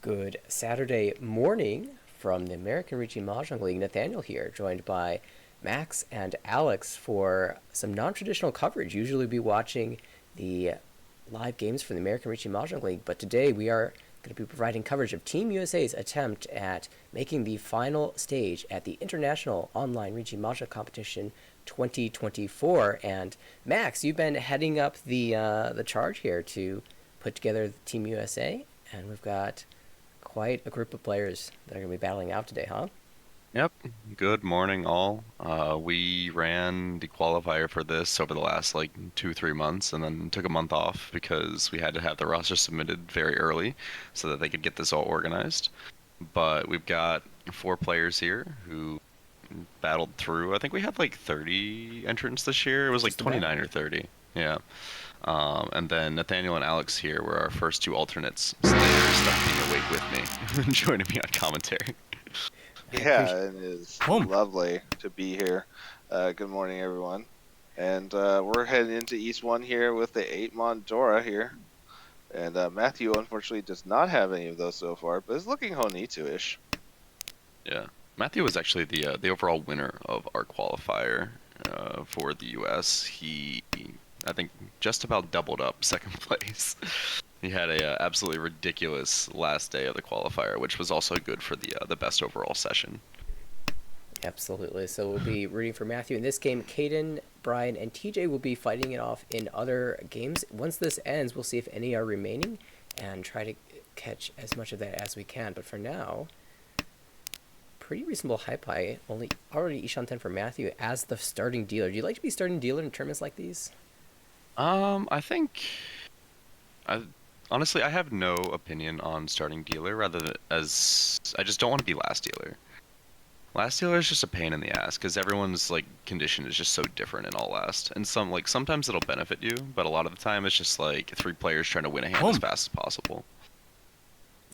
Good Saturday morning from the American Ricci Mahjong League. Nathaniel here, joined by Max and Alex for some non-traditional coverage. Usually we watching the live games from the American Ricci Mahjong League, but today we are going to be providing coverage of Team USA's attempt at making the final stage at the International Online Ricci Mahjong Competition 2024. And Max, you've been heading up the charge here to put together Team USA, and we've got quite a group of players that are going to be battling out today, huh? Yep. Good morning, all. We ran the qualifier for this over the last 2, 3 months and then took a month off because we had to have the roster submitted very early so that they could get this all organized. But we've got 4 players here who battled through. I think we had 30 entrants this year. It was like Just about. 29 or 30. Yeah. And then Nathaniel and Alex here were our first 2 alternates. So they're stuck being awake with me, joining me on commentary. Yeah, it is lovely to be here. Good morning, everyone. And we're heading into East 1 here with the 8-Mon Dora here. And Matthew, unfortunately, does not have any of those so far, but is looking Honitsu-ish. Yeah. Matthew was actually the overall winner of our qualifier for the U.S. He, I think, just about doubled up second place. He had a absolutely ridiculous last day of the qualifier, which was also good for the best overall session. Absolutely. So we'll be rooting for Matthew in this game. Caden, Brian, and TJ will be fighting it off in other games. Once this ends, we'll see if any are remaining and try to catch as much of that as we can. But for now, pretty reasonable high pie. Already Ishan 10 for Matthew as the starting dealer. Do you like to be starting dealer in tournaments like these? I think, honestly, I have no opinion on starting dealer, rather than as I just don't want to be last dealer. Last dealer is just a pain in the ass because everyone's condition is just so different in all last. And sometimes it'll benefit you, but a lot of the time it's just 3 players trying to win a hand as fast as possible.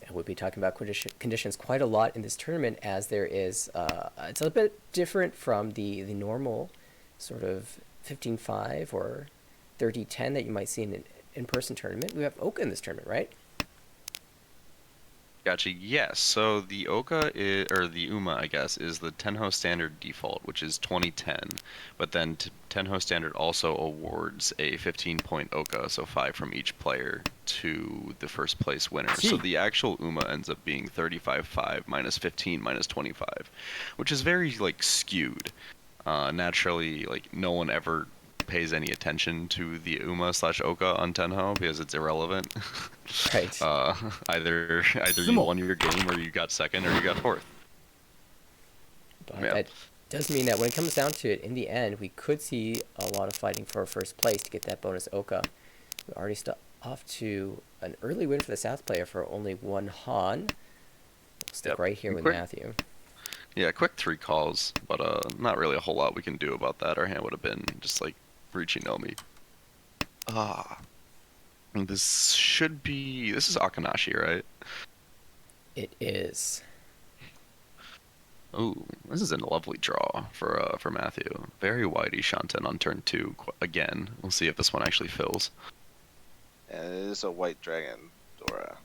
And we'll be talking about conditions quite a lot in this tournament, as there is it's a bit different from the normal sort of 15-5 or 30-10 that you might see in an in-person tournament. We have Oka in this tournament, right? Gotcha. Yes. So the Oka is, or the UMA, I guess, is the Tenho standard default, which is 2010. But then Tenho standard also awards a 15-point Oka, so 5 from each player, to the first place winner. So the actual UMA ends up being 35-5 minus 15 minus 25, which is very skewed. Naturally, no one ever pays any attention to the UMA/Oka on Tenho because it's irrelevant. Right. Either you won your game, or you got second, or you got fourth. But that does mean that when it comes down to it, in the end, we could see a lot of fighting for first place to get that bonus Oka. We're already off to an early win for the South player for only 1 Han. We'll stick right here with Matthew. Yeah, quick 3 calls, but not really a whole lot we can do about that. Our hand would have been just Ricci Nomi. This is Akanashi, right? It is. Oh, this is a lovely draw for Matthew. Very wide Ishanten on turn 2 again. We'll see if this one actually fills. And it is a white dragon, Dora.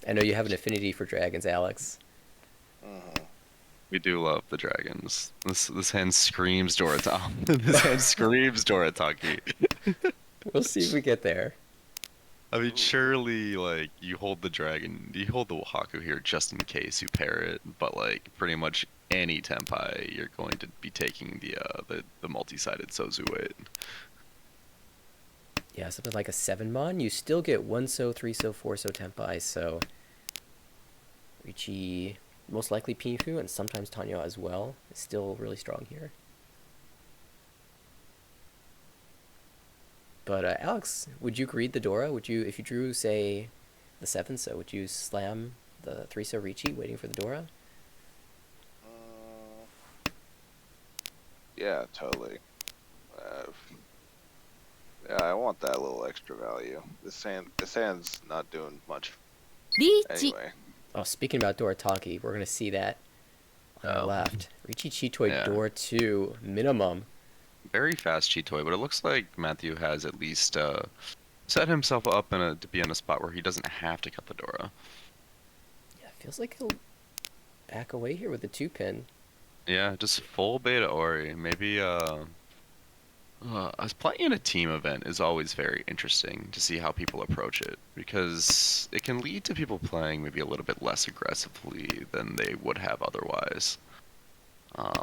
I know you have an affinity for dragons, Alex. Mm-hmm. We do love the dragons. This hand screams Dorataki. This hand screams Dorataki. We'll see if we get there. I mean, surely, you hold the dragon, you hold the Wahaku here just in case you pair it, but, pretty much any Tenpai, you're going to be taking the multi-sided Sozu 8. Yeah, something like a 7-mon. You still get 1 So, 3 So, 4 So Tenpai, so Ricci, most likely Pinfu, and sometimes Tanya as well, is still really strong here. But Alex, would you read the Dora? Would you, if you drew, say, the 7 So, would you slam the 3 So Ricci waiting for the Dora? Yeah, totally. Yeah, I want that little extra value. This hand's not doing much. Anyway. Oh, speaking about Dorataki, we're going to see that on the left. Ricci Chitoi Dora 2 minimum. Very fast Chitoi, but it looks like Matthew has at least set himself up to be in a spot where he doesn't have to cut the Dora. Yeah, feels like he'll back away here with the 2-pin. Yeah, just full beta Ori. Maybe us playing in a team event is always very interesting to see how people approach it because it can lead to people playing maybe a little bit less aggressively than they would have otherwise.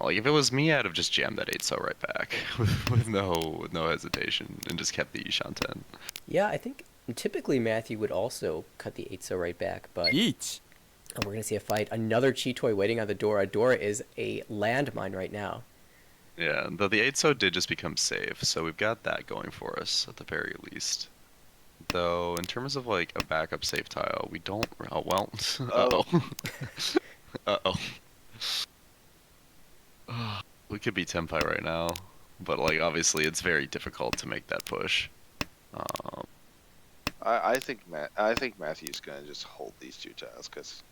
Like if it was me, I'd have just jammed that 8-so right back with no hesitation and just kept the Ishan 10. Yeah, I think typically Matthew would also cut the 8-so right back, but we're going to see a fight. Another Cheetoy waiting on the Dora. Dora is a landmine right now. Yeah, though the 8-so did just become safe, so we've got that going for us at the very least. Though, in terms of like a backup safe tile, we don't. Oh, well. Uh-oh. Uh-oh. We could be Tempai right now, but like obviously it's very difficult to make that push. I think Matthew's gonna just hold these 2 tiles because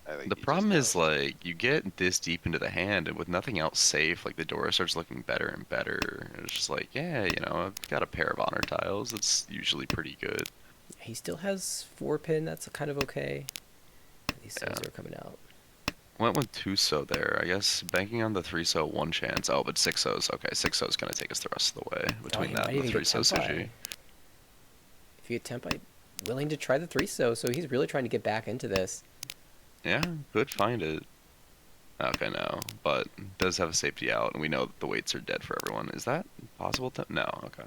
I think The problem is like you get this deep into the hand, and with nothing else safe, like the Dora starts looking better and better. And it's just like, yeah, you know, I've got a pair of honor tiles. It's usually pretty good. He still has 4-pin. That's kind of okay. These so's are coming out. Went with 2-so there. I guess banking on the 3-so 1 chance. Oh, but 6-so's. Okay, 6-so's gonna take us the rest of the way between that and the 3-so Suji. If you get Tempai willing to try the 3-so, so he's really trying to get back into this. Yeah, could find it. Okay, no, but does have a safety out, and we know that the weights are dead for everyone. Is that possible? No, okay.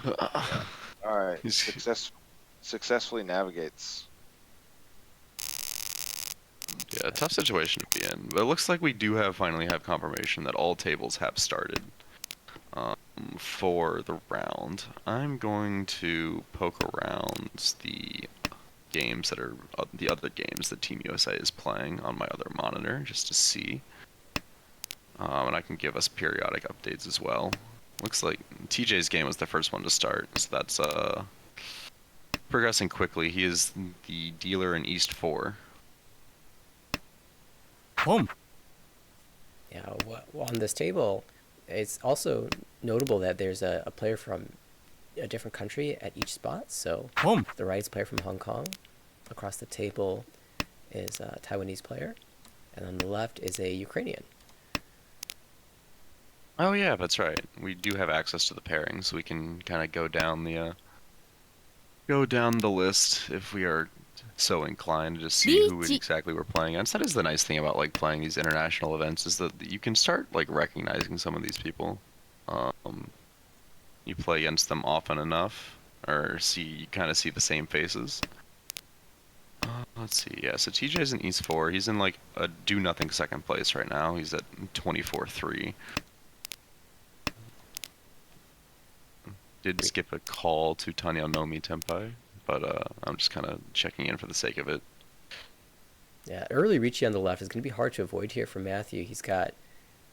Yeah. All right, successfully navigates. Yeah, tough situation to be in, but it looks like we do finally have confirmation that all tables have started for the round. I'm going to poke around the games that are the other games that Team USA is playing on my other monitor just to see, and I can give us periodic updates as well. Looks like TJ's game was the first one to start, so that's progressing quickly. He is the dealer in East 4. Boom. Yeah, on this table, it's also notable that there's a player from a different country at each spot. So the right is a player from Hong Kong. Across the table is a Taiwanese player. And on the left is a Ukrainian. Oh yeah, that's right. We do have access to the pairing, so we can kind of go down the list if we are so inclined to just see who exactly we're playing against. That is the nice thing about like playing these international events, is that you can start like recognizing some of these people. You play against them often enough, or you kind of see the same faces. Let's see. Yeah, so TJ's in East 4. He's in like a do nothing second place right now. He's at 24-3. Did skip a call to Tanya Nomi Tempai, but I'm just kind of checking in for the sake of it. Yeah, early Ricci on the left is going to be hard to avoid here for Matthew. He's got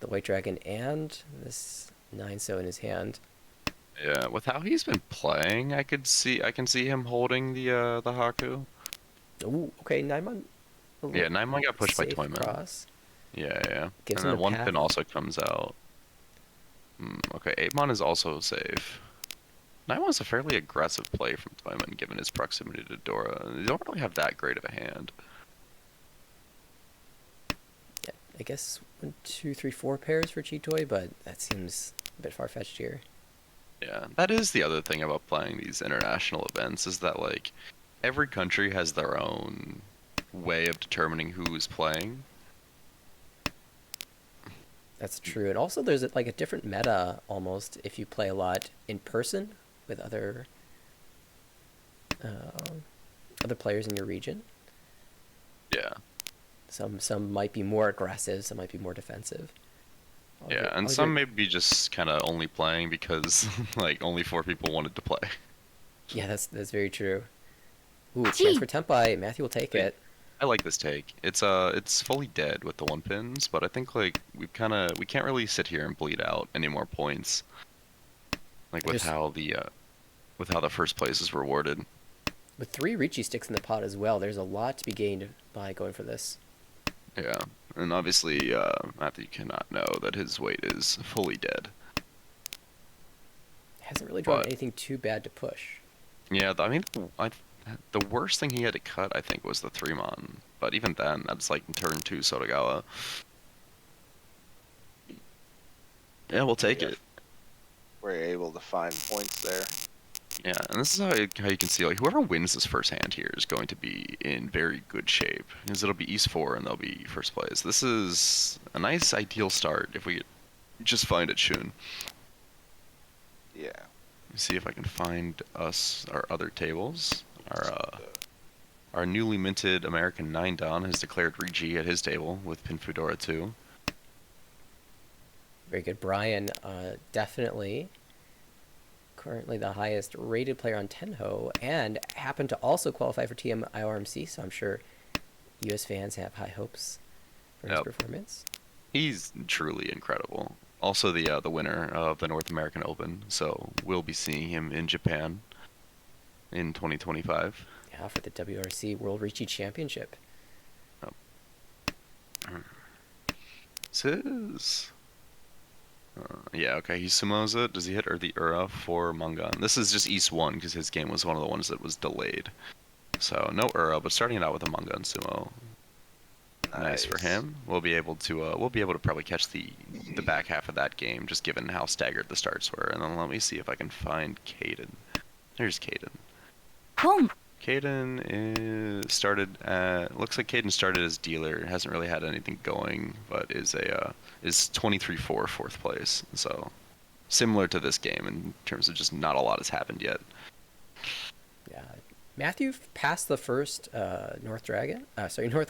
the White Dragon and this 9-so in his hand. Yeah, with how he's been playing, I can see him holding the Haku. Ooh, okay, 9-mon. Yeah, 9-mon got pushed by Toyman. Cross. Yeah. Gives and him then a 1-pin also comes out. Okay, 8-mon is also safe. 9-mon's a fairly aggressive play from Toyman, given his proximity to Dora. They don't really have that great of a hand. Yeah, I guess 1, 2, 3, 4 pairs for Cheetoy, but that seems a bit far-fetched here. Yeah, that is the other thing about playing these international events, is that like every country has their own way of determining who is playing. That's true, and also there's like a different meta almost if you play a lot in person with other players in your region. Yeah. Some might be more aggressive, some might be more defensive. And some may be just kind of only playing because like only 4 people wanted to play. Yeah, that's very true. Ooh, chance for Tempai. Matthew will take it. I like this take. It's fully dead with the 1-pins, but I think like we can't really sit here and bleed out any more points. Like with how the first place is rewarded. With 3 Ricci sticks in the pot as well, there's a lot to be gained by going for this. Yeah, and obviously Matthew cannot know that his weight is fully dead. Hasn't really drawn But anything too bad to push. yeah, I mean, the worst thing he had to cut, I think, was the 3-mon. But even then, that's like turn 2 Sotagawa. Yeah, we'll take it. We're able to find points there. Yeah, and this is how you can see, like, whoever wins this first hand here is going to be in very good shape. Because it'll be East 4 and they'll be first place. This is a nice ideal start if we just find it soon. Yeah. See if I can find us our other tables. Our newly minted American 9-Dan has declared Rigi at his table with Pin Fudora 2. Very good. Brian, definitely currently the highest rated player on Tenho, and happened to also qualify for TM IORMC, so I'm sure US fans have high hopes for his performance. He's truly incredible. Also the winner of the North American Open, so we'll be seeing him in Japan in 2025. Yeah, for the WRC World Ricci Championship. This is... yeah, okay, he sumos it. Does he hit the Ura for Mangan? This is just East 1, because his game was one of the ones that was delayed. So, no Ura, but starting it out with a Mangan sumo. Nice for him. We'll be able to probably catch the back half of that game, just given how staggered the starts were. And then let me see if I can find Caden. There's Caden. Home. Caden looks like Caden started as dealer. Hasn't really had anything going, but is 23-4 fourth place. So similar to this game in terms of just not a lot has happened yet. Yeah, Matthew passed the first North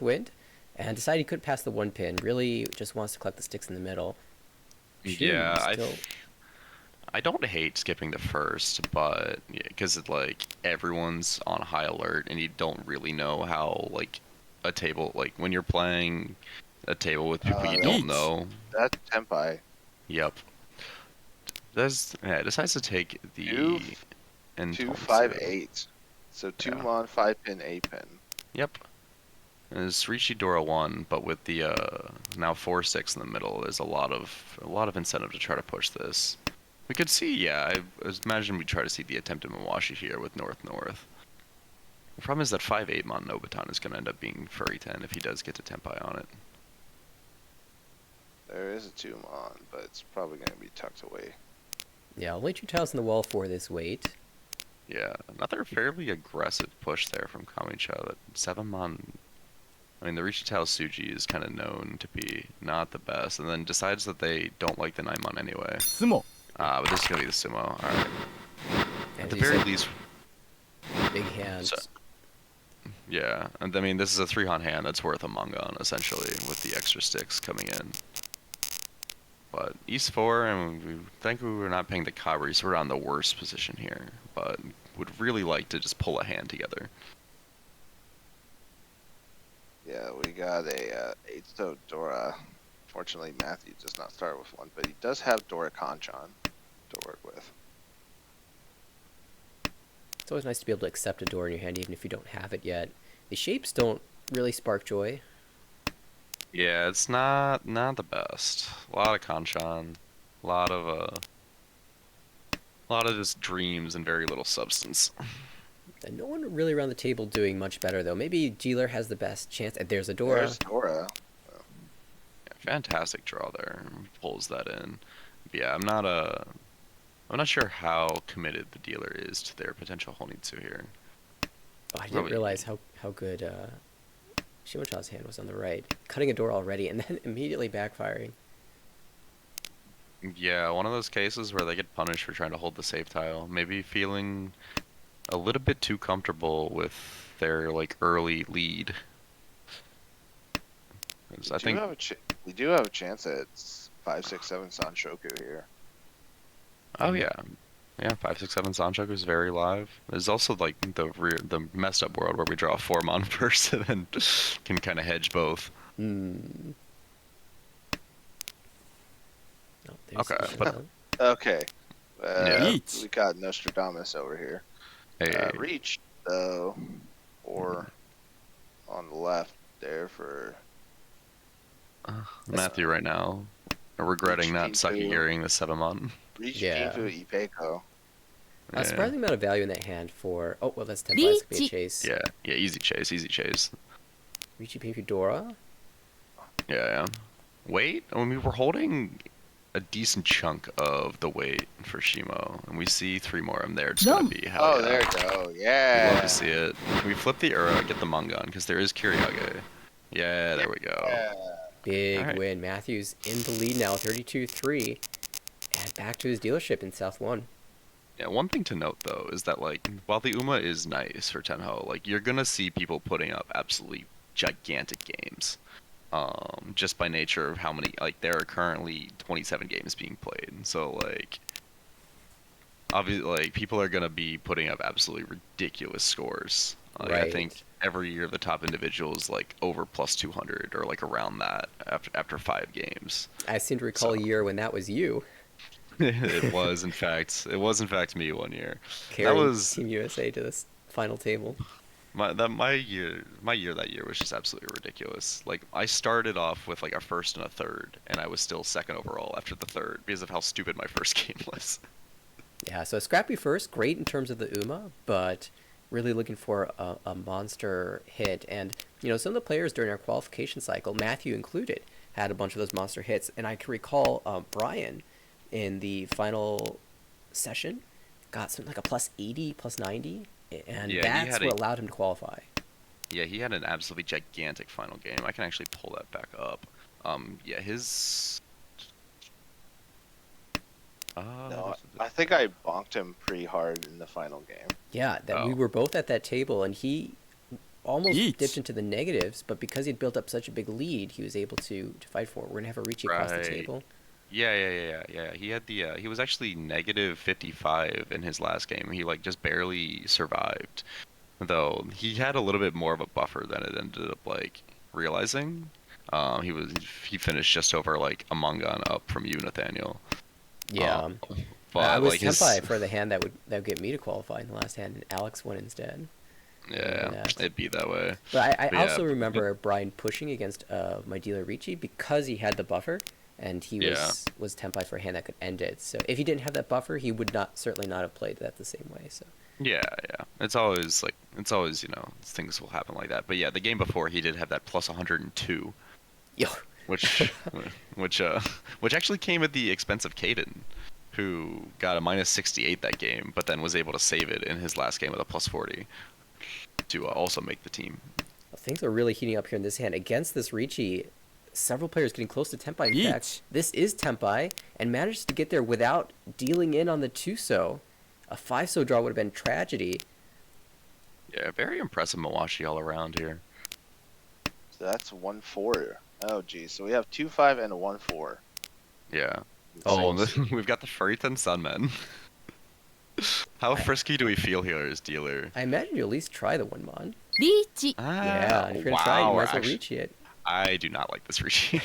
Wind, and decided he couldn't pass the 1 pin. Really just wants to collect the sticks in the middle. Yeah, I don't hate skipping the first, but because like everyone's on high alert and you don't really know how like a table, like when you're playing a table with people you don't know. That's Tempai. Yep. Decides to take the 2-5-8. So 2-mon, 5-pin, 8-pin. Yep. And it's Richidora 1, but with the now 4-6 in the middle, there's a lot of incentive to try to push this. We could see, yeah, I imagine we try to see the attempt in Mawashi here with North-North. The problem is that 5-8-mon Nobutan is going to end up being Furry 10 if he does get to Tempai on it. There is a 2-mon, but it's probably going to be tucked away. Yeah, only 2 tiles in the wall for this weight. Yeah, another fairly aggressive push there from Kamicha. That 7-mon... I mean, the Richitao Suji is kind of known to be not the best, and then decides that they don't like the 9-mon anyway. Sumo. But this is going to be the sumo. Alright. At the As you very said, least... big hands. Yeah, and I mean, this is a 3-han hand that's worth a Mangan, essentially, with the extra sticks coming in. But East 4, and we think we were not paying the Kabri, so we're on the worst position here. But would really like to just pull a hand together. Yeah, we got a 8-so Dora. Fortunately, Matthew does not start with one, but he does have Dora Kanchan to work with. It's always nice to be able to accept a door in your hand even if you don't have it yet. The shapes don't really spark joy. Yeah, it's not the best. A lot of Kanchan, a lot of just dreams and very little substance. And no one really around the table doing much better though. Maybe Jeeler has the best chance. There's a Dora. There's Dora. Yeah, fantastic draw there. Pulls that in. But yeah, I'm not sure how committed the dealer is to their potential Honitsu here. Oh, I didn't realize how good Shimocha's hand was on the right. Cutting a door already and then immediately backfiring. Yeah, one of those cases where they get punished for trying to hold the safe tile. Maybe feeling a little bit too comfortable with their like early lead. We do have a chance at 5-6-7 Sanshoku here. Oh yeah, 5-6-7 Sanshoku is very live. There's also like the messed up world where we draw a 4-mon first and then can kind of hedge both. Oh, Okay, but okay. Reach. We got Nostradamus over here. hey, Reach though, or on the left there for Matthew right now regretting not Reach Sakigiring the 7-mon. Reach Yeah. Pinfu Ipeko. A surprising amount of value in that hand for... Oh, well, that's 10 bucks. Could be a chase. Yeah, easy chase, easy chase. Ricci Pink Dora. Yeah. Weight? I mean, we're holding a decent chunk of the weight for Shimo, and we see 3 more of them there. It's gonna be hell yeah. There you go. Yeah. We'd love to see it. Can we flip the Ura, get the Mungon, because there is Kyriage. Yeah, there we go. Yeah. Big win. Matthews in the lead now, 32-3, and back to his dealership in South 1. Yeah, one thing to note though is that like while the UMA is nice for Tenho, like you're gonna see people putting up absolutely gigantic games. Just by nature of how many, like there are currently 27 games being played. So like obviously like people are gonna be putting up absolutely ridiculous scores. Like, right. I think every year the top individual is like over plus 200 or like around that after 5 games. I seem to recall a year when that was you. It was in fact me one year. Carrying that was Team USA to this final table. My year that year was just absolutely ridiculous. Like I started off with like a first and a third, and I was still second overall after the third because of how stupid my first game was. Yeah, so scrappy first, great in terms of the UMA, but really looking for a monster hit. And you know, some of the players during our qualification cycle, Matthew included, had a bunch of those monster hits, and I can recall Brian in the final session got something like a plus 80, plus 90, and that's what allowed him to qualify. Yeah, he had an absolutely gigantic final game. I can actually pull that back up. Yeah, his... No, I think I bonked him pretty hard in the final game. Yeah, we were both at that table, and he almost dipped into the negatives, but because he'd built up such a big lead, he was able to fight for it. We're going to have a Ricci across the table. Yeah. He had the he was actually negative 55 in his last game. He like just barely survived. Though he had a little bit more of a buffer than it ended up like realizing. He finished just over like a Mungon up from you, Nathaniel. Yeah. But I was like tempted for the hand that would get me to qualify in the last hand, and Alex won instead. Yeah, it'd be that way. But I also remember Brian pushing against my dealer Ricci because he had the buffer, and he was tempted for a hand that could end it. So if he didn't have that buffer, he would certainly not have played that the same way. So yeah. It's always you know, things will happen like that. But yeah, the game before he did have that plus 102. Yo. which actually came at the expense of Caden, who got a minus 68 that game, but then was able to save it in his last game with a plus 40 to also make the team. Well, things are really heating up here in this hand against this Ricci. Several players getting close to Tempai. In fact, this is Tempai, and managed to get there without dealing in on the 2-so. A 5-so draw would have been tragedy. Yeah, very impressive Mawashi all around here. So that's 1-4. Oh, geez. So we have 2-5 and a 1-4. Yeah. We've got the Furriton Sunmen. How frisky do we feel here as dealer? I imagine you at least try the 1-mon. Ricci. Yeah, if you're going to try it, you might as well reach it. I do not like this Ricci.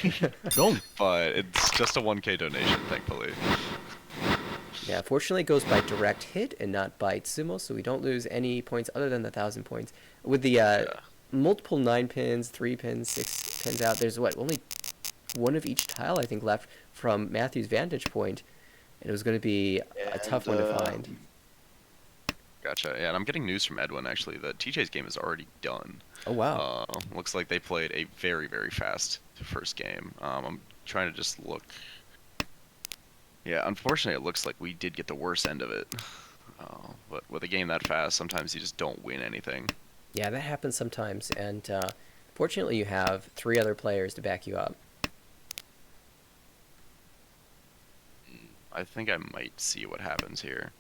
But it's just a 1k donation, thankfully. Yeah, fortunately it goes by direct hit and not by Tsumo, so we don't lose any points other than the 1,000 points. With the multiple 9 pins, 3 pins, 6 pins out, there's only one of each tile, I think, left from Matthew's vantage point, and it was going to be a tough one to find. Gotcha. Yeah, and I'm getting news from Edwin, actually, that TJ's game is already done. Oh, wow. Looks like they played a very, very fast first game. I'm trying to just look. Yeah, unfortunately, it looks like we did get the worst end of it. But with a game that fast, sometimes you just don't win anything. Yeah, that happens sometimes, and fortunately you have 3 other players to back you up. I think I might see what happens here.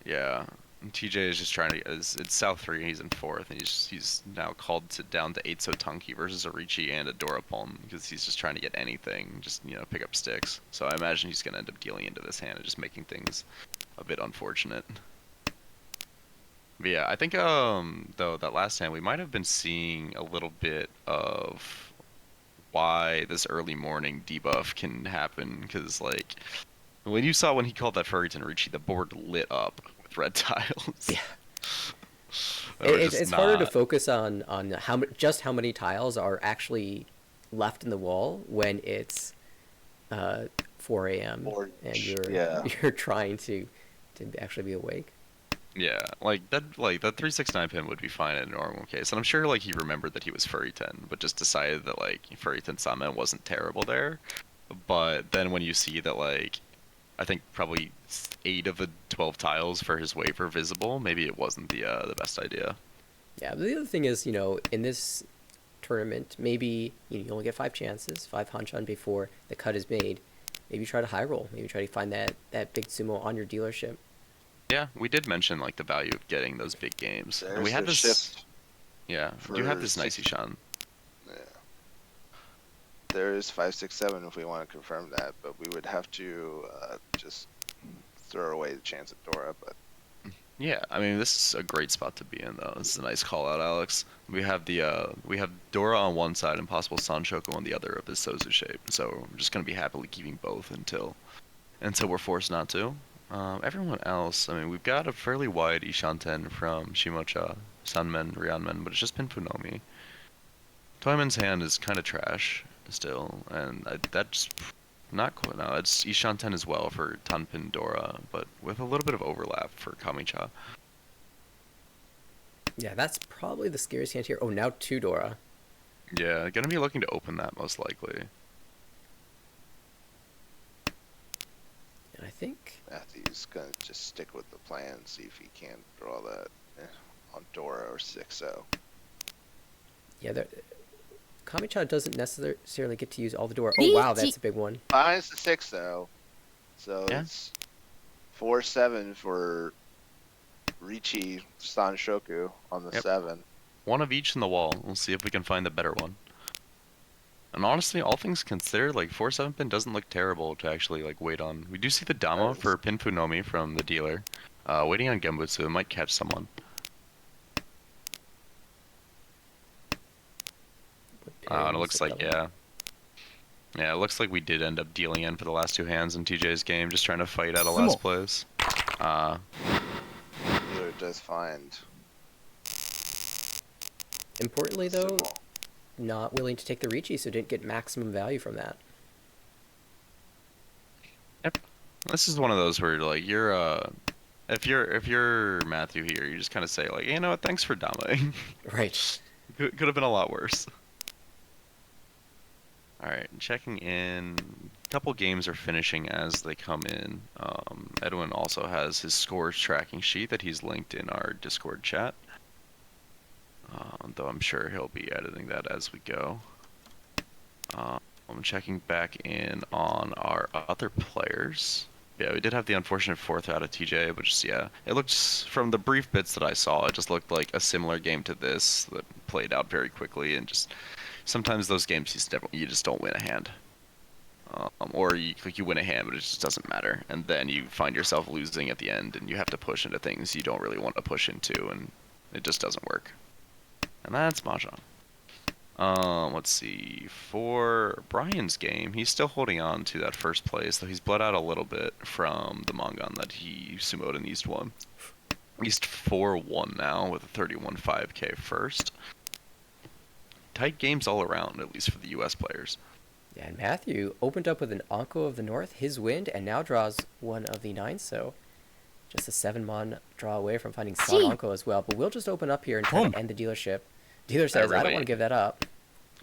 Yeah, TJ is just trying to. It's South 3. He's in 4th, and he's now called down to 8-so Tunky versus a Ricci and a Dorapalm because he's just trying to get anything, just pick up sticks. So I imagine he's gonna end up dealing into this hand and just making things a bit unfortunate. But yeah, I think though that last hand we might have been seeing a little bit of why this early morning debuff can happen, because like when he called that Furriton Ricci, the board lit up with red tiles. Yeah. It's harder to focus on how many tiles are actually left in the wall when it's 4 a.m. and you're trying to to actually be awake. Yeah, that 369 pin would be fine in a normal case, and I'm sure like he remembered that he was Furry 10, but just decided that like Furry 10 summon wasn't terrible there. But then when you see that like I think probably 8 of the 12 tiles for his wave are visible, maybe it wasn't the best idea. Yeah, but the other thing is, in this tournament, maybe you only get 5 chances, 5 Hanchan before the cut is made. Maybe try to high roll. Maybe try to find that big sumo on your dealership. Yeah, we did mention like the value of getting those big games. And we had this shift. Yeah, you have this nice Ishan. Yeah. There is 5, 6, 7 if we want to confirm that, but we would have to just throw away the chance at Dora. But yeah, I mean this is a great spot to be in though. This is a nice call out, Alex. We have Dora on one side and possible Sanshoku on the other of this Sozu shape. So we're just gonna be happily keeping both until we're forced not to. Everyone else, I mean, we've got a fairly wide Ishanten from Shimocha, Sanmen, Ryanmen, but it's just been Punomi. Toyman's hand is kind of trash still, and that's not cool. No, it's Ishanten as well for Tanpin Dora, but with a little bit of overlap for Kamicha. Yeah, that's probably the scariest hand here. Oh, now 2 Dora. Yeah, gonna be looking to open that most likely. And I think Matthew's gonna just stick with the plan, see if he can draw that on Dora or 6-0. Yeah, Kamicha doesn't necessarily get to use all the Dora. Oh, wow, that's a big one. Minus the 6-0. So yeah. It's 4-7 for Richi Sanshoku on the 7. One of each in the wall. We'll see if we can find the better one. And honestly, all things considered, like 4-7 pin doesn't look terrible to actually like wait on. We do see the Dama for Pin Funomi from the dealer. Waiting on Genbutsu, it might catch someone. And it looks like, yeah, it looks like we did end up dealing in for the last 2 hands in TJ's game, just trying to fight out of last place. Dealer does find. Importantly, though, not willing to take the Richi, so didn't get maximum value from that. Yep. This is one of those where like you're if you're Matthew here, you just kind of say like, you know what, thanks for dominating. Right. Could have been a lot worse. All right, checking in. A couple games are finishing as they come in. Edwin also has his scores tracking sheet that he's linked in our Discord chat. Though I'm sure he'll be editing that as we go. I'm checking back in on our other players. Yeah, we did have the unfortunate 4th out of TJ, but just, yeah, it looks, from the brief bits that I saw, it just looked like a similar game to this that played out very quickly, and just sometimes those games you just don't win a hand. Or you win a hand, but it just doesn't matter, and then you find yourself losing at the end, and you have to push into things you don't really want to push into, and it just doesn't work. And that's Mahjong. Let's see. For Brian's game, he's still holding on to that first place, though he's bled out a little bit from the Mongon that he sumoed in East 1. East 4-1 now with a 31.5k first. Tight games all around, at least for the US players. Yeah, and Matthew opened up with an Anko of the North, his wind, and now draws one of the 9, so just a 7-mon draw away from finding San Anko as well. But we'll just open up here and try to end the dealership. Dealer says, I don't want to give that up.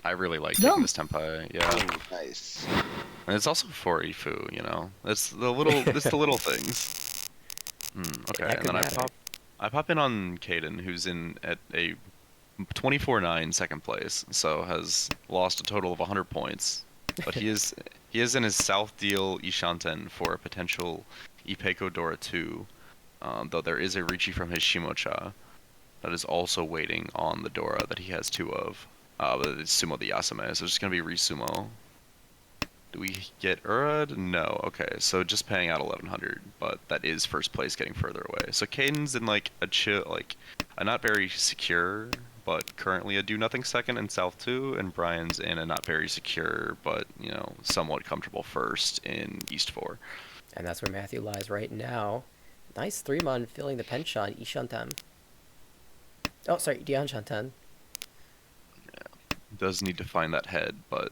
I really like taking this tempai, yeah. Ooh, nice. And it's also for Ifu, you know. It's the little things. Okay, and then I pop in on Caden, who's in at a 24-9 second place, so has lost a total of 100 points. But he is in his South deal Ishanten for a potential Ipeco Dora 2, though there is a Richi from his Shimocha that is also waiting on the Dora that he has 2 of. But it's Sumo the Yasame, so it's just going to be Risumo. Do we get Urad? No. Okay, so just paying out 1100, but that is first place getting further away. So Caden's in like a chill, like a not very secure, but currently a do-nothing second in South 2, and Brian's in a not very secure, but, you know, somewhat comfortable first in East 4. And that's where Matthew lies right now. Nice 3-mon filling the penchant, Ishantan. Oh, sorry, Dianshantan. Yeah, does need to find that head, but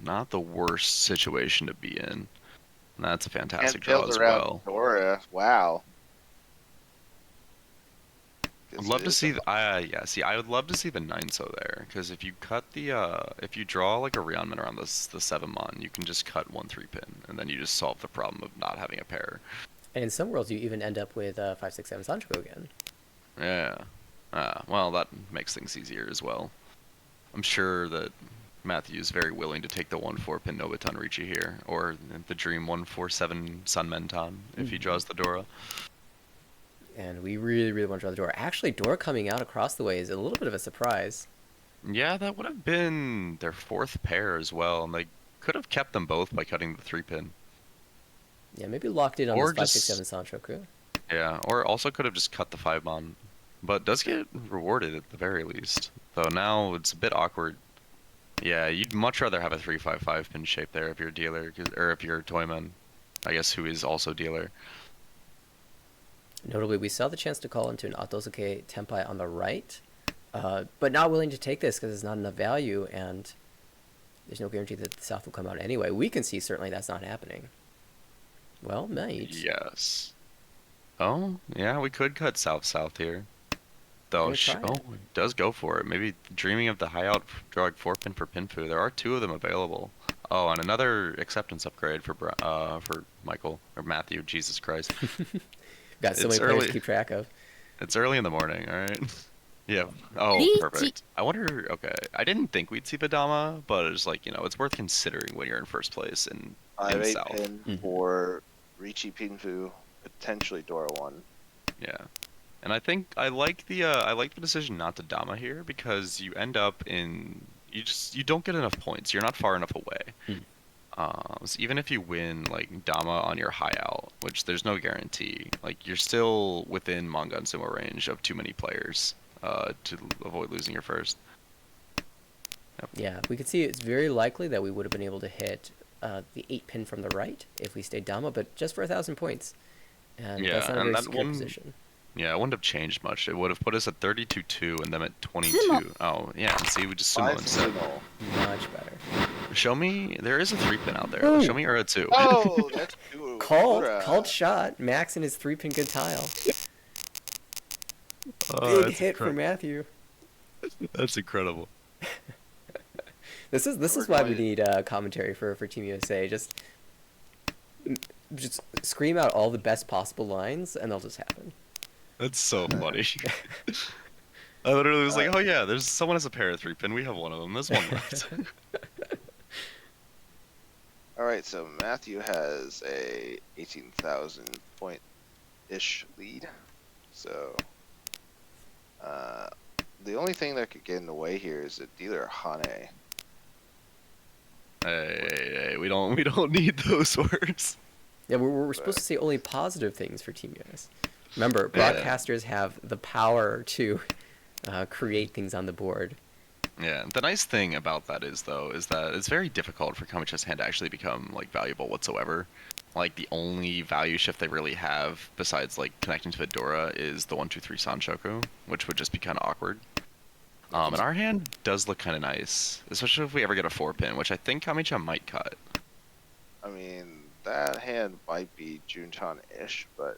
not the worst situation to be in. And that's a fantastic draw as well. Dora, wow. I'd love to see I would love to see the 9-so there, because if you cut the if you draw like a Rionman around the 7-mon, you can just cut 1 3-pin, and then you just solve the problem of not having a pair. And in some worlds, you even end up with 5, 6, 7 Sancho again. Yeah. Well, that makes things easier as well. I'm sure that Matthew is very willing to take the 1 4-pin Nobuton Ricci here, or the Dream 1 4 7 Sun Menton if he draws the Dora. And we really, really want to draw the Dora. Actually, Dora coming out across the way is a little bit of a surprise. Yeah, that would have been their 4th pair as well, and they could have kept them both by cutting the 3-pin. Yeah, maybe locked in on Or this 5, just- 6, 7 Sanchoku. Yeah, or also could have just cut the 5-mon, but does get rewarded at the very least. Though now it's a bit awkward. Yeah, you'd much rather have a 3-5-5 pin shape there if you're a dealer, or if you're a Toyman, I guess, who is also dealer. Notably, we saw the chance to call into an Otosuke Tenpai on the right, but not willing to take this because there's not enough value, and there's no guarantee that the South will come out anyway. We can see certainly that's not happening. Well, might. Yes. Oh, yeah, we could cut South here. Though, it does go for it. Maybe dreaming of the high out drug 4-pin for Pinfu. There are 2 of them available. Oh, and another acceptance upgrade for Michael, or Matthew, Jesus Christ. Got so many players to keep track of. It's early in the morning, alright? Yeah. Oh, perfect. I wonder, okay, I didn't think we'd see Vidama, but it's like, it's worth considering when you're in first place in South. 5-8 pin for Ricci Pinfu, potentially Dora 1. Yeah. And I think I like the decision not to Dama here, because you end up in you don't get enough points. You're not far enough away. So even if you win like Dama on your high out, which there's no guarantee, like you're still within manga and sumo range of too many players to avoid losing your first. Yep. Yeah, we could see it's very likely that we would have been able to hit the 8-pin from the right if we stayed Dama, but just for 1,000 points. And that's not a very secure position. Yeah, it wouldn't have changed much. It would have put us at 32-2 and them at 22. Oh, yeah, and see, we just sumo instead. Much better. Show me, there is a 3-pin out there. Ooh. Show me Ura 2. Oh, that's cool. Called shot. Max and his 3-pin good tile. Big hit for Matthew. That's incredible. This is why we need commentary for Team USA. Just scream out all the best possible lines, and they'll just happen. That's so funny. I literally was like, oh yeah, there's someone has a pair of 3-pin. We have one of them. There's one left. Alright, so Matthew has a 18,000 point-ish lead. So, the only thing that could get in the way here is a dealer Hane. Hey, we don't need those words. Yeah, we're supposed to say only positive things for Team US. Remember, broadcasters have the power to create things on the board. Yeah, the nice thing about that is that it's very difficult for Kamicha's hand to actually become like valuable whatsoever. Like the only value shift they really have besides like connecting to Fedora is the 1-2-3 Sanchoku, which would just be kind of awkward. And our hand does look kind of nice, especially if we ever get a 4-pin, which I think Kamicha might cut. I mean, that hand might be Junchan-ish, but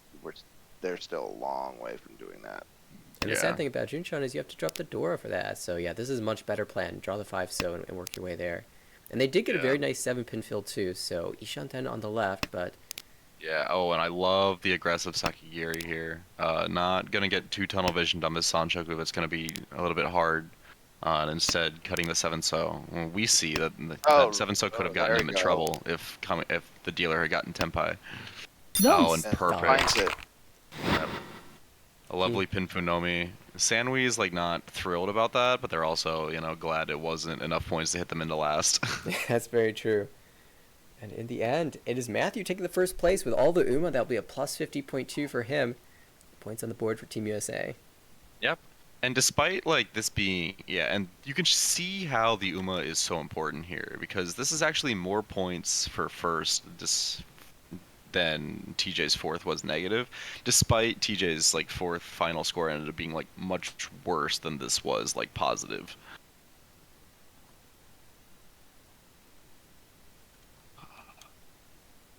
they're still a long way from doing that. And the sad thing about Junchan is you have to drop the Dora for that. So yeah, this is a much better plan. Draw the 5-so and work your way there. And they did get a very nice 7-pin fill too. So Ishanten on the left, but yeah. Oh, and I love the aggressive Sakigiri here. Not gonna get too tunnel visioned on this Sanchoku. It's gonna be a little bit hard. And instead, cutting the 7-so. Well, we see that that 7-so could have gotten him in trouble if the dealer had gotten Tenpai. Nice. Oh, and perfect. Yep. A lovely Pinfunomi. Sanwi is like not thrilled about that, but they're also, glad it wasn't enough points to hit them into last. That's very true. And in the end, it is Matthew taking the first place with all the Uma. That'll be a plus 50.2 for him. Points on the board for Team USA. Yep. And despite like this being, and you can see how the Uma is so important here, because this is actually more points for first than TJ's fourth was negative, despite TJ's like fourth final score ended up being like much worse than this was like positive.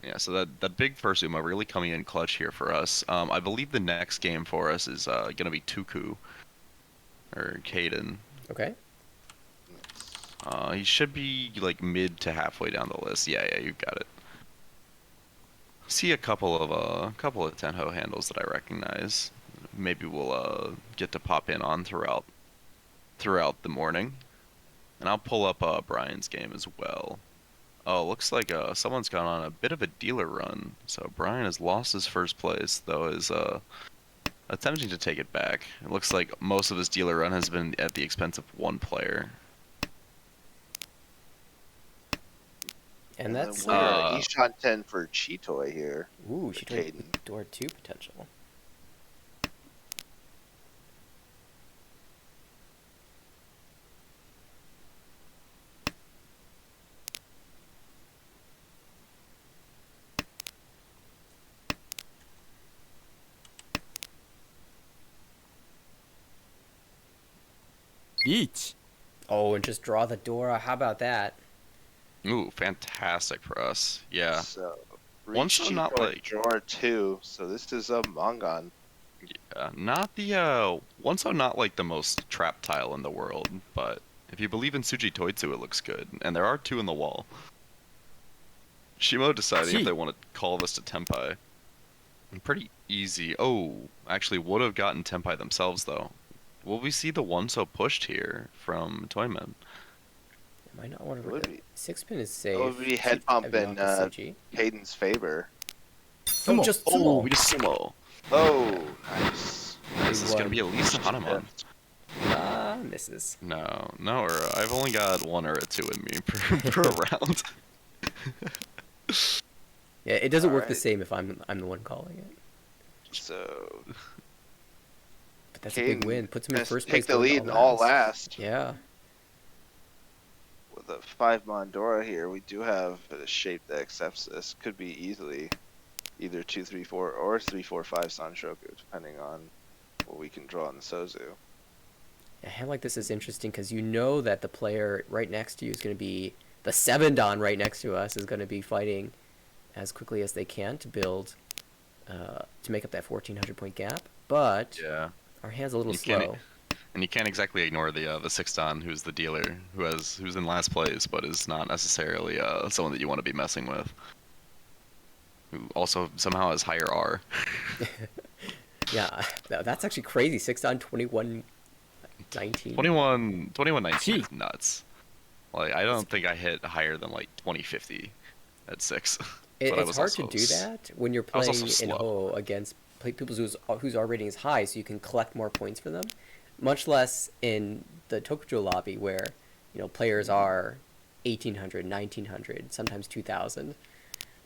Yeah, so that big first Uma really coming in clutch here for us. I believe the next game for us is gonna be Tuku or Caden. Okay. He should be like mid to halfway down the list. Yeah, you got it. See a couple of Tenho handles that I recognize. Maybe we'll get to pop in on throughout the morning, and I'll pull up Brian's game as well. Oh, looks like someone's gone on a bit of a dealer run. So Brian has lost his first place, though is attempting to take it back. It looks like most of his dealer run has been at the expense of one player. And that's he's shot 10 for Cheetoy here. Ooh, Cheetoy with door 2 potential. Each. Oh, and just draw the Dora. How about that? Ooh, fantastic for us. Yeah. So, One so not like drawer 2. So this is a Mongon. Yeah, not the one so not like the most trap tile in the world, but if you believe in Suji Toitsu, it looks good, and there are 2 in the wall. Shimo deciding if they want to call this to Tenpai. Pretty easy. Oh, actually would have gotten Tenpai themselves though. Will we see the one so pushed here from Toyman? Might not want to. 6-pin is safe. It would be head pump in Hayden's favor. Oh, just sumo. We just sumo. Oh, nice. This is gonna be at least a Hanuman. Misses. No, or I've only got 1 or a 2 in me per round. Yeah, it doesn't work the same if I'm the one calling it. So, but that's a big win. Puts him in first place. Take the lead in all last. Yeah. With a 5 Mondora here, we do have a shape that accepts this. Could be easily either 2-3-4 or 3-4-5 Sanshoku, depending on what we can draw in the Sozu. A hand like this is interesting because you know that the player right next to you is going to be the 7 Dan right next to us is going to be fighting as quickly as they can to build to make up that 1,400 point gap. But yeah, our hand's a little slow. And you can't exactly ignore the 6 Dan who's the dealer who's in last place, but is not necessarily someone that you want to be messing with. Who also somehow has higher R. Yeah, that's actually crazy. 6 Dan 21-19. 21-19 is nuts. Like I don't think I hit higher than like 20-50 at 6. It's hard to do that when you're playing in Ho against people whose R rating is high, so you can collect more points for them. Much less in the Tokujo lobby where, players are 1,800, 1,900, sometimes 2,000.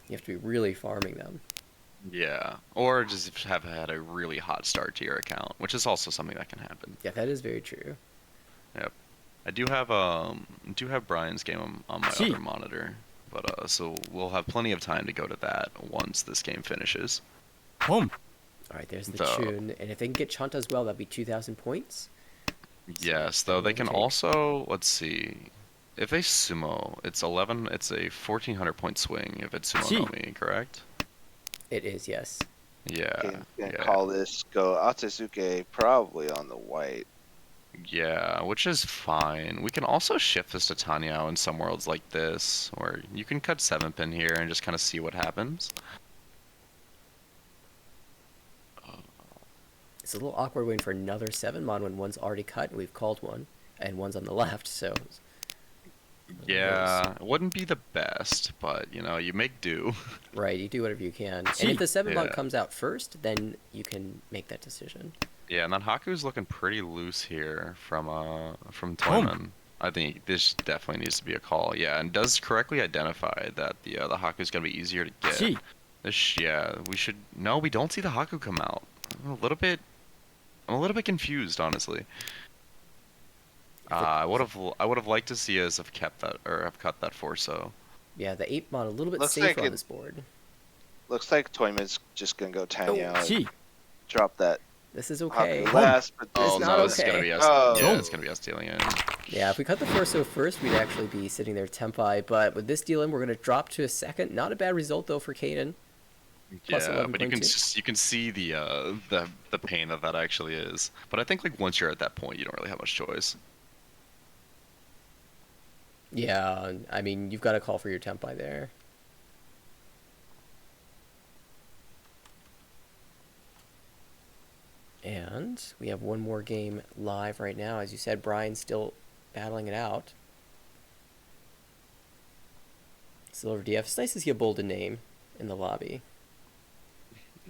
You have to be really farming them. Yeah, or just have had a really hot start to your account, which is also something that can happen. Yeah, that is very true. Yep, I do have Brian's game on my other monitor, but so we'll have plenty of time to go to that once this game finishes. All right, there's the tune, and if they can get Chanta as well, that'd be 2,000 points. Yes, though they can also, let's see, if they sumo, it's a 1,400 point swing if it's sumo no mi, correct? It is, yes. Yeah. Call this go Atsusuke probably on the white. Yeah, which is fine. We can also shift this to Tanyao in some worlds like this, or you can cut 7-pin here and just kind of see what happens. It's a little awkward waiting for another 7-mon when one's already cut and we've called one, and one's on the left, so... Yeah, it wouldn't be the best, but, you make do. Right, you do whatever you can. And if the 7-mon comes out first, then you can make that decision. Yeah, and then Haku's looking pretty loose here from Toyman. I think this definitely needs to be a call. Yeah, and does correctly identify that the Haku's going to be easier to get. We don't see the Haku come out. I'm a little bit confused, honestly. I would have liked to see us have kept that or have cut that 4-so. Yeah, the 8-mon a little bit safer on this board. Looks like Toyman's just gonna go Tanyao. Drop that This is okay. Last, but It's Oh not no, this is gonna okay. be us. Oh. Yeah, it's gonna be us dealing in. Yeah, if we cut the Forso first, we'd actually be sitting there tempi. But with this deal in, we're going to drop to a second. Not a bad result, though, for Caden. Plus Yeah, but you can 11.2. just you can see the pain that actually is. But I think like once you're at that point, you don't really have much choice. Yeah, I mean, you've got to call for your tempi there. And we have one more game live right now. As you said, Brian's still battling it out. Silver DF. It's nice to see a Bolden name in the lobby.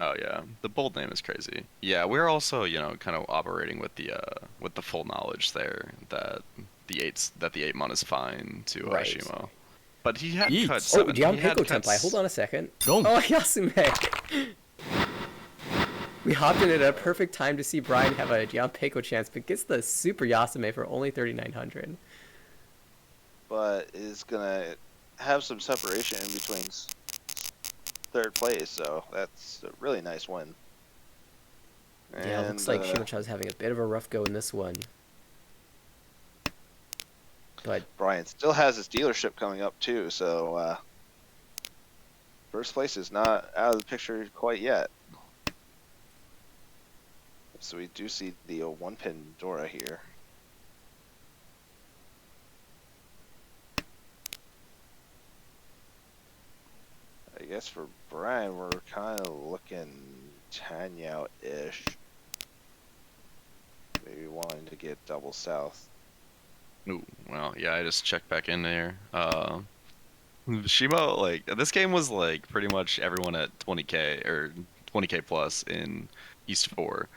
Oh yeah, the bold name is crazy. Yeah, we're also kind of operating with the full knowledge there that the 8-mon is fine to Right. Shimo. But he had cut Oh, 7. Dion He had Peiko cut tempi. Hold on a second. Don't. Oh, Yasume. We hopped in at a perfect time to see Brian have a Dion Peiko chance, but gets the super Yasume for only 3,900. But is gonna have some separation in between third place, so that's a really nice win. Yeah, it looks like Shimocha's having a bit of a rough go in this one. But Brian still has his dealership coming up too, so first place is not out of the picture quite yet. So we do see the 1-pin Dora here. I guess for Brian, we're kind of looking Tanyao-ish. Maybe wanting to get double south. Ooh, well, yeah, I just checked back in there. Shimo, like this game was like pretty much everyone at 20k or 20k plus in East 4.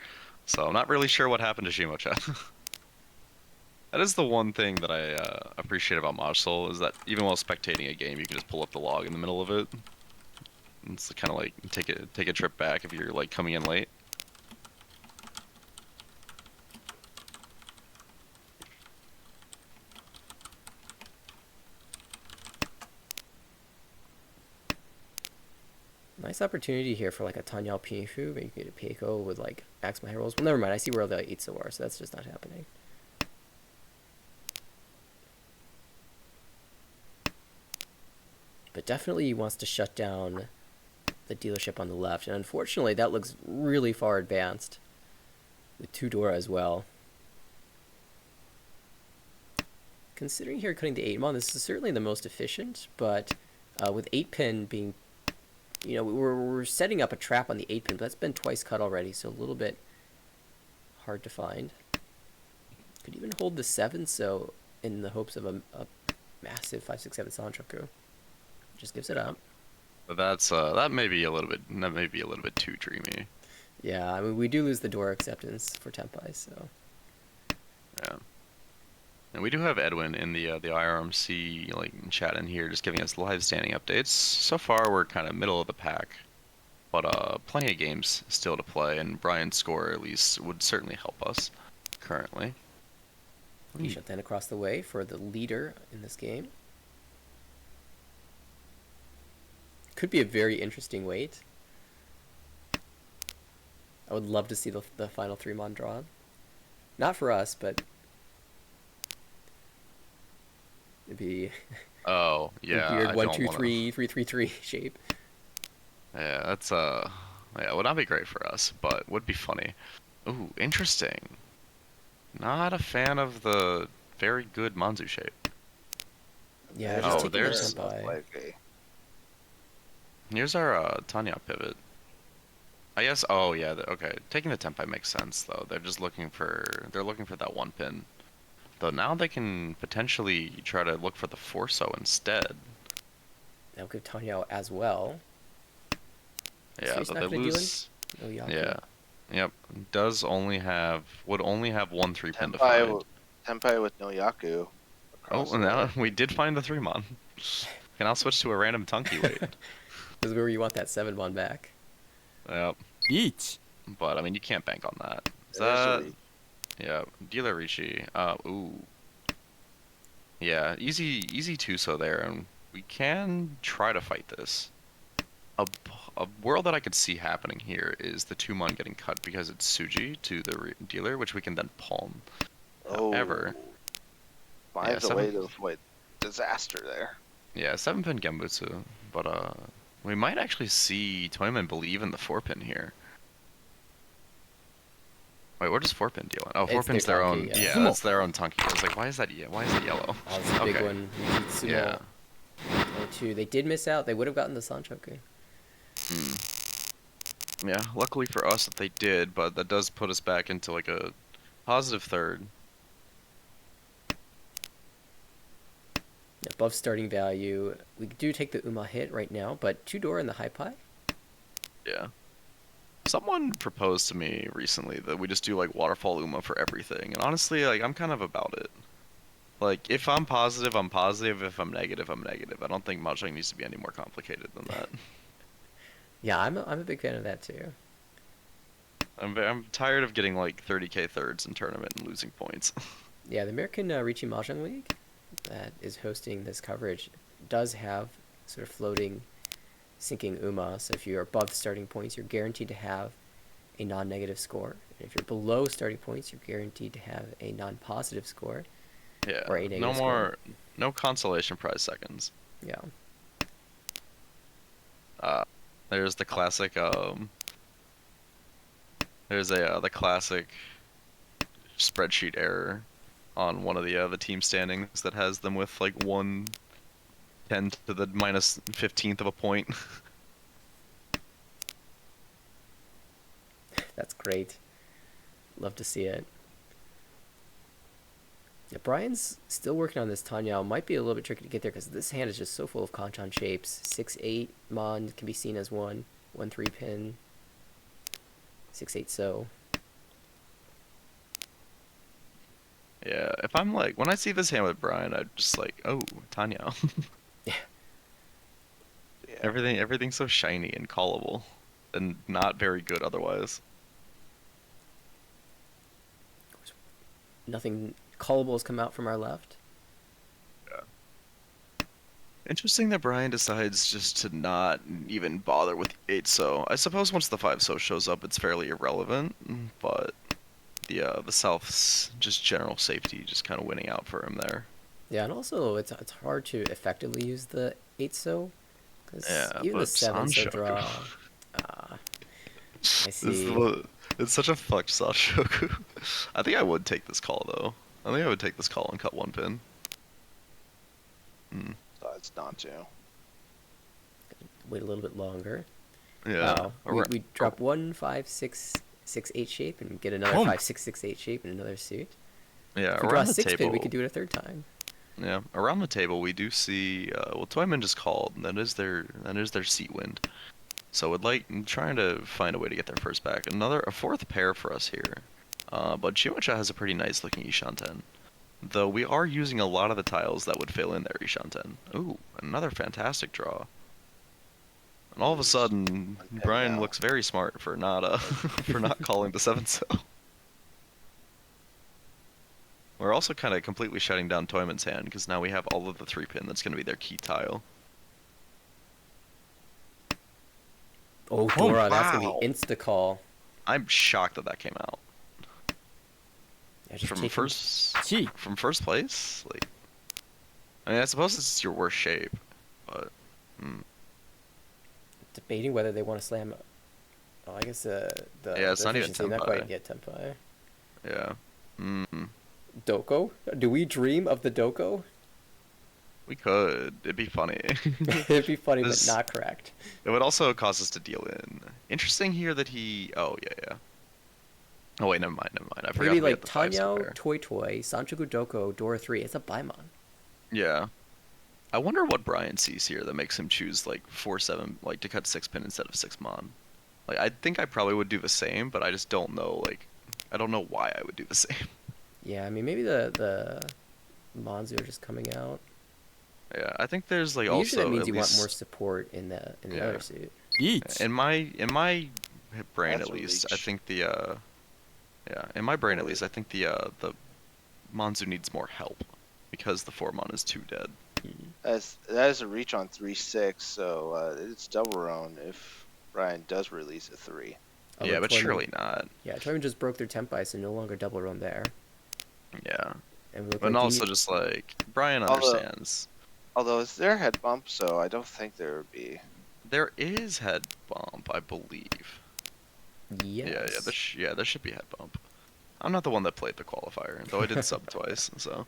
So I'm not really sure what happened to Shimocha. That is the one thing that I appreciate about Maj-Sol is that even while spectating a game, you can just pull up the log in the middle of it. It's kind of like take a trip back if you're like coming in late. nice opportunity here for like a Tanyao Pifu. Maybe get a Peiko with like max my rolls. Well, never mind. I see where the Itzo are, so that's just not happening. But definitely he wants to shut down the dealership on the left. And unfortunately, that looks really far advanced with 2 Dora as well. Considering here cutting the 8-mon, this is certainly the most efficient, but with 8-pin being, we're setting up a trap on the 8-pin, but that's been twice cut already, so a little bit hard to find. Could even hold the 7, so in the hopes of a massive 5-6-7 Sanchoku. Just gives it up. But that may be a little bit too dreamy. Yeah, I mean, we do lose the Dora acceptance for Tempai, so. Yeah. And we do have Edwin in the IRMC like chat in here, just giving us live standing updates. So far, we're kind of middle of the pack, but plenty of games still to play, and Brian's score at least would certainly help us currently. He shut then across the way for the leader in this game. Could be a very interesting wait. I would love to see the final 3-mon draw. Not for us, but it'd be Oh yeah, weird I 1, don't 2, wanna- 3, 3, 3, 3 shape. Yeah, that's yeah, would not be great for us, but would be funny. Ooh, interesting. Not a fan of the very good Manzu shape. Yeah, There's just Oh, taking there's- the Tempai. like Here's our Tanya pivot. I guess. Oh yeah. Okay. Taking the tempai makes sense though. They're looking for that 1-pin. Though now they can potentially try to look for the Forso instead. That'll give Tanya as well. Yeah. Face Though not they gonna deal lose. No Yaku. Yeah. Yep. Would only have one 3-pin to Tempai, find. Tempai with no Yaku. Oh, and now we did find the 3-mon. Can now switch to a random Tunky weight. This is where you want that 7-mon back. Yep. Each. But I mean, you can't bank on that. Is There's a that? week. Yeah, Dealer Rishi. Ooh. Yeah, easy Tuso there, and we can try to fight this. a world that I could see happening here is the 2-mon getting cut because it's Suji to the dealer, which we can then palm. However, finds a way to avoid disaster there. Yeah, 7-pin Genbutsu, but we might actually see Toyman believe in the 4-pin here. Wait, what does 4-pin deal in? Oh, 4-pin's their own. Yeah, that's their own Tunky. I was like, why is that yellow? Oh, it's a big one. Yeah. Oh, they did miss out. They would have gotten the Sanchoku. Yeah, luckily for us that they did, but that does put us back into like a positive third. Above starting value. We do take the Uma hit right now, but 2 door in the high pie. Yeah. Someone proposed to me recently that we just do like waterfall Uma for everything, and honestly, like I'm kind of about it. Like if I'm positive, I'm positive. If I'm negative, I'm negative. I don't think Mahjong needs to be any more complicated than that. Yeah, I'm a big fan of that too. I'm tired of getting like 30k thirds in tournament and losing points. Yeah, the American Ricci Mahjong League that is hosting this coverage does have sort of floating sinking UMA, so if you're above starting points, you're guaranteed to have a non-negative score. And if you're below starting points, you're guaranteed to have a non-positive score. Yeah, or a negative no score. more, no consolation prize seconds. Yeah. There's the classic, there's the classic spreadsheet error on one of the team standings that has them with like 1/10 to the minus 15th of a point. That's great. Love to see it. Yeah, Brian's still working on this Tanyao. Might be a little bit tricky to get there because this hand is just so full of Kanchan shapes. 6-8 Mon can be seen as 1-3 pin. 6-8 so. Yeah, if I'm like, when I see this hand with Brian, I'm just like, oh, Tanya. Yeah. Everything's so shiny and callable, and not very good otherwise. Nothing callable has come out from our left. Yeah. Interesting that Brian decides just to not even bother with the 8 so. I suppose once the 5 so shows up, it's fairly irrelevant, but the South's just general safety just kind of winning out for him there. Yeah, and also it's hard to effectively use the 8 so because even the 7 so draw. I see. It's such a fucked Sashoku. I think I would take this call though. I think I would take this call and cut 1 pin. So it's not to. Wait a little bit longer. Yeah. Wow. We drop 1 5 6 6 8 shape and get another 5 6 6 8 shape and another suit. Yeah, if we draw a 6 pin, we could do it a third time. Yeah, around the table we do see well, Toyman just called, and that is their seat wind. So I'm trying to find a way to get their first back. A 4th pair for us here. But Chimacha has a pretty nice looking Ishanten. Though we are using a lot of the tiles that would fill in their Ishanten. Ooh, another fantastic draw. And all of a sudden, Brian looks very smart for not for not calling the 7 so. We're also kind of completely shutting down Toyman's hand because now we have all of the 3 pin. That's going to be their key tile. Oh, Dora, that's going to be insta-call. I'm shocked that came out. Yeah, from first place? Like, I mean, I suppose this is your worst shape, but... Debating whether they want to slam... Oh, I guess yeah, it's not even Tenpai. Not quite yet Tenpai. Yeah. Doko? Do we dream of the Doko? We could. It'd be funny. It'd be funny, but not correct. It would also cause us to deal in. Interesting here that he... Oh, yeah. Oh, wait, never mind. I forgot. Maybe like Tanyao, Toy, Sanchoku Doko, Dora 3. It's a Baimon. Yeah. I wonder what Brian sees here that makes him choose like 4-7, like to cut 6 pin instead of 6 mon. Like, I think I probably would do the same, but I just don't know, like, I don't know why I would do the same. Yeah, I mean, maybe the Monzu are just coming out. Yeah, I think there's like usually also that means you want more support in the other suit. In my brain at least, I think the in my brain at least, I think the Monzu needs more help because the 4 mon is too dead. That is a reach on 3/6, so it's double roam if Brian does release a 3. Oh, Yeah, look, but surely not. Yeah, Toyman just broke their temp by, so no longer double roam there. Yeah. And we look And like also just like Brian understands. Although it's their head bump, so I don't think there would be. There is head bump, I believe. Yes. Yeah, there should be head bump. I'm not the one that played the qualifier, though I did sub twice, so.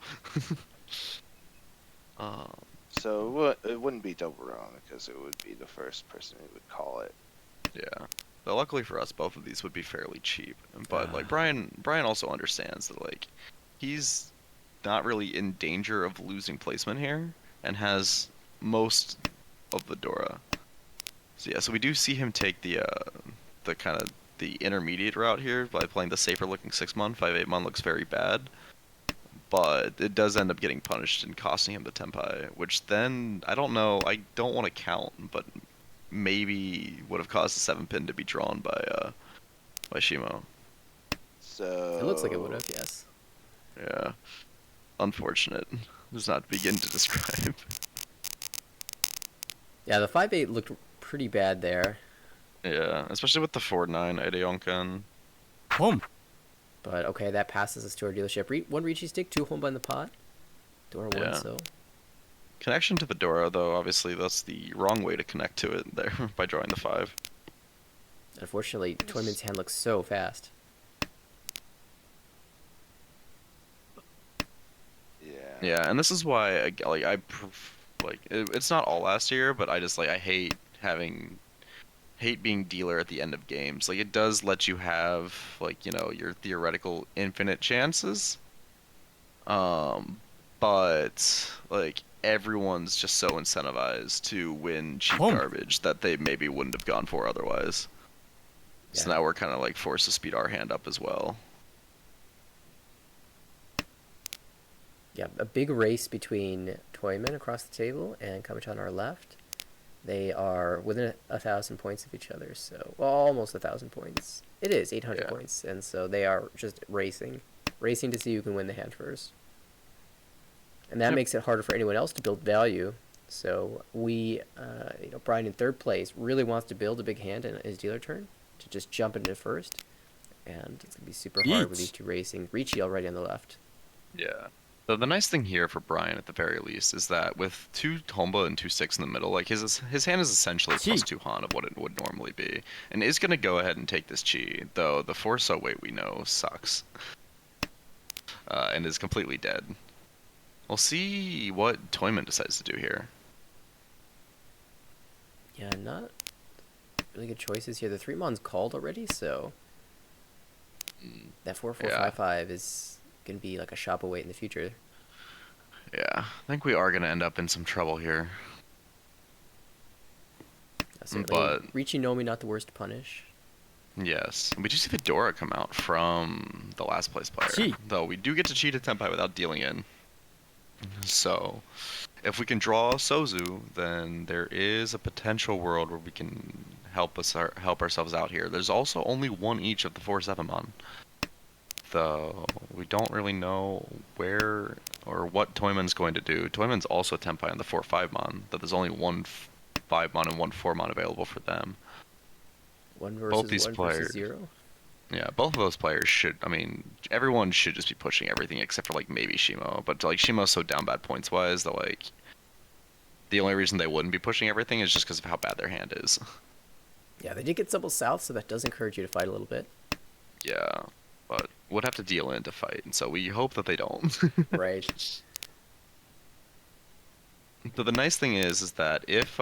So it wouldn't be double roam because it would be the first person who would call it. Yeah. But luckily for us, both of these would be fairly cheap. But like Brian also understands that like he's not really in danger of losing placement here, and has most of the Dora. So yeah, so we do see him take the kind of the intermediate route here by playing the safer looking 6-mon. 5/8-mon looks very bad, but it does end up getting punished and costing him the tempai, which then I don't know. I don't want to count, but maybe would have caused the 7-pin to be drawn by Shimo. So It looks like it would have, yes. Yeah. Unfortunate. Does not begin to describe. Yeah, the 5/8 looked pretty bad there. Yeah, especially with the 4/9 Edeonkan. Home. But okay, that passes us to our dealership. One Ricci stick, 2 home in the pot. Dora 1, Yeah. so. Connection to the Dora, though, obviously that's the wrong way to connect to it there by drawing the 5. Unfortunately, Toyman's hand looks so fast. Yeah. Yeah, and this is why it's not all last year, but I just I hate being dealer at the end of games. Like it does let you have your theoretical infinite chances. But like everyone's just so incentivized to win cheap garbage that they maybe wouldn't have gone for otherwise. So now we're kind of like forced to speed our hand up as well. Yeah, a big race between Toyman across the table and Kabuto on our left. They are within 1,000 points of each other, so almost 1,000 points. It is 800 points, and so they are just racing to see who can win the hand first. And that makes it harder for anyone else to build value. So we, Brian in third place really wants to build a big hand in his dealer turn to just jump into first, and it's gonna be super hard with these two racing. Ricci already on the left. Yeah. So the nice thing here for Brian, at the very least, is that with 2 Tomba and 2 6 in the middle, like his hand is essentially +2 Han of what it would normally be, and is going to go ahead and take this Chi, though the 4 So weight we know sucks, and is completely dead. We'll see what Toyman decides to do here. Yeah, not really good choices here. The 3-mon's called already, so that 4-4-5-5 is gonna be like a shop away in the future. Yeah, I think we are gonna end up in some trouble here. But Ricci Nomi not the worst to punish. Yes, we do see the Dora come out from the last place player, though we do get to cheat a tempai without dealing in. So, if we can draw Sozu, then there is a potential world where we can help ourselves out here. There's also only one each of the 4-7-mon. Though we don't really know where or what Toyman's going to do. Toyman's also tempai on the 4-5-mon, that there's only one 5-mon and one 4-mon available for them. One versus one versus 0? Yeah, both of those players should, everyone should just be pushing everything except for maybe Shimo. But Shimo's so down bad points wise that the only reason they wouldn't be pushing everything is just because of how bad their hand is. Yeah, they did get double south, so that does encourage you to fight a little bit. Yeah. But would have to deal in to fight, and so we hope that they don't. Right. So the nice thing is that if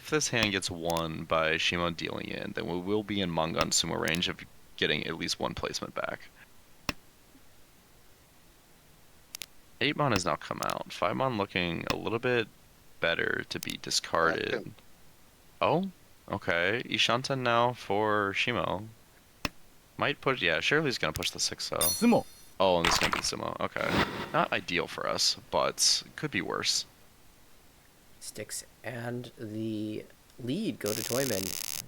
this hand gets won by Shimo dealing in, then we will be in Mangan Sumo range of getting at least one placement back. 8-mon has now come out. 5-mon looking a little bit better to be discarded. Oh, okay. Ishanten now for Shimo. Might push, yeah, Shirley's gonna push the 6-0. Sumo. Oh, and this is gonna be Sumo. Okay. Not ideal for us, but could be worse. Sticks and the lead go to Toyman.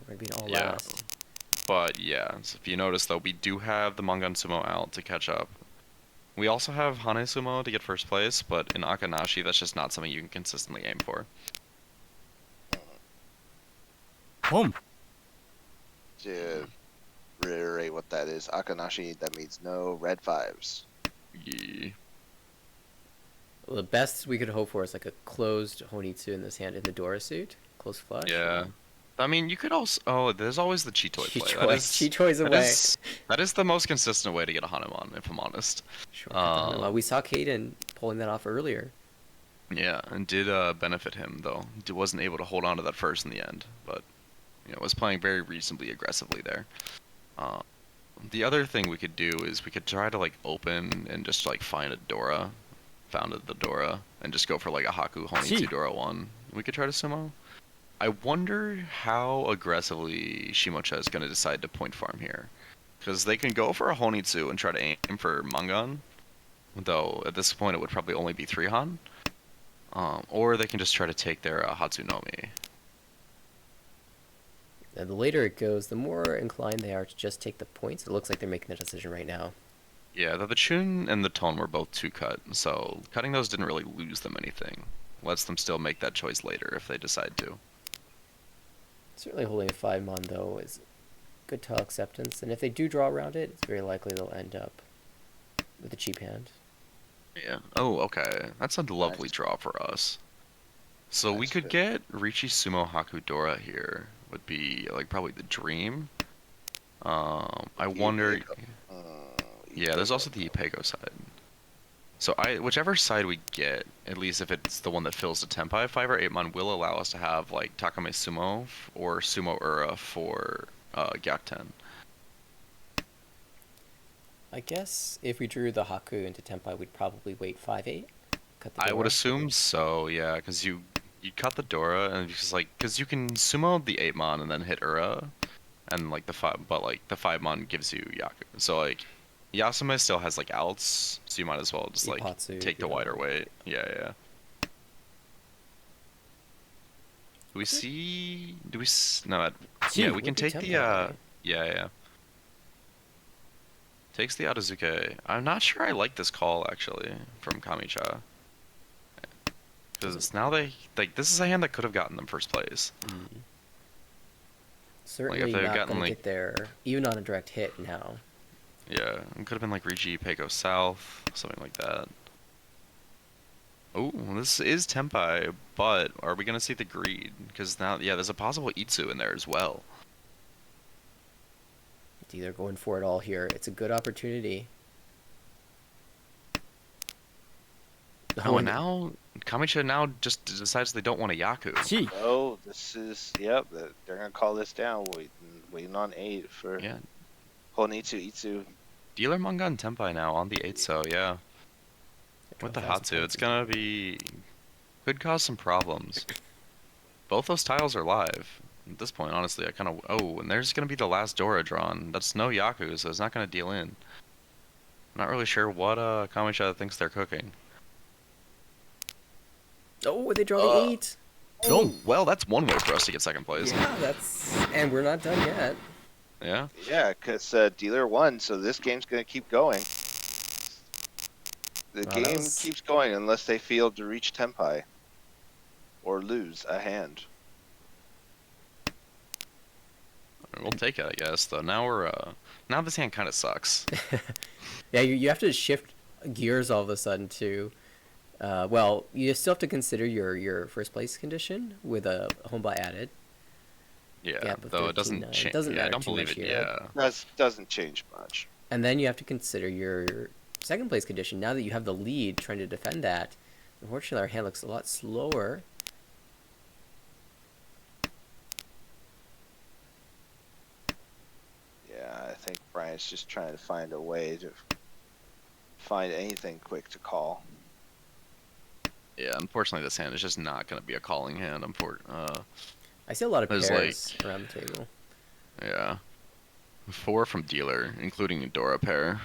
We're gonna be all last. But yeah, so if you notice though, we do have the Mangan Sumo out to catch up We also have Hane Sumo to get first place, but in Akanashi, that's just not something you can consistently aim for. To reiterate what that is, Akanashi, that means no red 5s. Yeah. Well, the best we could hope for is like a closed Honitsu in this hand in the Dora suit. Close flush. Yeah. I mean, you could also... Oh, there's always the Chitoi play. Chitoi's away. That is the most consistent way to get a Hanuman, if I'm honest. Sure. We saw Kaden pulling that off earlier. Yeah, and did benefit him, though. He wasn't able to hold on to that first in the end, but was playing very reasonably aggressively there. The other thing we could do is we could try to like open and just like find a Dora, founded the Dora, and just go for like a Haku Honitsu Dora 1. We could try to sumo. I wonder how aggressively Shimocha is going to decide to point farm here. Because they can go for a Honitsu and try to aim for Mangan, though at this point it would probably only be 3 Han. Or they can just try to take their Hatsunomi. And the later it goes, the more inclined they are to just take the points. It looks like they're making that decision right now. Yeah, the Chun and the Tone were both 2 cut, so cutting those didn't really lose them anything. Lets them still make that choice later if they decide to. Certainly holding a 5-mon, though, is good tile acceptance. And if they do draw around it, it's very likely they'll end up with a cheap hand. Yeah. Oh, okay. That's a lovely draw for us. So we could get Richi Sumo Haku Dora here. Would be like probably the dream. I wonder. Yeah, there's also the Ipego side. So whichever side we get, at least if it's the one that fills the Tenpai, 5 or 8-mon will allow us to have like Takame Sumo or Sumo Ura for Gyakuten. I guess if we drew the Haku into Tenpai, we'd probably wait 5-8. Cut the Dora. I would assume so, yeah, because you cut the Dora and because you can Sumo the 8-mon and then hit Ura, and like the 5-mon gives you Yaku. So like Yasume still has like outs, so you might as well just like Ipatsu, take the wider weight. Yeah. Do we no? Yeah, we can take the yeah. Takes the Adazuke. I'm not sure I like this call actually from Kamicha. Because now this is a hand that could have gotten them first place. Certainly like not going to get there, even on a direct hit now. Yeah, it could have been like Rigi, Peiko South, something like that. Oh, this is Tenpai, but are we going to see the greed? Because now, yeah, there's a possible Itsu in there as well. They're going for it all here. It's a good opportunity. Oh, and now Kamicha now just decides they don't want a Yaku. Oh, this is they're gonna call this down. Waiting on 8 for Honitsu Itsu. Dealer Mangan Tenpai now on the 8, so yeah. With the Hatsu, it's gonna could cause some problems. Both those tiles are live. At this point, honestly, and there's gonna be the last Dora drawn. That's no Yaku, so it's not gonna deal in. I'm not really sure what Kamicha thinks they're cooking. Oh, they draw the 8. Oh, well, that's one way for us to get second place. Yeah, and we're not done yet. Yeah? Yeah, because dealer won, so this game's going to keep going. The game keeps going unless they fail to reach Tenpai. Or lose a hand. We'll take it, I guess, though. Now this hand kind of sucks. Yeah, you have to shift gears all of a sudden, too. Well, you still have to consider your first place condition with a home buy added. Yeah, though it doesn't change. Doesn't I don't believe it. Yeah, doesn't change much. And then you have to consider your second place condition. Now that you have the lead, trying to defend that. Unfortunately, our hand looks a lot slower. Yeah, I think Brian's just trying to find a way to find anything quick to call. Yeah, unfortunately, this hand is just not going to be a calling hand. I see a lot of pairs around the table. Yeah. 4 from dealer, including a Dora pair,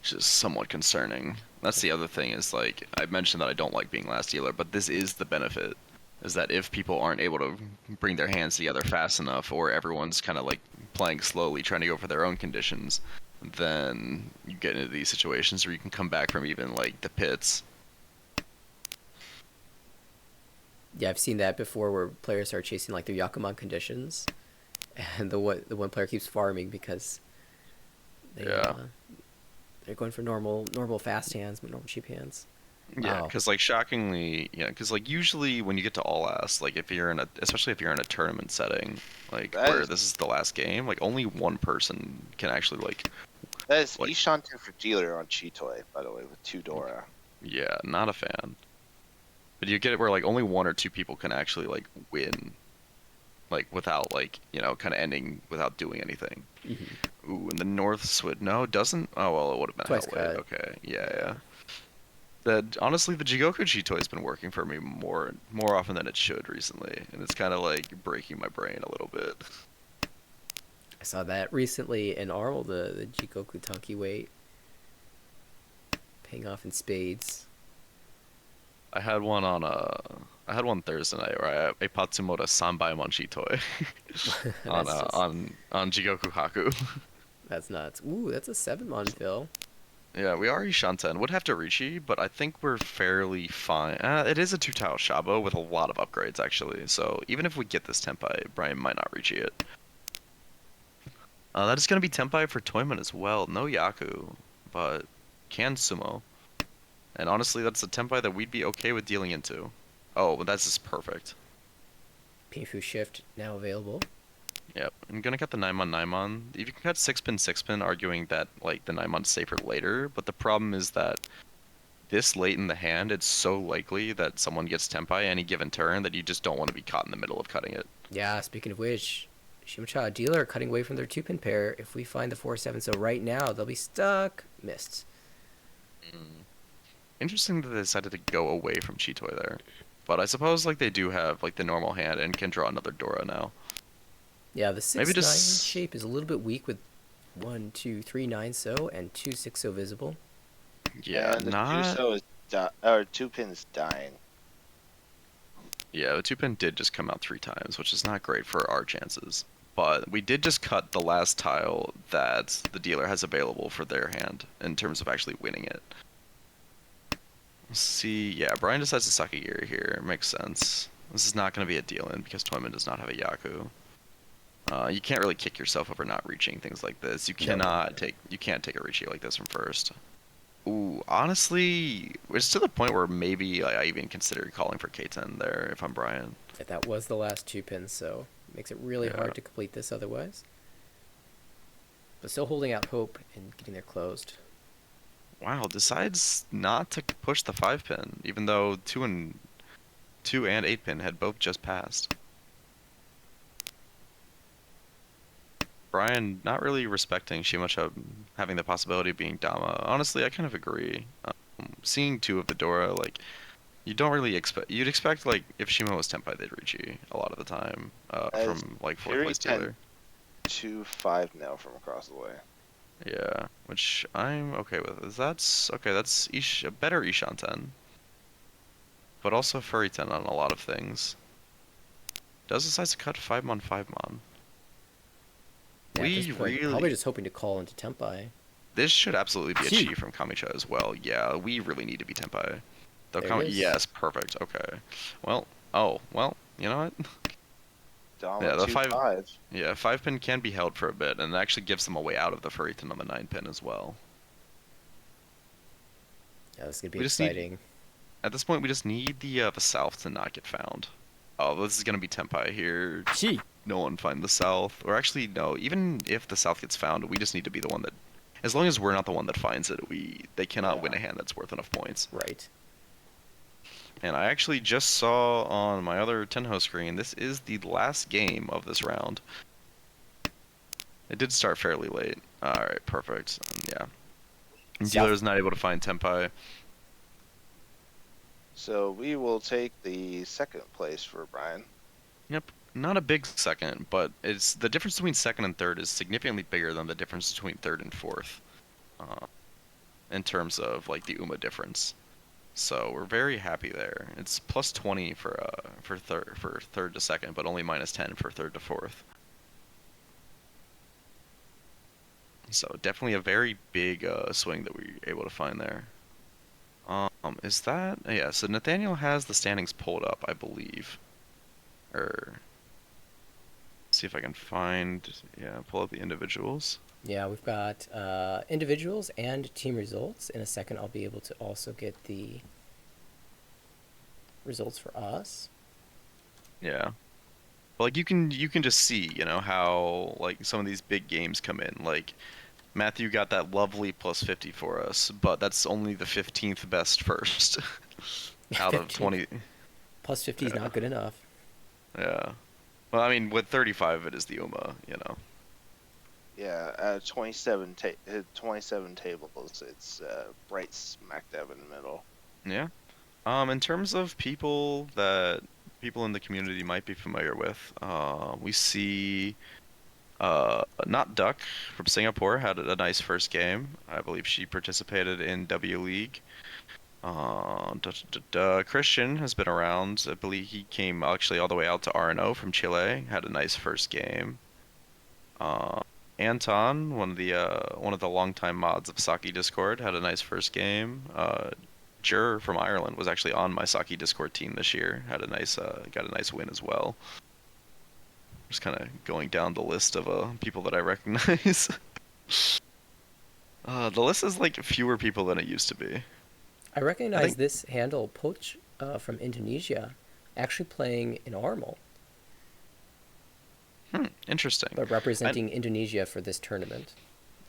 which is somewhat concerning. That's the other thing is, like, I mentioned that I don't like being last dealer, but this is the benefit, is that if people aren't able to bring their hands together fast enough, or everyone's kind of, like, playing slowly, trying to go for their own conditions, then you get into these situations where you can come back from even like the pits. Yeah, I've seen that before where players start chasing like their Yakuman conditions, and the one player keeps farming because they're going for normal fast hands, but normal cheap hands. Yeah, Wow. because like shockingly, because like usually when you get to all last, like if you're in a, especially if you're in a tournament setting, like That where is this is the last game, like only one person can actually that is like Ishanten for dealer on Chitoy, by the way, with 2 Dora. yeah, not a fan. But you get it where like only one or two people can actually like win, like without like kind of ending without doing anything. Ooh, and the North Swid no doesn't. Oh well, it would have been Twice hell late. cut. Okay, yeah. That honestly, the Jigoku Chitoy's been working for me more often than it should recently, and it's kind of like breaking my brain a little bit. I saw that recently in Arnold, the Jikoku Tanki weight paying off in spades. I had one Thursday night where I Patsumoto Sanbaimon Chitoy on That's just on Jigoku Haku. that's nuts. Ooh, that's a 7-mon fill. Yeah, we are Ishanten. Would have to Richi, but I think we're fairly fine. It is a 2-tile Shabo with a lot of upgrades, actually. So even if we get this Tenpai, Brian might not Richi it. That is going to be Tenpai for Toyman as well. No Yaku, but can Sumo. And honestly, that's a Tenpai that we'd be okay with dealing into. Oh, but that's just perfect. Pinfu shift now available. Yep, I'm gonna cut the 9-mon 9-mon. You can cut 6-pin 6-pin, arguing that like the 9-mon's safer later, but the problem is that this late in the hand, it's so likely that someone gets Tenpai any given turn that you just don't want to be caught in the middle of cutting it. Yeah, speaking of which, Shimacha dealer cutting away from their 2-pin pair if we find the 4-7, so right now they'll be stuck. Missed. Interesting that they decided to go away from Chitoy there. But I suppose like they do have like the normal hand and can draw another Dora now. Yeah, the 6-9 Maybe just shape is a little bit weak with 1, 2, 3, 9 so and 2, 6 so visible. yeah, And the not 2 so is or 2 pins dying. yeah, the 2-pin did just come out 3 times, which is not great for our chances. But we did just cut the last tile that the dealer has available for their hand in terms of actually winning it. Let's see, yeah, Brian decides to suck a gear here. Makes sense. This is not going to be a deal-in because Toyman does not have a Yaku. You can't really kick yourself over not reaching things like this. You can't take a Richi like this from first. Ooh, honestly, it's to the point where maybe I even consider calling for K10 there if I'm Brian. If that was the last 2 pins, so makes it really hard to complete this otherwise. But still holding out hope and getting there closed. Wow, decides not to push the 5-pin, even though 2 and 8-pin had both just passed. Brian not really respecting Shimacha having the possibility of being Dama. Honestly, I kind of agree. Seeing 2 of the Dora, like, you don't really expect. You'd expect, like, if Shima was Tenpai, they'd Richi a lot of the time from, like, 4th place dealer. 2-5 now from across the way. Yeah, which I'm okay with. That's a better Ishanten. But also Furry 10 on a lot of things. Does decide to cut 5-mon 5-mon. Yeah, at this point, probably just hoping to call into Tenpai. This should absolutely be a chi from Kamicha as well. Yeah, we really need to be Tenpai. Yes, perfect. Okay. Well, you know what? Yeah, the 5. Yeah, 5-pin can be held for a bit, and it actually gives them a way out of the Furriton on the 9-pin as well. Yeah, this is gonna be exciting. At this point, we just need the south to not get found. Oh, this is gonna be Tenpai here. No one find the south, or actually no. Even if the south gets found, we just need to be the one that, as long as we're not the one that finds it, they cannot win a hand that's worth enough points. Right. And I actually just saw on my other Tenho screen, this is the last game of this round. It did start fairly late. Alright, perfect. Yeah. Dealer's not able to find Tenpai. So we will take the 2nd place for Brian. Yep. Not a big second, but it's the difference between 2nd and 3rd is significantly bigger than the difference between 3rd and 4th. In terms of like the UMA difference. So we're very happy there. It's plus 20 for 3rd to 2nd, but only minus 10 for 3rd to 4th. So definitely a very big swing that we were able to find there. Is that yeah? So Nathaniel has the standings pulled up, I believe. Or see if I can find pull up the individuals. Yeah, we've got individuals and team results. In a second, I'll be able to also get the results for us. Yeah. But, like you can just see, how like some of these big games come in. Like Matthew got that lovely plus 50 for us, but that's only the 15th best first out of 15. 20. Plus 50 is Yeah. not good enough. Yeah. Well, I mean, with 35, it is the UMA. Yeah, 27 tables. It's right smack dab in the middle. Yeah. In terms of people in the community might be familiar with, we see not Duck from Singapore had a nice first game. I believe she participated in W League. Christian has been around. I believe he came actually all the way out to RNO from Chile. Had a nice first game. Uh, Anton, one of the longtime mods of Saki Discord, had a nice first game. Jur from Ireland was actually on my Saki Discord team this year. Had a nice got a nice win as well. Just kind of going down the list of people that I recognize. The list is like fewer people than it used to be. I I recognize think this handle, Poch, from Indonesia, actually playing in Armal, Interesting. but I, representing Indonesia for this tournament.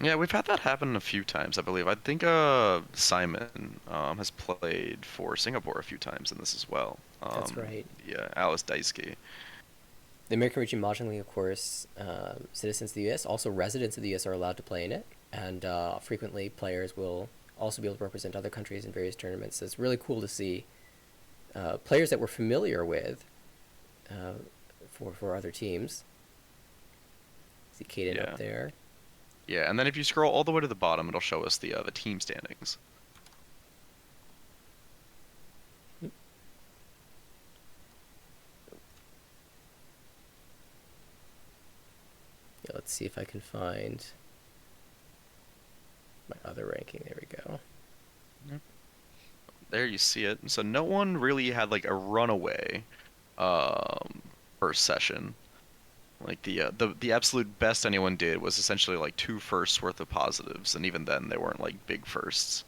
yeah, we've had that happen a few times, I believe. I think Simon has played for Singapore a few times in this as well. That's right. Yeah, Alice Daisuke. The American Region Mahjong League, of course, citizens of the U.S., also residents of the U.S. are allowed to play in it, and frequently players will also be able to represent other countries in various tournaments. So it's really cool to see players that we're familiar with for other teams. See Kaden Yeah. up there. Yeah, and then if you scroll all the way to the bottom, it'll show us the team standings. Yeah, let's see if I can find my other ranking. There we go. There you see it. So no one really had like a runaway first session. Like the absolute best anyone did was essentially like two firsts worth of positives, and even then they weren't like big firsts.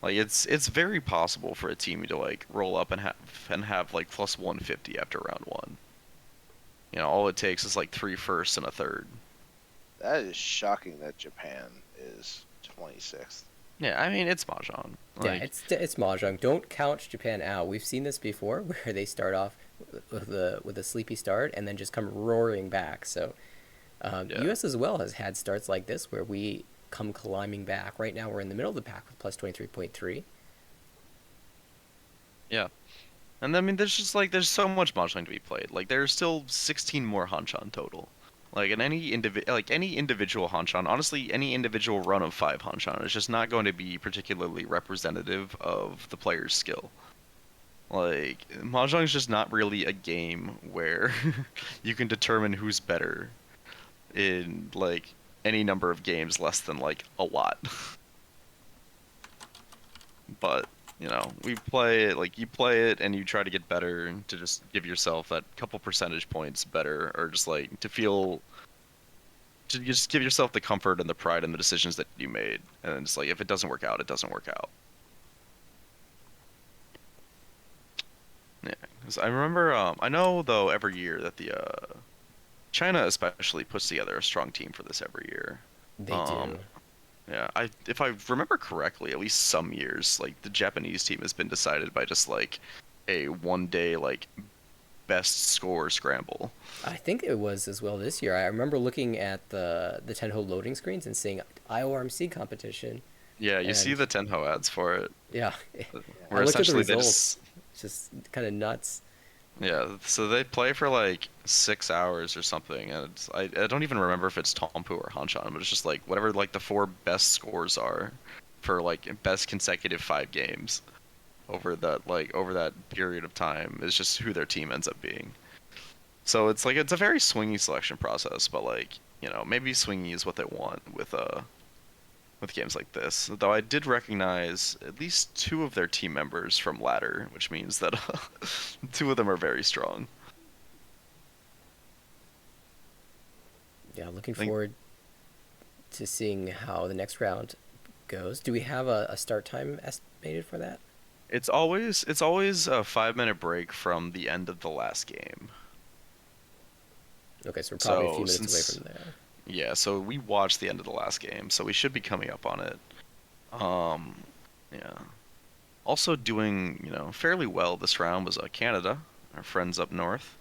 Like it's very possible for a team to like roll up and have like plus 150 after round one. All it takes is like three firsts and a third. That is shocking that Japan is 26th. Yeah, I mean it's mahjong. Yeah, Like it's mahjong. Don't count Japan out. We've seen this before, where they start off with a sleepy start and then just come roaring back. So, yeah, U.S. as well has had starts like this where we come climbing back. Right now, we're in the middle of the pack with plus 23.3. yeah. And I mean there's so much mahjong to be played. Like there's still 16 more hanchan total. Like in any individual hanchan, honestly, any individual run of 5 hanchan is just not going to be particularly representative of the player's skill. Like mahjong is just not really a game where you can determine who's better in like any number of games less than like a lot. But we play it like you play it and you try to get better to just give yourself that couple percentage points better, or just like to just give yourself the comfort and the pride in the decisions that you made. And it's like if it doesn't work out, it doesn't work out. Yeah, 'cause I remember. I know though every year that the China especially puts together a strong team for this every year. They Um, do. Yeah, if I remember correctly, at least some years, like the Japanese team has been decided by just like a one day like best score scramble. I think it was as well this year. I remember looking at the Tenho loading screens and seeing IORMC competition, Yeah, you see and the Tenho ads for it, yeah, I where looked at the essentially they results. just It's just kind of nuts. yeah, so they play for like 6 hours or something, and I don't even remember if it's Tompu or Hanshan, but it's just like whatever like the four best scores are for like best consecutive 5 games over that period of time is just who their team ends up being. So it's like it's a very swingy selection process, but like you know, maybe swingy is what they want with games like this. Though I did recognize at least 2 of their team members from ladder, which means that 2 of them are very strong. Yeah, looking forward to seeing how the next round goes. Do we have a start time estimated for that? It's always a 5-minute break from the end of the last game. Okay, so we're probably a few minutes away from there. Yeah, so we watched the end of the last game, so we should be coming up on it. Yeah. Also doing, you know, fairly well this round was Canada, our friends up north.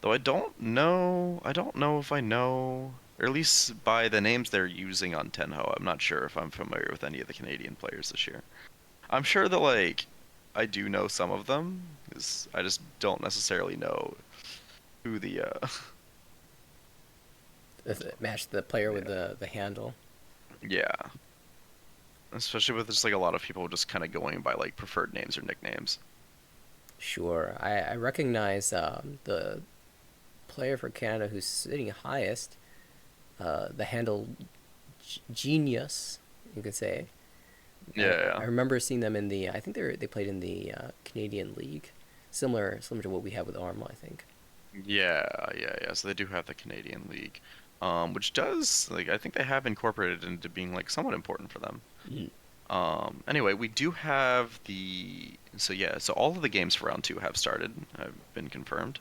Though I don't know if I know, or at least by the names they're using on Tenho, I'm not sure if I'm familiar with any of the Canadian players this year. I'm sure that, like, I do know some of them, because I just don't necessarily know who the, Match the player with the handle. Yeah. Especially with just, like, a lot of people just kind of going by, like, preferred names or nicknames. Sure. I recognize the player for Canada who's sitting highest, the handle Genius, you could say. Yeah. I remember seeing them in the. I think they played in the Canadian League, similar to what we have with ARMA, I think. Yeah. So they do have the Canadian League, which does, like, I think they have incorporated into being, like, somewhat important for them. Anyway, we do have so all of the games for round 2 have started, have been confirmed.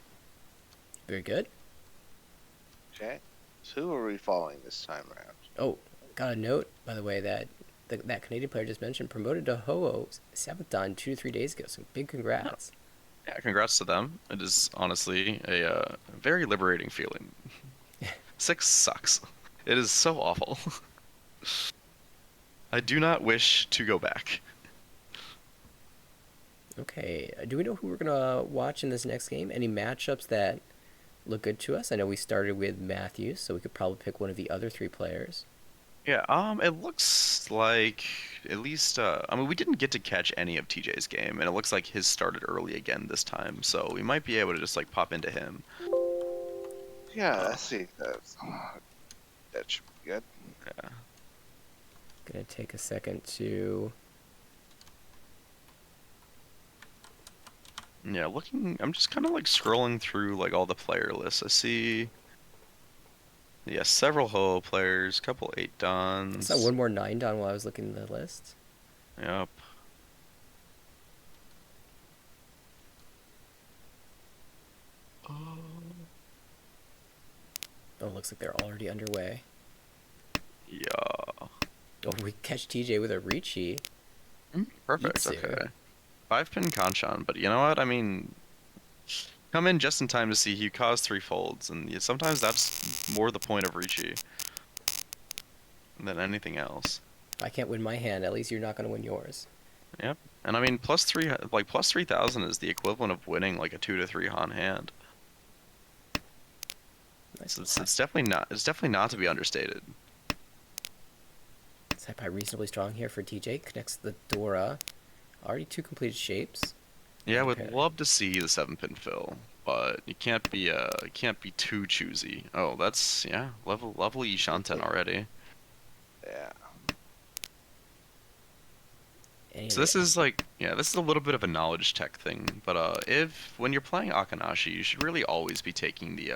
Very good. Okay. So who are we following this time around? Oh, got a note, by the way, that that Canadian player just mentioned promoted to Ho-Oh 7th Dan 2 to 3 days ago. So big congrats. Yeah, congrats to them. It is honestly a very liberating feeling. 6 sucks. It is so awful. I do not wish to go back. Okay. Do we know who we're going to watch in this next game? Any matchups that look good to us? I know we started with Matthews, so we could probably pick one of the other 3 players. Yeah, it looks like at least I mean, we didn't get to catch any of TJ's game, and it looks like his started early again this time, so we might be able to just, like, pop into him. Yeah, I see. That should be good. Yeah. Gonna take a second to. Yeah, I'm just kind of, like, scrolling through, like, all the player lists. I see, yeah, several Ho players, couple 8 Dans. I saw one more 9 Dan while I was looking at the list. Yep. Oh, looks like they're already underway. Yeah. Oh, we catch TJ with a Ricci. Perfect. Yitsu. Okay. 5-pin Kanchan, but you know what? I mean, come in just in time to see he caused 3 folds, and sometimes that's more the point of Ricci than anything else. If I can't win my hand, at least you're not going to win yours. Yep. And I mean, plus 3,000 is the equivalent of winning, like, a 2 to 3 Han hand. Nice. So it's definitely not to be understated. Saipai reasonably strong here for TJ. Connects the Dora. Already 2 completed shapes. Yeah, Okay. would love to see the 7-pin fill, but you can't be too choosy. Oh, that's, yeah, lovely Shanten already. Yeah. So this is like, yeah, this is a little bit of a knowledge tech thing, but when you're playing Akanashi, you should really always be taking the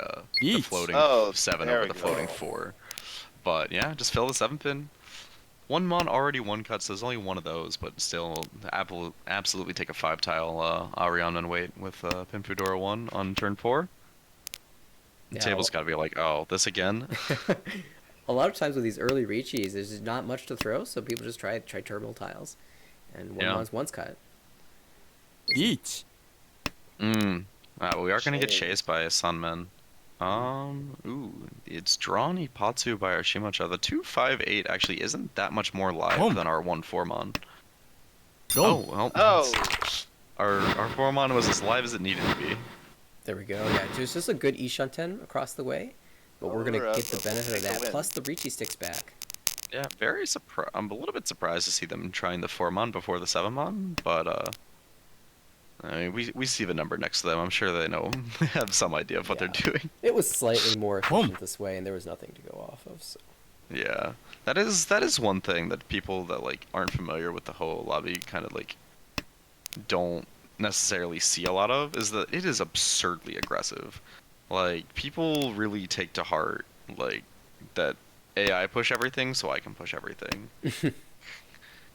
floating 7 over the floating 4. But yeah, just fill the 7-pin. 1 mon already 1 cut, so there's only 1 of those, but still absolutely take a 5-tile Ariana and wait with Pin Fudora 1 on turn 4. The table's got to be like, oh, this again? A lot of times with these early Richis, there's just not much to throw, so people just try terminal tiles. And 1 mon's once cut. Each. Well, we are going to get chased by a Sunman. It's drawn Ipatsu by our Shimacha. The 258 actually isn't that much more live than our 1-4-mon. Our 4-mon was as live as it needed to be. There we go. Yeah, it's just a good Ishanten across the way, but we're gonna get the benefit of that. Plus the Richi sticks back. Yeah, very surprised. I'm a little bit surprised to see them trying the 4-mon before the 7-mon, but I mean, we see the number next to them. I'm sure they know, they have some idea of what Yeah. they're doing. It was slightly more efficient this way, and there was nothing to go off of. So. Yeah, that is one thing that people that like aren't familiar with the whole lobby kind of like don't necessarily see a lot of, is that it is absurdly aggressive. Like, people really take to heart like that AI push everything so I can push everything.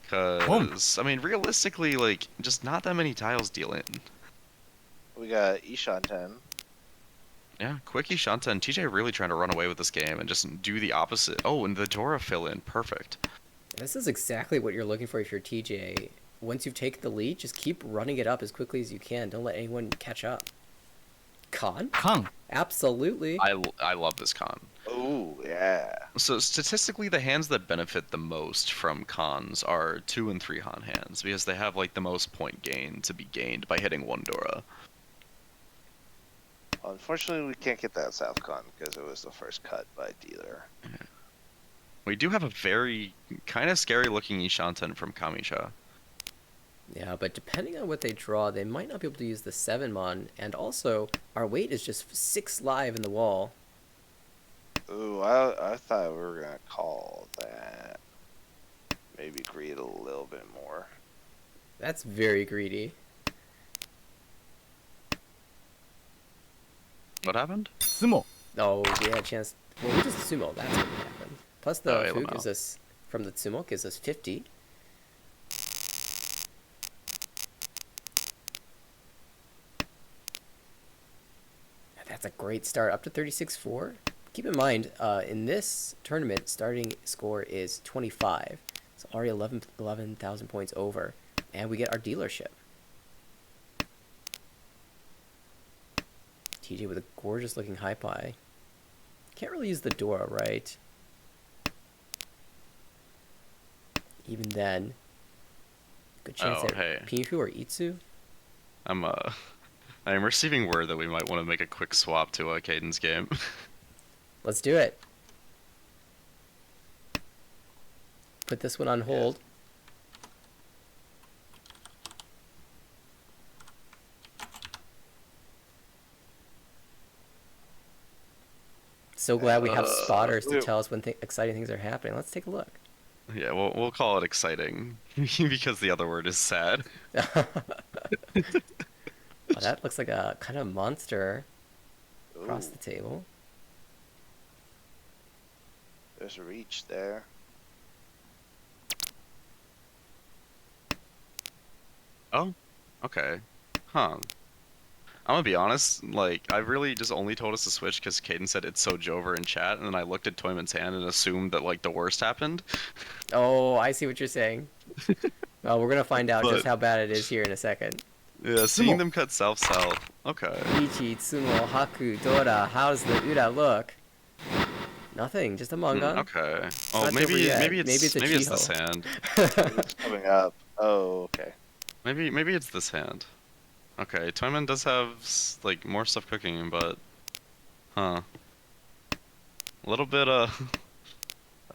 Cause I mean, realistically, like, just not that many tiles deal in. We got Ishan 10. Yeah, Quickie, Shanta, and TJ really trying to run away with this game and just do the opposite. Oh, and the Dora fill in, perfect. This is exactly what you're looking for if you're TJ. Once you've taken the lead, just keep running it up as quickly as you can. Don't let anyone catch up. Con? Con. Absolutely. I love this con. Oh, yeah. So statistically, the hands that benefit the most from cons are 2 and 3 Han hands because they have like the most point gain to be gained by hitting one Dora. Unfortunately, we can't get that South Con because it was the first cut by dealer. We do have a very kind of scary looking Ishanten from Kamisha. Yeah, but depending on what they draw, they might not be able to use the 7-mon, and also, our weight is just 6 live in the wall. Ooh, I thought we were going to call that. Maybe greed a little bit more. That's very greedy. What happened? Sumo. Oh, we had a chance. Well, we just sumo, that's what happened. Plus the Oh, food gives us, from the sumo, gives us 50. That's a great start, up to 36-4. Keep in mind, in this tournament, starting score is 25. It's already 11,000 points over. And we get our dealership. TJ with a gorgeous looking high pie. Can't really use the Dora, right? Even then, good chance at hey. Pinfu or Itsu. I'm receiving word that we might want to make a quick swap to Caden's game. Let's do it. Put this one on hold. So glad we have spotters to tell us when exciting things are happening. Let's take a look. Yeah, we'll call it exciting because the other word is sad. Oh, that looks like a kind of monster across the table. There's a reach there. Oh, okay. Huh. I'm gonna be honest, like, I really just only told us to switch because Caden said it's so Jover in chat, and then I looked at Toyman's hand and assumed that, like, the worst happened. Oh, I see what you're saying. Well, we're gonna find out just how bad it is here in a second. Yeah, seeing them cut south-south. Okay. Ichi, Tsumo, Haku, Dora, how's the Ura look? Nothing, just a manga. Okay. Oh, Not maybe over yet. it's Maybe it's a this Chiho. hand. It's coming up. Oh, okay. Maybe it's this hand. Okay, Toyman does have like more stuff cooking, but a little bit I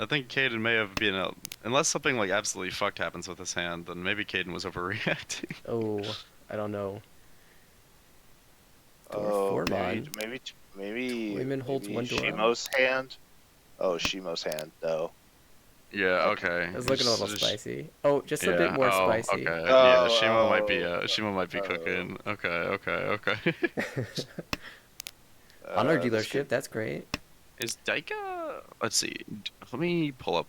think Caden may have been unless something like absolutely fucked happens with his hand, then maybe Caden was overreacting. Oh, I don't know. Oh, Four-mon. maybe Toyman holds one Dora. Shimo's hand. Oh, Shimo's hand, though. Yeah, okay. It's looking a little spicy. Oh, just a bit more spicy. Okay. Oh, Yeah, Shimo might be oh. cooking. Okay. On our dealership, that's great. Is Daika? Let's see. Let me pull up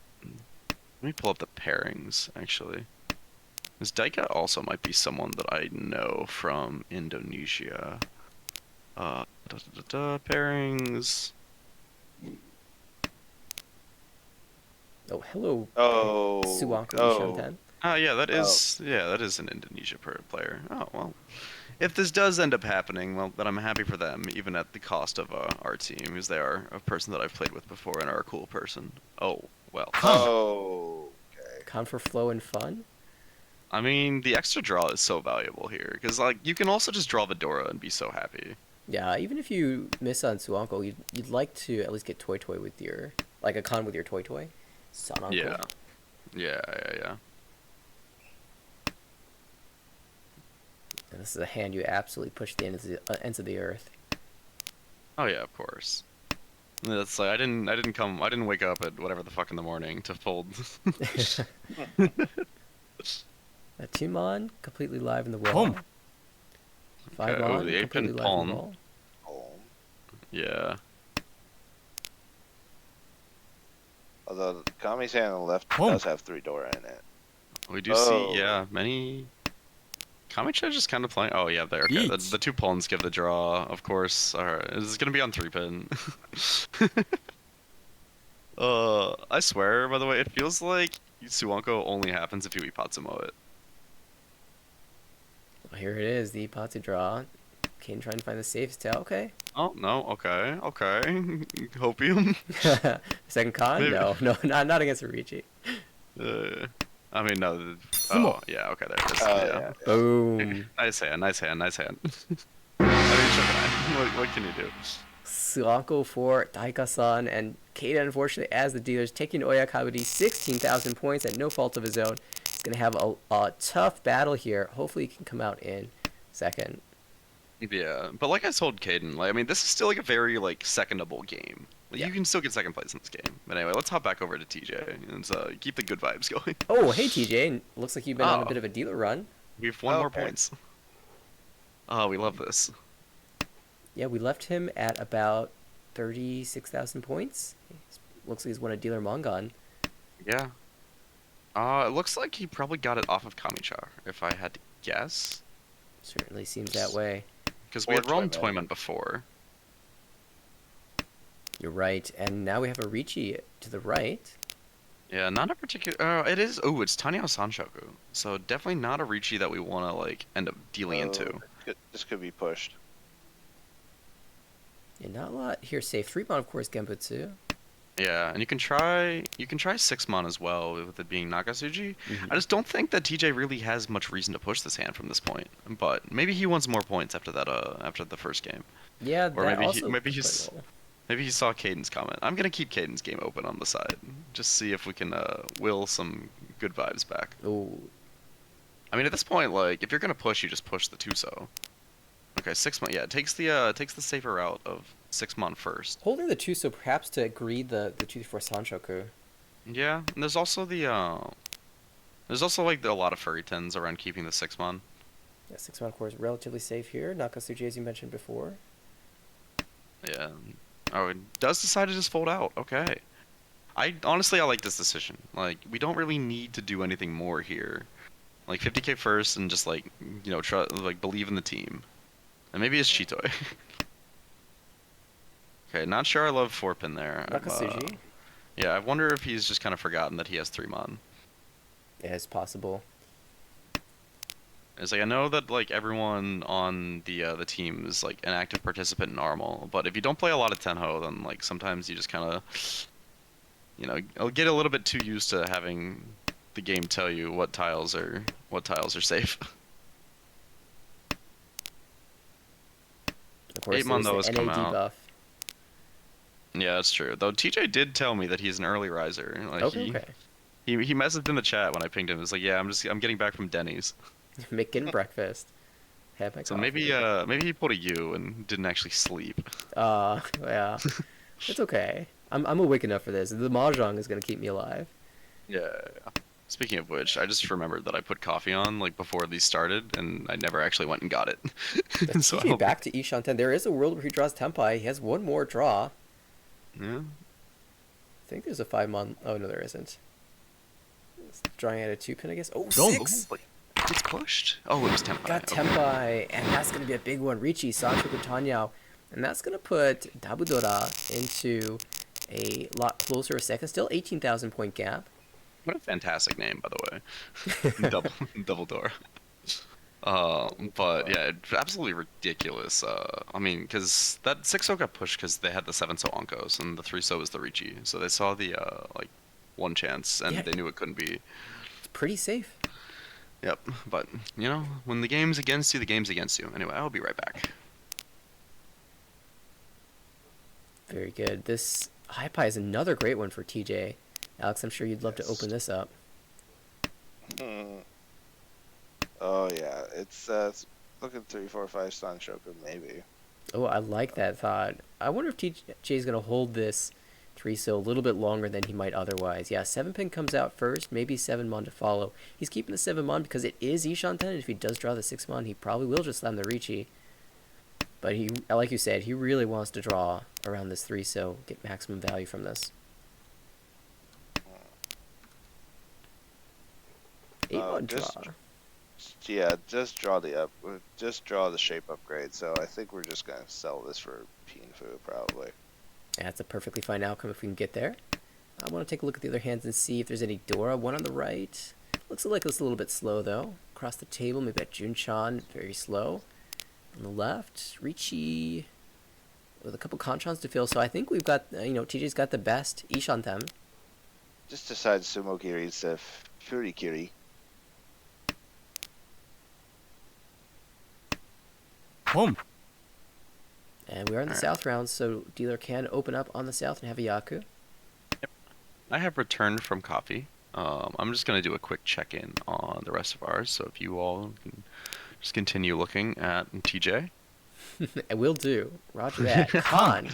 the pairings actually. This Daika also might be someone that I know from Indonesia. Pairings. Oh, hello. Oh. Suwanko Oh. Ishanten. Yeah, that is an Indonesia player. Oh well. If this does end up happening, well, then I'm happy for them, even at the cost of our team, because they are a person that I've played with before and are a cool person. Oh well. Oh. Okay. Con for flow and fun. I mean, the extra draw is so valuable here, because like you can also just draw Vidora and be so happy. Yeah, even if you miss on Suwanko, you'd like to at least get Toy with your, like a con with your Toy. Sananko. Yeah. And this is a hand you absolutely push the ends of the earth. Oh yeah, of course. That's like I didn't wake up at whatever the fuck in the morning to fold. Two-mon, completely live in the wall. Boom. Five Okay, on, the 8-pin completely live in the pawn. wall. Oh. Yeah. Although Kami's hand on the left Oh. does have 3 Dora in it. We do see, yeah, many. Kamicha just kind of playing. Oh yeah, there. Okay, the Each. 2 pawns give the draw, of course. All right, this is gonna be on 3-pin. I swear. By the way, it feels like Suwanko only happens if you Ipatsumo it. Well, here it is, the Ipatsu draw. Kane trying to find the safest tail. Okay. Oh no. Okay. Okay. Hopium. Second con? Maybe. No, not against a Ricci. I mean no. Oh yeah. Okay, there it is. Oh, Yeah. yeah. Boom. Nice hand. Nice hand. Nice hand. I mean, Shogunai, what can you do? Suanko for Daika-san, and Keita, unfortunately, as the dealer's taking Oyakaburi 16,000 points at no fault of his own. He's going to have a tough battle here. Hopefully he can come out in second. Yeah, but like I told Caden, like I mean, this is still like a very like secondable game. Like, Yeah. You can still get second place in this game. But anyway, let's hop back over to TJ and keep the good vibes going. Oh, hey TJ, looks like you've been on a Oh. bit of a dealer run. We have one more Okay. points. Oh, we love this. Yeah, we left him at about 36,000 points. Looks like he's won a dealer Mongon. Yeah. It looks like he probably got it off of Kamichar, if I had to guess. Certainly seems that way. Because we Or had run Toyman. Toyman before. You're right, and now we have a Ricci to the right. Yeah, not a particular. It is. Oh, it's Tanio Sanshoku. So definitely not a Ricci that we want to like end up dealing into. This could be pushed. Yeah, not a lot here safe. 3-mon, of course, Genbutsu. Yeah, and you can try 6-mon as well with it being Nakasuji. Mhm. I just don't think that TJ really has much reason to push this hand from this point. But maybe he wants more points after that. After the first game, Yeah, or that maybe also maybe could he's play a role. maybe he saw Caden's comment. I'm gonna keep Caden's game open on the side, just see if we can will some good vibes back. Oh, I mean, at this point, like if you're gonna push, you just push the Tuso. Okay, 6-mon. Yeah, it takes the safer route of 6-mon first. holding the 2, so perhaps to greed the 2-4 Sanshoku. Yeah, and there's also like a lot of furry tens around keeping the 6-mon. Yeah, 6-mon, of course, relatively safe here. Nakasuji, as you mentioned before. Yeah. Oh, it does decide to just fold out. Okay. I like this decision. Like we don't really need to do anything more here. Like 50k first and just like believe in the team. And maybe it's Chitoi. Okay, not sure I love 4-pin there. Nakasuji. Yeah, I wonder if he's just kind of forgotten that he has 3-mon. Yeah, it's possible. It's like I know that like everyone on the team is like an active participant in Armal, but if you don't play a lot of Tenho, then like sometimes you just kind of I'll get a little bit too used to having the game tell you what tiles are safe. Of course, 8-mon though there's has the come NA out. debuff. Yeah, that's true. Though TJ did tell me that he's an early riser. Like Okay. he messaged in the chat when I pinged him. It's like, yeah, I'm getting back from Denny's. Making breakfast. Have my So coffee. maybe he pulled a U and didn't actually sleep. Yeah. It's okay. I'm awake enough for this. The mahjong is gonna keep me alive. Yeah. Speaking of which, I just remembered that I put coffee on like before these started, and I never actually went and got it. So I TJ hope- back to Ishan 10. There is a world where he draws Tempai. He has one more draw. Yeah. I think there's a 5-mon. Oh no, there isn't. It's drawing at a 2-pin, I guess. Oh, Don't- 6! It's pushed. Oh, it was Tempai. Got Okay. Tempai, and that's gonna be a big one. Ricci, Sanchoku, Tanyao, and that's gonna put Dabudora into a lot closer a second. Still 18,000 point gap. What a fantastic name, by the way. Double door. But yeah, it's absolutely ridiculous. I mean, because that 6-0 got pushed because they had the 7-so Onkos and the 3-so was the Ricci, so they saw the like one chance and Yeah. they knew it couldn't be. It's pretty safe. Yep, but when the game's against you, the game's against you. Anyway, I'll be right back. Very good. This high pie is another great one for TJ. Alex, I'm sure you'd love to Yes. open this up. Oh yeah, it's looking 3-4-5 Sanshoku maybe. Oh, I like that thought. I wonder if TJ's going to hold this 3-so a little bit longer than he might otherwise. Yeah, 7-pin comes out first, maybe 7-mon to follow. He's keeping the 7-mon because it is Ishanten, and if he does draw the 6-mon, he probably will just slam the Ricci. But he, like you said, he really wants to draw around this 3-so, get maximum value from this. 8-mon draw. Yeah, just draw the shape upgrade. So I think we're just gonna sell this for Pinfu probably. That's a perfectly fine outcome if we can get there. I want to take a look at the other hands and see if there's any Dora. One on the right. Looks like it's a little bit slow though. Across the table, maybe at Junchan, very slow. On the left, Ricci with a couple Conchons to fill. So I think we've got, TJ's got the best Ishantem. Just decide Sumo Kiri instead of Furikiri. Home. And we are in the south round, so dealer can open up on the south and have a Yaku. I have returned from coffee. I'm just going to do a quick check-in on the rest of ours, so if you all can just continue looking at TJ. I will do. Roger that. Con.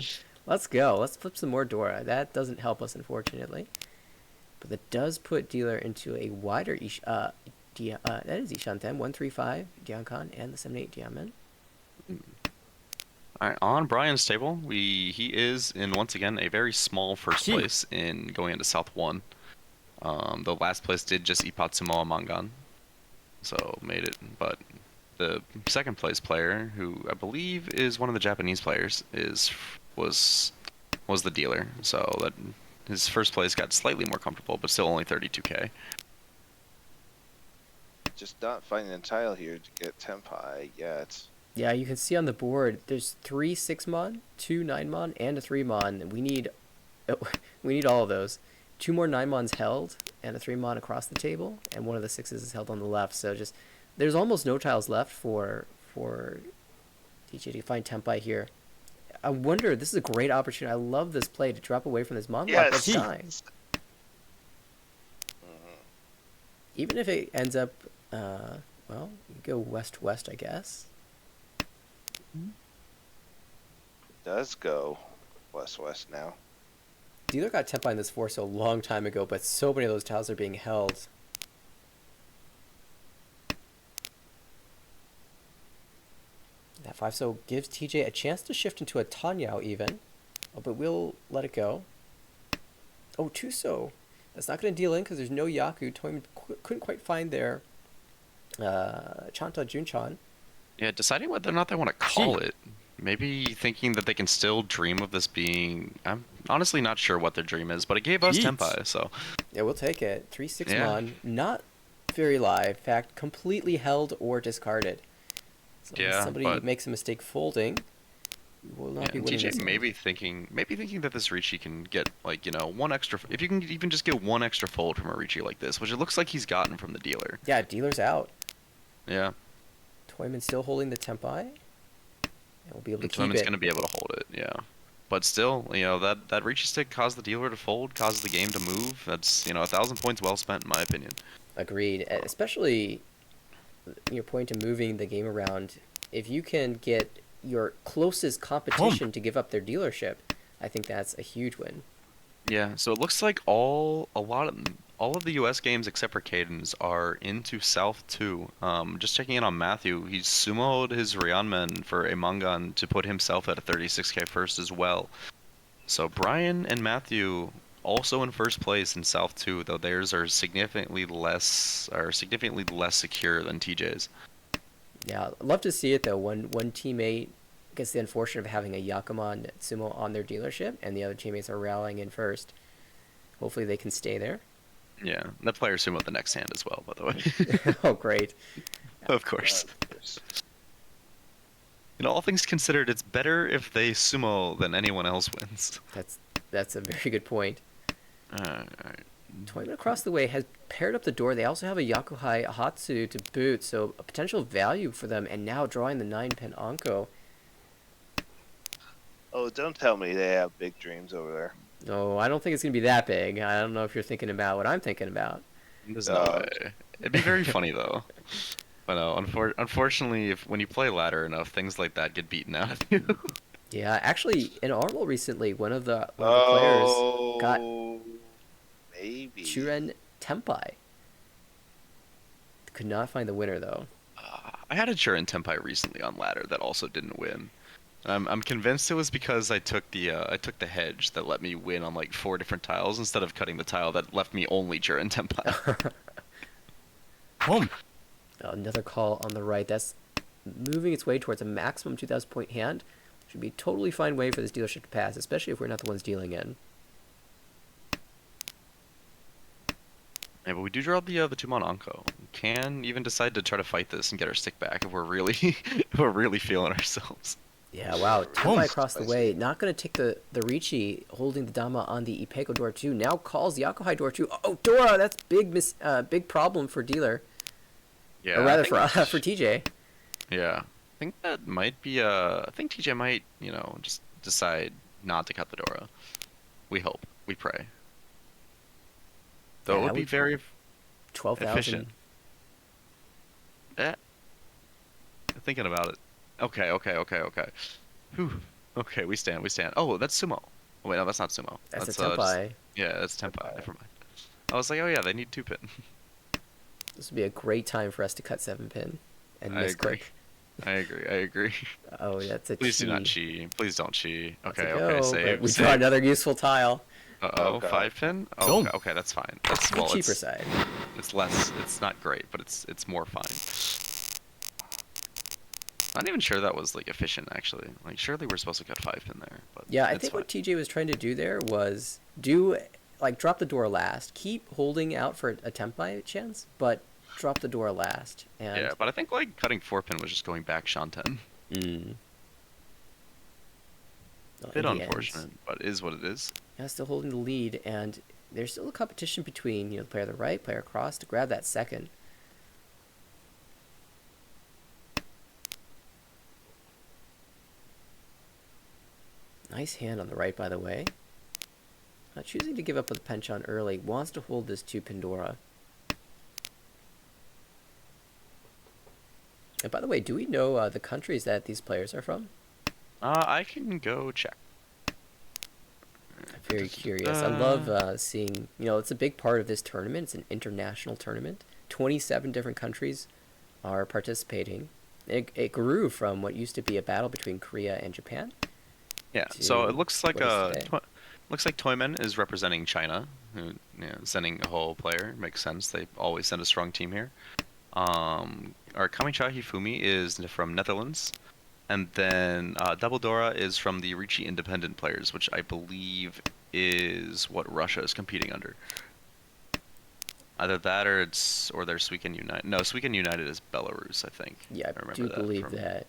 Let's go. Let's flip some more Dora. That doesn't help us, unfortunately. But that does put dealer into a wider that is Ishantem, 135 Diancon, and the 78 Diamen. All right, on Brian's table, he is in, once again, a very small first Gee. place in going into South 1. The last place did just Ipatsumoa Mangan, so made it. But the second place player, who I believe is one of the Japanese players, was the dealer. So that his first place got slightly more comfortable, but still only 32K. Just not finding a tile here to get Tempai yet. Yeah, you can see on the board, there's 3 6-mon, 2 9-mon, and a 3-mon. We need all of those. 2 more 9-mons held, and a 3-mon across the table, and one of the 6s is held on the left. So just, there's almost no tiles left for TJ to find Tempai here. I wonder, this is a great opportunity. I love this play to drop away from this mon block that's dying. Even if it ends up, well, you go west-west, I guess. Does go west-west now. Dealer got Tempai in this 4-so a long time ago, but so many of those tiles are being held. That 5-so gives TJ a chance to shift into a Tanyao even, but we'll let it go. Oh, 2-so. That's not going to deal in because there's no Yaku. Toyman couldn't quite find their Chanta Junchan. Yeah, deciding whether or not they want to call it. Maybe thinking that they can still dream of this being... I'm honestly not sure what their dream is, but it gave us Tempai, so... Yeah, we'll take it. 3-6-mon, not very live. In fact, completely held or discarded. So when somebody makes a mistake folding, will not be winning TJ this maybe thinking that this Ricci can get, like, one extra... If you can even just get one extra fold from a Ricci like this, which it looks like he's gotten from the dealer. Yeah, dealer's out. Yeah. Toyman still holding the Tempai. And we'll be able to keep it. Toyman's going to be able to hold it, yeah. But still, that Ricci stick caused the dealer to fold, causes the game to move. That's, 1,000 points well spent, in my opinion. Agreed. Especially your point to moving the game around. If you can get your closest competition to give up their dealership, I think that's a huge win. Yeah, so it looks like all of the US games except for Caden's are into South 2. Just checking in on Matthew, he's sumoed his Ryanmen for a Mangan to put himself at a 36K first as well. So Brian and Matthew also in first place in South 2, though theirs are significantly less secure than TJ's. Yeah, I'd love to see it though. One teammate gets the unfortunate of having a Yakuman Sumo on their dealership, and the other teammates are rallying in first. Hopefully they can stay there. Yeah, that player sumoed the next hand as well, by the way. Oh, great. Of course. All things considered, it's better if they sumo than anyone else wins. That's a very good point. Alright. Toyman across the way has paired up the door. They also have a Yakuhai Hatsu to boot, so a potential value for them, and now drawing the 9-pin Anko. Oh, don't tell me they have big dreams over there. No, I don't think it's going to be that big. I don't know if you're thinking about what I'm thinking about. There's no way. It'd be very funny, though. I know. Unfortunately, if when you play ladder enough, things like that get beaten out of you. Yeah, actually, in Armel recently, one of the players got Oh, maybe. Churen Tempai. Could not find the winner though. I had a Jurin Tenpai recently on ladder that also didn't win. I'm convinced it was because I took the hedge that let me win on like 4 different tiles instead of cutting the tile that left me only Jurin Tenpai. Another call on the right. That's moving its way towards a maximum 2,000 point hand. Should be a totally fine way for this dealership to pass, especially if we're not the ones dealing in. Yeah, but we do draw the 2-mon Anko. We can even decide to try to fight this and get our stick back if we're really if we're really feeling ourselves. Yeah, wow. Tempai across the way. Not going to take the Ricci, holding the Dama on the Ipeko door 2. Now calls the Yakuhai door 2. Oh, Dora! That's big problem for dealer. Yeah. Or rather for TJ. Yeah. I think that might be I think TJ might, just decide not to cut the Dora. We hope. We pray. Though Yeah, it would be very 12,000. efficient. Thinking about it. Okay. Whew. Okay, we stand. Oh, that's sumo. Oh, wait, no, that's not sumo. That's a Tempai. Yeah, that's Tenpai. Never mind. I was like, oh yeah, they need 2-pin. This would be a great time for us to cut 7-pin and I miss agree. quick. I agree. Oh, that's a Please chi. do not chi. Please don't chi. That's Okay, a go, okay, but save. we draw another useful tile. Uh-oh, Okay. 5-pin? Oh, okay, that's fine. That's The well, cheaper side. it's less. It's not great, but it's more fine. Not even sure that was like efficient actually. Like surely we're supposed to cut 5-pin there, but Yeah, I it's think fine. what TJ was trying to do there was drop the door last, keep holding out for a Tempai chance, but drop the door last. And Yeah, but I think like cutting 4-pin was just going back Shanten. Well, Bit in the unfortunate, end, but it is what it is. yeah, still holding the lead, and there's still a competition between the player on the right, player across to grab that second. Nice hand on the right, by the way. Not choosing to give up with the penchant early. Wants to hold this to Pandora. And by the way, do we know the countries that these players are from? I can go check. I'm very curious. I love seeing, it's a big part of this tournament. It's an international tournament. 27 different countries are participating. It grew from what used to be a battle between Korea and Japan. Yeah, so it looks like what is today. looks like Toyman is representing China, who sending a whole player makes sense. They always send a strong team here. Our Kamicha Hifumi is from Netherlands, and then Double Dora is from the Ricci Independent players, which I believe is what Russia is competing under. Either that or they're Suiken United. No, Suiken United is Belarus, I think. Yeah, I I do believe that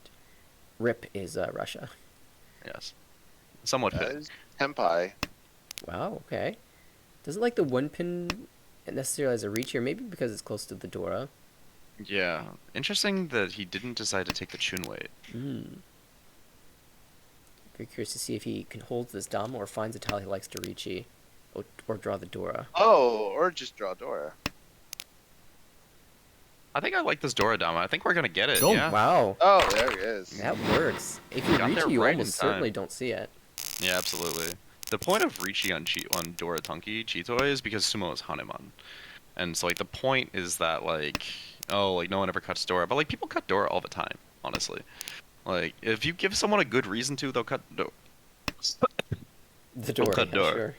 RIP is Russia. Yes. Somewhat That fit. is Tempai. Wow, okay. Doesn't like the 1-pin necessarily as a reach here, maybe because it's close to the Dora. Yeah. Interesting that he didn't decide to take the Chun weight. Very curious to see if he can hold this Dama or finds a tile he likes to reach or draw the Dora. Oh, or just draw Dora. I think I like this Dora Dama. I think we're gonna get it. Oh, Yeah. Oh, there he is. That works. If you Got reach there it, you right in almost time. certainly don't see it. Yeah, absolutely. The point of Ricci on Dora Tunki Chitoi is because Sumo is Hanemon. And so like the point is that like no one ever cuts Dora, but like people cut Dora all the time, honestly. Like if you give someone a good reason to, they'll cut Dora. The Dora, cut yeah, Dora. sure.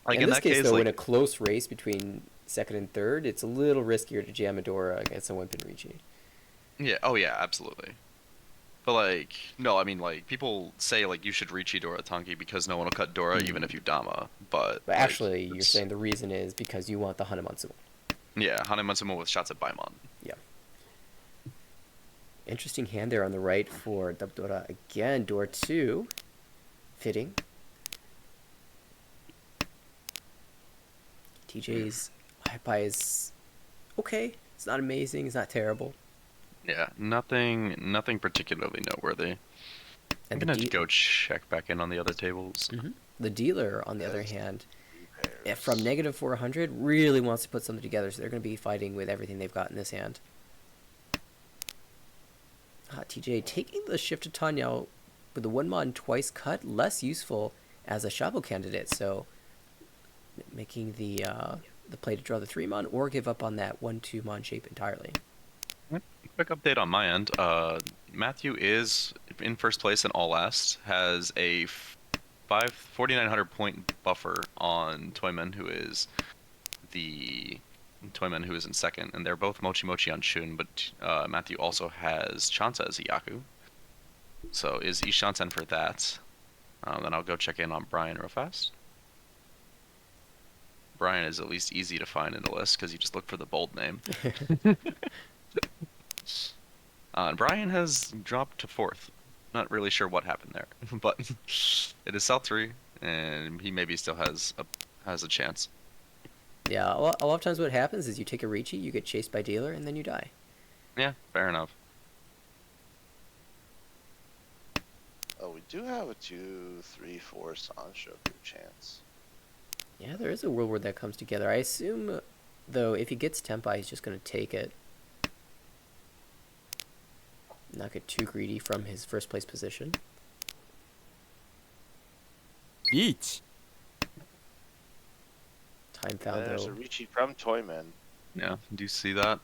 Like in in this that case, case, though, like in a close race between second and third, it's a little riskier to jam a Dora against a 1-pin Ricci. yeah, oh yeah, absolutely. But like no, I mean like people say like you should Ricci Dora Tunki because no one will cut Dora even if you Dama, but But like, actually, you're it's- saying the reason is because you want the Hanuman Sumo. yeah, Hanemon Sumo with shots at Baimon. Yeah. Interesting hand there on the right for Dora. Again, door 2. Fitting. TJ's high is okay. It's not amazing. It's not terrible. Yeah, nothing particularly noteworthy. I'm And gonna go check back in on the other tables. the dealer, on the other Yes. hand, Pairs. from negative 400, really wants to put something together. So they're going to be fighting with everything they've got in this hand. TJ taking the shift to Tanya with the 1-mon twice cut, less useful as a Shabo candidate, so making the play to draw the 3-mon or give up on that 1-2-mon shape entirely. Quick update on my end. Matthew is in first place and all last, has a 4,900 point buffer on Toyman, who is in second, and they're both Mochi Mochi on Shun, but Matthew also has Chansa as a Yaku. So is Ishansen for that. Then I'll go check in on Brian real fast. Brian is at least easy to find in the list because you just look for the bold name. And Brian has dropped to 4th. Not really sure what happened there, but it is South 3, and he maybe still has a chance. Yeah, a lot of times what happens is you take a Ricci, you get chased by dealer, and then you die. Yeah, fair enough. Oh, we do have a 2, 3, 4 Sanshoku chance. Yeah, there is a world where that comes together. I assume, though, if he gets Tempai, he's just going to take it. Not get too greedy from his first place position. 1 Time found, There's though. a Ricci from Toyman. Yeah, do you see that?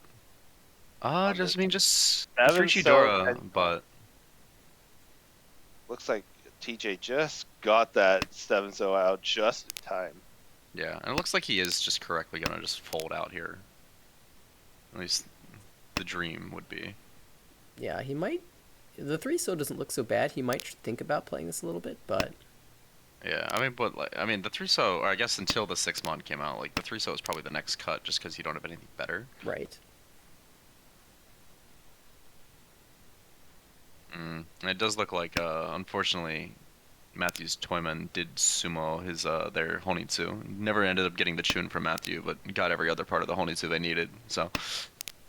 Just Seven, Richie so- Dora, but Looks like TJ just got that 7-0 out just in time. yeah, and it looks like he is just correctly gonna just fold out here. At least the dream would be. Yeah, he might... The 3-so doesn't look so bad. He might think about playing this a little bit, but... Yeah, I mean, but the 3-so, or I guess until the 6-mon came out, like the 3-so is probably the next cut, just because you don't have anything better. Right. And it does look like, unfortunately, Matthew's Toyman did sumo his their Honitsu. Never ended up getting the Chun from Matthew, but got every other part of the Honitsu they needed. So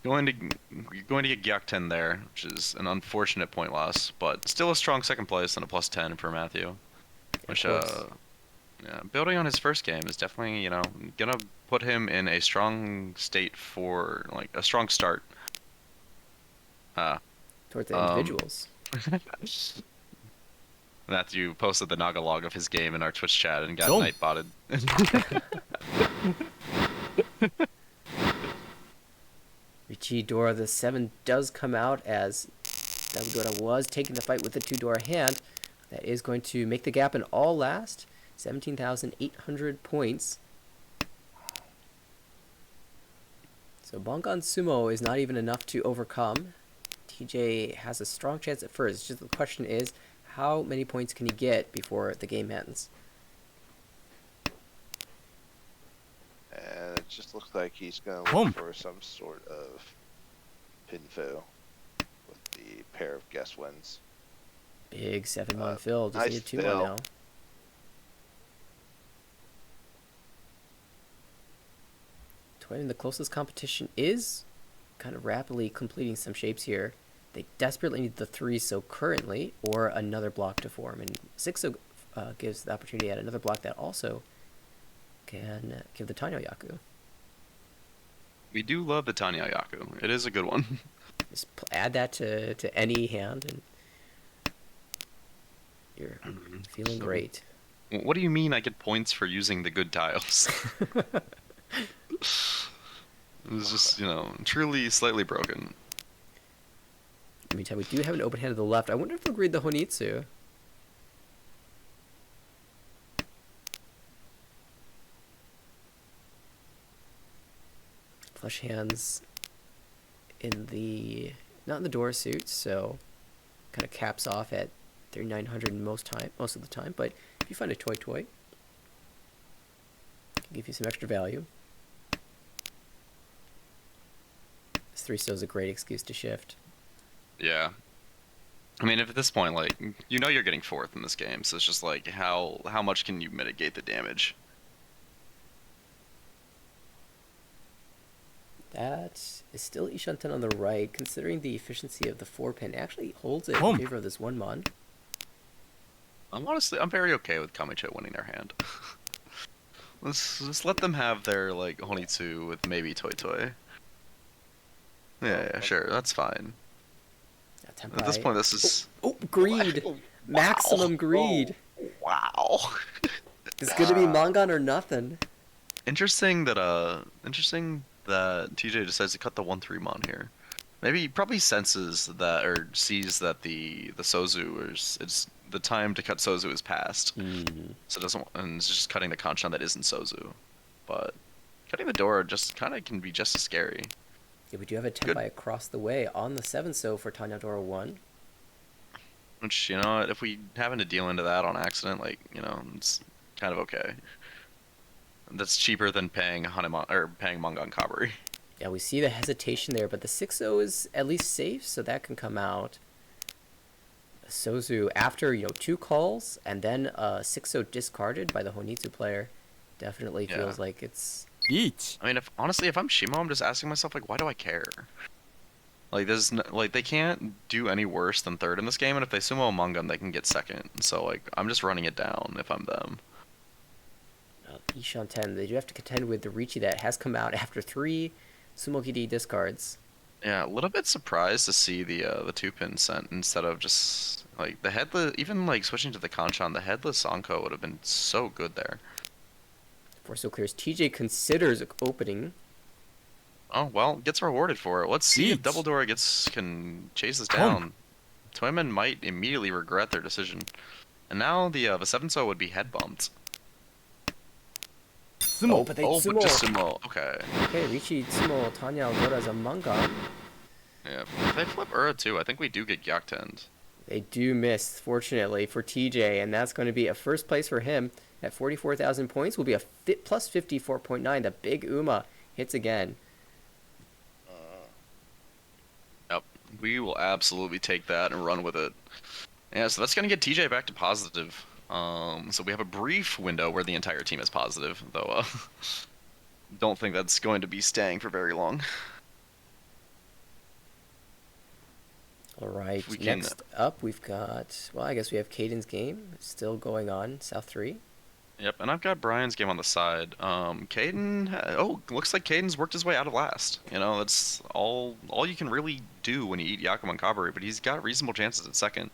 going to get Gyakten there, which is an unfortunate point loss, but still a strong second place and a +10 for Matthew. Which yeah, building on his first game is definitely, gonna put him in a strong state for like a strong start. Towards the individuals. Matthew posted the Naga log of his game in our Twitch chat and got Don't. night botted. Ricci Dora the 7 does come out as Dora was taking the fight with the 2 Dora hand. That is going to make the gap in all last. 17,800 points. So Bongan Sumo is not even enough to overcome. TJ has a strong chance at first. It's just the question is, how many points can he get before the game ends? And it just looks like he's going to Boom. look for some sort of pinfo with the pair of guess wins. Big 7-mon fill. Does he nice need 2-mon fill. now? Toyman, the closest competition, is kind of rapidly completing some shapes here. They desperately need the 3-so currently, or another block to form. And 6-so gives the opportunity at another block that also can give the Tanyo Yaku. We do love the Tanya Yaku. It is a good one. Just add that to any hand, and you're feeling So- great. What do you mean I get points for using the good tiles? It's just, truly slightly broken. In the meantime, we do have an open hand to the left. I wonder if we'll read the Honitsu. Flush hands in the... not in the door suit, so kind of caps off at 3,900 most of the time. But if you find a toy, can give you some extra value. This 3-so is a great excuse to shift. Yeah. I mean, if at this point, you're getting 4th in this game, so it's just like, how much can you mitigate the damage? That is still Ishanten on the right, considering the efficiency of the 4-pin. Actually holds it in Boom. favor of this 1-mon. I'm very okay with Kamicho winning their hand. Let's just let them have their, Honitsu with maybe Toy Toy. Yeah, sure, that's fine. Yeah, Tenpai. At this point, this is... Greed! Maximum greed! Wow. It's gonna be Mangan or nothing. Interesting that TJ decides to cut the 1-3 mon here. Maybe he probably senses that or sees that the Sozu is it's the time to cut Sozu is past. So it doesn't and it's just cutting the Kanchan that isn't Sozu. But cutting the Dora just kind of can be just as scary. Yeah, we do have a Tenpai across the way on the 7-so for Tanya Dora 1. Which, you know, if we happen to deal into that on accident, like, you know, it's kind of okay. That's cheaper than paying paying Mangan Kabari. Yeah, we see the hesitation there, but the 6-0 is at least safe, so that can come out. Sozu, after, 2 calls, and then 6-0 discarded by the Honitsu player, definitely feels like it's... Each. I mean, honestly, if I'm Shimo, I'm just asking myself, like, why do I care? Like, they can't do any worse than third in this game, and if they sumo a Mangan, they can get second. So, like, I'm just running it down if I'm them. Ishan 10, they do have to contend with the Richi that has come out after 3 Sumogiri discards. Yeah, a little bit surprised to see the 2-pin sent instead of just like the headless. Even like switching to the Kanchan, the headless Anko would have been so good there. Forso clears. TJ considers opening. Oh well, gets rewarded for it. Let's see if Double Dora can chase this down. Toyman might immediately regret their decision. And now the 7-so would be head bumped. Sumo. But they sumo. But just sumo. Okay. Okay, Richi sumo Tanya Dora as a Mangan. Yeah, if they flip Ura too, I think we do get Gyaktened. They do miss, fortunately, for TJ, and that's going to be a first place for him at 44,000 points. Will be a plus 54.9. The big Uma hits again. Yep, we will absolutely take that and run with it. Yeah, so that's going to get TJ back to positive. So we have a brief window where the entire team is positive, though don't think that's going to be staying for very long. All right, next up we've got, well, I guess we have Caden's game still going on, South 3. Yep, and I've got Brian's game on the side. Caden, looks like Caden's worked his way out of last. You know, that's all you can really do when you eat Yakuman Kabari, but he's got reasonable chances at second.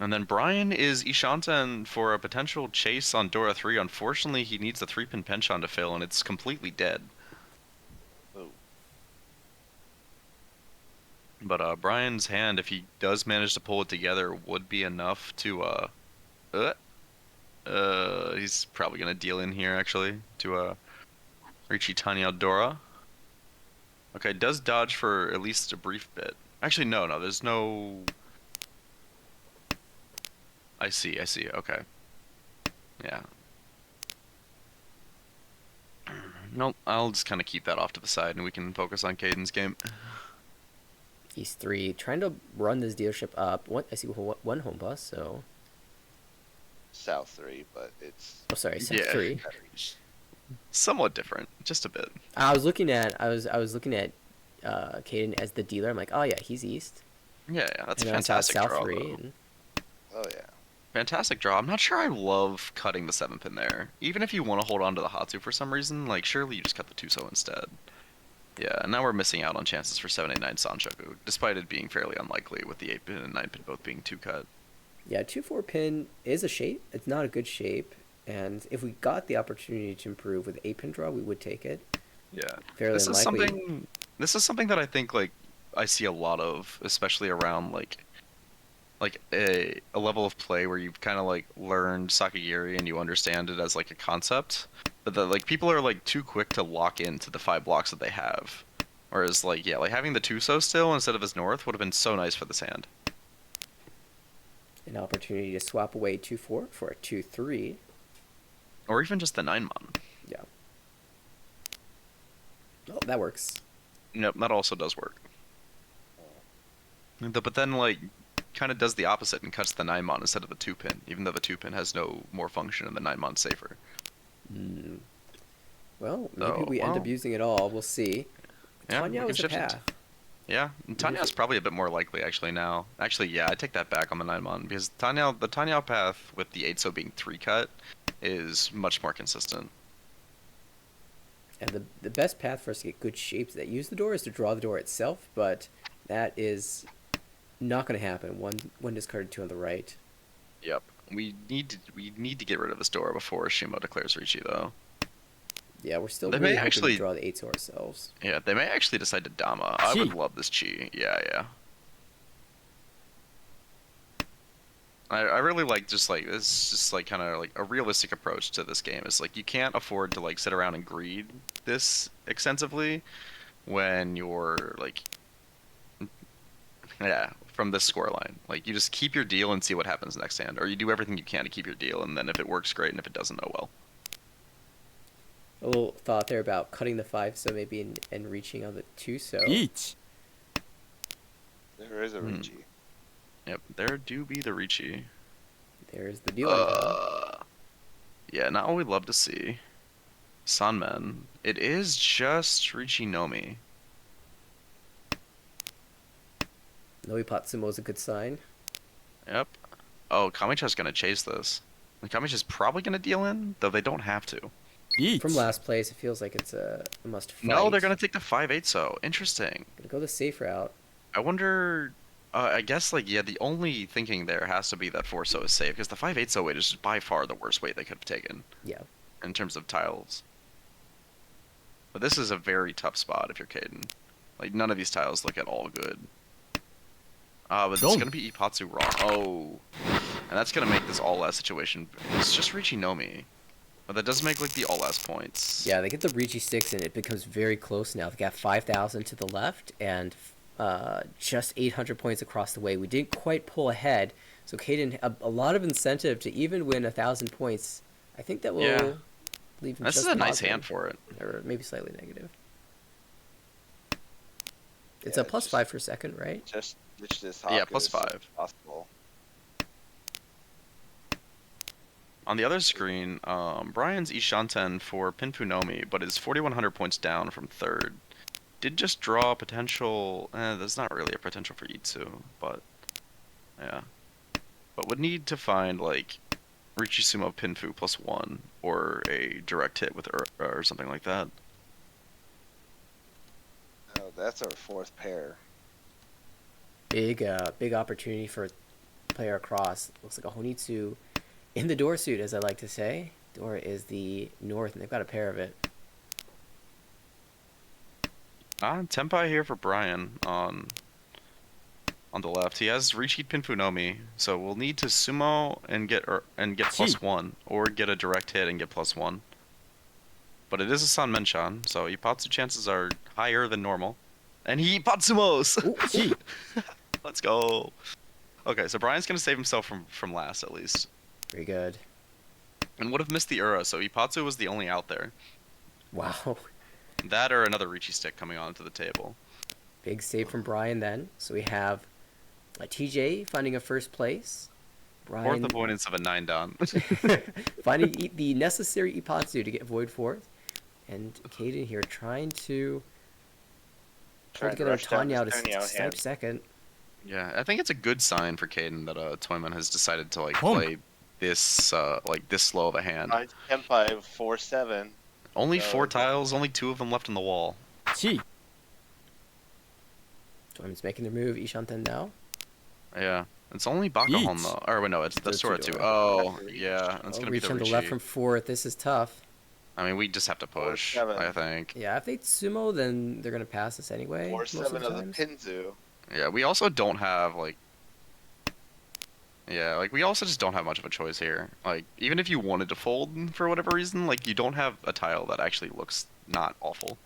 And then Brian is Ishanten for a potential chase on Dora 3. Unfortunately, he needs the 3-pin Penchon to fail, and it's completely dead. Oh. But Brian's hand, if he does manage to pull it together, would be enough to he's probably gonna deal in here actually to Richi Tanya Dora. Okay, does dodge for at least a brief bit. Actually, no, there's no. I see. Okay. Yeah. Nope. I'll just kind of keep that off to the side, and we can focus on Caden's game. East 3, trying to run this dealership up. I see one home bus, so. South 3, but it's. Oh, sorry, South 3. Somewhat different, just a bit. I was looking at Caden as the dealer. I'm like, oh yeah, he's East. Yeah, that's a and fantastic South draw. 3. And... Oh yeah. Fantastic draw. I'm not sure I love cutting the 7-pin there. Even if you want to hold on to the Hatsu for some reason, like surely you just cut the 2-so instead. Yeah, and now we're missing out on chances for 789 Sanshoku, despite it being fairly unlikely with the 8-pin and 9-pin both being 2-cut. Yeah, 2-4 pin is a shape. It's not a good shape, and if we got the opportunity to improve with 8-pin draw, we would take it. Yeah. Fairly unlikely. This is something that I think like I see a lot of, especially around like a level of play where you've kind of like learned Sakagiri and you understand it as like a concept, but that like people are like too quick to lock into the 5 blocks that they have, whereas like having the 2-so still instead of his north would have been so nice for this hand. An opportunity to swap away 2-4 for a 2-3, or even just the 9-mon. Yeah. Oh, that works. Yep, that also does work. But then like kind of does the opposite and cuts the 9-mon instead of the 2-pin, even though the 2-pin has no more function and the 9-mon's safer. Well, maybe we end up using it all. We'll see. Yeah, Tanya is a path. Yeah, and Tanya's probably a bit more likely actually now. Actually, yeah, I take that back on the 9-mon because the Tanya path with the 8-so being 3-cut is much more consistent. And the best path for us to get good shapes that use the door is to draw the door itself, but That is not going to happen. One discarded, two on the right. Yep. We need to get rid of this Dora before Shimo declares Ricci though. Yeah, we're still They really may hoping actually to draw the 8 to ourselves. Yeah, they may actually decide to Dama. I would Chi. love this Chi. Yeah. I really like just like this just like kind of like a realistic approach to this game. Is like you can't afford to like sit around and greed this extensively when you're like yeah, from this scoreline. Like you just keep your deal and see what happens next hand, or you do everything you can to keep your deal, and then if it works, great, and if it doesn't, oh well. A little thought there about cutting the 5 so maybe and reaching on the 2 so. 1 There is a Ricci. Yep, there do be the Ricci. There's the dealing card. Yeah, now we'd love to see. Sanmen. It is just Ricci Nomi. Noi Patsumo is a good sign. Yep. Oh, Kamicha's gonna chase this. And Kamicha's probably gonna deal in, though they don't have to. 1 From last place, it feels like it's a must fight. No, they're gonna take the 5-8 so. Interesting. Gonna go the safe route. I wonder. I guess like yeah, the only thinking there has to be that 4 so is safe because the 5-8 so weight is just by far the worst weight they could have taken Yeah. in terms of tiles. But this is a very tough spot if you're Caden. Like none of these tiles look at all good. But it's Don't. gonna be Ipatsu wrong. Oh, and that's gonna make this all last situation. It's just Ricci Nomi, but that does make like the all last points. Yeah, they get the Ricci sticks and it becomes very close now. They got 5,000 to the left and just 800 points across the way. We didn't quite pull ahead, so Caden a lot of incentive to even win 1,000 points. I think that will leave him This just is a nice positive, hand for it. or maybe slightly negative. It's Yeah, a plus just- 5 for second, right? Just reach this hop Yeah, plus as soon as 5. possible. On the other screen, Brian's Ishanten for Pinfunomi, but is 4,100 points down from third. Did just draw a potential. There's not really a potential for Itsu, but yeah. But would need to find like Richisumo Pinfu +1 or a direct hit with or something like that. Oh, that's our fourth pair. Big opportunity for player across. Looks like a Honitsu in the door suit, as I like to say. Door is the north, and they've got a pair of it. Tenpai here for Brian on the left. He has Rishi Pinfunomi, so we'll need to sumo and get +1, or get a direct hit and get +1. But it is a Sanmenchan, so Ipatsu chances are higher than normal. And he Ipatsumos! Let's go. Okay, so Brian's gonna save himself from last at least. Very good. And would have missed the Ura, so Ipatsu was the only out there. Wow. That or another Ricci stick coming onto the table. Big save from Brian then. So we have a TJ finding a first place. Brian Fourth avoidance of a 9 down. finding the necessary Ipatsu to get void fourth. And Caden here trying to pull Trying to together a rush down Tanya this to Tonyo snipe hand. second. Yeah, I think it's a good sign for Caden that Toyman has decided to like Home. play this this slow of a hand. Tenpai 4-7. Only No, 4 it's- tiles, only 2 of them left on the wall. 1 Toyman's making their move. Ishanten now. Yeah, it's only Bakahon Yeet. though. Or wait, no, it's the Those two Sora too. Dora. Oh, yeah, it's gonna be Reach the on the Ricci. left from fourth. This is tough. I mean, we just have to push. 4-7. I think. Yeah, if they sumo, then they're gonna pass us anyway. most of 4-7 the of the times. Pinzu. Yeah, we also don't have like. Yeah, like we also just don't have much of a choice here. Like even if you wanted to fold for whatever reason, like you don't have a tile that actually looks not awful.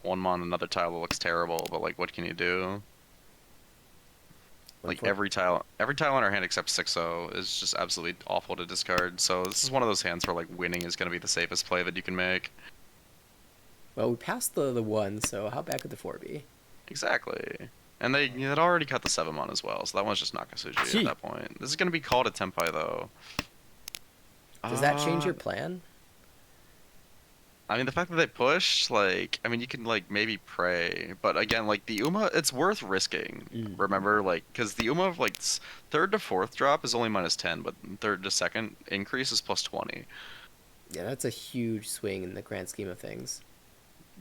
One mon, another tile that looks terrible, but like what can you do? Like every tile on our hand except 6-0 is just absolutely awful to discard. So this is one of those hands where like winning is gonna be the safest play that you can make. Well, we passed the 1, so how bad could the 4 be? Exactly. And they had already cut the 7 mon as well, so that one's just Nakasuji at that point. This is gonna be called a Tenpai though. Does that change your plan? I mean, the fact that they push, like, I mean, you can, like, maybe pray. But again, like, the Uma, it's worth risking. Remember, like, because the Uma, like, third to fourth drop is only -10, but third to second increase is +20. Yeah, that's a huge swing in the grand scheme of things.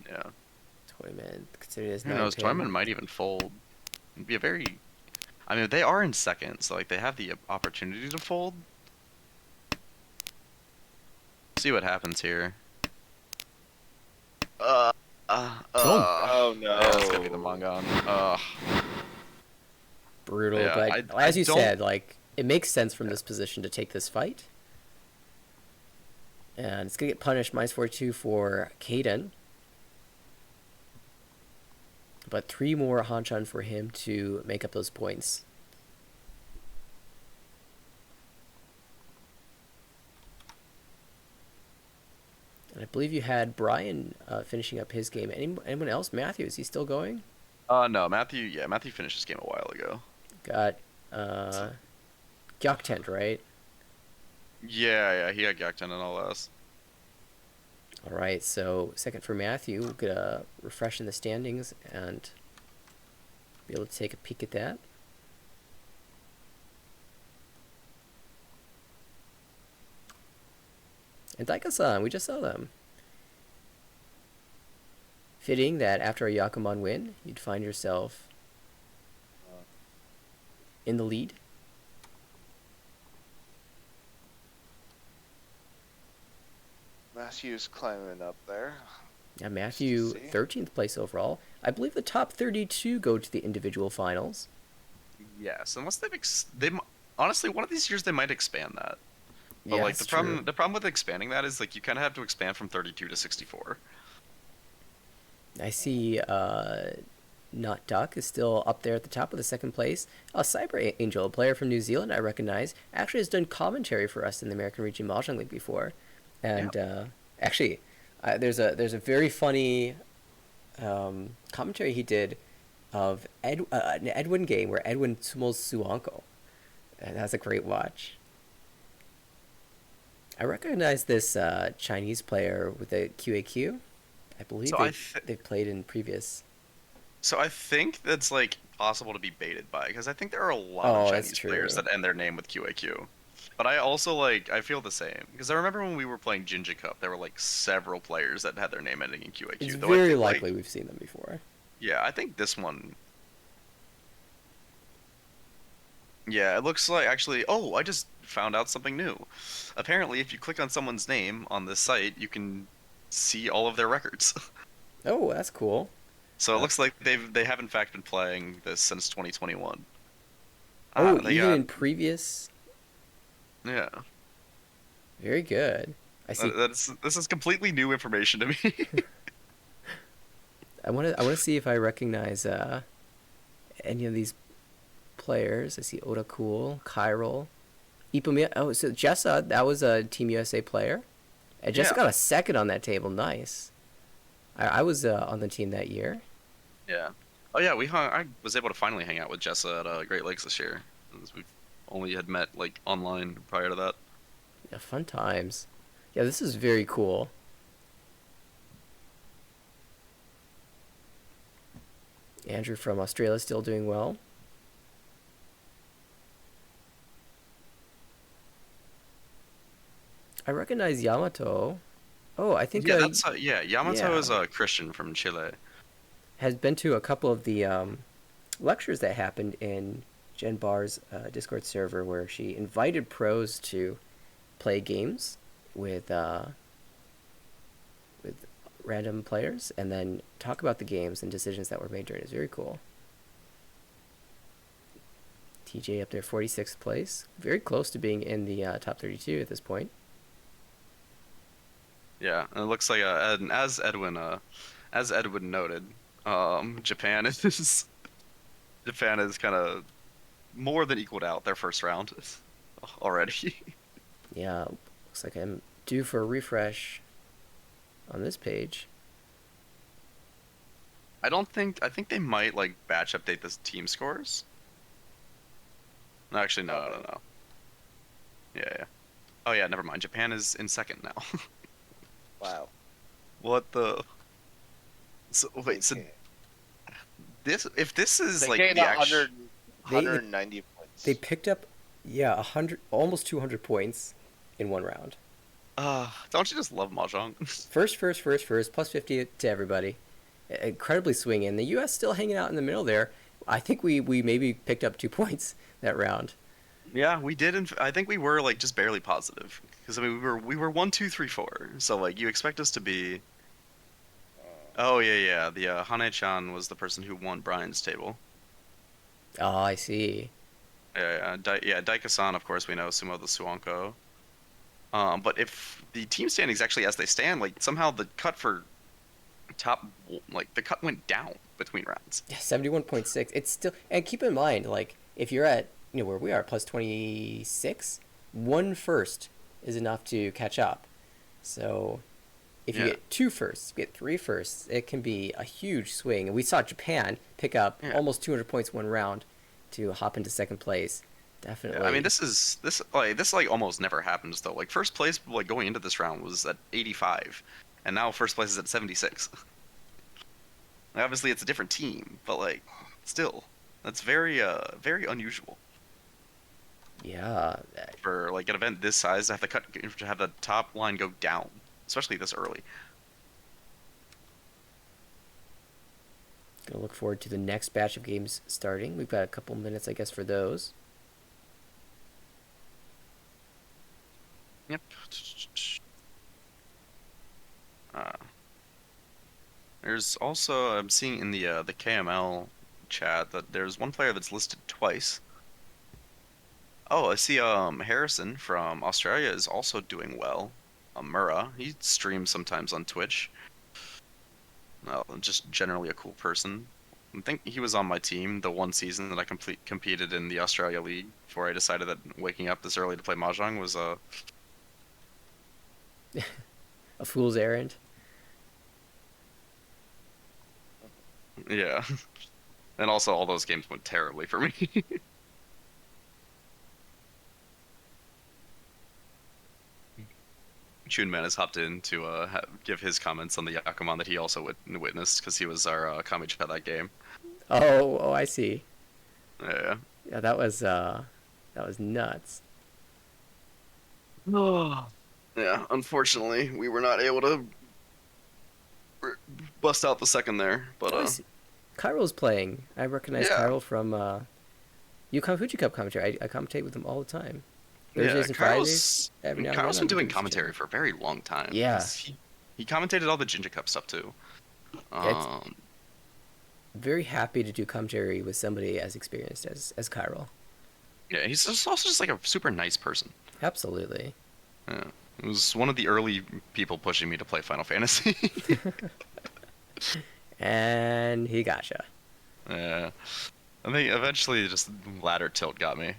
Yeah. Toyman, considered as Who 9 knows? pin. Toyman might even fold. It'd be a very. I mean, they are in second, so like they have the opportunity to fold. See what happens here. Uh, Oh no. Yeah, it's gonna be the Mongon. Brutal, Yeah, but I as you don't- said, like, it makes sense from this position to take this fight. And it's going to get punished -42 for Kaden. But 3 more Hanchan for him to make up those points. And I believe you had Brian finishing up his game. Anyone else? Matthew, is he still going? No, Matthew. Yeah, Matthew finished his game a while ago. Got Gyoktent, right? Yeah, he had Gakten and LS. All right, so second for Matthew. We'll get a refresh in the standings and be able to take a peek at that. And Daika-san, we just saw them. Fitting that after a Yakuman win, you'd find yourself in the lead. Matthew's climbing up there. Yeah, Matthew, see. 13th place overall. I believe the top 32 go to the individual finals. Yes, unless honestly, one of these years they might expand that. But Yeah, like that's the problem true. the problem with expanding that is like you kind of have to expand from 32 to 64. I see Not Duck is still up there at the top of the second place. Cyber Angel, a player from New Zealand I recognize, actually has done commentary for us in the American Region Mahjong League before. And actually, there's a very funny commentary he did of an Edwin game where Edwin sumos Suanko. And that's a great watch. I recognize this Chinese player with a QAQ. I believe So they've played in previous. So I think that's like possible to be baited by because I think there are a lot Oh, of that's Chinese true. players that end their name with QAQ. But I also I feel the same because I remember when we were playing Jinja Cup, there were like several players that had their name ending in QAQ. It's Though I very think, likely we've seen them before. Yeah, I think this one. Yeah, it looks like actually. Oh, I just found out something new. Apparently, if you click on someone's name on this site, you can see all of their records. Oh, that's cool. So it looks like they have in fact been playing this since 2021. Oh, They even got- in previous. Yeah. Very good. I see. This is completely new information to me. I want to see if I recognize any of these players. I see Oda Cool, Chiral, Ipomiya. Oh, so Jessa, that was a Team USA player. And Jessa Yeah. got a second on that table. Nice. I was on the team that year. Yeah. Oh yeah, I was able to finally hang out with Jessa at Great Lakes this year. Since we only had met like online prior to that. Yeah, fun times. Yeah, this is very cool. Andrew from Australia still doing well. I recognize Yamato. Oh, I think Yeah, Yamato yeah. is a Christian from Chile. has been to a couple of the lectures that happened in Jen Barr's Discord server where she invited pros to play games with random players and then talk about the games and decisions that were made during it. It's very cool. TJ up there, 46th place. Very close to being in the top 32 at this point. Yeah, and it looks like as Edwin noted, Japan is kind of more than equaled out their first round already. Yeah, looks like I'm due for a refresh on this page. I think they might like batch update the team scores. No, actually, no. Yeah. Oh yeah, never mind. Japan is in second now. Wow. What the? So wait, so Okay. if this is They like gained the actual, 190 points. They picked up, 100, almost 200 points in one round. Don't you just love Mahjong? First, plus 50 to everybody. Incredibly swinging. And the U.S. still hanging out in the middle there. I think we maybe picked up 2 points that round. Yeah, we did. I think we were like just barely positive because I mean we were 1, 2, 3, 4. So like you expect us to be. Oh yeah. The Hane-chan was the person who won Brian's table. Oh, I see. Daika-san, of course, we know Sumo the Suonko. But if the team standings actually as they stand, like somehow the cut for top, like the cut went down between rounds. Yeah, 71.6. It's still, and keep in mind, like if you're at where we are plus 26, 1 first is enough to catch up. So if you get 2 firsts, you get 3 firsts, it can be a huge swing. And we saw Japan pick up almost 200 points 1 round to hop into second place. Definitely. Yeah, I mean, this almost never happens though. Like first place, like going into this round was at 85, and now first place is at 76. Like, obviously, it's a different team, but like still, that's very unusual. Yeah. For like an event this size, to have the top line go down, especially this early. Gonna look forward to the next batch of games starting. We've got a couple minutes, I guess, for those. Yep. There's also I'm seeing in the KML chat that there's one player that's listed twice. Oh, I see. Harrison from Australia is also doing well. Murrah, he streams sometimes on Twitch. Just generally a cool person. I think he was on my team the one season that I competed in the Australia League before I decided that waking up this early to play Mahjong was a fool's errand. Yeah. And also all those games went terribly for me. Chunman has hopped in to give his comments on the Yakuman that he also witnessed because he was our Kamicha that game. Oh, I see. Yeah. Yeah, that was nuts. Oh. Yeah, unfortunately, we were not able to bust out the second there, but Kairo's playing. I recognize Kairo from Yukon Fuji Cup commentary. I commentate with him all the time. Thursdays and Fridays. Kairo's been doing commentary for a very long time. Yeah. He commentated all the Jinja Cup stuff too. Very happy to do commentary with somebody as experienced as Kairo. Yeah, he's also just like a super nice person. Absolutely. Yeah. It was one of the early people pushing me to play Final Fantasy. And he gotcha. Yeah. I think eventually just ladder tilt got me.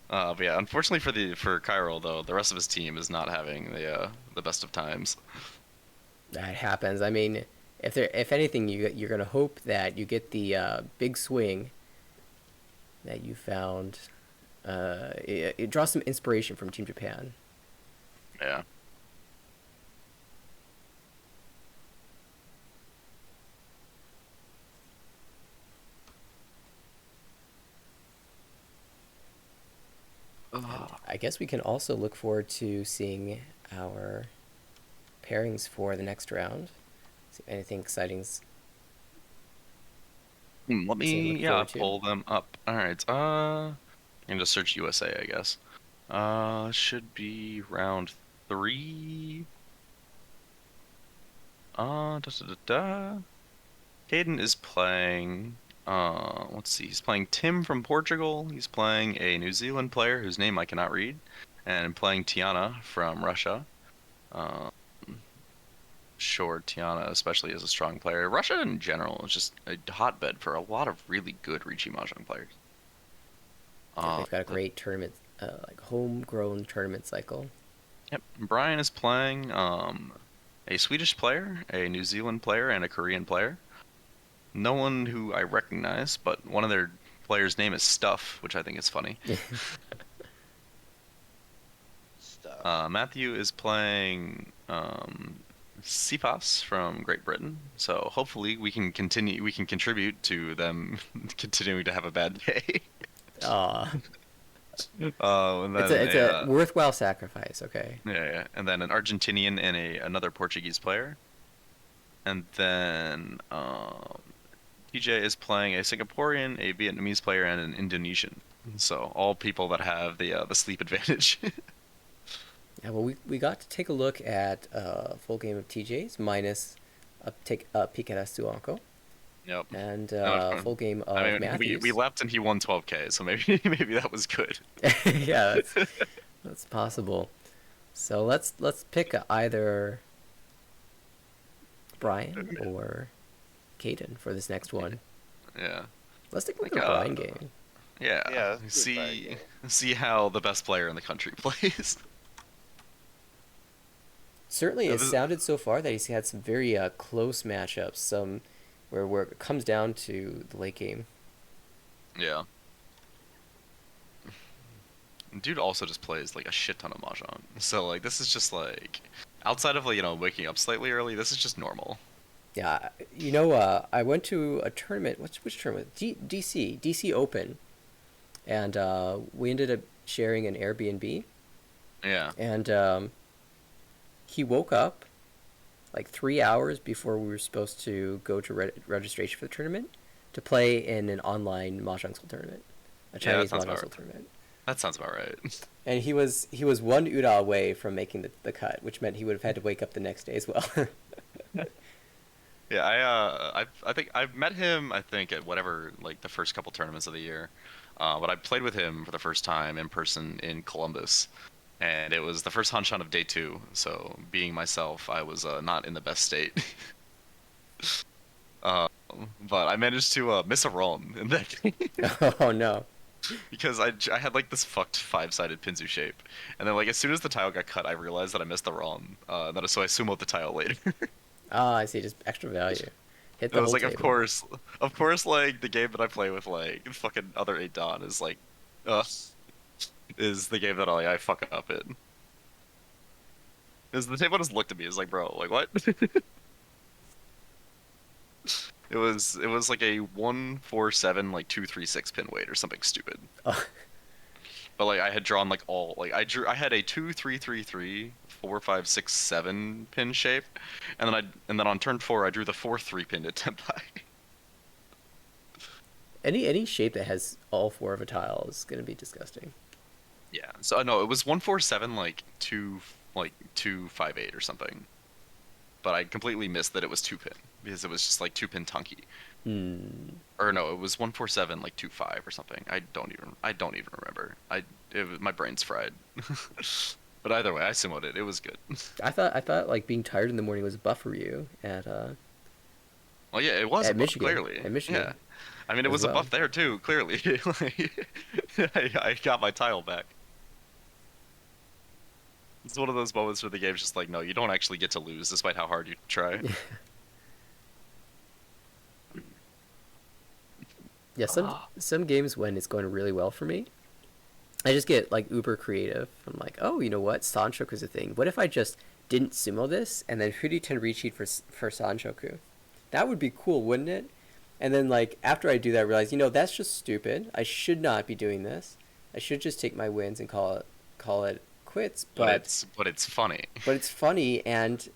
But yeah, unfortunately for Cairo though, the rest of his team is not having the best of times. That happens. I mean, if anything, you're gonna hope that you get the big swing that you found. It draws some inspiration from Team Japan. Yeah. I guess we can also look forward to seeing our pairings for the next round. See if anything exciting's. Let me pull them up. All right. I'm gonna search USA, I guess. Should be round 3. Caden is playing. Let's see. He's playing Tim from Portugal. He's playing a New Zealand player whose name I cannot read, and playing Tiana from Russia. Sure, Tiana especially is a strong player. Russia in general is just a hotbed for a lot of really good Riichi Mahjong players. They've got a great tournament, like homegrown tournament cycle. Yep. Brian is playing a Swedish player, a New Zealand player, and a Korean player. No one who I recognize, but one of their players' name is Stuff, which I think is funny. Stuff. Matthew is playing Sipas from Great Britain, so hopefully we can contribute to them continuing to have a bad day. And then It's a worthwhile sacrifice. Okay. yeah, and then an Argentinian and another Portuguese player, and then TJ is playing a Singaporean, a Vietnamese player, and an Indonesian. So all people that have the sleep advantage. Yeah, well, we got to take a look at a full game of TJ's minus a peek at Estuanco Yep. and No, full game of I mean, Matthews. we left and he won 12K, so maybe that was good. Yeah, that's possible. So let's pick either Brian or Caden for this next one. Yeah. Let's take a look Like, at the Brian game. Yeah. Yeah, let's do a Brian game. See how the best player in the country plays. Certainly, Yeah, it sounded so far that he's had some very close matchups, some where it comes down to the late game. Yeah. Dude also just plays like a shit ton of mahjong. So like this is just like outside of like, waking up slightly early, this is just normal. Yeah, I went to a tournament. Which tournament? DC Open, and we ended up sharing an Airbnb. Yeah. And he woke up like 3 hours before we were supposed to go to registration for the tournament to play in an online mahjong school tournament, a Chinese mahjong school tournament. That sounds about right. And he was one UDA away from making the cut, which meant he would have had to wake up the next day as well. Yeah, I think I've met him, I think, at whatever, like, the first couple tournaments of the year. But I played with him for the first time in person in Columbus. And it was the first Hanshan of day 2, so being myself, I was not in the best state. But I managed to miss a run in that game. Oh, no. Because I had, like, this fucked 5-sided Pinzu shape. And then, like, as soon as the tile got cut, I realized that I missed the run. So I sumoed the tile later. Ah, I see, just extra value. Hit the And I was whole like, table. of course, like, the game that I play with, like, fucking other 8 Dan is, like, is the game that I fuck up in. Is the table just looked at me, is like, bro, like, what? It was like a 147, like 236 pin weight or something stupid. Oh. But like I had drawn like all like I had a 2-3-3-3 4-5-6-7 pin shape, and then on turn 4 I drew the 4-3 pin to Tenpai. Any shape that has all 4 of a tile is gonna be disgusting. Yeah. So no, it was 147 like 2-5-8 or something. But I completely missed that it was 2 pin because it was just like 2 pin Tunky. Or no, it was 147 like 2-5 or something. I don't even remember. My brain's fried. But either way, I sumoed it. It was good. I thought like being tired in the morning was a buff for you at Well, yeah, it was at a buff, Michigan. clearly. At Michigan. Yeah. I mean, it was a buff there too, clearly. Like, I got my tile back. It's one of those moments where the game's just like, no, you don't actually get to lose, despite how hard you try. Yeah, some games when it's going really well for me, I just get like uber creative. I'm like, oh, you know what? Sanshoku is a thing. What if I just didn't sumo this and then Furi Tenrichi for Sanshoku? That would be cool, wouldn't it? And then like after I do that, I realize, that's just stupid. I should not be doing this. I should just take my wins and call it quits. But it's funny. But it's funny, and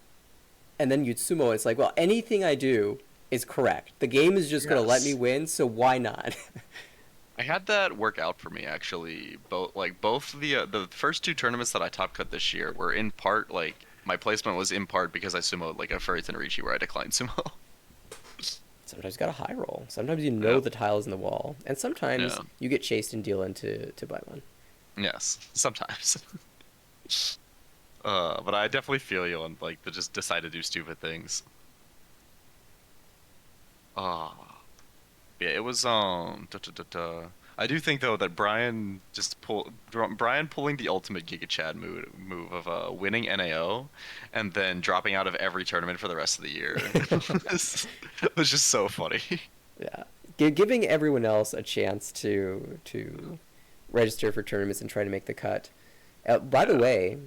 then you'd sumo, and it's like, well, anything I do is correct. The game is just gonna let me win, so why not? I had that work out for me actually. Both the first 2 tournaments that I top cut this year were in part like my placement was in part because I sumoed like a Furry Tenrichi where I declined sumo. Sometimes you got a high roll. Sometimes the tile is in the wall, and sometimes you get chased and deal into to buy one. Yes, sometimes. But I definitely feel you on like the just decide to do stupid things. Yeah, it was I do think though that Brian pulling the ultimate Giga Chad move of winning NAO and then dropping out of every tournament for the rest of the year was just so funny. Yeah, giving everyone else a chance to register for tournaments and try to make the cut. By the way,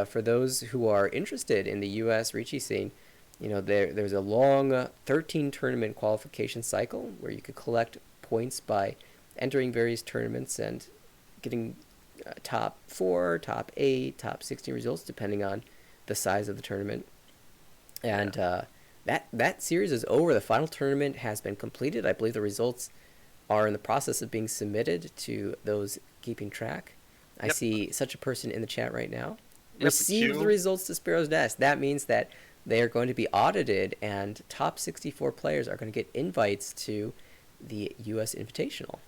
for those who are interested in the U.S. Ricci scene, there's a long 13 tournament qualification cycle where you could collect points by entering various tournaments and getting top 4, top 8, top 16 results, depending on the size of the tournament. And that series is over. The final tournament has been completed. I believe the results are in the process of being submitted to those keeping track. I see such a person in the chat right now. Receive the results to Sparrow's Nest. That means that they are going to be audited, and top 64 players are going to get invites to the U.S. Invitational.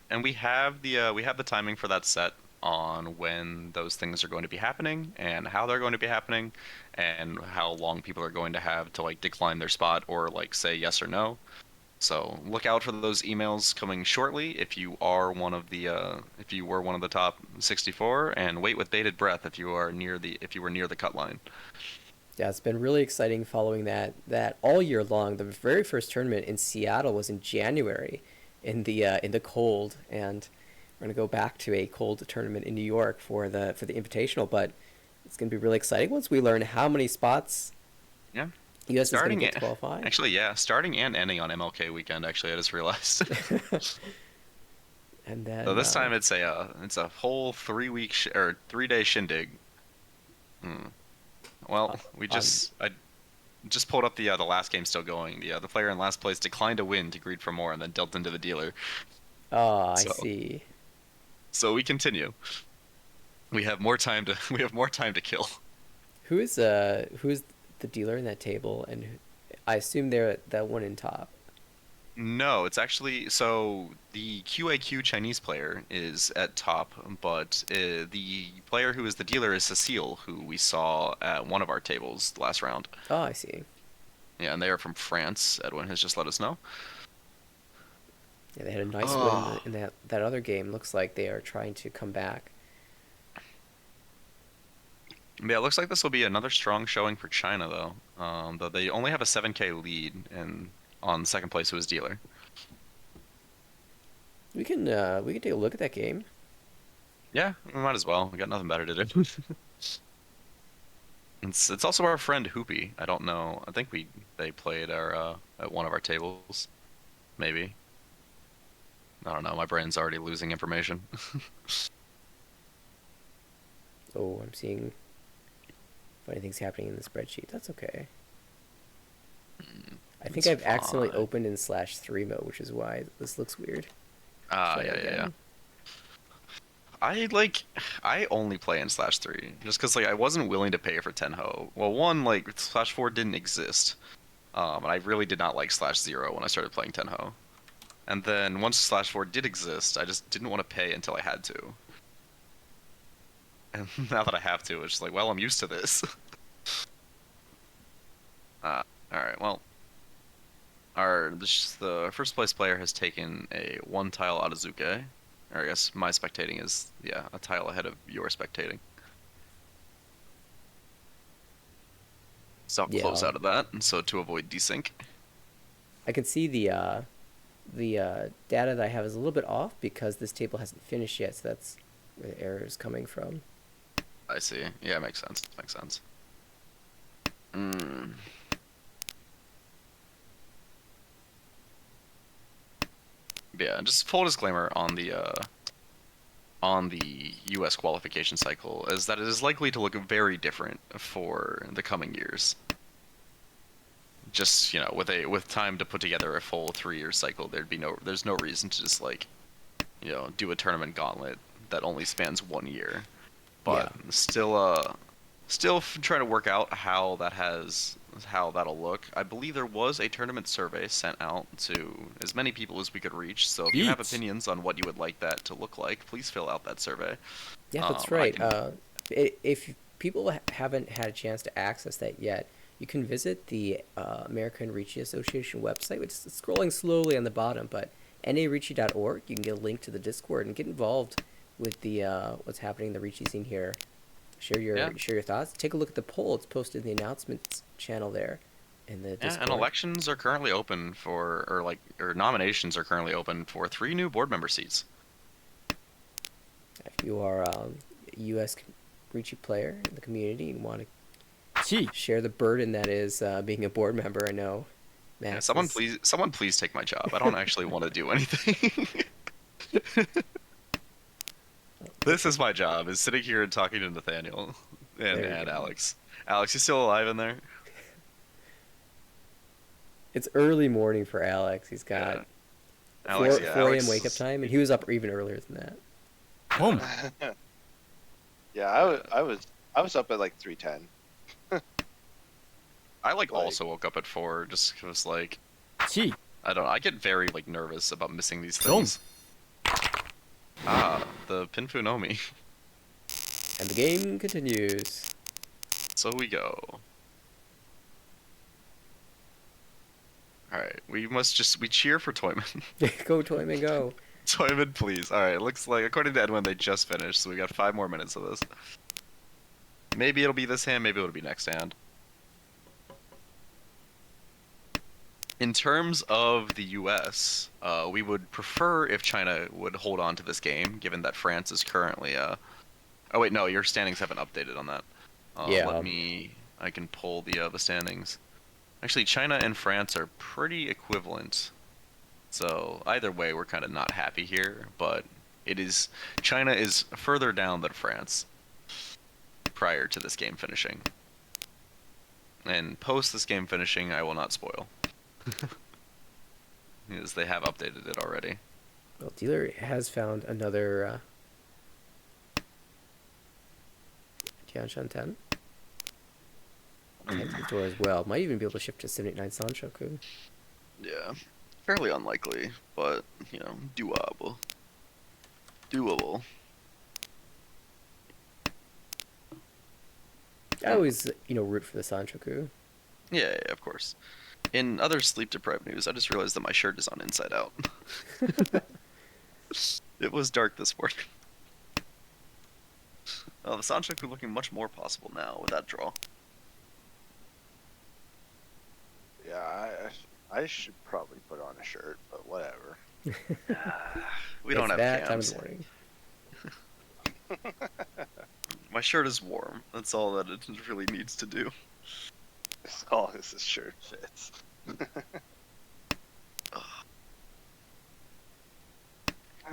And we have the timing for that set on when those things are going to be happening and how they're going to be happening and how long people are going to have to like decline their spot or like say yes or no. So look out for those emails coming shortly if you are one of the if you were one of the top 64, and wait with bated breath if you were near the cut line. Yeah, it's been really exciting following that all year long. The very first tournament in Seattle was in January, in the cold, and we're gonna go back to a cold tournament in New York for the Invitational. But it's gonna be really exciting once we learn how many spots. Yeah. U.S. is going to get to qualify. Actually, yeah, starting and ending on MLK weekend. Actually, I just realized. And then so this time it's a whole 3-day shindig. Well, I just pulled up the last game still going. The player in last place declined to win to greet for more and then dealt into the dealer. Oh, I see. So we continue. We have more time to kill. Who is the dealer in that table, and I assume they're that one in top. No, it's actually so the QAQ Chinese player is at top, but the player who is the dealer is Cecile, who we saw at one of our tables last round. Oh, I see. Yeah, and they are from France. Edwin has just let us know. Yeah, they had a nice win in that other game. Looks like they are trying to come back. Yeah, it looks like this will be another strong showing for China, though they only have a 7K lead and on second place who is dealer. We can take a look at that game. Yeah, we might as well. We got nothing better to do. It's also our friend Hoopy. I don't know. I think they played at one of our tables, maybe. I don't know. My brain's already losing information. Oh, I'm seeing funny things happening in the spreadsheet. That's okay. I think I've accidentally opened in /3 mode, which is why this looks weird. Yeah. I only play in /3 just because I wasn't willing to pay for Tenho. Well, one /4 didn't exist, and I really did not like /0 when I started playing Tenho. And then once /4 did exist, I just didn't want to pay until I had to. And now that I have to, it's just well, I'm used to this. Alright, well. The first place player has taken a 1 tile Adazuke. Or I guess my spectating is, a tile ahead of your spectating. So I'll close out of that, and so to avoid desync. I can see the data that I have is a little bit off because this table hasn't finished yet, so that's where the error is coming from. I see. Yeah, makes sense. Yeah, just full disclaimer on the U.S. qualification cycle is that it is likely to look very different for the coming years. Just with time to put together a full 3-year cycle, there's no reason to just do a tournament gauntlet that only spans 1 year. But still trying to work out how that'll look. I believe there was a tournament survey sent out to as many people as we could reach. So if you have opinions on what you would like that to look like, please fill out that survey. Yeah, that's right. If people haven't had a chance to access that yet, you can visit the American Ricci Association website, which is scrolling slowly on the bottom, but naricci.org. You can get a link to the Discord and get involved with the what's happening in the Ricci scene here. Share your thoughts. Take a look at the poll. It's posted in the announcements channel there in the Discord. And elections are currently open or nominations are currently open for 3 new board member seats. If you are a U.S. Ricci player in the community and want to share the burden that is being a board member, I know. Max someone please take my job. I don't actually want to do anything. This is my job, is sitting here and talking to Nathaniel and There you go. Alex. Alex, you still alive in there? It's early morning for Alex. He's got Yeah. Alex, 4 yeah, 4 a.m. Alex wake up is- time, and he was up even earlier than that. Home. Yeah, I was up at like 3:10. I Like- also woke up at 4 just because like 1. I don't know, I get very like nervous about missing these Dome. things. Ah, the Pinfu Nomi. And the game continues. So we go. Alright, we cheer for Toyman. Go, Toyman, go. Toyman, please. Alright, it looks like, according to Edwin, they just finished, so we got 5 more minutes of this. Maybe it'll be this hand, maybe it'll be next hand. In terms of the US, we would prefer if China would hold on to this game, given that France is currently, Oh wait, no, your standings haven't updated on that. Yeah. I can pull the standings. Actually, China and France are pretty equivalent. So either way, we're kind of not happy here, but China is further down than France prior to this game finishing. And post this game finishing, I will not spoil. Because they have updated it already. Well, dealer has found another Tianshan 10. And the door as well. Might even be able to shift to 789 Sanshoku. Yeah. Fairly unlikely, but, you know, doable. Doable. I always, root for the Sanshoku. Yeah, of course. In other sleep-deprived news, I just realized that my shirt is on inside out. It was dark this morning. Oh, the Sanshoku looking much more possible now with that draw. Yeah, I should probably put on a shirt, but whatever. We don't It's have that time of cams. the morning. My shirt is warm. That's all that it really needs to do. As long as the shirt fits.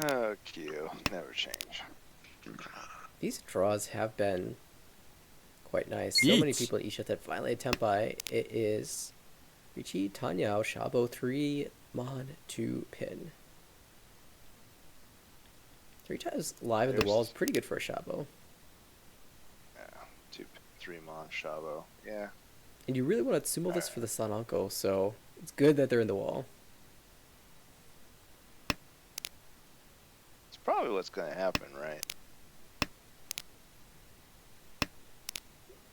Oh, Q. Never change. These draws have been quite nice. So many Yeet. people at Isha that finally attempt by. It is Richie, Tanyao, Shabo 3, Mon 2, Pin. 3 times live at the wall is pretty good for a Shabo. Yeah, 2, 3 Mon Shabo. Yeah. And you really want to sumo this for the Sananko, so it's good that they're in the wall. It's probably what's going to happen, right?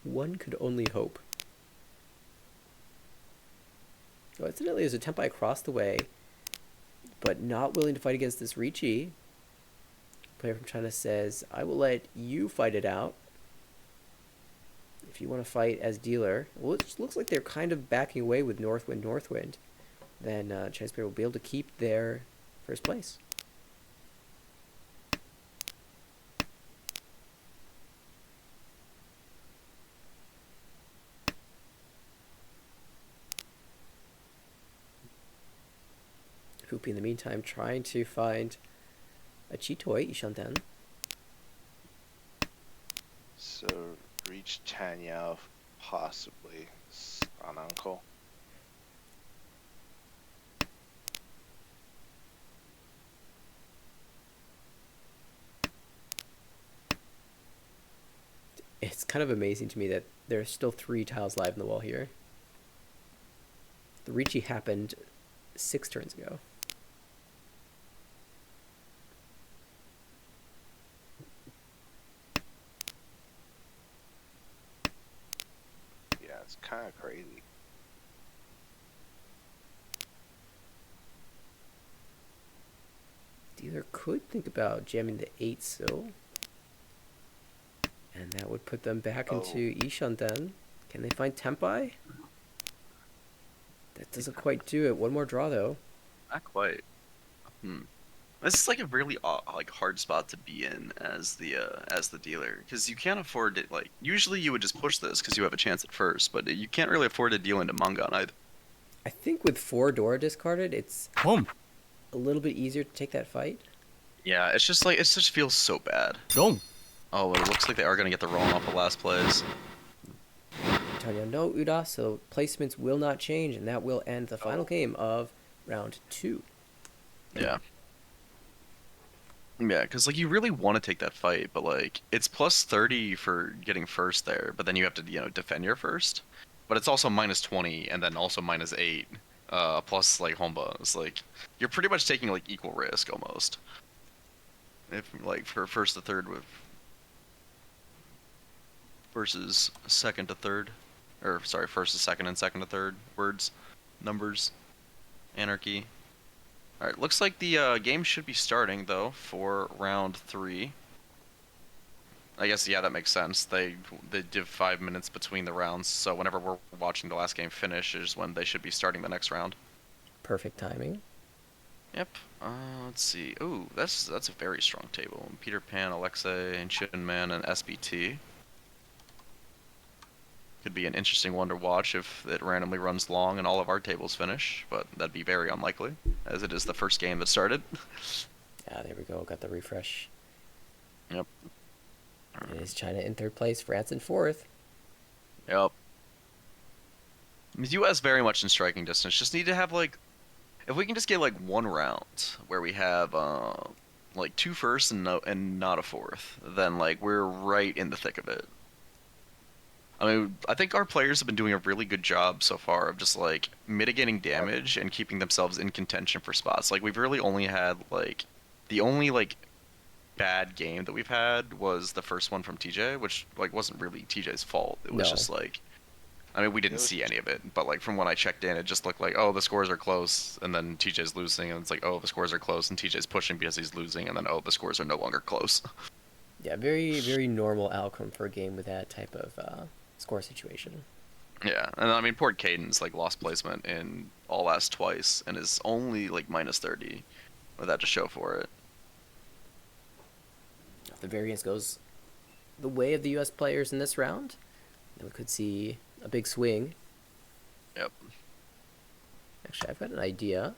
One could only hope. Oh, incidentally, there's a Tempai across the way, but not willing to fight against this Richie. Player from China says, I will let you fight it out. If you want to fight as dealer. Well, it just looks like they're kind of backing away with Northwind, Northwind. Then Chinese player will be able to keep their first place. Hoopy in the meantime trying to find a Chitoi, Ishanten. So, reach Tanyao, possibly on Uncle. It's kind of amazing to me that there are still 3 tiles live in the wall here. The Richie happened 6 turns ago. Yeah, it's kind of crazy. Dealer could think about jamming the 8 still. And that would put them back into Ishanten. Can they find Tempai? That doesn't quite do it. One more draw though. Not quite. This is like a really hard spot to be in as the dealer, because you can't afford to usually you would just push this because you have a chance at first, but you can't really afford to deal into Mangan either. I think with 4 Dora discarded, it's Home. a little bit easier to take that fight. Yeah, it's just like it just feels so bad. Wrong. Oh, but it looks like they are gonna get the roll off the last plays. Antonio, no Uda, so placements will not change, and that will end the final Oh. game of round 2. Yeah. Yeah, because like you really want to take that fight, but like it's plus 30 for getting first there, but then you have to, defend your first. But it's also minus 20 and then also minus 8, plus like home bonus. Like you're pretty much taking like equal risk almost. If like for first to third with versus second to third, or sorry, first to second and second to third words, numbers, anarchy. All right, looks like the game should be starting though for round 3. I guess yeah, that makes sense. They give 5 minutes between the rounds, so whenever we're watching the last game finish is when they should be starting the next round. Perfect timing. Yep. Let's see. Ooh, that's a very strong table. Peter Pan, Alexei, Ancient Man, and SBT. Could be an interesting one to watch if it randomly runs long and all of our tables finish, but that'd be very unlikely, as it is the first game that started. Yeah, there we go. Got the refresh. Yep. It is China in 3rd place, France in 4th. Yep. The U.S. very much in striking distance. Just need to have like, if we can just get like one round where we have like 2 firsts and not a 4th, then like we're right in the thick of it. I mean, I think our players have been doing a really good job so far of just like mitigating damage and keeping themselves in contention for spots. Like we've really only had like the only like bad game that we've had was the first one from TJ, which like wasn't really TJ's fault. It was No. just like, I mean, we didn't see any of it, but like from when I checked in, it just looked like, oh, the scores are close, and then TJ's losing, and it's like, oh, the scores are close, and TJ's pushing because he's losing, and then oh, the scores are no longer close. Yeah, very, very normal outcome for a game with that type of score situation. Yeah, and I mean, poor Caden's like lost placement in all last twice, and is only like minus 30 with that to show for it. If the variance goes the way of the U.S. players in this round, then we could see a big swing. Yep. Actually, I've got an idea.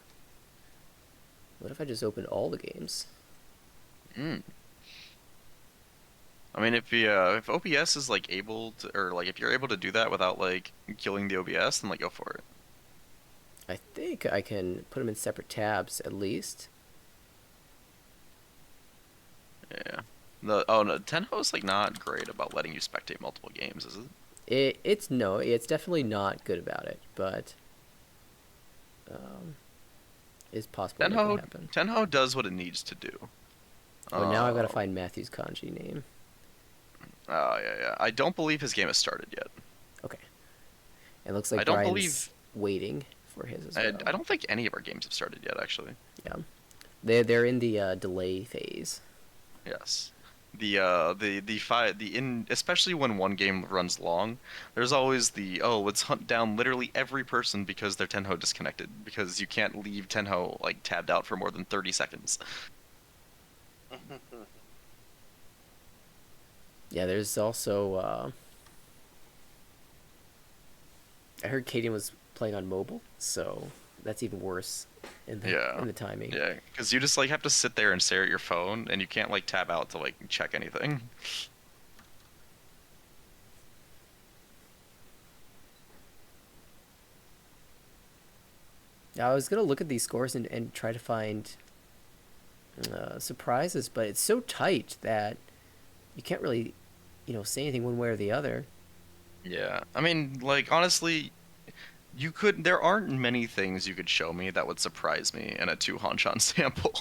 What if I just opened all the games? Mm. I mean, if OBS is like able to, or like if you're able to do that without like killing the OBS, then like go for it. I think I can put them in separate tabs at least. Yeah. Oh no, Tenho's like not great about letting you spectate multiple games, is it? It's definitely not good about it, but it's possible to make it happen. Tenho does what it needs to do. Oh, now I've got to find Matthew's kanji name. Oh yeah. I don't believe his game has started yet. Okay. It looks like I don't Brian's believe waiting for his as well. I don't think any of our games have started yet, actually. Yeah. They're in the delay phase. Yes. Especially when one game runs long, there's always let's hunt down literally every person because their Tenho disconnected, because you can't leave Tenho like tabbed out for more than 30 seconds. Yeah, there's also I heard Kaden was playing on mobile, so that's even worse in the timing. Yeah, because you just like have to sit there and stare at your phone, and you can't like tab out to like check anything. I was gonna look at these scores and try to find surprises, but it's so tight that you can't really, say anything one way or the other. Yeah, I mean, like honestly, there aren't many things you could show me that would surprise me in a 2 Hanshan sample.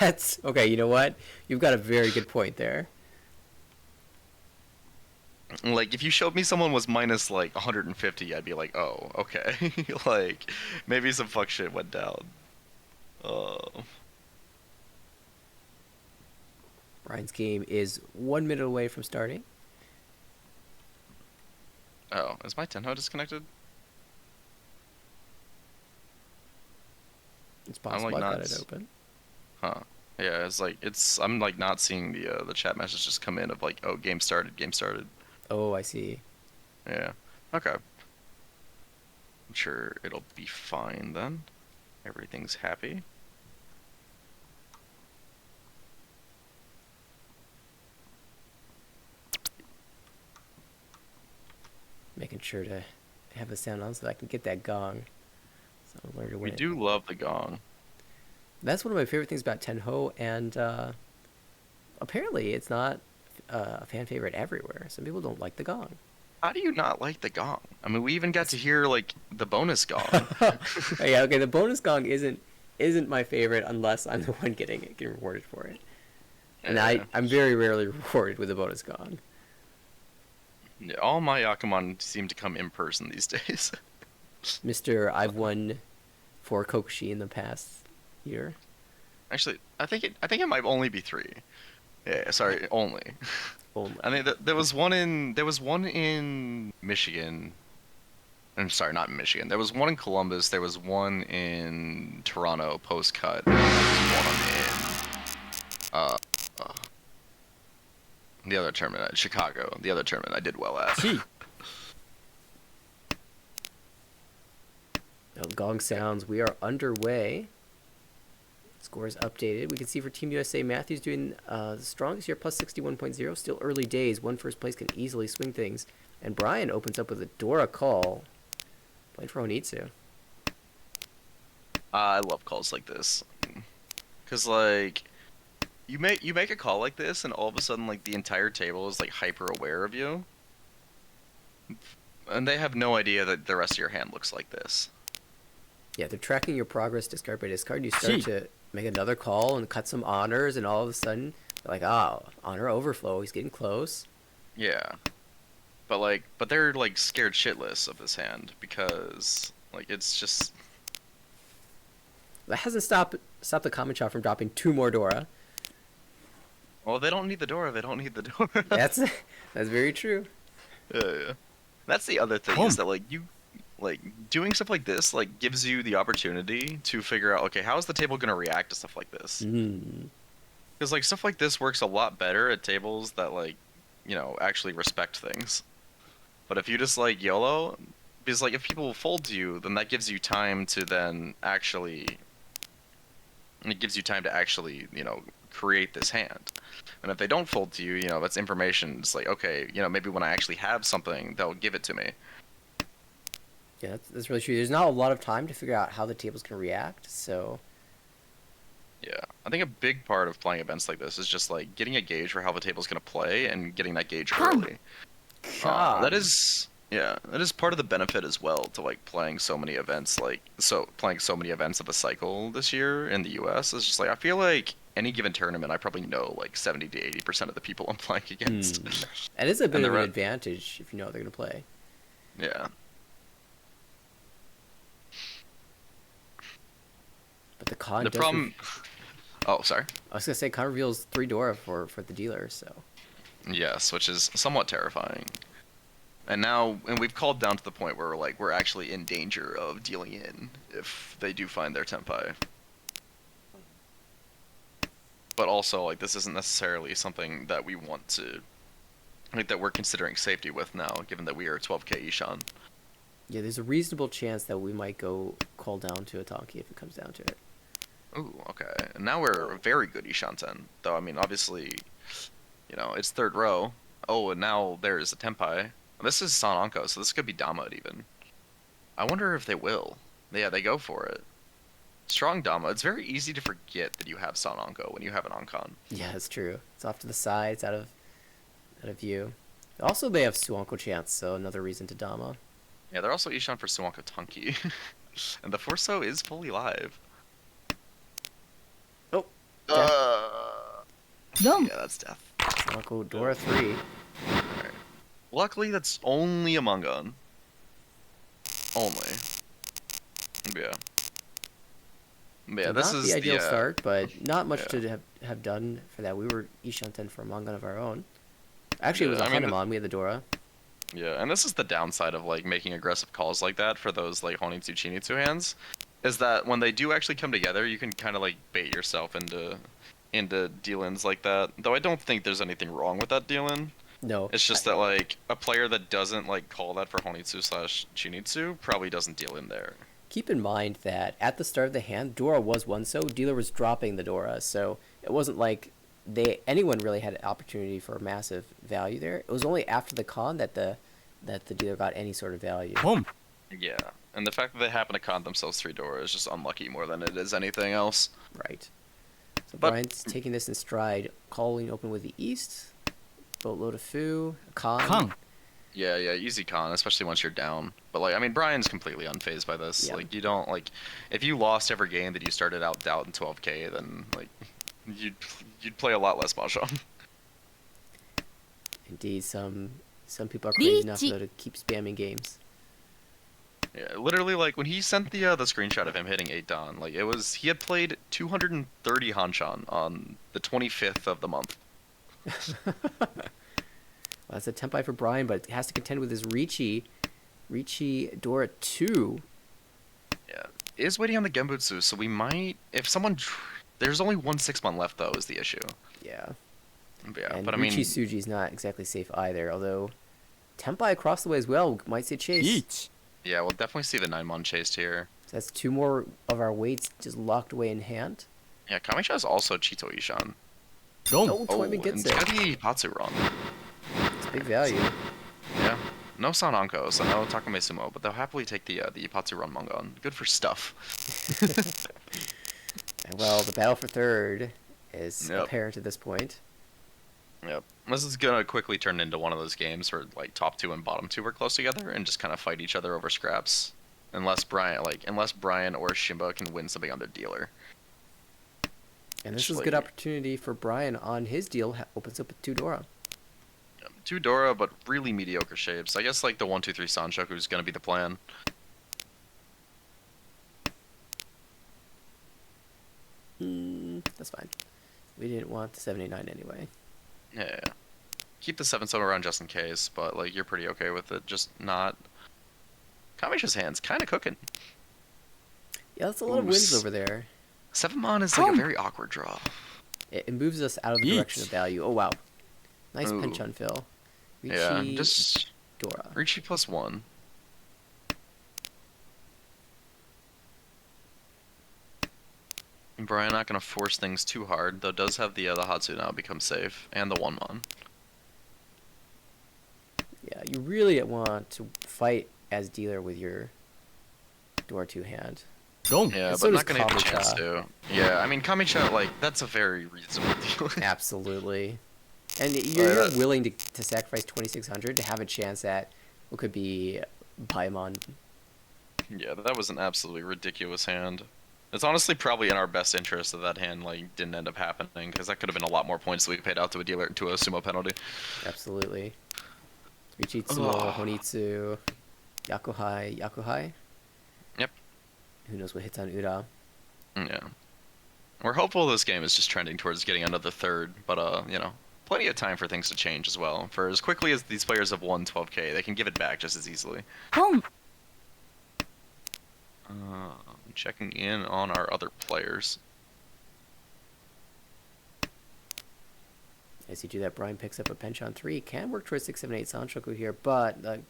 That's okay. You know what? You've got a very good point there. Like, if you showed me someone was minus like 150, I'd be like, oh, okay. Like, maybe some fuck shit went down. Ryan's game is 1 minute away from starting. Oh, is my Tenho disconnected? It's possible I've got it open. Huh. Yeah, I'm like not seeing the chat message just come in of like, oh, game started. Oh, I see. Yeah. Okay. I'm sure it'll be fine then. Everything's happy. making sure to have the sound on so that I can get that gong. So I'll learn to We win. do love the gong. That's one of my favorite things about Tenho, and apparently it's not a fan favorite everywhere. Some people don't like the gong. How do you not like the gong? I mean, we even got to hear like the bonus gong. Yeah, okay. The bonus gong isn't my favorite unless I'm the one getting rewarded for it, and Yeah. I'm very rarely rewarded with a bonus gong. Yeah, all my Yakuman seem to come in person these days. Mister, I've won 4 Kokushi in the past year. Actually, I think it might only be 3. Yeah, sorry, only. Only. I mean, there was one in Michigan. I'm sorry, not in Michigan. There was one in Columbus. There was one in Toronto post cut. And there was one in the other tournament at Chicago. The other tournament I did well at. T. No, gong sounds. We are underway. Scores updated. We can see for Team USA, Matthews doing the strongest here, plus 61.0. Still early days. One first place can easily swing things. And Brian opens up with a Dora call. Playing for Honitsu. I love calls like this, cause like you make a call like this, and all of a sudden like the entire table is like hyper aware of you, and they have no idea that the rest of your hand looks like this. Yeah, they're tracking your progress discard by discard. You start Gee. to make another call and cut some honors, and all of a sudden, they're like, honor overflow. He's getting close. Yeah, but they're like scared shitless of this hand because like it's just That hasn't stopped the comment shot from dropping 2 more Dora. well they don't need the Dora. They don't need the Dora. That's very true. Yeah. That's the other thing is that like you like doing stuff like this like gives you the opportunity to figure out okay how is the table gonna react to stuff like this. Mm. Because like stuff like this works a lot better at tables that like, actually respect things. But if you just like YOLO, because like if people fold to you, then that gives you time to then actually, it gives you time to actually, create this hand. And if they don't fold to you, that's information. It's like okay, maybe when I actually have something, they'll give it to me. Yeah, that's really true. There's not a lot of time to figure out how the table's going to react, so... Yeah, I think a big part of playing events like this is just like getting a gauge for how the table's gonna play and getting that gauge early. That is part of the benefit as well to like playing so many events playing so many events of a cycle this year in the U.S. is just like I feel like any given tournament I probably know like 70 to 80% of the people I'm playing against. And it's a bit And of the an re- advantage if you know what they're going to play. Yeah. But the con The does... problem. Oh, sorry. I was going to say, con reveals 3 Dora for the dealer, so... Yes, which is somewhat terrifying. And we've called down to the point where we're actually in danger of dealing in if they do find their tempai. But also, like, this isn't necessarily something that we want to, like, that we're considering safety with now, given that we are 12k Ishan. Yeah, there's a reasonable chance that we might go call down to a Tonki if it comes down to it. Ooh, okay. And now we're a very good Ishan 10. Though, I mean, obviously, it's third row. Oh, and now there's a tempai. This is Sananko, so this could be Dama'd even. I wonder if they will. Yeah, they go for it. Strong Dama. It's very easy to forget that you have Sananko when you have an Onkon. Yeah, it's true. It's off to the side, it's out of view. Also, they have Suanko chance, so another reason to Dama. Yeah, they're also Ishan for Suanko Tonki. And the Forso is fully live. Oh, Yeah, that's death. Suanko Dora 3. Alright. Luckily, that's only a Mungon. Only. Yeah. But yeah, So this not is the ideal the, start, but not much yeah. to have done for that. We were Ishan 10 for a Mongon of our own. Actually, it was Yeah, a I mean, Hanuman. We had the Dora. Yeah, and this is the downside of like making aggressive calls like that for those like Honitsu Chinitsu hands, is that when they do actually come together, you can kind of like bait yourself into deal-ins like that. Though I don't think there's anything wrong with that deal-in. No. It's just that like a player that doesn't like call that for Honitsu / Chinitsu probably doesn't deal in there. Keep in mind that at the start of the hand, Dora was one so dealer was dropping the Dora, so it wasn't like anyone really had an opportunity for massive value there. It was only after the con that the that the dealer got any sort of value. Home. Yeah, and the fact that they happen to con themselves 3 Dora is just unlucky more than it is anything else. Right. So But- Brian's taking this in stride, calling open with the East, boatload of foo, con. Kang. Yeah, easy con, especially once you're down. But like, I mean, Brian's completely unfazed by this. Yeah. Like, you don't like, if you lost every game that you started out in 12K, then like, you'd play a lot less mahjong. Indeed, some people are crazy enough Lichi. though to keep spamming games. Yeah, literally, like when he sent the screenshot of him hitting 8 Dan, like he had played 230 Hanchan on the 25th of the month. Well, that's a tempai for Brian, but has to contend with his Ricci Dora 2. Yeah, is waiting on the Genbutsu, so we might, if someone, there's only 1 6-month left though, is the issue. Yeah. Yeah, And but I mean, Ricci Suji's not exactly safe either, although tempai across the way as well might say chase. Each. yeah, we'll definitely see the 9-mon chased here. So that's 2 more of our weights just locked away in hand. Yeah, Kamisha is also Chito Ishan. Dong. Oh, Toyman gets and it. it's gotta be Patsu run. It's big value. Yeah. No Sananko, so no Takame Sumo, but they'll happily take the Ipatsu Run Mongon. Good for stuff. And well, the battle for third is Yep. apparent at this point. Yep. This is gonna quickly turn into one of those games where like top 2 and bottom 2 are close together and just kind of fight each other over scraps. Unless Brian or Shimba can win something on their dealer. And this is a Actually- good opportunity for Brian on his deal. Opens up with 2 Dora. 2 Dora, but really mediocre shapes. I guess like the 1-2-3 Sanshoku is gonna be the plan. That's fine. We didn't want the 789 anyway. Yeah. Keep the 7-7 around just in case, but like you're pretty okay with it. Just not. Kamisha's hand's kind of cooking. Yeah, that's a lot of Ooh, wins over there. 7-mon is like a very awkward draw. It moves us out of the direction of value. Oh, wow. Nice Ooh. pinch on Phil. Yeah, Ricci, just Dora. Ricci +1. Brian not gonna force things too hard, though does have the Hatsu now become safe, and the 1-mon. Yeah, you really want to fight as dealer with your Dora 2 hand. Dong. Yeah, And so but does not gonna have the chance Kamisha. to. Yeah, I mean Kamisha, like, that's a very reasonable deal. Absolutely. And you're Uh, willing to sacrifice 2,600 to have a chance at what could be Paimon. Yeah, that was an absolutely ridiculous hand. It's honestly probably in our best interest that that hand like didn't end up happening, because that could have been a lot more points that we paid out to a dealer to a sumo penalty. Absolutely. Richitsumo, Ugh. Honitsu, Yakuhai. Yep. Who knows what hits on Ura. Yeah. We're hopeful this game is just trending towards getting another third, but you know, plenty of time for things to change as well. For as quickly as these players have won 12K, they can give it back just as easily. Home. Checking in on our other players. As you do that, Brian picks up a pinch on 3. Can work towards 6, 7, 8 Sanshoku here, but the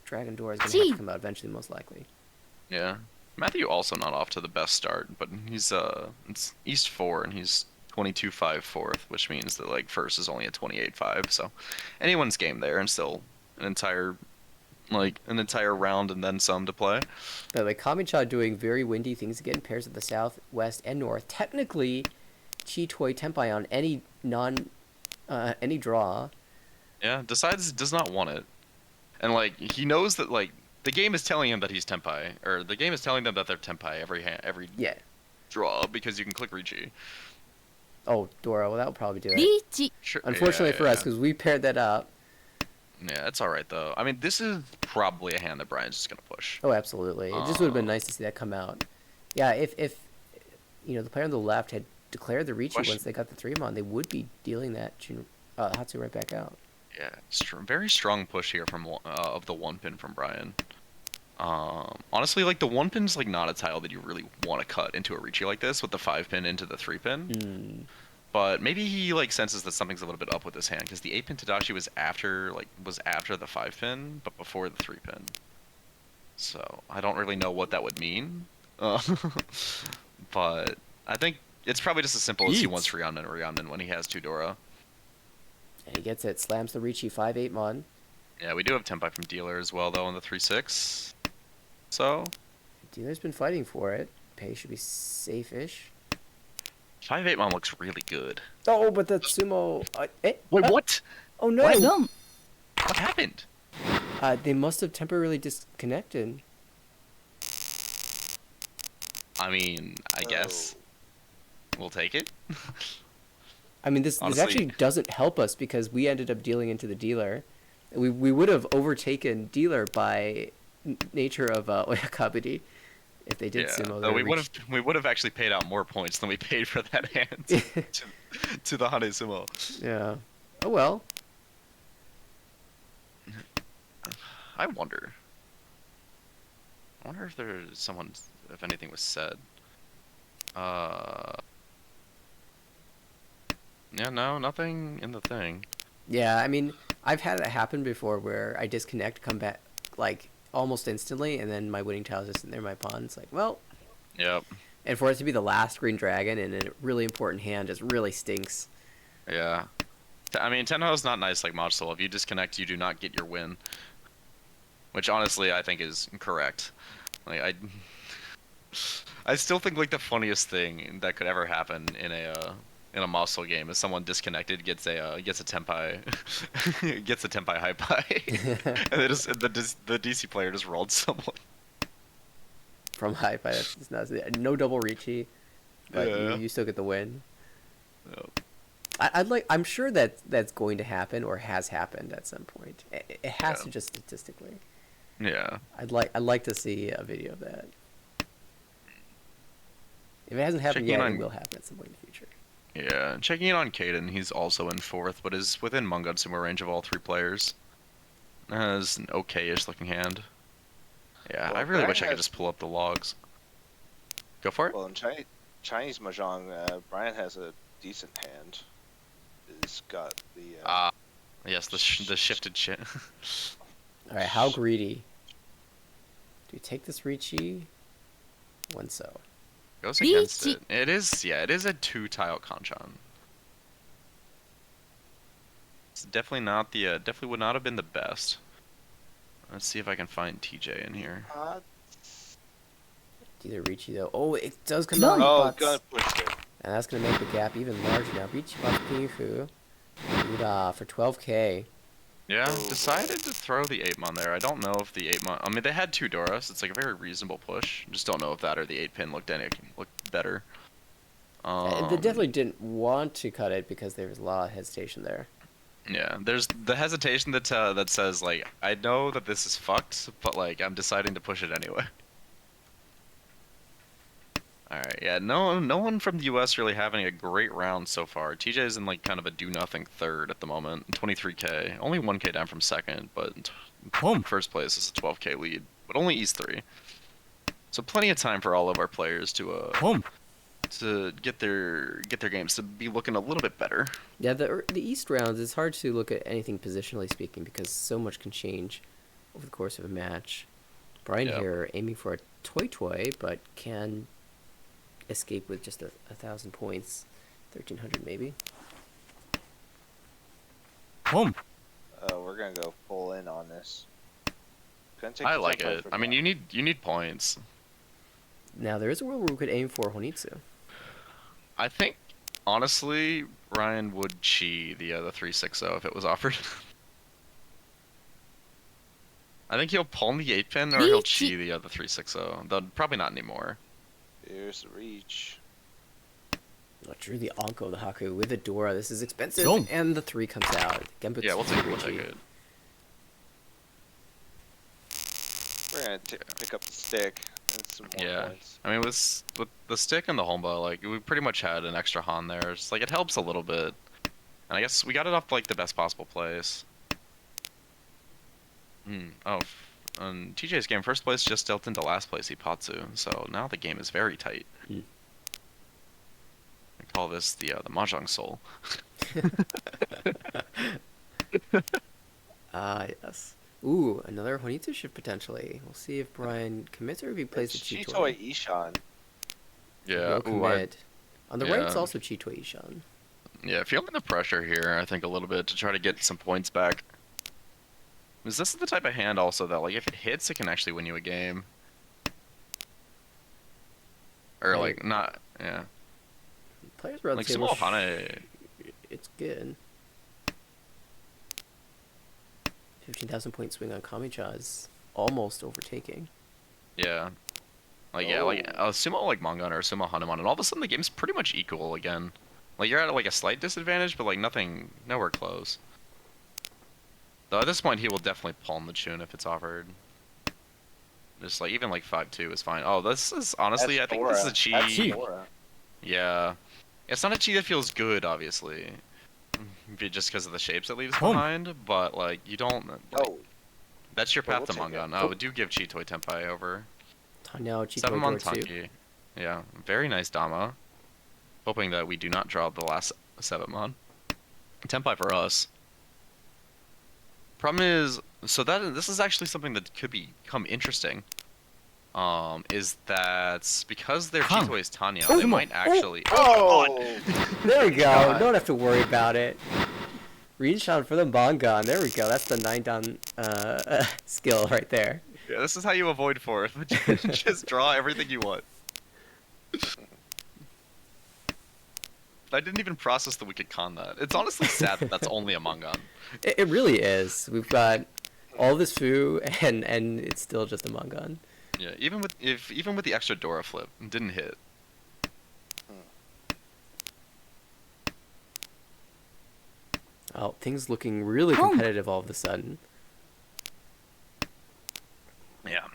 Dragon Door is going to have to come out eventually, most likely. Yeah. Matthew also not off to the best start, but he's it's East 4 and he's 22-5 fourth, which means that like first is only a 28-5, so anyone's game there and still an entire round and then some to play. By the way, Kamicha doing very windy things again, pairs of the south, west, and north. Technically, Chi Toy Tempai on any any draw. Yeah, does not want it. And like he knows that like the game is telling him that he's Tempai, or the game is telling them that they're Tempai every Yeah. draw because you can click Ricci. Oh, Dora, well that would probably do it. Lichi. Sure. Unfortunately for us, because we paired that up. Yeah, it's alright though. I mean, this is probably a hand that Brian's just gonna push. Oh, absolutely. It just would have been nice to see that come out. Yeah, if you know the player on the left had declared the Ricci Question. once they got the 3-mon, they would be dealing that Hatsu right back out. Yeah, very strong push here from of the 1-pin from Brian. Honestly, like the 1-pin's like not a tile that you really want to cut into a Ricci like this with the 5-pin into the 3-pin. But maybe he like senses that something's a little bit up with this hand because the 8-pin Tadashi was after the 5-pin but before the 3-pin. So I don't really know what that would mean. But I think it's probably just as simple as he wants Ryanman when he has 2 Dora. And he gets it, slams the Ricci 5-8 mon. Yeah, we do have Tempai from Dealer as well, though, in the 3-6. So, Dealer's been fighting for it. Pei should be safe-ish. 5-8 Mom looks really good. Oh, but the sumo... Wait, what? Oh, no! What? What happened? They must have temporarily disconnected. I mean, I guess we'll take it. I mean, this Honestly, actually doesn't help us because we ended up dealing into the Dealer. We would have overtaken Dealer by nature of Oyakaburi if they did sumo. No, we would have actually paid out more points than we paid for that hand to the Hane Sumo. Yeah. Oh well. I wonder if there's someone, if anything was said. Yeah, no, nothing in the thing. Yeah, I mean, I've had it happen before where I disconnect, come back, like, almost instantly, and then my winning tile is just sitting there, my pawn. It's like, well... Yep. And for it to be the last green dragon in a really important hand just really stinks. Yeah. I mean, Tenho is not nice like Mach-Soul. If you disconnect, you do not get your win. Which, honestly, I think is correct. Like, I still think, like, the funniest thing that could ever happen in a Mach-Soul game is someone disconnected gets a Tempai gets a Tempai high pie, and the DC player just rolled someone from high pie. That's not, no double reachy, but you still get the win. Yep. I'm sure that's going to happen or has happened at some point. It has to, just statistically. Yeah. I'd like to see a video of that. If it hasn't happened yet, it will happen at some point in the future. Yeah, checking in on Kaden, he's also in 4th, but is within Mungod sumo range of all 3 players. Has an okay-ish looking hand. Yeah, well, I really wish I could just pull up the logs. Go for it. Well, in Chinese Mahjong, Brian has a decent hand. He's got the... yes, the shifted shit. Alright, how greedy? Do you take this Ricci? One so. Goes against it. It is a 2-tile Kanchan. It's definitely not the, definitely would not have been the best. Let's see if I can find TJ in here. Either Ricci though. Oh, it does come out. Oh, gonna push it. And that's gonna make the gap even larger now. Ricci bots Pinfu. For 12k. Yeah, decided to throw the 8-mon there. I don't know if the 8-mon... I mean, they had 2 Doras. It's like a very reasonable push. Just don't know if that or the 8-pin looked better. They definitely didn't want to cut it because there was a lot of hesitation there. Yeah, there's the hesitation that says, like, I know that this is fucked, but, like, I'm deciding to push it anyway. Alright, yeah, no one from the US really having a great round so far. TJ's in, like, kind of a do-nothing 3rd at the moment, 23k. Only 1k down from 2nd, but first place is a 12k lead. But only East 3. So plenty of time for all of our players to get their games to be looking a little bit better. Yeah, the East rounds, it's hard to look at anything positionally speaking because so much can change over the course of a match. Brian here aiming for a toy, but can escape with just 1,000 points, 1,300 maybe. We're gonna go full in on this. I like it. I mean, you need points. Now there is a world where we could aim for Honitsu. I think honestly, Ryan would chi the 360 if it was offered. I think he'll pawn the 8-pin or he'll chi the other 360. Though probably not anymore. Here's the reach. Oh, drew the Anko, the Haku with a Dora. This is expensive, and the 3 comes out. Genbutsu, yeah, we'll take it. We're gonna pick up the stick and some more points. I mean, with the stick and the Homba, like, we pretty much had an extra Han there. It's like, it helps a little bit. And I guess we got it off, like, the best possible place. On TJ's game, first place just dealt into last place Ipatsu, so now the game is very tight. I call this the Mahjong Soul. Yes. Ooh, another Honitsu shift potentially. We'll see if Brian commits or if he plays the Chitoi Ishan. Yeah, commit. On the right, it's also Chitoi Ishan. Yeah, feeling the pressure here, I think, a little bit to try to get some points back. Is this the type of hand also that, like, if it hits, it can actually win you a game? Or, Right. like, not, yeah. Players around Like, the table. Sumo Hana, It's good. 15,000 point swing on Kamicha is almost overtaking. yeah. Like, yeah, like, Sumo, like, Mangan or Sumo Hanuman, and all of a sudden the game's pretty much equal again. Like, you're at, like, a slight disadvantage, but, like, nowhere close. Though at this point, he will definitely palm the Chun if it's offered. Just, like, even, like, 5-2 is fine. Oh, this is, honestly, I think this is a chi. Yeah. It's not a chi that feels good, obviously. Just because of the shapes it leaves behind, but, like, you don't... Like, that's your path to Mangan. I would do give Chitoi Tenpai over. Now Chitoi 7 on Door 2. Tanki. Yeah, very nice Dama. Hoping that we do not draw the last 7 mon. Tenpai for us. Problem is, so this is actually something that could become interesting. Is that because their Chitoi is Tanya, they might actually... There we go. Don't have to worry about it. Rinshan for the Mangan. There we go. That's the 9-down skill right there. Yeah, this is how you avoid fourth. Just draw everything you want. I didn't even process that we could con that. It's honestly sad that that's only a Mangan. It really is. We've got all this Fu, and it's still just a Mangan. Yeah, even with the extra Dora flip, it didn't hit. Oh, things looking really competitive all of a sudden. Yeah,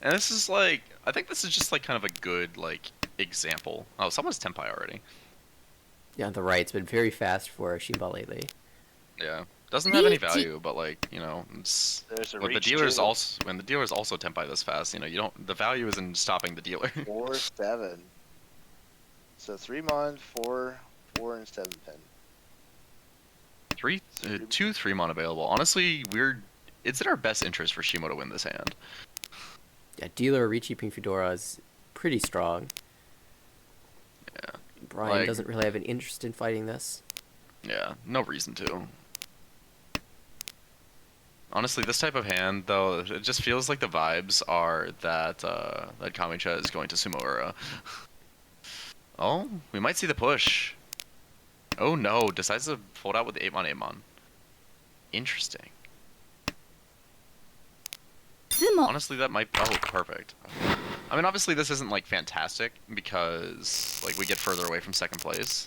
and this is like, I think this is just like kind of a good like example. Oh, someone's Tenpai already. Yeah, on the right, it's been very fast for Shinba lately. Yeah, doesn't have any value, but like, you know, it's There's a the dealer's also Tenpai this fast. You know, you don't. The value is in stopping the dealer. 4-7. So 3 mon, 4 and 7 pin. 2 3-mon available. Honestly, it's in our best interest for Shimo to win this hand. Yeah, dealer Richi Pink Fedora is pretty strong. Yeah. Brian Like- doesn't really have an interest in fighting this. Yeah, no reason to. Honestly, this type of hand, though, it just feels like the vibes are that that Kamicha is going to Sumo Ura. Oh, we might see the push. Oh no, decides to fold out with the 8-mon 8-mon. Interesting. Honestly, that might... Oh, perfect. I mean, obviously this isn't, like, fantastic, because, like, we get further away from second place.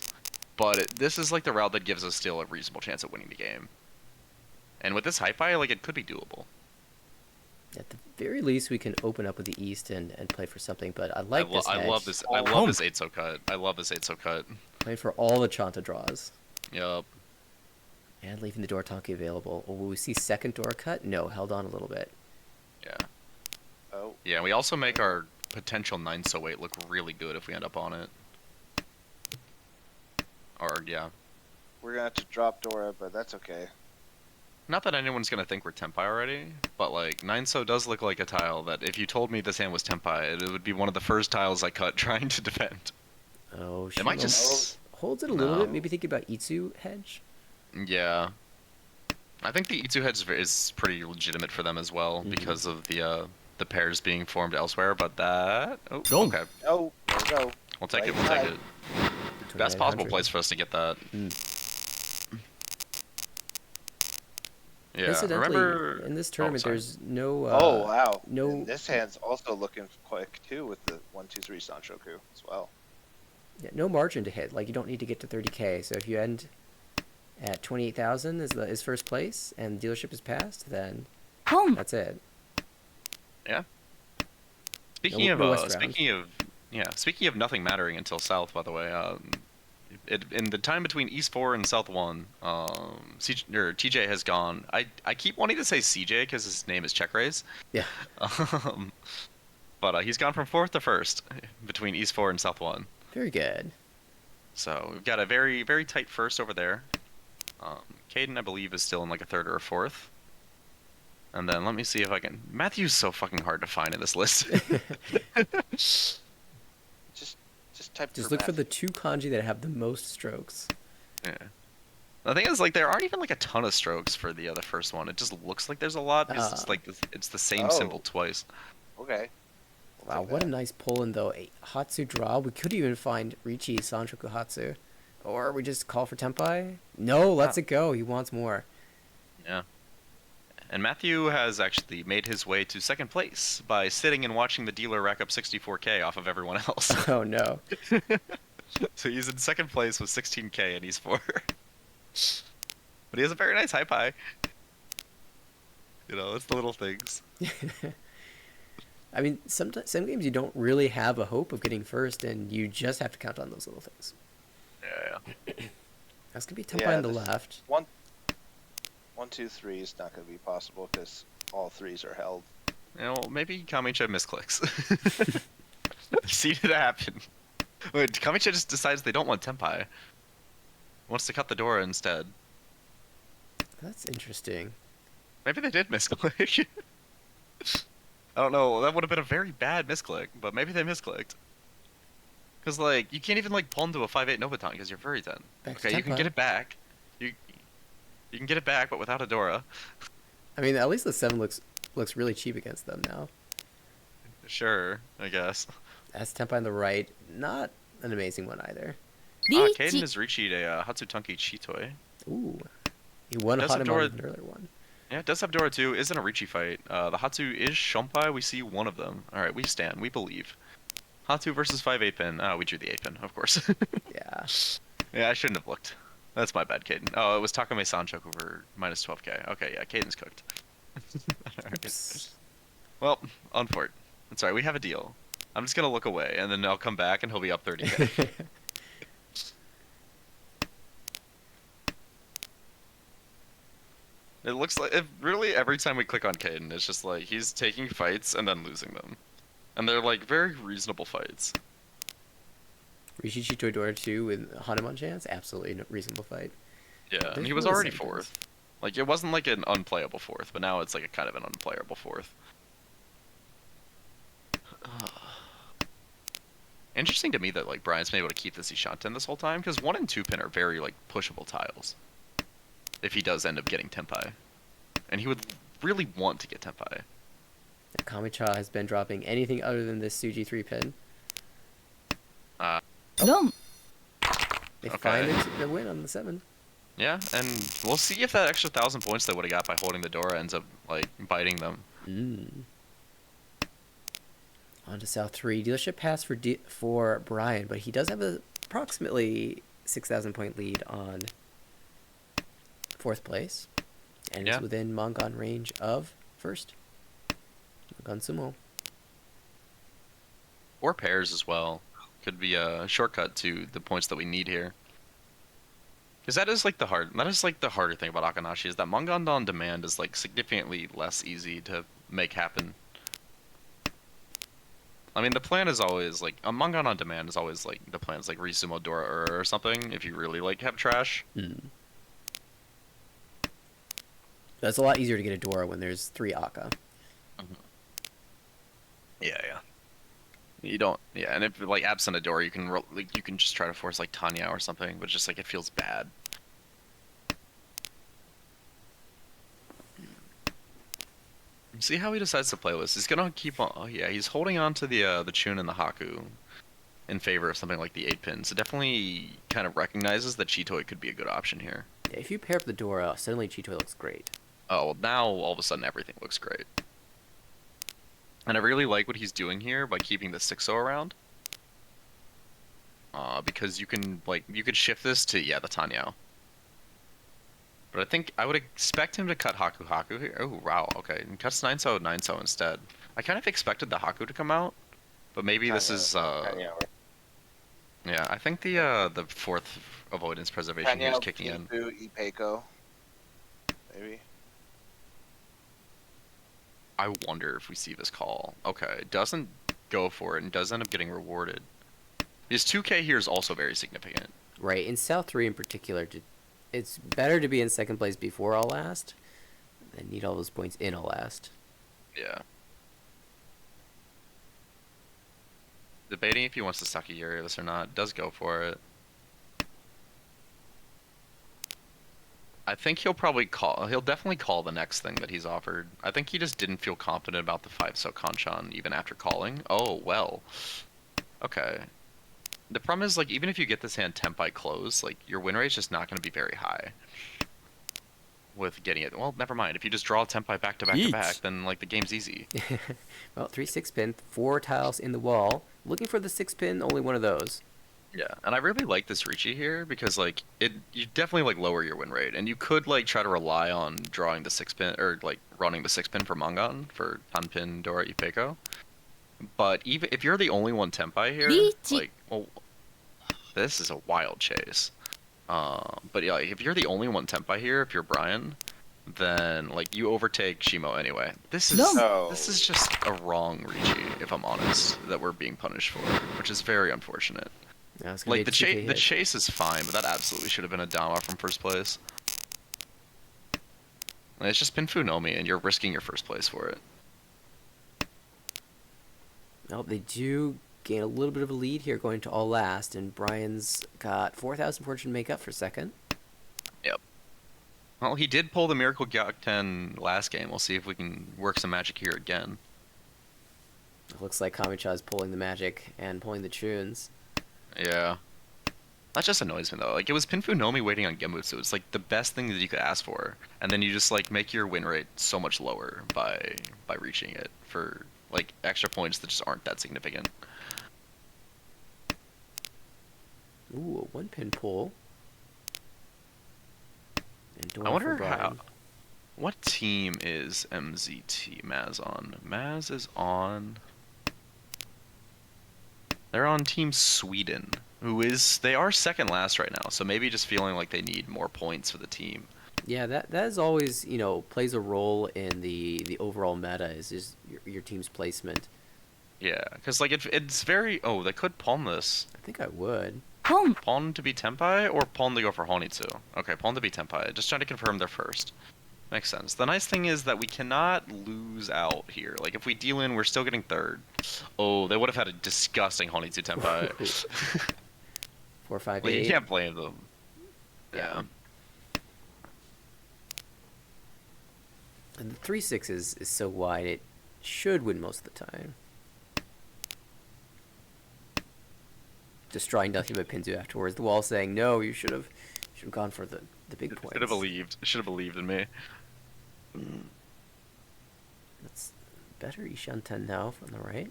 But this is, like, the route that gives us still a reasonable chance at winning the game. And with this hi-fi, like, it could be doable. At the very least, we can open up with the East and play for something, but I like this I hedge. love this. I love this 8-so cut. I love this 8-so cut. Play for all the Chanta draws. Yup. And leaving the door Tonki available. Or will we see second door cut? No, held on a little bit. Yeah. Oh. Yeah, and we also make our potential 9-so 8 look really good if we end up on it. Or, yeah. We're gonna have to drop Dora, but that's okay. Not that anyone's gonna think we're Tenpai already, but like 9-so does look like a tile that if you told me this hand was Tenpai, it would be one of the first tiles I cut trying to defend. Oh, It might Shimo just... holds it a little No. bit. Maybe thinking about Itsu hedge. Yeah. I think the Itsu hedge is pretty legitimate for them as well because of the pairs being formed elsewhere, but that... Oh, okay. Oh, there we go. We'll take Right it, we'll take side. it. Best possible 2900. place for us to get that. Yeah, Incidentally, remember... in this tournament, sorry. there's no... Oh, wow. no- And this hand's also looking quick, too, with the 1-2-3 Sanshoku as well. Yeah, no margin to hit. Like, you don't need to get to 30k. So if you end at 28,000 is first place, and the dealership is passed, then that's it. Yeah. Speaking No West round. speaking of nothing mattering until South, by the way, in the time between East 4 and South 1, TJ has gone. I keep wanting to say CJ because his name is Check Raise. Yeah. But he's gone from 4th to 1st between East 4 and South 1. Very good. So we've got a very, very tight first over there. Caden, I believe, is still in like a 3rd or a 4th. And then let me see if I can... Matthew's so fucking hard to find in this list. Just type Just look for the two kanji that have the most strokes. Yeah. The thing is, like, there aren't even like a ton of strokes for the first one. It just looks like there's a lot because Uh, it's like it's the same symbol Oh, twice. okay. We'll wow, take what a that. nice pull-in, though. A Hatsu draw. We could even find Richi Sanchoku Hatsu. Or we just call for Tenpai? No, Ah, lets it go. He wants more. yeah. And Matthew has actually made his way to second place by sitting and watching the dealer rack up 64K off of everyone else. Oh, no. So he's in second place with 16K and he's 4. But he has a very nice high pie. You know, it's the little things. I mean, some games you don't really have a hope of getting first, and you just have to count on those little things. Yeah, That's going to be Tenpai Yeah, on the this- left. 1, 2, 3 is not going to be possible because all threes are held. You know, maybe Kamicha misclicks. I've seen it happen. Wait, Kamicha just decides they don't want Tenpai. Wants to cut the Dora instead. That's interesting. Maybe they did misclick. I don't know. That would have been a very bad misclick, but maybe they misclicked. Because, like, you can't even, like, pawn to a 5-8 Nobutan because you're very thin. Back to Okay, you can Tenpai. get it back. You can get it back, but without a Dora. I mean, at least the 7 looks really cheap against them now. Sure, I guess. That's Tenpai on the right. Not an amazing one either. Kaiden has reached a Hatsutanki Chitoi. Ooh. He won Does have Hanema Dora- with an earlier one. Yeah, it does have Dora too. Isn't a Richi fight. The Hatsu is Shompai. We see one of them. Alright, we stand. We believe. Hatsu versus 5-8 pin. We drew the 8 pin, of course. Yeah. Yeah, I shouldn't have looked. That's my bad, Kaiden. Oh, it was Takame Sanchoku over minus 12k. Okay, yeah, Kaiden's cooked. Alright. Oops. Well, on fort. That's alright, we have a deal. I'm just gonna look away, and then I'll come back, and he'll be up 30k. It looks like really every time we click on Kaiden, it's just like he's taking fights and then losing them, and they're like very reasonable fights. Rishichi Toidora 2 with Hanuman chance? Absolutely reasonable fight. Yeah, and There's he was really already some fourth. Like it wasn't like an unplayable fourth, but now it's like a kind of an unplayable fourth. Interesting to me that like Brian's been able to keep this Ishanten this whole time because 1 and 2 pin are very like pushable tiles. If he does end up getting Tenpai, and he would really want to get Tenpai. Kamicha has been dropping anything other than this Suji 3 pin. Dom. They Okay. find the win on the 7. Yeah, and we'll see if that extra 1,000 points they would have got by holding the Dora ends up like biting them. On to South 3. Dealership pass for Brian, but he does have a approximately 6,000 point lead on 4th place. And Yeah. is within Mangan range of 1st. Mangan Sumo. Or pairs as well. Could be a shortcut to the points that we need here. Because that is like the harder thing about Akanashi is that Mangan on demand is like significantly less easy to make happen. I mean, the plan is always like a Mangan on demand is always like the plan is like Risumo Dora or something if you really like have trash. That's a lot easier to get a Dora when there's 3 Aka. Yeah. You don't, yeah, and if like absent a Dora, you can like you can just try to force like Tanya or something, but just like it feels bad. See how he decides to play this. He's gonna keep on. Oh yeah, he's holding on to the Chun and the Haku in favor of something like the 8 pins. It definitely kind of recognizes that Chitoi could be a good option here. Yeah, if you pair up the Dora, suddenly Chitoi looks great. Oh well, now all of a sudden everything looks great. And I really like what he's doing here by keeping the 6-0 around. Because you could shift this to, yeah, the Tanyao. But I think I would expect him to cut Haku here. Oh, wow, okay. And cuts 9-0 instead. I kind of expected the Haku to come out, but maybe this is, yeah, I think the 4th avoidance preservation here is kicking in. Ipeco, maybe. I wonder if we see this call. Okay, it doesn't go for it and does end up getting rewarded. His 2k here is also very significant. Right, in South 3 in particular, it's better to be in second place before all last than need all those points in all last. Yeah. Debating if he wants to Sakigiri this or not. Does go for it. I think he'll probably call. He'll definitely call the next thing that he's offered. I think he just didn't feel confident about the 5-so Kanchan even after calling. Oh, well. Okay. The problem is, like, even if you get this hand Tempai close, like, your win rate's just not going to be very high with getting it. Well, never mind. If you just draw Tempai back to back to back, then, like, the game's easy. Well, 3 6-pin, 4 tiles in the wall. Looking for the 6-pin, only one of those. Yeah, and I really like this Ricci here because like you definitely like lower your win rate, and you could like try to rely on drawing the 6-pin or like running the 6-pin for Mangan for Tanpin Dora Ipeko. But even if you're the only one Tempai here, like, well, this is a wild chase. But yeah, like, if you're the only one Tempai here, if you're Brian, then like you overtake Shimo anyway. This is just a wrong Ricci, if I'm honest, that we're being punished for, which is very unfortunate. Yeah, Like the chase is fine, but that absolutely should have been a Dama from first place. And it's just Pinfu Nomi, and you're risking your first place for it. Well, they do gain a little bit of a lead here going to all last, and Brian's got 4,000 fortune to make up for second. Yep. Well, he did pull the Miracle Gyakuten last game. We'll see if we can work some magic here again. It looks like Kamicha's pulling the magic and pulling the tunes. Yeah. That just annoys me though. Like it was Pinfu Nomi waiting on Genbutsu. It's like the best thing that you could ask for. And then you just like make your win rate so much lower by reaching it for like extra points that just aren't that significant. Ooh, a 1-pin pull. And I wonder what team is MZT Maz on? Maz is on. They're on Team Sweden, they are second last right now, so maybe just feeling like they need more points for the team. Yeah, that is always, plays a role in the overall meta, is your team's placement. Yeah, because like it's very... Oh, they could pawn this. I think I would. Pawn to be Tempai, or pawn to go for Honitsu? Okay, pawn to be Tempai. Just trying to confirm they're first. Makes sense. The nice thing is that we cannot lose out here. Like, if we deal in, we're still getting third. Oh, they would have had a disgusting Honitsu Tempai. 4, 5, 8. Well, you can't blame them. Yeah. And the 3-6 is so wide, it should win most of the time. Destroying nothing but Pinzu afterwards. The wall saying, no, you should have gone for the big points. Should have believed in me. That's better Ishan-ten now from the right.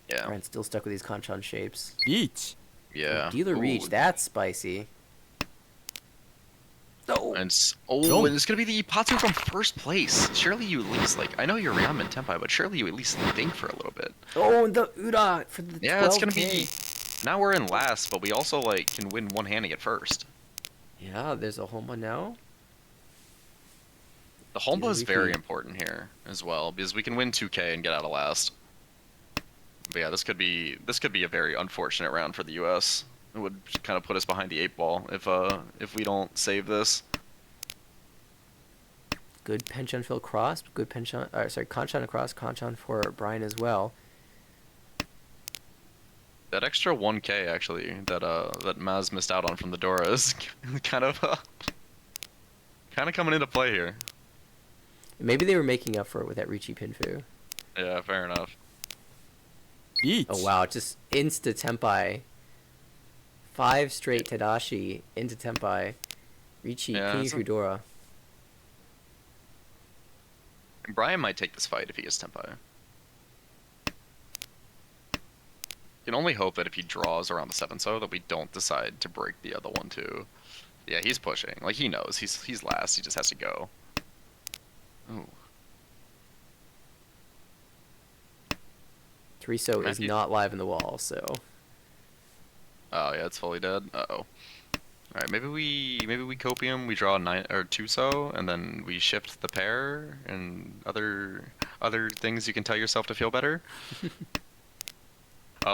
Yeah. Brian's still stuck with these Kanchan shapes. Each. Yeah. Dealer reach, that's spicy. Oh. And it's gonna be the Ipatsu from first place. Surely you at least like, I know you're Ramen Tempai, but surely you at least think for a little bit. Oh, and the Uda for the 12K. It's gonna be. Now we're in last, but we also like can win one-handing at first. Yeah, there's a Honma now. The Honma is very important here as well because we can win 2K and get out of last. But yeah, this could be a very unfortunate round for the U.S. It would kind of put us behind the 8-ball if we don't save this. Good Penchan Phil cross. Good Kanchan across. Kanchan for Brian as well. That extra 1K actually that Maz missed out on from the Dora is kind of coming into play here. Maybe they were making up for it with that Ricci Pinfu. Yeah, fair enough. Each. Oh wow, just insta Tempai. 5 straight Tadashi into Tempai. Ricci, King Fudora. Brian might take this fight if he gets Tempai. Can only hope that if he draws around the 7-so that we don't decide to break the other one too. Yeah, he's pushing. Like he knows he's last. He just has to go. Ooh. 3-so is not live in the wall, so. Oh yeah, it's fully dead. Uh oh. All right, maybe we copium. We draw a 9 or 2-so, and then we shift the pair and other things you can tell yourself to feel better. It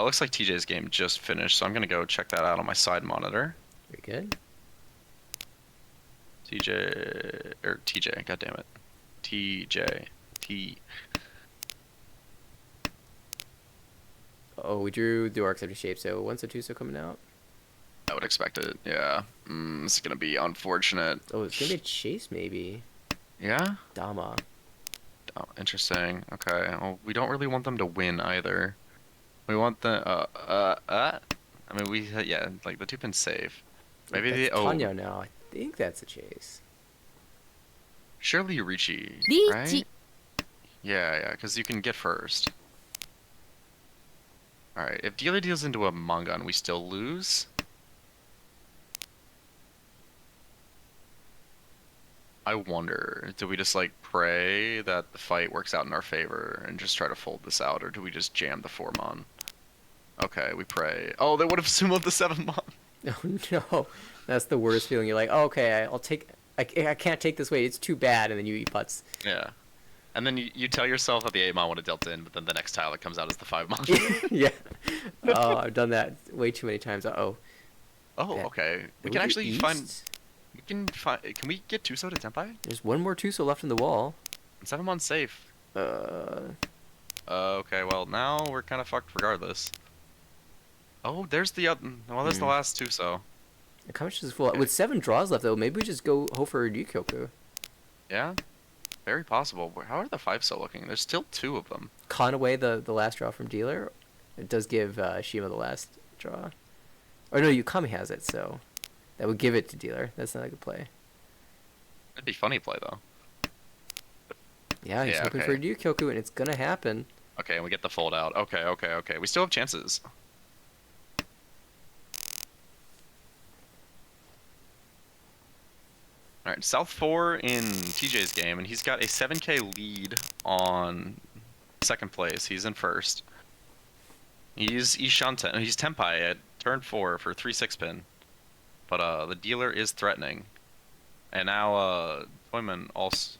looks like TJ's game just finished, so I'm gonna go check that out on my side monitor. Very good. TJ, god damn it. Oh, we drew the arcs empty shape, so 1-so 2-so coming out. I would expect it. Yeah. This is gonna be unfortunate. Oh, it's gonna be a chase maybe. Yeah? Dama. Oh, interesting. Okay. Well, we don't really want them to win either. We want the I mean, yeah, like the two pin's safe. Maybe That's the Tanya now. I think that's a chase. surely Ricci, right? Yeah, because you can get first. All right. If dealer deals into a Mongun, we still lose. I wonder, do we just like pray that the fight works out in our favor and just try to fold this out, or do we just jam the 4-mon? Okay, we pray. Oh, they would have summoned the 7-mon. Oh no, that's the worst feeling. You're like, oh, okay, I'll take. I can't take this weight. It's too bad, and then you eat putts. Yeah. And then you tell yourself that the 8-mon would have dealt in, but then the next tile it comes out as the 5-mon. Yeah. Oh, I've done that way too many times. Oh. Oh, Yeah. okay. We Go can to actually east? find. We can find. Can we get Tuso to Tenpai? There's one more Tuso left in the wall. 7-mon's safe. Okay, well now we're kind of fucked regardless. Oh, there's the other. Well, there's the last Tuso. How much is full? Okay. With 7 draws left, though, maybe we just go for Ryukyoku. Yeah, very possible. How are the 5 still looking? There's still 2 of them. Con away the last draw from dealer. It does give Shima the last draw. Or no, Yukami has it, so that would give it to dealer. That's not a good play. It'd be funny play though. Yeah, he's hoping for Ryukyoku, and it's gonna happen. Okay, and we get the fold out. Okay. We still have chances. All right, South 4 in TJ's game, and he's got a 7K lead on second place. He's in first. He's Ishanten. He's Tenpai at turn 4 for 3-6 pin, but the dealer is threatening, and now Toyman also,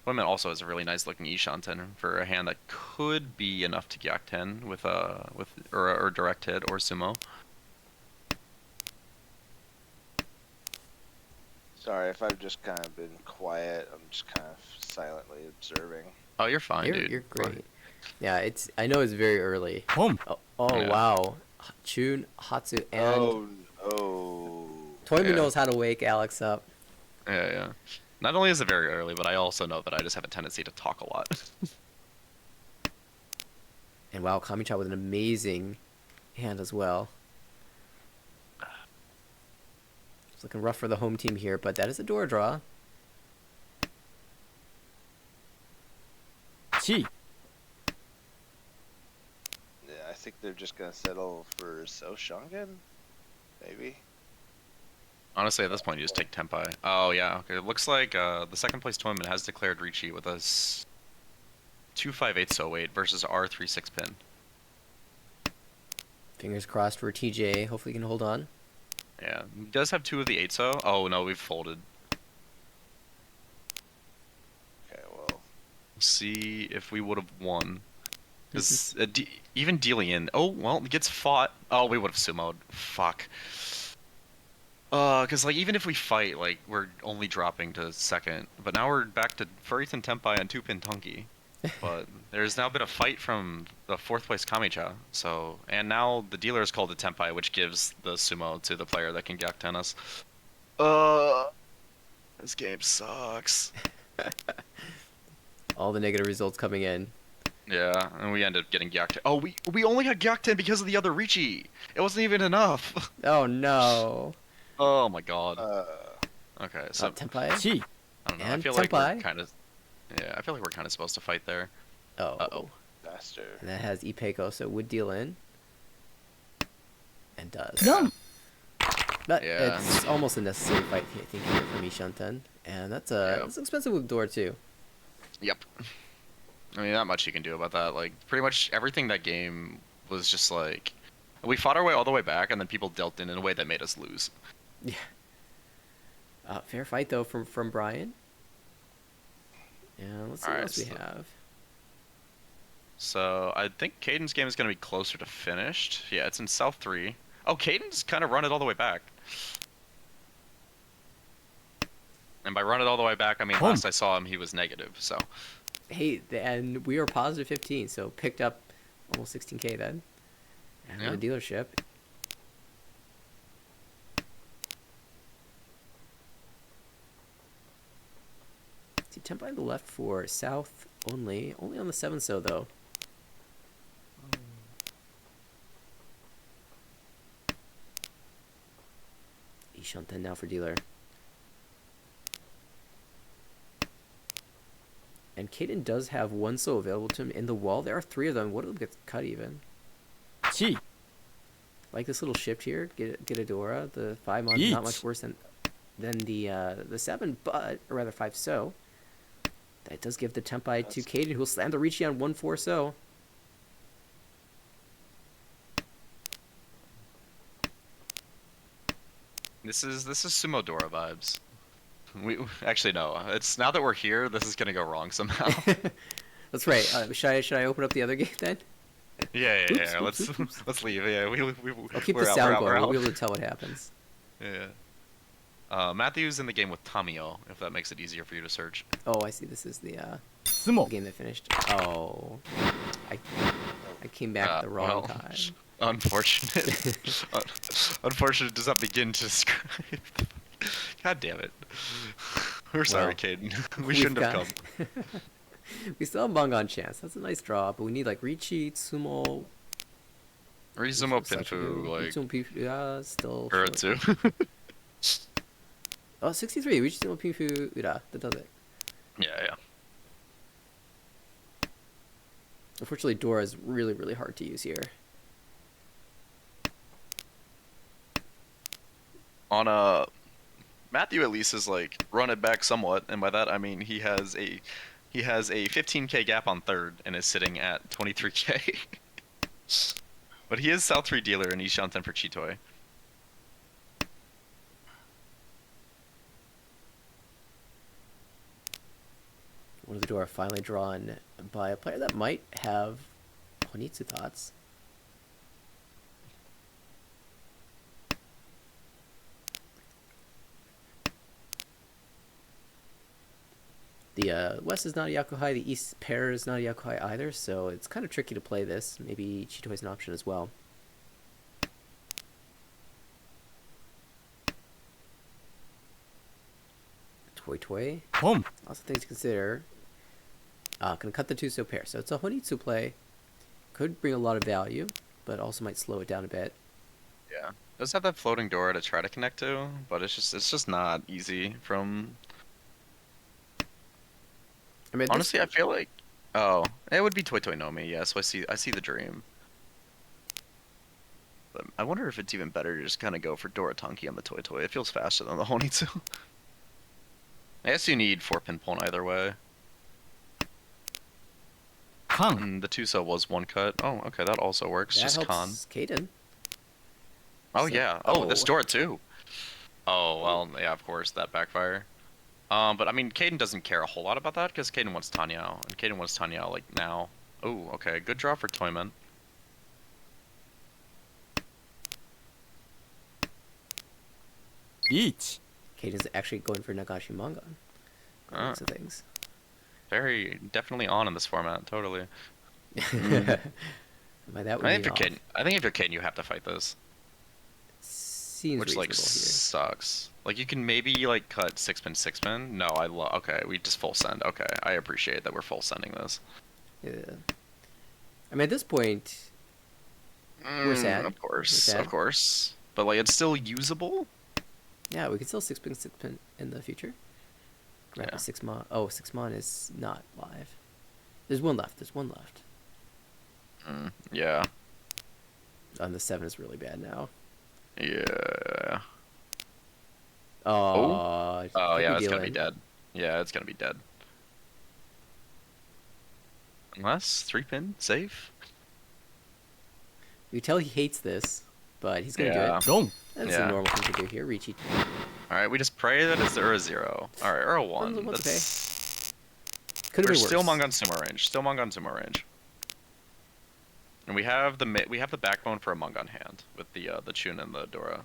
Toyman also has a really nice looking Ishanten for a hand that could be enough to Gyak 10 with or direct hit or sumo. Sorry if I've just kind of been quiet. I'm just kind of silently observing. Oh, you're fine, dude. You're great. Yeah, I know it's very early. Home. Oh Yeah. Wow. Chun, Hatsu, and Toyman Yeah. knows how to wake Alex up. Yeah. Not only is it very early, but I also know that I just have a tendency to talk a lot. And wow, Kamicha with an amazing hand as well. It's looking rough for the home team here, but that is a door draw. Chi. Yeah, I think they're just gonna settle for So Shungen, maybe. Honestly, at this point, you just take Tenpai. Oh, yeah. Okay. It looks like the second place tournament has declared Ricci with a 25808 versus R36 pin. Fingers crossed for TJ. Hopefully he can hold on. Yeah. He does have 2 of the 8-so. Oh, no, we've folded. Okay, well, We'll see if we would have won. Because even dealing in... Oh, well, it gets fought. Oh, we would have sumoed. Fuck. Because, like, even if we fight, like, we're only dropping to second. But now we're back to Furitan Tenpai and 2-pin Tunki. But there's now been a fight from the 4th place Kamicha. So, and now the dealer is called a Tenpai, which gives the sumo to the player that can Gyak us. This game sucks. All the negative results coming in. Yeah, and we ended up getting Gyak 10. Oh, we only got Gyak 10 because of the other Ricci. It wasn't even enough. Oh no. Oh my god. Okay, so Tenpai. Chi. I don't know. I and feel like we're Tenpai. kind of. Yeah, I feel like we're kind of supposed to fight there. Oh. Uh-oh. faster. And that has Ipeko, so it would deal in. And does. Yum. But Yeah. it's almost a necessary fight, I think, here for Mishanten. And that's that's expensive with door too. Yep. I mean, not much you can do about that. Like, pretty much everything that game was just like, we fought our way all the way back, and then people dealt in a way that made us lose. Yeah. Fair fight though from Brian. And let's see what Alright, else we so- have. So I think Caden's game is going to be closer to finished. Yeah, it's in South 3. Oh, Caden's kind of run it all the way back. And by run it all the way back, I mean last I saw him, he was negative. So Hey, and we are positive 15, so picked up almost 16K then. And Yeah. the dealership. Tempai on the left for south only. Only on the 7 so though. Ishanten now for dealer. And Kaden does have 1 so available to him in the wall. There are 3 of them. What of them gets cut even? Chi. Like this little shift here. Get a Dora. The 5 mon not much worse than the 7, but or rather 5 so. That does give the Tempai to Kaden, who will slam the Ricci on 1-4 so. This is Sumo Dora vibes. We actually no. It's now that we're here, this is gonna go wrong somehow. That's right. Should I open up the other gate then? Yeah. Oops, Let's leave. Yeah, I'll keep we're the out, sound we're going. out. We'll be able to tell what happens. Yeah. Matthew's in the game with Tamio, if that makes it easier for you to search. Oh, I see. This is the Sumo. game that finished. Oh, I came back at the wrong time. Unfortunate. Unfortunate does not begin to describe. God damn it. We're sorry, Caden. We shouldn't have come. We still have Mongon chance. That's a nice draw, but we need like Ricci, Sumo. Rizumo Pinfu, like. Sumo Pinfu, yeah, still. Uratsu. Oh, 63. Ricci, Sumo Pinfu, Ura. That does it. Yeah. Unfortunately, Dora is really, really hard to use here. On Matthew at least is like run it back somewhat, and by that I mean he has a 15k gap on third and is sitting at 23k. But he is South 3 dealer and he's Shanten for Chitoi. One of the Dora finally drawn by a player that might have Honitsu thoughts. The west is not a Yakuhai, the east pair is not a Yakuhai either, so it's kind of tricky to play this. Maybe Chitoi's an option as well. Toy. Home. Lots of things to consider. Gonna cut the 2-so pair, so it's a Honitsu play. Could bring a lot of value, but also might slow it down a bit. Yeah. Does have that floating door to try to connect to, but it's just not easy from. I mean, honestly, I feel like it would be Toy Toy Nomi, yeah, so I see the dream. But I wonder if it's even better to just kind of go for Dora Tonki on the Toy Toy. It feels faster than the Honitsu. I guess you need 4-pin pon either way. Kang. The 2-so was 1 cut. Oh, okay, that also works. that Just helps Con. Kaden. Oh So- yeah. Oh, this Dora too. Oh well, yeah, of course that backfire. But I mean, Caden doesn't care a whole lot about that because Caden wants Tanyao, and Caden wants Tanyao like now. Oh, okay, good draw for Toyman. Each. Kaden's actually going for Nagashi Mangan. Lots of things. Very definitely on in this format, totally. By that I think would if you're Caden, you have to fight this, seems which like reasonable sucks. Like you can maybe like cut 6-pin. No, okay, we just full send. Okay, I appreciate that we're full sending this. here. Yeah. I mean, at this point, we're sad. Of course, We're sad. of course. But like it's still usable. Yeah, we could still 6-pin in the future. Right, Yeah. 6-mon. Oh, 6-mon is not live. There's one left. Yeah. And the 7 is really bad now. Yeah. Oh, Oh yeah, it's gonna be dead. Yeah, it's gonna be dead. Unless 3-pin safe. You tell he hates this, but he's gonna do Yeah. it. Dong. That's Yeah. a normal thing to do here. Ricci. All right, we just pray that it's Ura 0. All right, Ura 1. What's That's... Could have We're been worse. still Mongon Sumo range. And we have the backbone for a Mongon hand with the Chun and the Dora.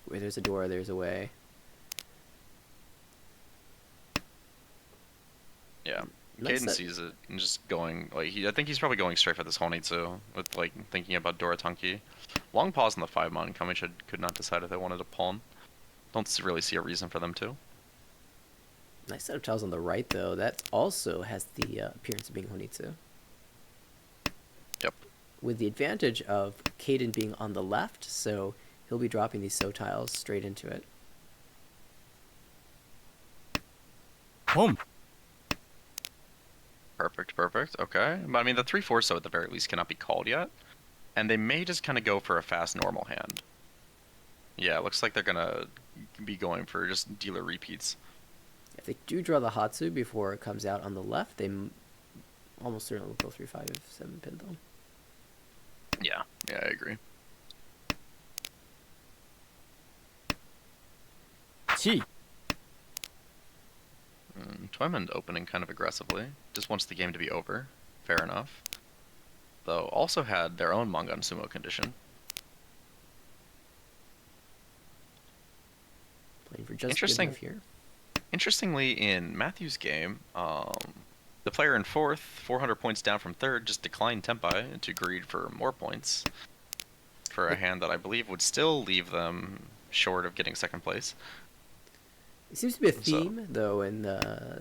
Where there's a door, there's a way. Yeah. Nice Caden set. sees it and just going like I think he's probably going straight for this Honitsu with like thinking about Dora Tonki. Long pause on the 5-mon. Kami could not decide if they wanted to pawn. Don't really see a reason for them to. Nice set of tiles on the right, though. That also has the appearance of being Honitsu. Yep. With the advantage of Caden being on the left, so he'll be dropping these So tiles straight into it. Home. Perfect, perfect. Okay. But I mean, the 3/4 So at the very least cannot be called yet. And they may just kind of go for a fast normal hand. Yeah, it looks like they're going to be going for just dealer repeats. If they do draw the Hatsu before it comes out on the left, they almost certainly will go 3/5 7-pin, though. Yeah, yeah, I agree. Chi. Toymond opening kind of aggressively. Just wants the game to be over. Fair enough. Though also had their own Mangan Sumo condition. Playing for just good enough here. Interestingly, in Matthew's game, the player in fourth, 400 points down from third, just declined Tempai to greed for more points for a hand that I believe would still leave them short of getting second place. It seems to be a theme, though, in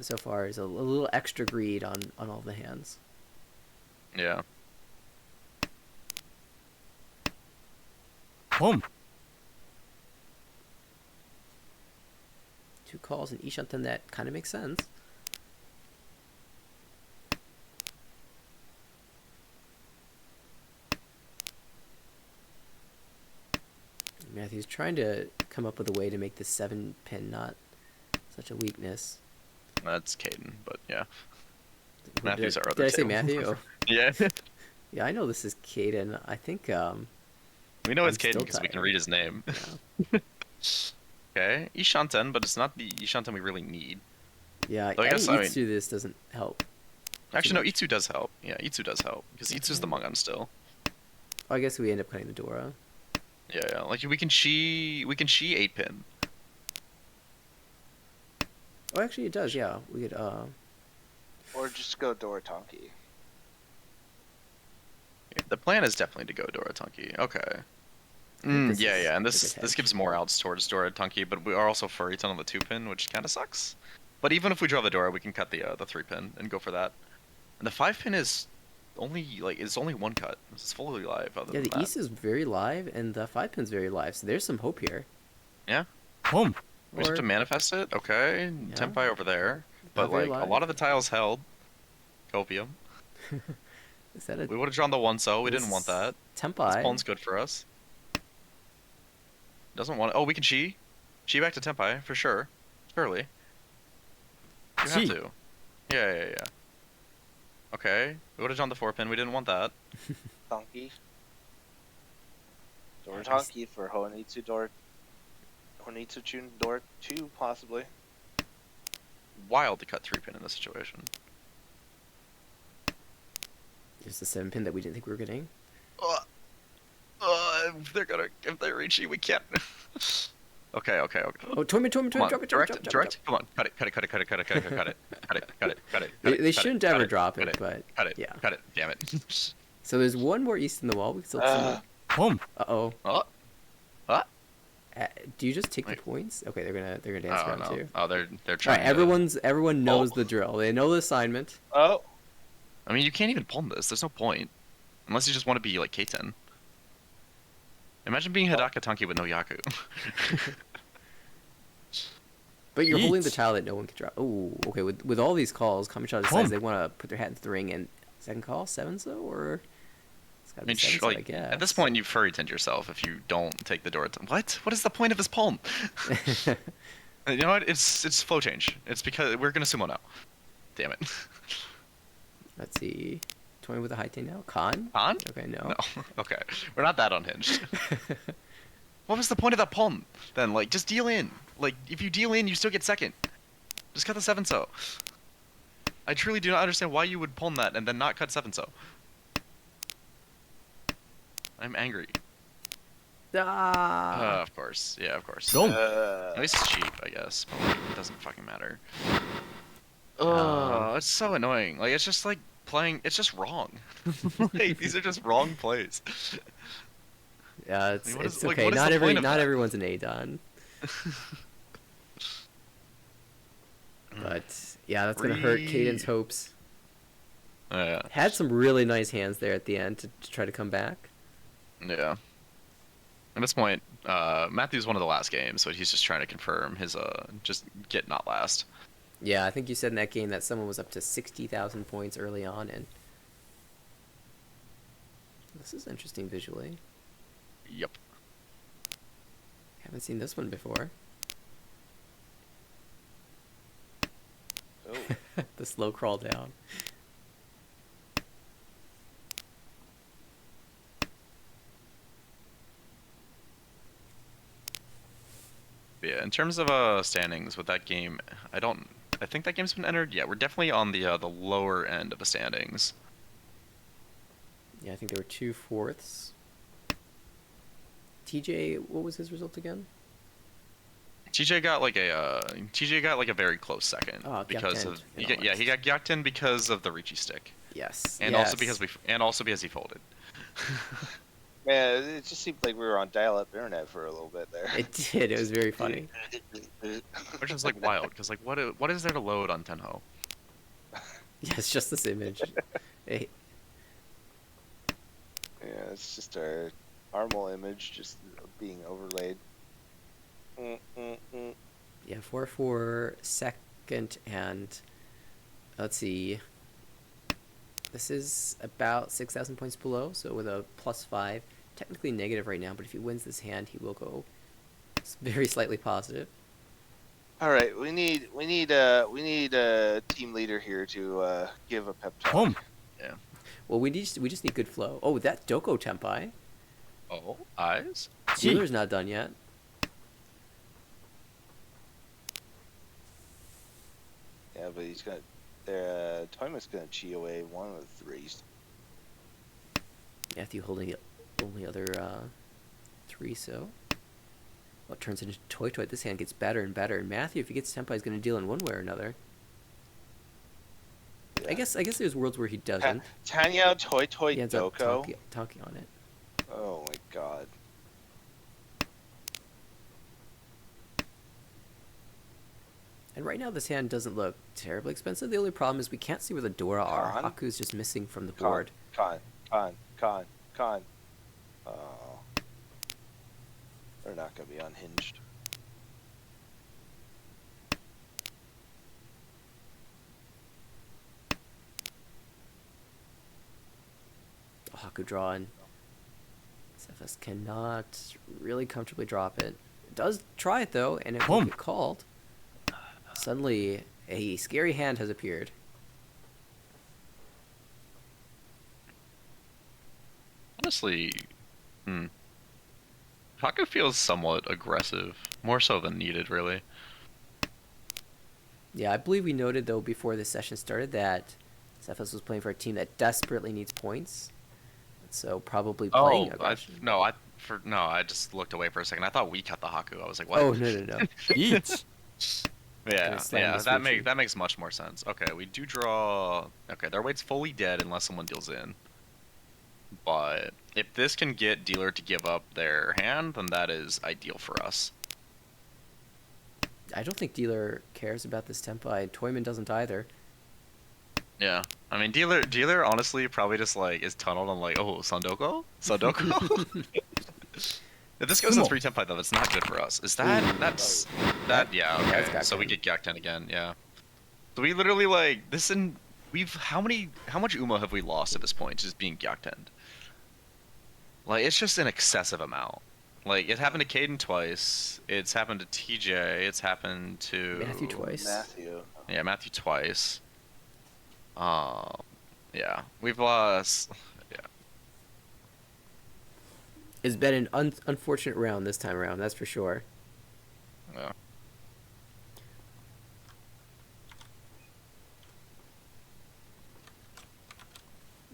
so far, is a little extra greed on all the hands. Yeah. Home. 2 calls in Ishanten, that kind of makes sense. Matthew's trying to come up with a way to make the 7-pin not such a weakness. That's Caden, but yeah. Who Matthew's our other Did I say two. Matthew? Yeah. Yeah, I know this is Caden. I think We know it's I'm Caden still because we can tired. read his name. Yeah. Okay, Ishanten, but it's not the Ishanten we really need. Yeah, Though I adding guess, I mean- Itsu this doesn't help. Actually, no, much. Itsu does help. Yeah, Itsu does help because Itsu's the Mangan still. Oh, I guess we end up cutting the Dora. Yeah, yeah. Like we can she 8-pin. Oh, actually, it does. Yeah, we could. Or just go Dorotanki. The plan is definitely to go Dora Tunky. Okay. this Yeah, is yeah, and a this good this hedge. gives more outs towards Dora Tunky, but we are also Furryton on the 2-pin, which kind of sucks. But even if we draw the Dora, we can cut the 3-pin and go for that. And the 5-pin is only it's only one cut. It's fully live. Other Yeah, than the that. East is very live, and the 5-pin's very live. So there's some hope here. Yeah. Home. We just have to manifest it. Okay. Yeah. Tempai over there, but very like a live. lot of the tiles held. Copium. Is that a We would have drawn the 1 So. We didn't This- want that. This Tempai? pawn's good for us. Doesn't want. Oh, we can Chi. Chi back to Tempai for sure. Surely. You Chi. have to. Yeah, yeah, yeah. Okay. We would have drawn the 4-pin. We didn't want that. Tanki. Dorotanki for Honitsu Chun Dor 2, possibly. Wild to cut 3-pin in this situation. There's the 7-pin that we didn't think we were getting. If they reach you, we can't. Okay. Oh, Torment, Come on, drop it. direct. Come on, cut it. They shouldn't ever drop it, but Cut it. yeah. Cut it. Damn it. So there's one more East in the wall. We can still see. Home. Uh-oh. Oh. Do you just take the Wait. points? Okay, they're gonna dance Oh around no. too. Oh, they're All trying. right, everyone knows the drill. They know the assignment. Oh, I mean, you can't even palm this. There's no point, unless you just want to be like K10. Imagine being Hidaka Tanki with no Yaku. But you're holding the Yeet. tile that no one can drop. Oh, okay. With all these calls, Kamisha decides they want to put their hat into the ring and second call 7-so, or it's gotta I be mean, 7-so, I like, guess. at this point, you've furry tend yourself if you don't take the door. What? What is the point of this palm? You know what? It's flow change. It's because we're gonna sumo now. Damn it. Let's see. 20 with a high T now. Khan? On? Okay, no. No. Okay. We're not that unhinged. What was the point of that palm? Then, like, just deal in. Like, if you deal in, you still get second. Just cut the 7-so. I truly do not understand why you would palm that and then not cut 7-so. I'm angry. Ah! Of course. Yeah, of course. Don't. At least it's cheap, I guess. But like, it doesn't fucking matter. It's so annoying. Like, it's just like playing. It's just wrong. Like, these are just wrong plays. Yeah, it's, Like, what is- it's like, okay. what is Not the point of not that? everyone's an Adon. But yeah, that's gonna hurt Caden's Three. hopes. Yeah. Had some really nice hands there at the end to try to come back. Yeah. At this point, Matthew's one of the last games, so he's just trying to confirm his just get not last. Yeah, I think you said in that game that someone was up to 60,000 points early on, and this is interesting visually. Yep. Haven't seen this one before. Oh. The slow crawl down. Yeah, in terms of standings with that game, I think that game's been entered. Yeah, we're definitely on the lower end of the standings. Yeah, I think there were 2/4. TJ, what was his result again? TJ got like a very close second Oh, because Gyakten, of in he all got Gyakten because of the Ricci stick. Yes. And yes. also because he folded. Man, it just seemed like we were on dial-up internet for a little bit there. It did. It was very funny. Which is like wild, because like what is there to load on Tenho? Yeah, it's just this image. It, Yeah, it's just our normal image just being overlaid. yeah, 4/4 second, and let's see. This is about 6,000 points below, so with a +5, technically negative right now. But if he wins this hand, he will go very slightly positive. All right, we need a team leader here to give a pep talk. Home. Yeah. Well, we just need good flow. Oh, that Doko Tempai. Oh, eyes. Dealer's not done yet. Yeah, but he's gonna. Toyma's gonna chi away one of the threes. Matthew holding the only other 3, so. Well, it turns into Toy Toy. This hand gets better and better. And Matthew, if he gets Tempai, is going to deal in one way or another. Yeah. I guess there's worlds where he doesn't. Tanya Toy Toy He ends up Doko. talking on it. Oh my god. And right now, this hand doesn't look terribly expensive. The only problem is we can't see where the Dora are. Con? Haku's just missing from the board. Con. Oh. They're not gonna be unhinged. Haku drawing. Cephas cannot really comfortably drop it. It does try it though, and it won't get called. Suddenly, a scary hand has appeared. Honestly, Haku feels somewhat aggressive, more so than needed, really. Yeah, I believe we noted though before this session started that Cephas was playing for a team that desperately needs points. So probably playing aggression. I just looked away for a second. I thought we cut the Haku. I was like, what? Oh no. Each. Yeah, slam this that Ricci. makes much more sense. Okay, we do draw. Okay, their weight's fully dead unless someone deals in. But if this can get dealer to give up their hand, then that is ideal for us. I don't think dealer cares about this Tempai. Toyman doesn't either. Yeah, I mean dealer honestly probably just like is tunneled on like, oh, Sandoko. If this goes in 3 Tempai though, that's not good for us. Is that yeah, okay. that's So we get Gyakten again, yeah. So we literally like this in how much Uma have we lost at this point just being Gyakten? Like it's just an excessive amount. Like it happened to Caden twice, it's happened to TJ, it's happened to Matthew twice. Yeah, Matthew twice. Yeah, we've lost. Yeah. It's been an unfortunate round this time around, that's for sure. Yeah.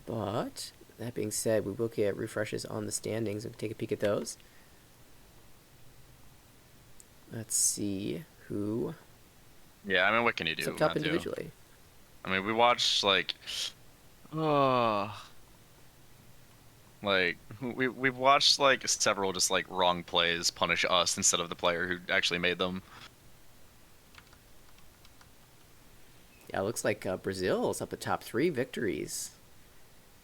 But that being said, we will get refreshes on the standings and take a peek at those. Let's see who. Yeah, I mean, what can you do, Up top Matthew? individually. I mean, we watched like, we've watched like several just like wrong plays punish us instead of the player who actually made them. Yeah, it looks like Brazil is up at top 3 victories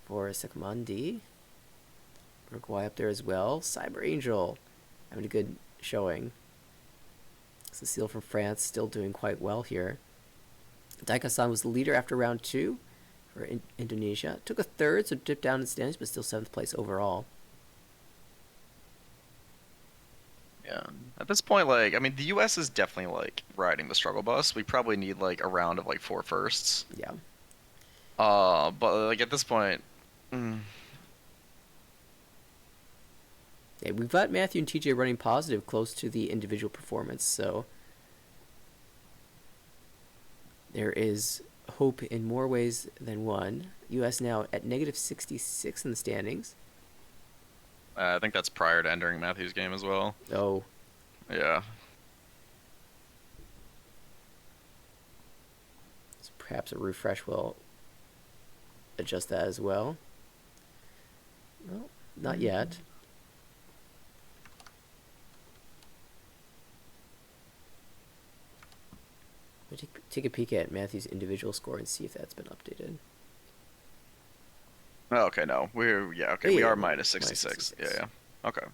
for Sekamandi. Uruguay up there as well. Cyber Angel having a good showing. Cecile from France still doing quite well here. Daikasan was the leader after round 2 for Indonesia. Took a third, so dipped down in standings, but still 7th place overall. Yeah. At this point, like, I mean, the U.S. is definitely, like, riding the struggle bus. We probably need, like, a round of, like, 4 firsts. Yeah. But, like, at this point... Yeah, we've got Matthew and TJ running positive close to the individual performance, so... There is hope in more ways than one. U.S. now at negative 66 in the standings. I think that's prior to entering Matthew's game as well. Oh. Yeah. So perhaps a refresh will adjust that as well. Well, not yet. Take a peek at Matthew's individual score and see if that's been updated. Oh, okay, no. We are minus 66. Yeah. Okay.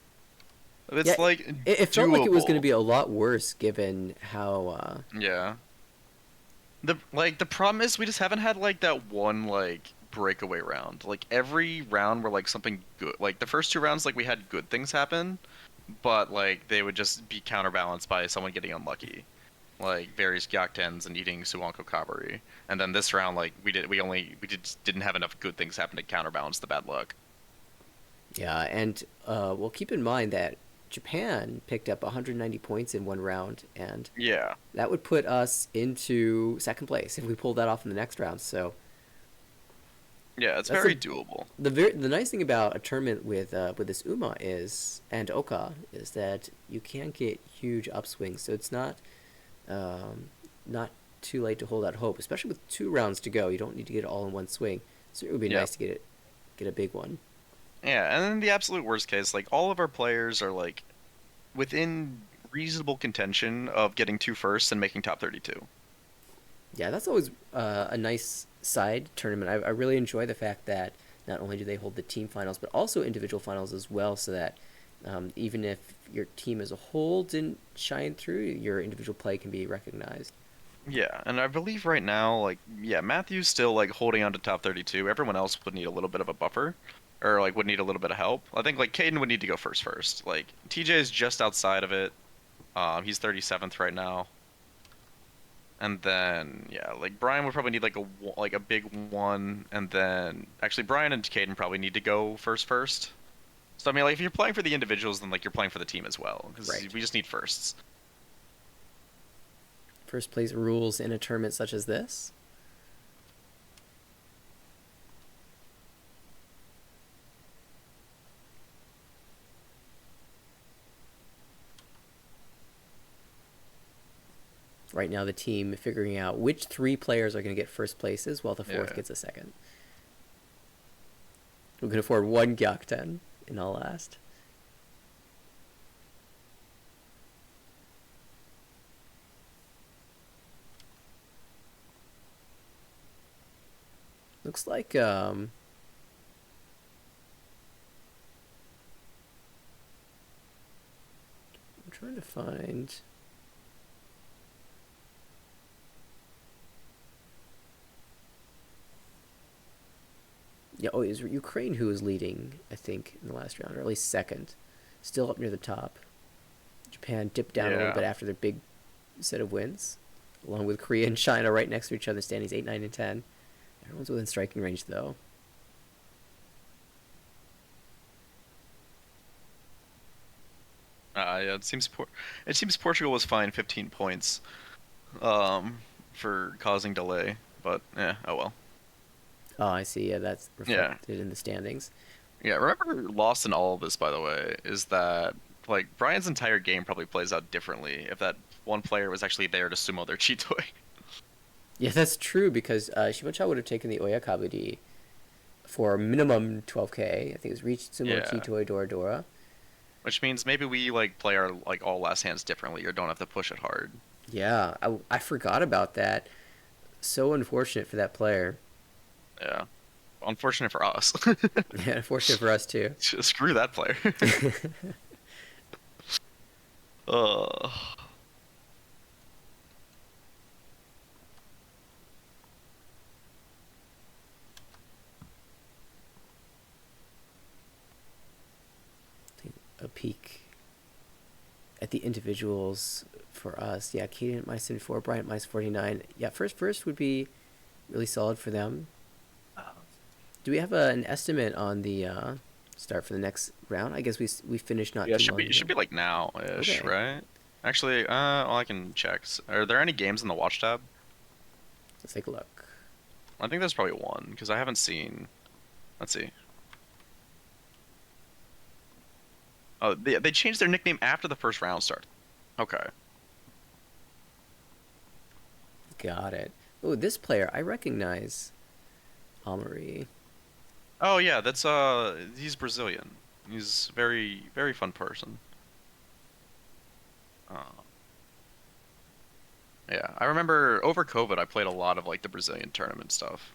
It's yeah, like it felt like it was going to doable. be a lot worse given how Yeah. The problem is we just haven't had like that one like breakaway round. Like every round where like something good, like the first 2 rounds like we had good things happen, but like they would just be counterbalanced by someone getting unlucky. Like various Gyaktens and eating Suwanko Kabari. And then this round like we didn't have enough good things happen to counterbalance the bad luck. Yeah, and well, keep in mind that Japan picked up 190 points in one round, and Yeah. that would put us into 2nd place if we pulled that off in the next round. So Yeah, it's That's very a- doable. the nice thing about a tournament with this UMA and Oka is that you can get huge upswings. So it's not too late to hold out hope, especially with 2 rounds to go. You don't need to get it all in one swing. So it would be Yeah. nice to get a big one. Yeah, and in the absolute worst case, like all of our players are like within reasonable contention of getting 2 firsts and making top 32. Yeah, that's always a nice side tournament. I really enjoy the fact that not only do they hold the team finals, but also individual finals as well, so that even if your team as a whole didn't shine through, your individual play can be recognized. Yeah, and I believe right now, like, yeah, Matthew's still like holding on to top 32. Everyone else would need a little bit of a buffer, or like would need a little bit of help. I think like Caden would need to go first. Like TJ is just outside of it. He's 37th right now. And then yeah, like Brian would probably need like a big one, and then actually Brian and Caden probably need to go first. So I mean, like if you're playing for the individuals, then like you're playing for the team as well, because Right. we just need firsts. First place rules in a tournament such as this. Right now, the team figuring out which 3 players are going to get first places, while the 4th Yeah. gets a second. We can afford 1 Gyakten in all last. Looks like I'm trying to find. Yeah, oh, it was Ukraine who was leading, I think, in the last round, or at least second. Still up near the top. Japan dipped down a little Yeah. bit after their big set of wins, along with Korea and China right next to each other, standings 8, 9, and 10. Everyone's within striking range, though. Yeah, it seems Portugal was fined 15 points, for causing delay. But yeah, oh well. Oh, I see. Yeah, that's reflected in the standings. Yeah, remember lost in all of this, by the way, is that like Brian's entire game probably plays out differently if that one player was actually there to sumo their cheat toy. Yeah, that's true, because Shimacha would have taken the Oyakabudi for minimum 12k. I think it was Reach, Sumo, Yeah. Chitoi, Dora Dora. Which means maybe we like play our like all last hands differently or don't have to push it hard. Yeah, I forgot about that. so unfortunate for that player. Yeah. Unfortunate for us. Yeah, unfortunate for us too. Screw that player. uh, A peek at the individuals for us. Yeah, Kaden at -74, Bryant -49. Yeah, first would be really solid for them. Do we have an estimate on the start for the next round? I guess we finished not yeah, too long it should ago. be like now-ish, Okay, right? Actually, well, I can check. Are there any games in the watch tab? let's take a look. I think there's probably one because I haven't seen. Let's see. Oh, they changed their nickname after the first round started. Okay. Got it. Oh, this player I recognize. Amari. Oh yeah, that's he's Brazilian. He's very fun person. Uh, yeah, I remember over COVID I played a lot of like the Brazilian tournament stuff.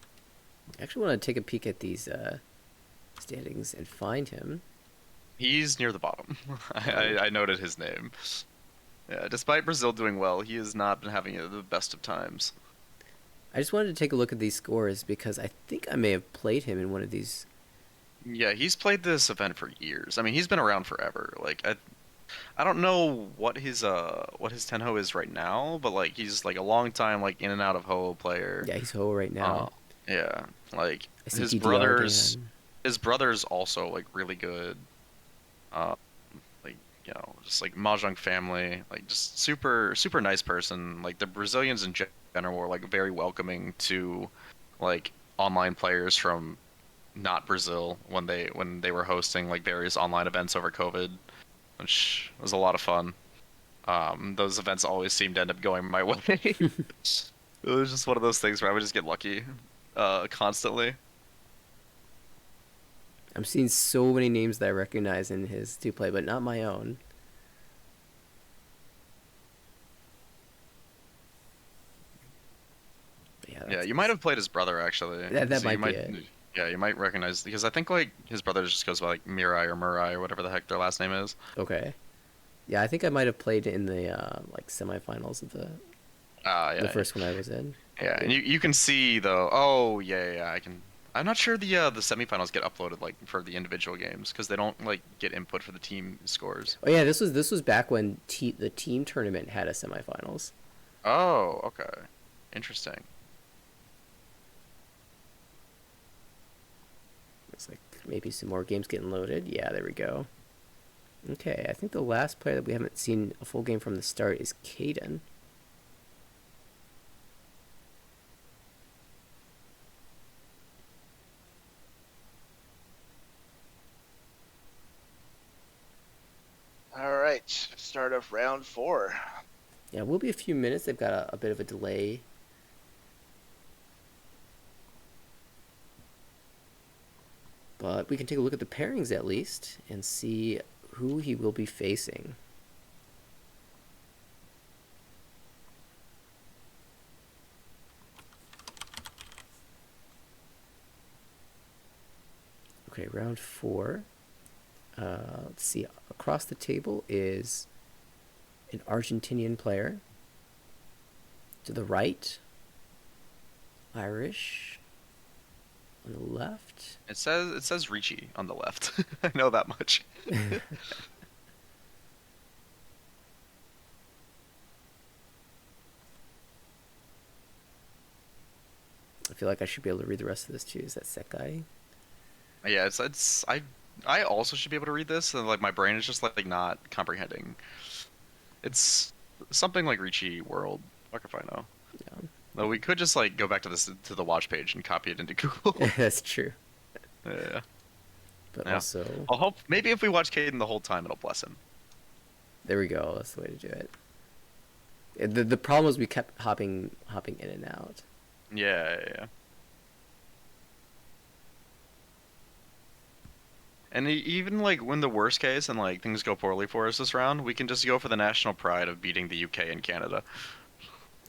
I actually want to take a peek at these standings and find him. He's near the bottom. I noted his name. Yeah, despite Brazil doing well, he has not been having the best of times. I just wanted to take a look at these scores because I think I may have played him in one of these. Yeah, he's played this event for years. I mean, he's been around forever. Like I don't know what his Tenho is right now, but like he's like a long time like in and out of Ho player. Yeah, he's Ho right now. Yeah, like I see DDR Dan. his brother's also like really good. Uh, like just like Mahjong family, like just super nice person. Like the Brazilians in general were like very welcoming to like online players from not Brazil when they were hosting like various online events over COVID, which was a lot of fun. Those events always seemed to end up going my way. It was just one of those things where I would just get lucky, constantly. I'm seeing so many names that I recognize in his two play, but not my own. But Yeah, you might have played his brother actually. That So you might be it. Yeah, you might recognize because I think like his brother just goes by like Mirai or Murai or whatever the heck their last name is. Okay. Yeah, I think I might have played in the like semifinals of Yeah. the first one I was in. Yeah, and you can see though. Oh yeah, I can. I'm not sure the semifinals get uploaded like for the individual games because they don't like get input for the team scores. Oh yeah, this was back when the team tournament had a semifinals. Oh, okay, interesting. Looks like maybe some more games getting loaded. Yeah, there we go. Okay, I think the last player that we haven't seen a full game from the start is Caden. All right, start of round 4. Yeah, we'll be a few minutes. They've got a bit of a delay. But we can take a look at the pairings at least and see who he will be facing. Okay, round 4. Let's see. Across the table is an Argentinian player. To the right, Irish. On the left, It says Ricci on the left. I know that much. I feel like I should be able to read the rest of this too. Is that Sekai? Yeah, I also should be able to read this, and like my brain is just like not comprehending. It's something like Ricci World. Fuck if I know. Yeah, No, we could just like go back to the watch page and copy it into Google. that's true. Yeah. But Yeah. also, I'll hope maybe if we watch Caden the whole time, it'll bless him. there we go. That's the way to do it. The problem was we kept hopping in and out. Yeah. And even like when the worst case and like things go poorly for us this round, we can just go for the national pride of beating the UK and Canada.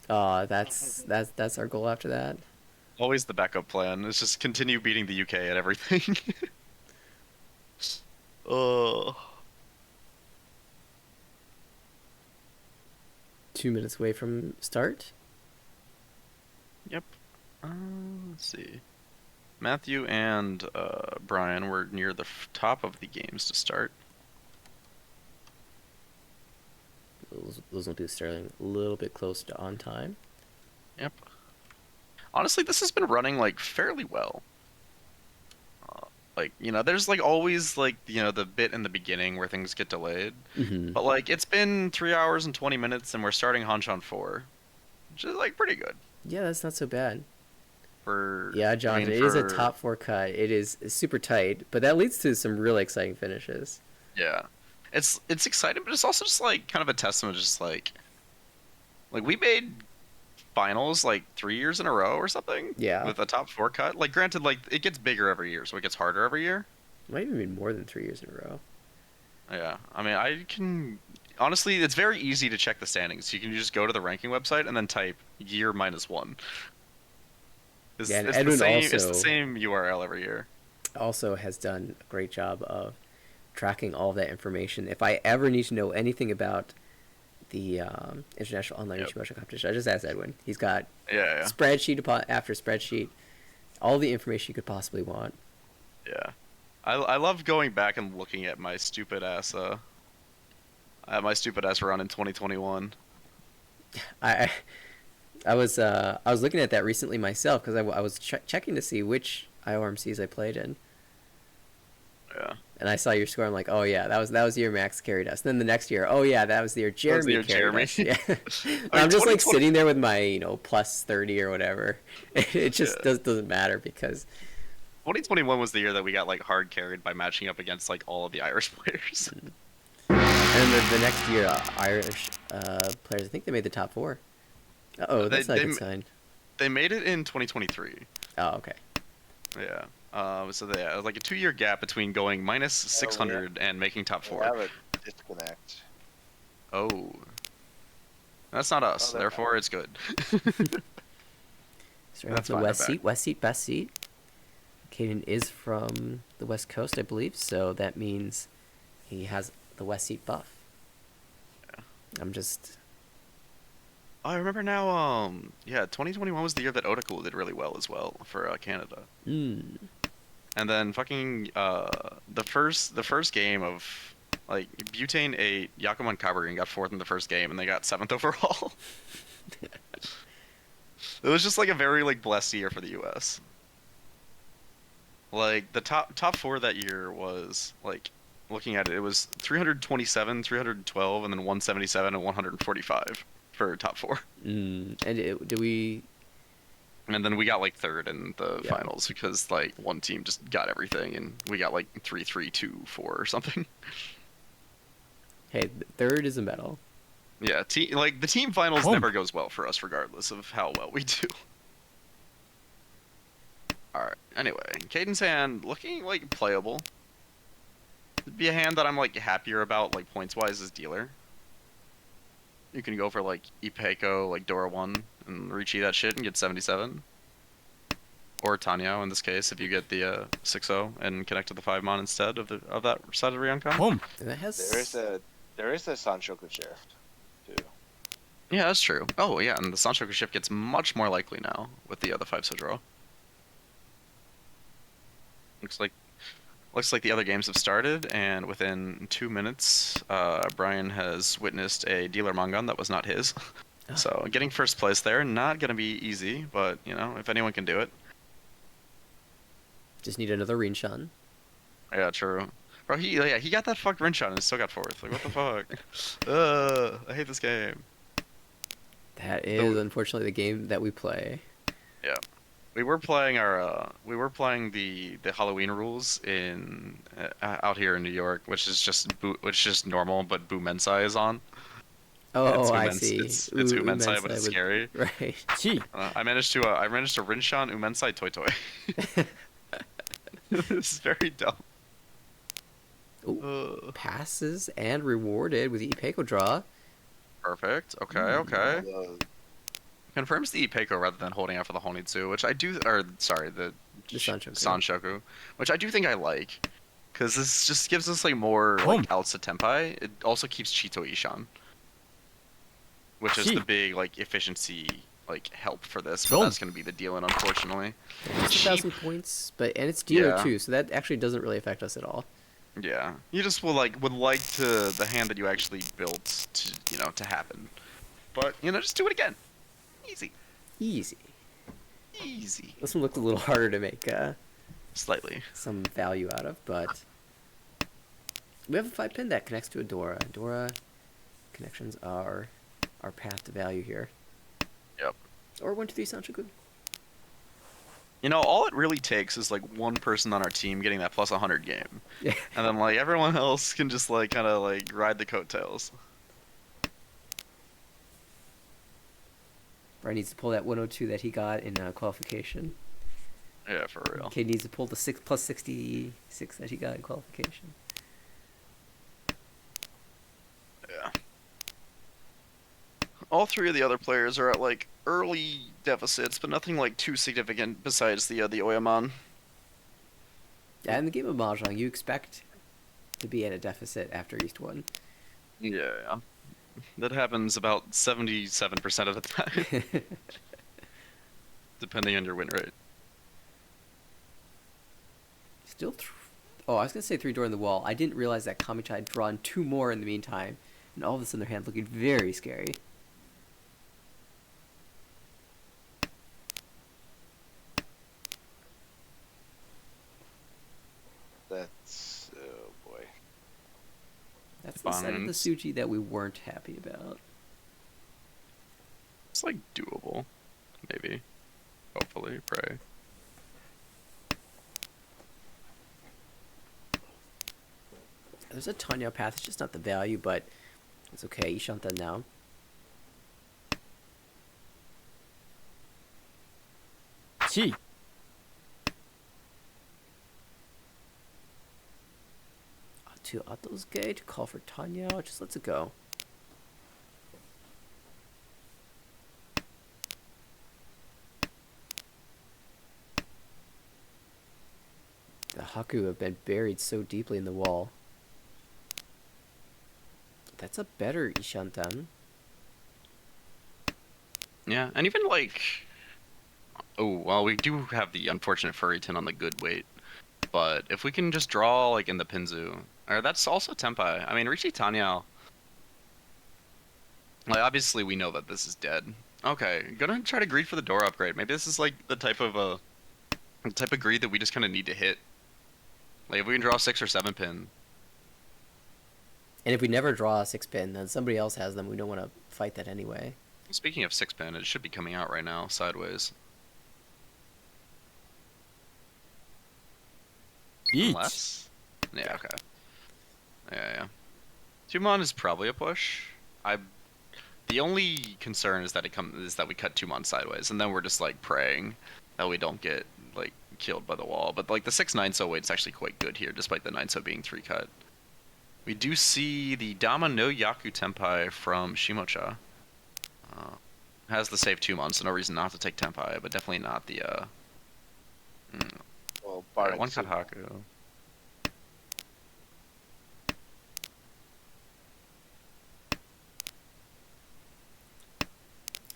That's our goal after that. Always the backup plan. Is just continue beating the UK at everything. Oh. 2 minutes away from start. Yep. Let's see. Matthew and Brian were near the top of the games to start. Those will do Sterling a little bit close to on time. Yep. Honestly, this has been running like fairly well. Like, there's like always like, the bit in the beginning where things get delayed. Mm-hmm. But like it's been 3 hours and 20 minutes and we're starting Hanshan 4, which is like pretty good. Yeah, that's not so bad. Yeah, John, it is a top 4 cut. It is super tight, but that leads to some really exciting finishes. Yeah. It's exciting, but it's also just like kind of a testament, just like we made finals like 3 years in a row or something. Yeah. With a top 4 cut. Like granted, like it gets bigger every year, so it gets harder every year. Might even be more than 3 years in a row. Yeah. I mean, I can honestly, it's very easy to check the standings. You can just go to the ranking website and then type year -1. It's the same URL every year. Also has done a great job of tracking all of that information. If I ever need to know anything about the International Online Reaching Motion Competition, I just ask Edwin. He's got spreadsheet after spreadsheet, all the information you could possibly want. Yeah, I love going back and looking at my stupid ass run in 2021. I was looking at that recently myself because I was checking to see which IORMCs I played in. Yeah. And I saw your score. I'm like, oh yeah, that was the year Max carried us. And then the next year, oh yeah, that was the year Jeremy carried us. Yeah. I'm just like sitting there with my plus 30 or whatever. It just doesn't matter because 2021 was the year that we got like hard carried by matching up against like all of the Irish players. And the next year, Irish players, I think they made the top 4. Oh, that's not a good sign. They made it in 2023. Oh, okay. Yeah. So they had like a 2-year gap between going -600 and making top 4. We have a disconnect. Oh. That's not us, therefore it's good. That's the West seat, best seat. Caden is from the West Coast, I believe, so that means he has the West seat buff. Yeah. I remember now, 2021 was the year that Otakul did really well as well for Canada. And then fucking the first game of like Butane 8, Yakuman Kabergen got 4th in the first game and they got 7th overall. It was just like a very like blessed year for the US. Like the top 4 that year was like looking at it, it was 327, 312, and then 177 and 145 for top 4. And did we? And then we got like 3rd in the finals because like one team just got everything and we got like 3, 3, 2, 4 or something. Hey, 3rd is a medal. Yeah, like the team finals never goes well for us regardless of how well we do. Alright, anyway, Caden's hand looking like playable. It'd be a hand that I'm like happier about like points wise as dealer. You can go for like Ipeco, like Dora 1 and Richie that shit and get 77. Or Tanyo in this case if you get the 6-0 and connect to the 5-mon instead of that side of Ryoncon. And that has there is a Sanshoku shift too. Yeah, that's true. Oh yeah, and the Sanshoku shift gets much more likely now with the other 5-so draw. Looks like the other games have started, and within 2 minutes, Brian has witnessed a dealer Mangan that was not his. So getting first place there, not gonna be easy, but if anyone can do it. Just need another Rinshan. Yeah, true. Bro, he got that fucked Rinshan and still got 4th. Like what the fuck? I hate this game. That is unfortunately the game that we play. Yeah. We were playing the Halloween rules in out here in New York, which is just normal, but Bu Mensai is on. Oh, I see. It's Umensai, but it's scary. Right. I managed to Rinshan Umensai Toy Toy. This is very dumb. Ooh, passes and rewarded with the Ipeco draw. Perfect. Okay. confirms the Ipeiko rather than holding out for the Honitsu, which I do, or sorry, the Sanshoku. Sanshoku, which I do think I like, because this just gives us like more like outs to Tenpai. It also keeps Chito Ishan, which is the big like efficiency like help for this, but that's going to be the deal, and unfortunately, it's 1,000 points, and it's dealer too, so that actually doesn't really affect us at all. Yeah, you just would like to the hand that you actually built to to happen, but just do it again. Easy. Easy. Easy. This one looked a little harder to make slightly some value out of, but we have a 5-pin that connects to a Dora. Dora connections are our path to value here. Yep. Or 1, 2, 3 Sanshoku. All it really takes is like one person on our team getting that plus 100 game, Yeah. and then like everyone else can just like kind of like ride the coattails. Brian needs to pull that 102 that he got in qualification. Yeah, for real. Kade needs to pull the plus 66 that he got in qualification. Yeah. All three of the other players are at like early deficits, but nothing like too significant besides the Oyamon. Yeah, in the game of Mahjong, you expect to be at a deficit after East 1. Yeah. That happens about 77% of the time, depending on your win rate. Still, oh, I was gonna say 3 door in the wall. I didn't realize that Kamicha had drawn 2 more in the meantime, and all of this in their hand looking very scary. That's oh boy. That's the side of the Suji that we weren't happy about. It's like doable, maybe. Hopefully, pray. There's a Tanya path. It's just not the value, but it's okay. Ishanta now. Chi. To Atto's gate, call for Tanya. Just lets it go. The Haku have been buried so deeply in the wall. That's a better Ishantan. Yeah, and even like... Oh, well, we do have the unfortunate Furryton on the good weight. But if we can just draw, like, in the Pinzu... Or that's also Tenpai. I mean, Rishi Tanya... Like, obviously we know that this is dead. Okay, gonna try to greed for the door upgrade. Maybe this is, like, the type of greed that we just kind of need to hit. Like, if we can draw 6 or 7 pin... And if we never draw a 6-pin, then somebody else has them. We don't want to fight that anyway. Speaking of 6-pin, it should be coming out right now, sideways. Unless? Yeah, okay. Yeah. Tumon is probably a push. The only concern is that we cut Tumon sideways, and then we're just like praying that we don't get like killed by the wall. But like the 6-9 weight's actually quite good here, despite the 9 being 3 cut. We do see the Dama no Yaku Tenpai from Shimocha. Has the save Tumon, so no reason not to take Tenpai, but definitely not the Well, one cut Haku.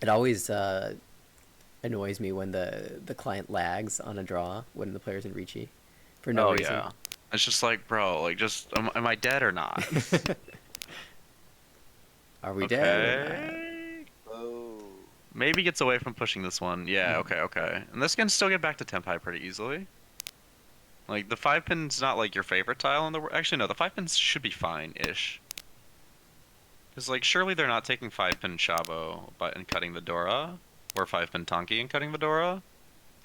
It always annoys me when the client lags on a draw when the player's in Ricci. For no reason. Yeah. It's just like, bro, like, just, am I dead or not? Are we dead? Oh. Maybe gets away from pushing this one. Yeah, okay. And this can still get back to Tenpai pretty easily. Like, the 5-pin's not, like, your favorite tile in the world. Actually, no, the 5-pins should be fine-ish. Because, like, surely they're not taking 5-pin Shabo and cutting the Dora, or 5-pin Tonki and cutting the Dora.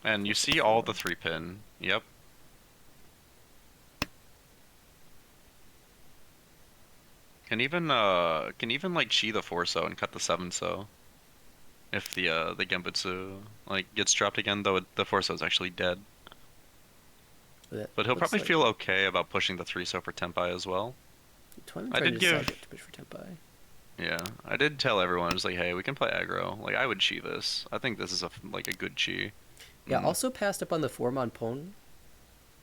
And you see all the 3-pin. Yep. Can even like Chi the 4-so and cut the 7-so. If the Genbutsu like gets dropped again, though the 4-so is actually dead. But he'll probably feel okay about pushing the 3-so for Tenpai as well. I did give to push for Tenpai. Yeah, I did tell everyone, just like, hey, we can play aggro. Like, I would chi this. I think this is like a good chi. Yeah, also passed up on the 4-mon pwn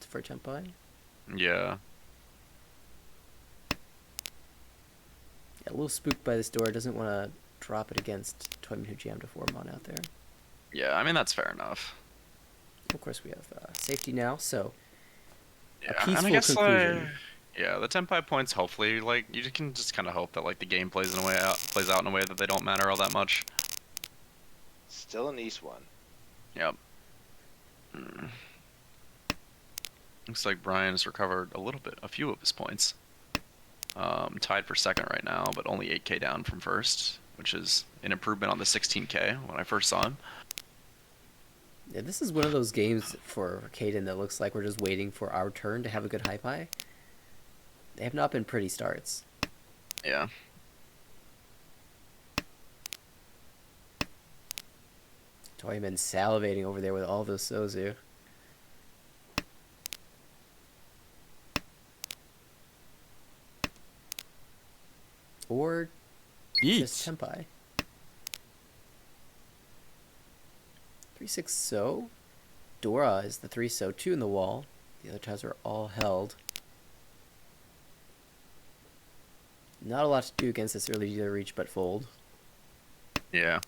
for Tempai. Yeah. Yeah, a little spooked by this door. Doesn't want to drop it against Toyman, who jammed a 4-mon out there. Yeah, I mean, that's fair enough. Of course, we have safety now, so Yeah, a peaceful and I guess, conclusion. Yeah, the Tempai points, hopefully, like, you can just kind of hope that, like, the game plays out in a way that they don't matter all that much. Still an East 1. Yep. Looks like Brian's recovered a few of his points. Tied for second right now, but only 8k down from first, which is an improvement on the 16k when I first saw him. Yeah, this is one of those games for Caden that looks like we're just waiting for our turn to have a good high pie. They have not been pretty starts. Yeah. Toyman salivating over there with all those Sozu. Or just Tempai. 3-6 So. Dora is the 3 So, 2 in the wall. The other ties are all held. Not a lot to do against this early dealer reach but fold. Yeah.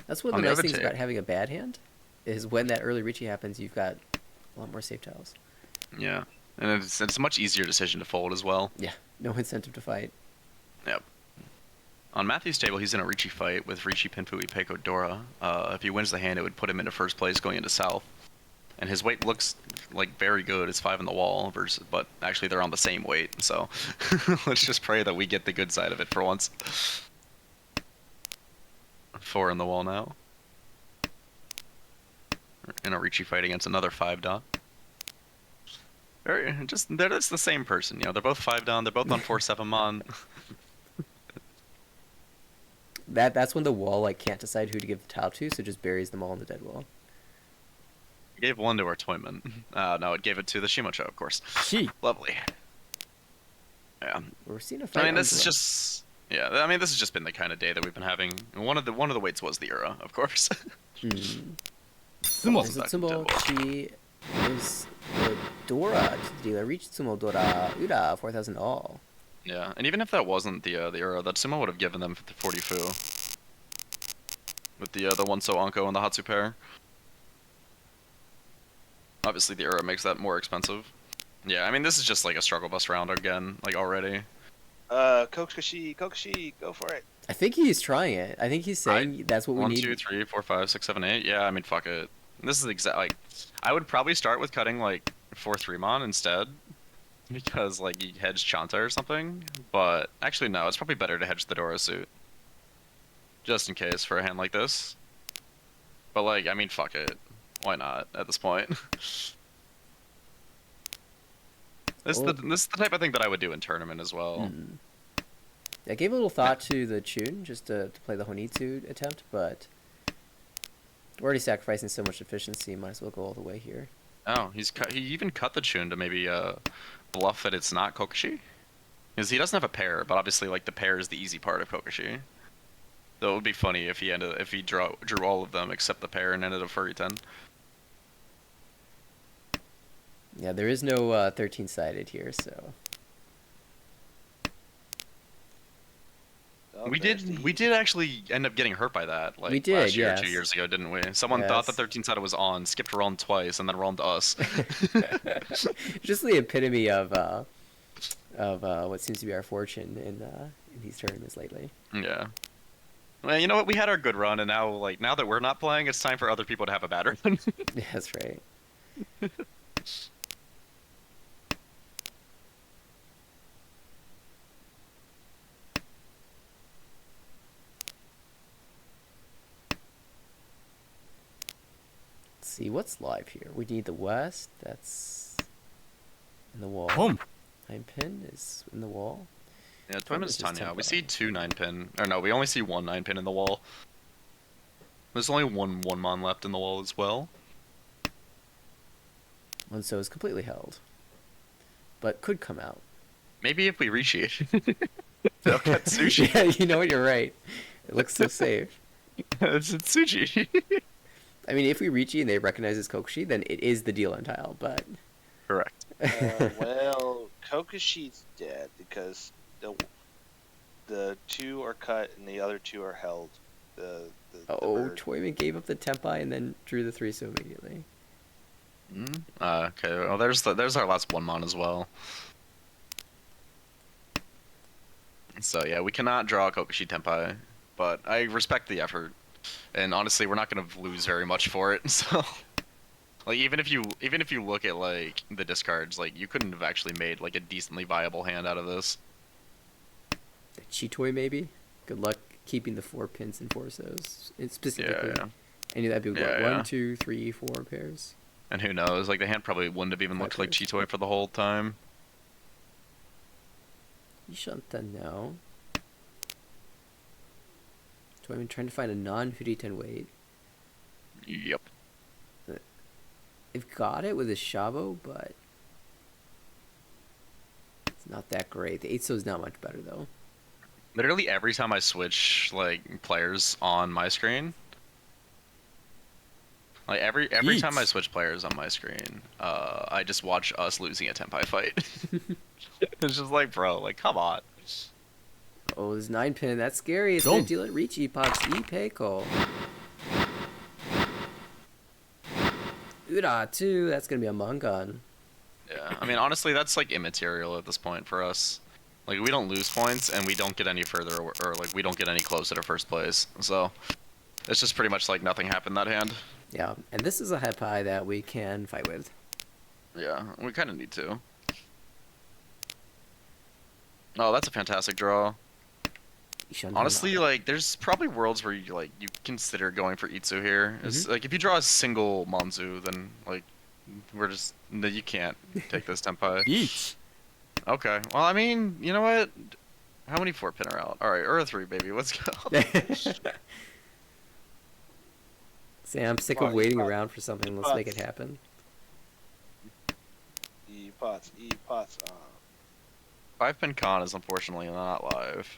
That's one of the nice things about having a bad hand, is when that early reachy happens, you've got a lot more safe tiles. Yeah. And it's a much easier decision to fold as well. Yeah, no incentive to fight. Yep. On Matthew's table, he's in a Ricci fight with Ricci, Pinpu, Ipeco, Dora. If he wins the hand, it would put him into first place going into South. And his weight looks like very good. It's 5 in the wall, but actually they're on the same weight. So let's just pray that we get the good side of it for once. 4 in the wall now. In a Ricci fight against another 5 dot. It's the same person, you know. They're both 5 down. They're both on 4-7 mon. That's when the wall like can't decide who to give the tile to, so it just buries them all in the dead wall. It gave one to our Toyman. No, it gave it to the Shimocho, of course. Lovely. Yeah. We're seeing a fight. I mean, this is just this has just been the kind of day that we've been having. One of the weights was the Ura, of course. Sumo. She is the Dora to the dealer. Reached Sumo Dora Ura 4,000 all. Yeah, and even if that wasn't the Ura, that Sumo would have given them 40 fu. With the 1 So Anko and the Hatsu pair. Obviously, the Ura makes that more expensive. Yeah, I mean, this is just like a struggle bus round again, like already. Kokushi, go for it. I think he's trying it. I think he's saying that's what we need. 1, 2, 3, 4, 5, 6, 7, 8. Yeah, I mean, fuck it. This is like, I would probably start with cutting like 4-3 mon instead, because like you hedge Chanta or something. But actually, no, it's probably better to hedge the Dora suit, just in case for a hand like this. But like, I mean, fuck it. Why not at this point? This is the type of thing that I would do in tournament as well. I gave a little thought to the Chun just to play the Honitsu attempt, but we're already sacrificing so much efficiency, might as well go all the way here. Oh, he even cut the Chun to maybe bluff that it's not Kokushi, because he doesn't have a pair, but obviously like the pair is the easy part of Kokushi. So it would be funny if he drew all of them except the pair and ended up furry 10. Yeah, there is no 13-sided here, so. We did actually end up getting hurt by that, like we did, last year, yes. 2 years ago, didn't we? Someone thought the 13-sided was on, skipped roam twice, and then roamed us. Just the epitome of what seems to be our fortune in these tournaments lately. Yeah. Well, you know what? We had our good run, and now that we're not playing, it's time for other people to have a bad run. Yeah, that's right. Let's see what's live here. We need the West. That's in the wall. 9-pin is in the wall. Yeah, Toyman is Tanya. We see 2 9-pin. Or no, we only see 1 9-pin in the wall. There's only one mon left in the wall as well. 1 So is completely held, but could come out. Maybe if we reach it. They'll cut sushi. Yeah, you know what? You're right. It looks so safe. It's sushi. I mean, if we reach E and they recognize it's Kokushi, then it is the deal on tile, but... Correct. Well, Kokushi's dead because the two are cut and the other two are held. The bird. Toyman gave up the Tempai and then drew the 3-so immediately. Okay, well, there's our last 1-mon as well. So yeah, we cannot draw Kokushi Tenpai, but I respect the effort. And honestly, we're not going to lose very much for it. So, like, even if you look at like the discards, like you couldn't have actually made like a decently viable hand out of this. Chitoy maybe. Good luck keeping the 4 pins and 4-sos specifically. Yeah. And that'd be what, Yeah. 1, 2, 3, 4 pairs. And who knows? Like the hand probably wouldn't have even looked like Factors. Chitoy for the whole time. Ishanta no. Toyman trying to find a non-Furiten weight. Yep. They've got it with a Shabo, but it's not that great. The 8-so is not much better though. Literally every time I switch like players on my screen, like every time I switch players on my screen, I just watch us losing a Tenpai fight. It's just like, bro, like come on. Oh, there's 9-pin. That's scary. It's Go. gonna deal it reach Epox Peiko. Ura 2. That's gonna be a Mangan. Yeah, I mean honestly, that's like immaterial at this point for us. Like we don't lose points and we don't get any further, or like we don't get any closer to first place. So it's just pretty much like nothing happened that hand. Yeah, and this is a Hepai that we can fight with. Yeah, we kind of need to. Oh, that's a fantastic draw. Ishanta Honestly, no. like, there's probably worlds where you like you consider going for Itsu here. It's like if you draw a single Monzu, then like you can't take this Tenpai. Each. Okay, well I mean, you know what? How many 4-pin are out? All right, or a 3, baby. Let's go. Sam, I'm sick Come of on, waiting Epox. around for something. Let's make it happen. E-pots. 5-pin con is unfortunately not live.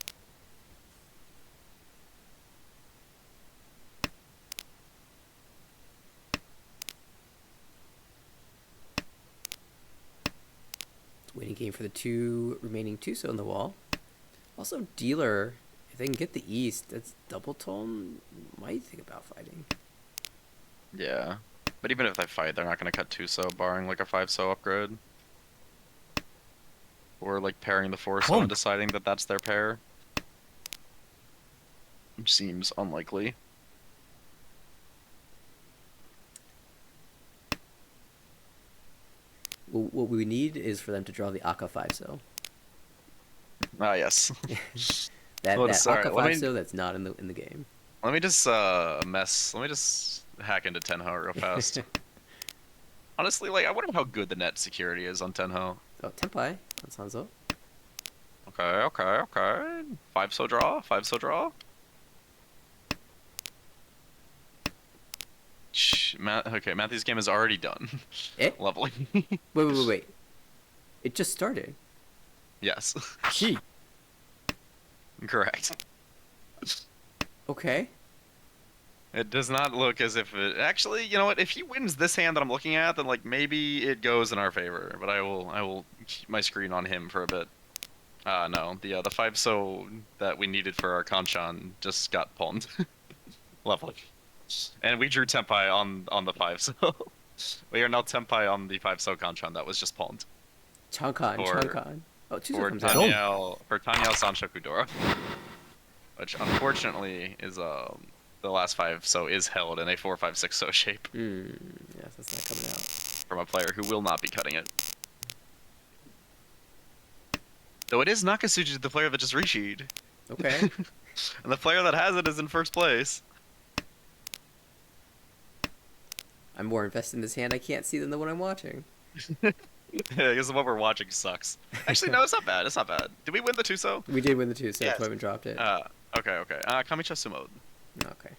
Waiting game for the 2 remaining 2-so in the wall. Also, dealer, if they can get the East, that's double tone. Might think about fighting. Yeah, but even if they fight, they're not gonna cut 2-so, barring like a 5-so upgrade. Or like pairing the 4-so and deciding that that's their pair. Which seems unlikely. What we need is for them to draw the Aka 5-so. Ah, yes. That Well, sorry, Aka let me- 5-so that's not in the game. Let me just hack into Tenho real fast. Honestly, like I wonder how good the net security is on Tenho. Oh, Tenpai on Sanzo. Okay. 5-so draw. Okay, Matthew's game is already done. Eh? Lovely. Wait. It just started. Yes. She. Correct. Okay. It does not look as if it actually, you know what, if he wins this hand that I'm looking at, then like maybe it goes in our favor, but I will keep my screen on him for a bit. No, the 5-so that we needed for our Kanchan just got pawned. Lovely. And we drew Tenpai on the 5-so. We are now Tenpai on the 5-so Kanchan that was just pawned. Chankan. Oh, 2-so For comes out. Tanyao Sanshokudora. Which unfortunately is the last 5-so is held in a 4-5-6-so shape Yes, that's not coming out. from a player who will not be cutting it. Though it is Nakasuji, the player that just resheed. Okay. And the player that has it is in first place. I'm more invested in this hand I can't see than the one I'm watching. Yeah, because what we're watching sucks. Actually, no, it's not bad. Did we win the 2-so? We did win the 2-so, Yes. Toyman dropped it. Okay. Kamicha Sumo. Okay.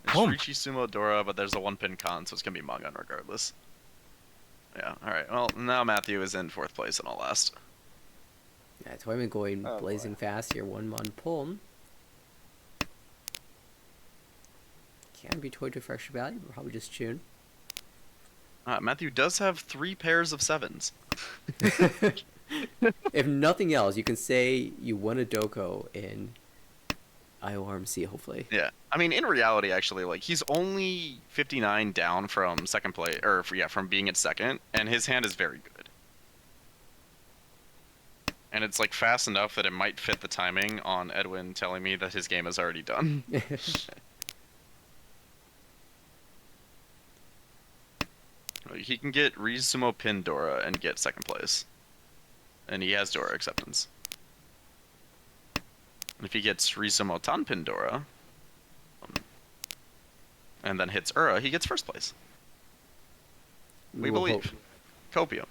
It's Boom. Richi Sumo Dora, but there's a 1-pin con, so it's gonna be Mangan regardless. Yeah, alright. Well, now Matthew is in 4th place and I'll last. Yeah, Toyman going Oh, blazing boy. fast here. 1-mon Puln. Can be toyed to for extra value, but probably just tune. Matthew does have 3 pairs of 7s. If nothing else, you can say you won a Doko in IORMC, hopefully. Yeah, I mean, in reality, actually, like he's only 59 down from second place, or from being at second, and his hand is very good. And it's like fast enough that it might fit the timing on Edwin telling me that his game is already done. Like, he can get Rizumo pin Dora and get second place, and he has Dora acceptance. And if he gets Rizumo tan pin Dora, and then hits Ura, he gets first place. We will believe. hope. Copium.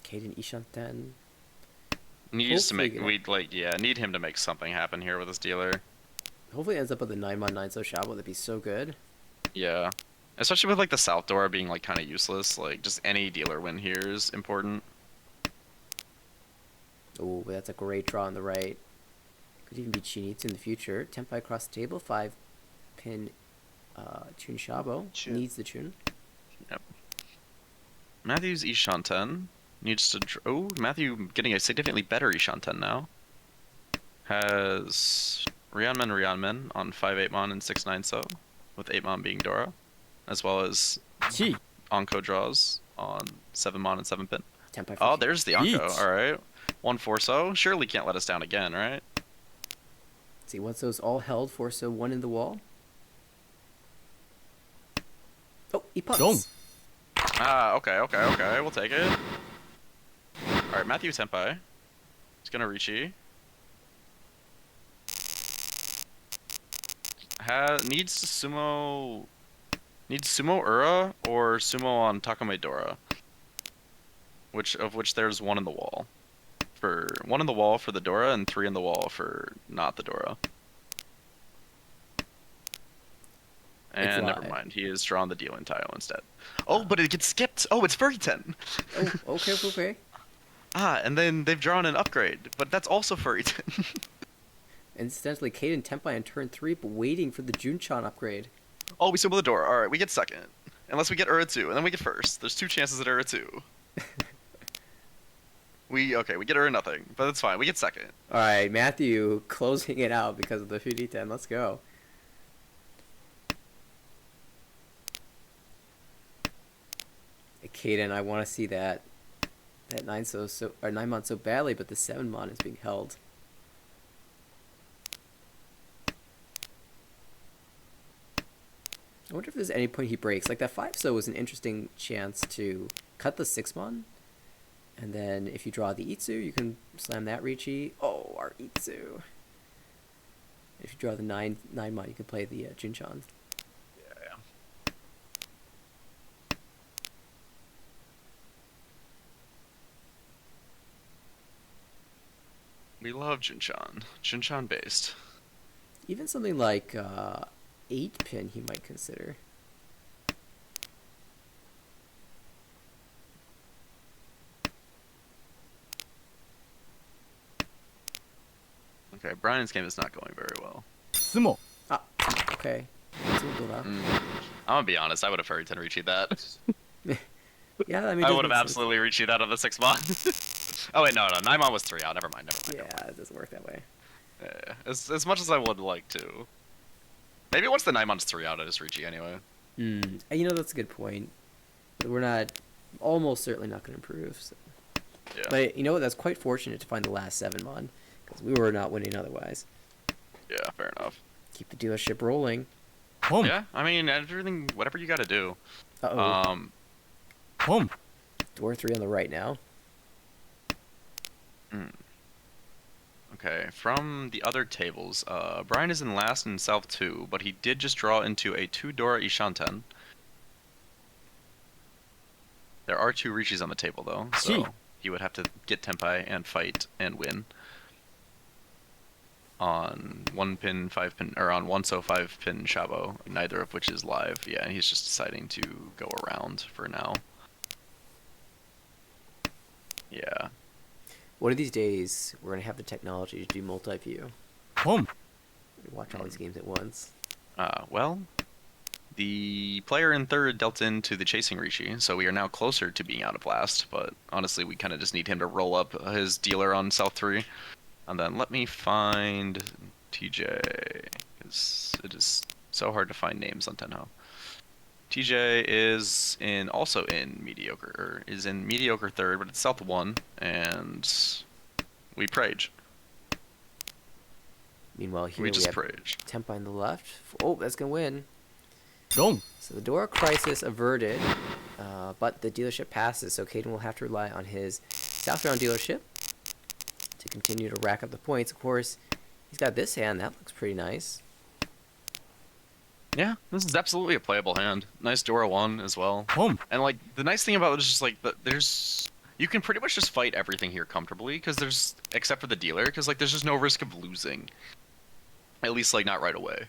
Caden Ishanten. Needs to make Hopefully, need him to make something happen here with his dealer. Hopefully it ends up with a 9-mon 9-so Shabo. That'd be so good. Yeah. Especially with like the South Dora being like kind of useless, like just any dealer win here is important. Oh, that's a great draw on the right. Could even be Chinitsu in the future. Tempai across the table, 5-pin Chun Shabo. Chun. Needs the Chun. Yep. Matthew's Ishanten needs to. Oh, Matthew getting a significantly better Ishanten now. Has Ryanmen on 5-8mon and 6-9 so, with 8mon being Dora, as well as Chi. Onko draws on 7mon and 7-pin. Tempai Oh, for there's the Onko. Yeet. Alright. 1-4 so. Surely can't let us down again, right? See, once those all held, 4-so 1 in the wall. Oh, he punts. Dong. Ah, okay. We'll take it. Alright, Matthew Senpai. He's gonna Richi. Needs sumo Ura or sumo on Takame Dora. Which there's 1 in the wall. For 1 in the wall for the Dora and 3 in the wall for not the Dora. And never mind, he has drawn the dealing tile instead. Oh, but it gets skipped. Oh, it's Furry-ten. Oh, okay. Ah, and then they've drawn an upgrade, but that's also Furry-ten. Incidentally, Caden Tempai on turn 3, but waiting for the Junchan upgrade. Oh, we sumo the Dora. Alright, we get second. Unless we get Ura 2, and then we get first. There's 2 chances at Ura 2. We get Ura nothing, but that's fine. We get second. Alright, Matthew closing it out because of the Fudi-ten. Let's go. Caden, I want to see that 9-mon so badly, but the 7-mon is being held. I wonder if there's any point he breaks. Like that 5-so was an interesting chance to cut the 6-mon, and then if you draw the Itsu, you can slam that Richi. Oh, our Itsu. If you draw the 9-mon, you can play the Junchan. Yeah. We love Junchan. Junchan based. Even something like 8-pin he might consider. Okay, Brian's game is not going very well. Sumo. Ah, okay. I'm gonna be honest, I would have Furry 10 Richi that. Yeah, I mean, I would have absolutely Richi that on the 6-mon. Oh wait, no, 9-mon was 3 out. Never mind. Yeah, it doesn't work that way. Yeah, as much as I would like to. Maybe once the 9-mon's 3 out, I just Richi anyway. You know, that's a good point. We're not, almost certainly not going to improve. So. Yeah. But you know what? That's quite fortunate to find the last 7-mon, because we were not winning otherwise. Yeah, fair enough. Keep the dealership rolling. Home. Yeah, I mean, everything, whatever you gotta do. Uh-oh. Home. Door 3 on the right now. Okay, from the other tables, Brian is in last in South 2, but he did just draw into a 2-Dora Ishanten. There are 2 Rishis on the table, though, so he would have to get Tempai and fight and win. On 1-pin, 5-pin, or on 1-so 5-pin Shabo, neither of which is live. Yeah, he's just deciding to go around for now. Yeah. One of these days, we're gonna have the technology to do multi-view. Home. Watch all these games at once. Well, the player in third dealt into the chasing Rishi, so we are now closer to being out of blast, but honestly, we kind of just need him to roll up his dealer on South 3. And then let me find TJ, because it is so hard to find names on Tenho. TJ is also in mediocre, or is in mediocre third, but it's South 1, and we Prage. Meanwhile, here We we just have Prage. Tempai on the left. Oh, that's gonna win. Dong. So the Dora crisis averted, but the dealership passes, so Caden will have to rely on his southbound dealership to continue to rack up the points. Of course, he's got this hand. That looks pretty nice. Yeah, this is absolutely a playable hand. Nice Dora 1 as well. Home. And like the nice thing about it is just like you can pretty much just fight everything here comfortably because there's except for the dealer because like there's just no risk of losing. At least like not right away.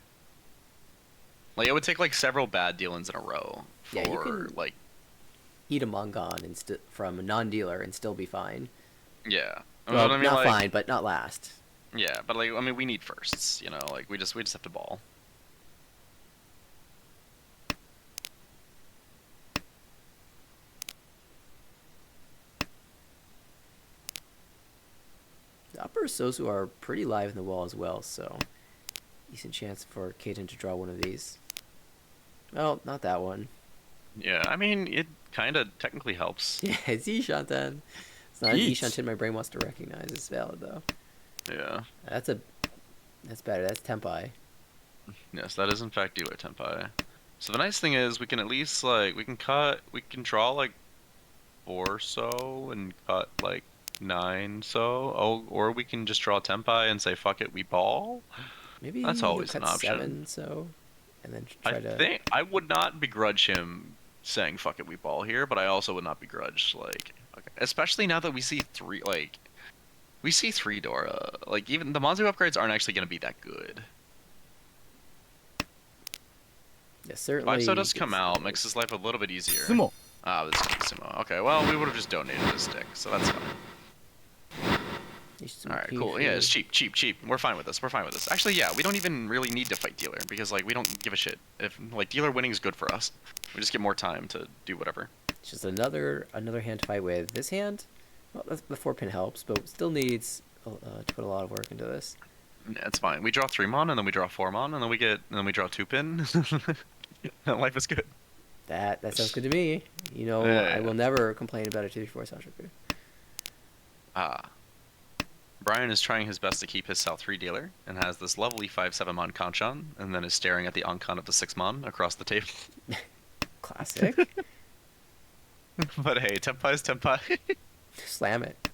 Like it would take like several bad dealings in a row for Yeah, you can like eat a Mongon and from a non-dealer and still be fine. yeah. Well, but I mean, not like, fine, but not last. Yeah, but like I mean we need firsts, you know, like we just have to ball. The upper Sosu are pretty live in the wall as well, so decent chance for Caden to draw one of these. Well, not that one. Yeah, I mean it kind of technically helps. Yeah, it's Ishanten. It's not an Yeet. Ishanten my brain wants to recognize. It's valid though. Yeah. That's better. That's Tempai. Yes, that is in fact dealer Tenpai. So the nice thing is we can at least like we can draw like 4 so and cut like 9 so. Oh, or we can just draw Tenpai and say fuck it, we ball. Maybe That's he'll always cut an option. 7, so, and then try I to. think I would not begrudge him saying fuck it, we ball here, but I also would not begrudge like okay, especially now that we see 3 Dora. Like even the Monzu upgrades aren't actually going to be that good. Yeah, certainly. 5 so does come gets out, those. makes his life a little bit easier. Sumo. Ah, this is Sumo. Okay, well, we would have just donated a stick, so that's fine. Alright, cool. Yeah, it's cheap. We're fine with this. Actually, yeah, we don't even really need to fight dealer, because, like, we don't give a shit. If, like, dealer winning is good for us. We just get more time to do whatever. It's just another hand to fight with. This hand, well, the 4-pin helps, but still needs to put a lot of work into this. Yeah, it's fine. We draw 3 mon, and then we draw 4 mon, and then we draw 2 pin. Life is good. That sounds good to me. You know, Yeah. I will never complain about a 2-4 Sashaku. Brian is trying his best to keep his South 3 dealer, and has this lovely 5/7 mon Kanchan, and then is staring at the Ankon of the 6 mon across the table. Classic. But hey, Tenpai is Tenpai. Slam it.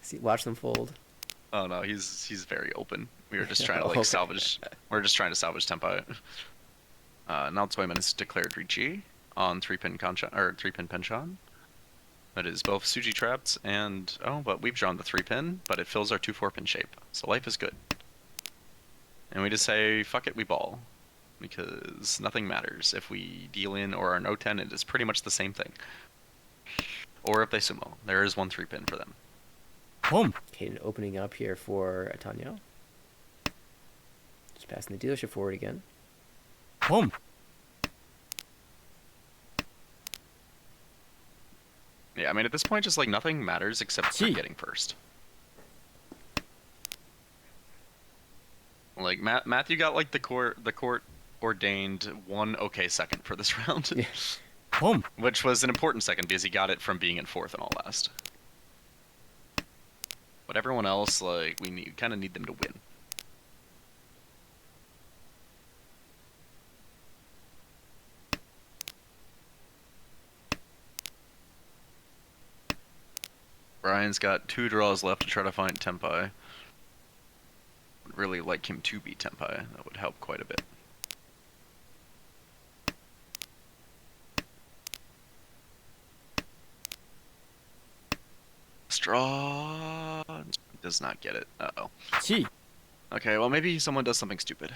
See, watch them fold. Oh no, he's very open. We were just trying to like Okay. salvage. We're just trying to salvage Tenpai. Now Toyman has declared Richi on 3-pin Kanchan or 3-pin Penchan. That is both Suji trapped and but we've drawn the 3-pin, but it fills our 2/4-pin shape, so life is good. And we just say fuck it, we ball, because nothing matters if we deal in or are no 10. It is pretty much the same thing. Or if they sumo, there is one 3-pin for them. Home. Caden opening up here for Atanyo. Just passing the dealership forward again. Home. Yeah, I mean at this point, just like nothing matters except for Gee. getting first. Like Matthew got like the court ordained 1 okay second for this round, Yeah. Home. which was an important second because he got it from being in 4th and all last. But everyone else, like we kind of need them to win. Brian's got 2 draws left to try to find Tenpai. Would really like him to beat Tenpai. That would help quite a bit. Straw does not get it. Uh-oh. Chi. Okay, well maybe someone does something stupid.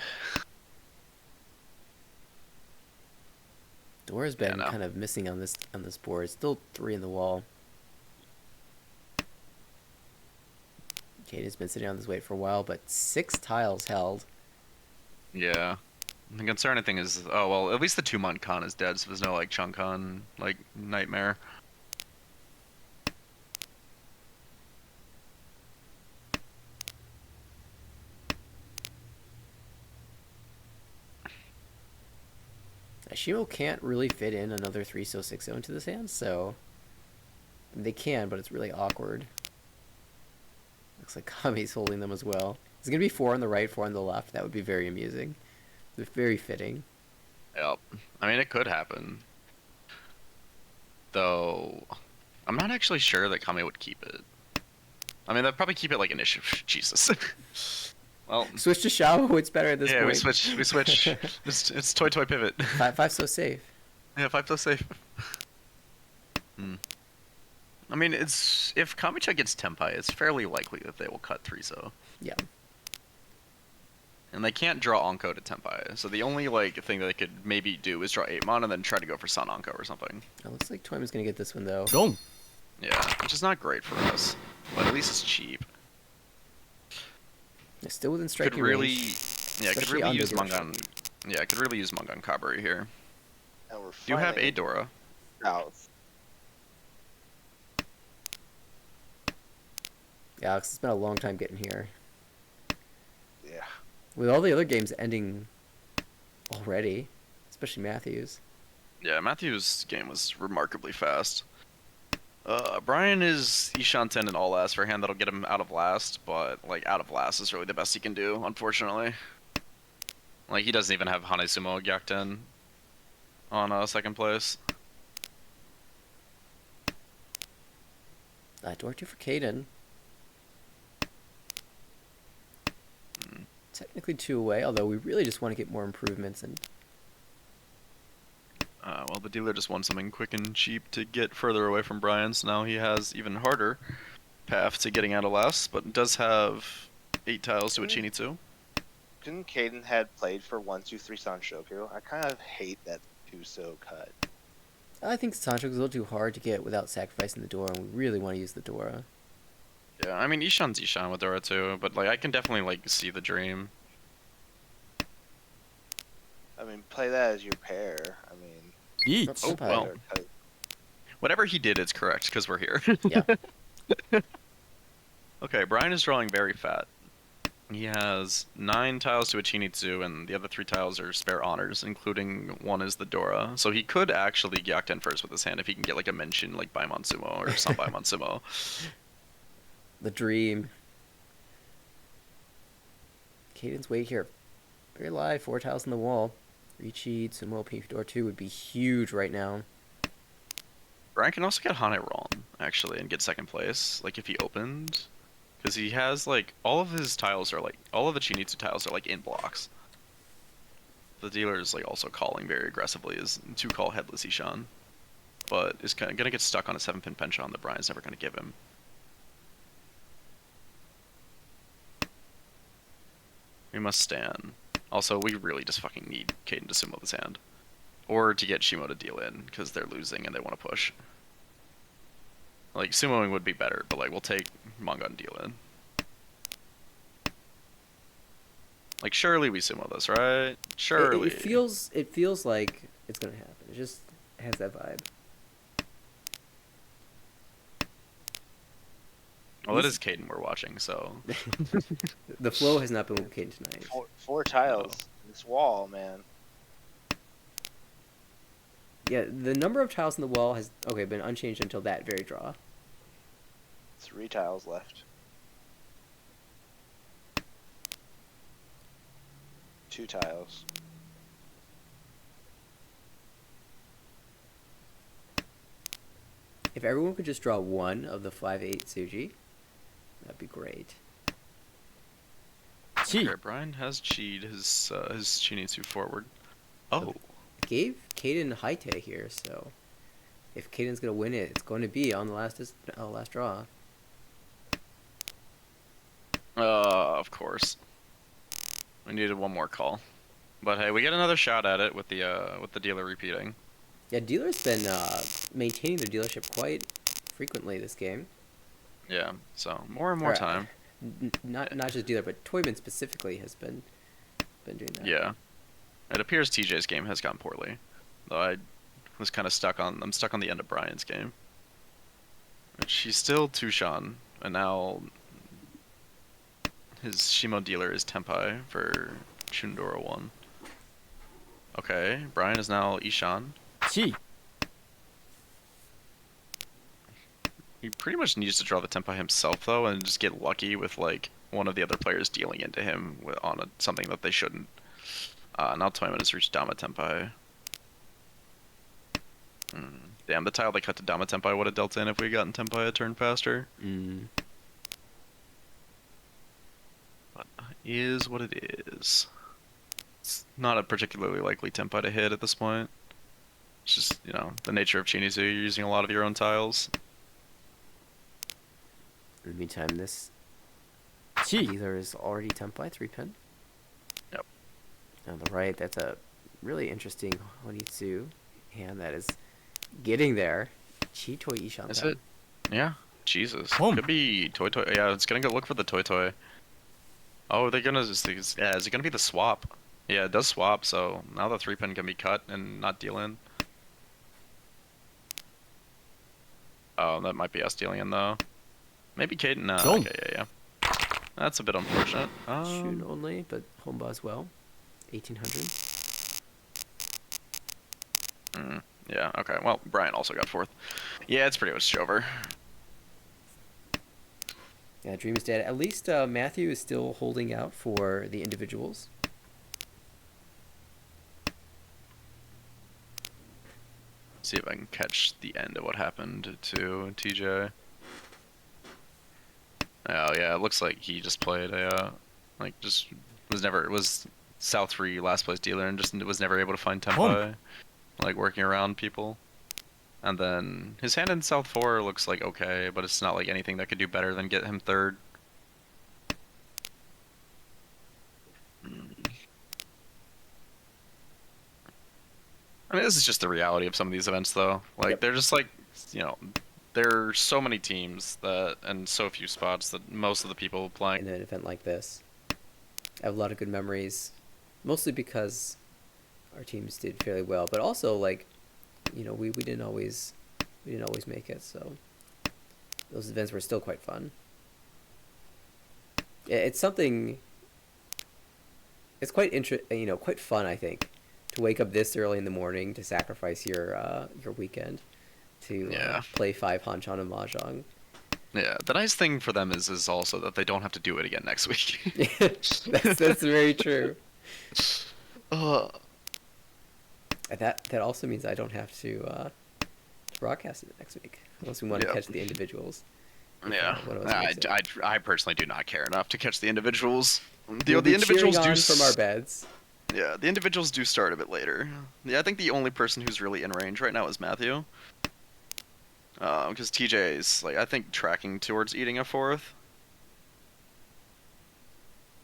Dora's been no. kind of missing on this board. Still 3 in the wall. Caden's been sitting on this weight for a while, but 6 tiles held. Yeah. The concerning thing is, oh well, at least the 2-month con is dead, so there's no like chunk con like nightmare. Shimo can't really fit in another 3-0, 6-0 into this hand, so they can, but it's really awkward. Looks like Kami's holding them as well. It's going to be 4 on the right, 4 on the left. That would be very amusing. It's very fitting. Yep. I mean, it could happen. Though, I'm not actually sure that Kami would keep it. I mean, they'd probably keep it like initiative. Jesus. Well, Switch to Shao. It's better at this point. Yeah, we switch. It's toy pivot. 5 so safe. Yeah, 5 so safe. I mean, if Kamicha gets Tenpai, it's fairly likely that they will cut 3-0. Yeah. And they can't draw Onko to Tenpai, so the only like thing that they could maybe do is draw 8-mon and then try to go for Sun Onko or something. It looks like Toyma's going to get this one, though. Dong. Yeah, which is not great for us, but at least it's cheap. It's still within striking Could really, range. yeah, could especially really on use the Mangan. Yeah, could really use Mangan Kaburi here. And we're Do you have finally Adora? south. Yeah, Alex, it's been a long time getting here. Yeah. With all the other games ending already, especially Matthews. Yeah, Matthew's game was remarkably fast. Brian is Ishan 10 and all last for a hand that'll get him out of last, but like out of last is really the best he can do, unfortunately. Like he doesn't even have Hanesumo Gyakuten on second place. Door 2 for Caden. Technically 2 away, although we really just want to get more improvements. And Well, the dealer just wants something quick and cheap to get further away from Brian, so now he has even harder path to getting out of last, but does have 8 tiles to a Chini 2. Couldn't Caden had played for 1-2-3 Sanshoku? I kind of hate that 2-so cut. I think Sancho's a little too hard to get without sacrificing the Dora, and we really want to use the Dora. Yeah, I mean Ishan's Ishan with Dora too, but like I can definitely like see the dream. I mean, play that as your pair. I mean, Eat. Oh, well. cut- Whatever he did, it's correct because we're here. Yeah. Okay, Brian is drawing very fat. He has 9 tiles to a Chinitsu, and the other 3 tiles are spare honors, including one is the Dora. So he could actually Gyakuten first with his hand if he can get like a mention like Baimon Sumo or some Baimon Sumo. The dream. Caden's weight here. Very live, 4 tiles on the wall. Richi, Sumo, Pink Door 2 would be huge right now. Brian can also get Hane wrong, actually, and get second place, like if he opened. Because he has like all of his tiles are like all of the Chinitsu tiles are like in blocks. The dealer is like also calling very aggressively is to call headless Ishan, but is kind of gonna get stuck on a 7-pin penchant that Brian's never gonna give him. We must stand. Also, we really just fucking need Caden to sumo this hand, or to get Shimo to deal in because they're losing and they want to push. Like, sumoing would be better, but, like, we'll take manga and deal in. Like, surely we sumo this, right? Surely. It feels like it's gonna happen. It just has that vibe. Well, it is Caden we're watching, so... The flow has not been with Caden tonight. Four tiles. This wall, man. Yeah, the number of tiles on the wall has been unchanged until that very draw. 3 tiles left. 2 tiles. If everyone could just draw one of the 5-8 Tsuji, that'd be great. Okay, Brian has cheat his Chinitsu forward. Oh. Gave Caden Haite here, so if Caden's gonna win it, it's going to be on the last draw. Of course. We needed one more call. But hey, we get another shot at it with the dealer repeating. Yeah, dealer's been maintaining their dealership quite frequently this game. Yeah, so more and more time. not just dealer, but Toyman specifically has been doing that. Yeah. It appears TJ's game has gone poorly, though I'm stuck on the end of Brian's game. But she's still Tushan, and now his Shimo dealer is Tenpai for Chundora 1. Okay, Brian is now Ishan. Chi. He pretty much needs to draw the Tenpai himself, though, and just get lucky with, like, one of the other players dealing into him on something that they shouldn't. Now Toyman has reached Dama Tenpai. Damn, the tile they cut to Dama Tenpai would have dealt in if we gotten Tenpai a turn faster. But is what it is. It's not a particularly likely Tenpai to hit at this point. It's just, the nature of Chinizu, you're using a lot of your own tiles. In the meantime, this Chi. dealer is already Tenpai 3-pin. Yep. On the right, that's a really interesting Honitsu hand that is getting there. Chi Toy Ishan. Is it? Yeah. Jesus. Boom. Could be Toy Toy. Yeah, it's gonna go look for the Toy Toy. Oh, they're gonna just... Yeah, is it gonna be the swap? Yeah, it does swap, so now the 3-pin can be cut and not deal in. Oh, that might be us dealing in, though. Maybe Caden. No, Don't. okay, yeah. That's a bit unfortunate. Shoot only, but Homba as well. 1800. Yeah, okay. Well, Brian also got 4th. Yeah, it's pretty much over. Yeah, Dream is dead. At least Matthew is still holding out for the individuals. See if I can catch the end of what happened to TJ. Oh yeah, it looks like he just played a was South 3 last place dealer and just was never able to find Tenpai, like working around people. And then his hand in South 4 looks like okay, but it's not like anything that could do better than get him 3rd. I mean, this is just the reality of some of these events, though. Like, Yep. they're just like, there are so many teams and so few spots that most of the people playing. In an event like this, I have a lot of good memories, mostly because our teams did fairly well, but also like, we didn't always make it, so those events were still quite fun. It's something. It's quite quite fun, I think, to wake up this early in the morning to sacrifice your weekend to play 5 Hanchan and Mahjong. Yeah, the nice thing for them is also that they don't have to do it again next week. that's very true. That also means I don't have to broadcast it next week unless we want to catch the individuals. Yeah, one of us makes it. I personally do not care enough to catch the individuals. We'll be The individuals cheering do on from our beds. Yeah, the individuals do start a bit later. Yeah, I think the only person who's really in range right now is Matthew. Because TJ's, I think, tracking towards eating a 4th.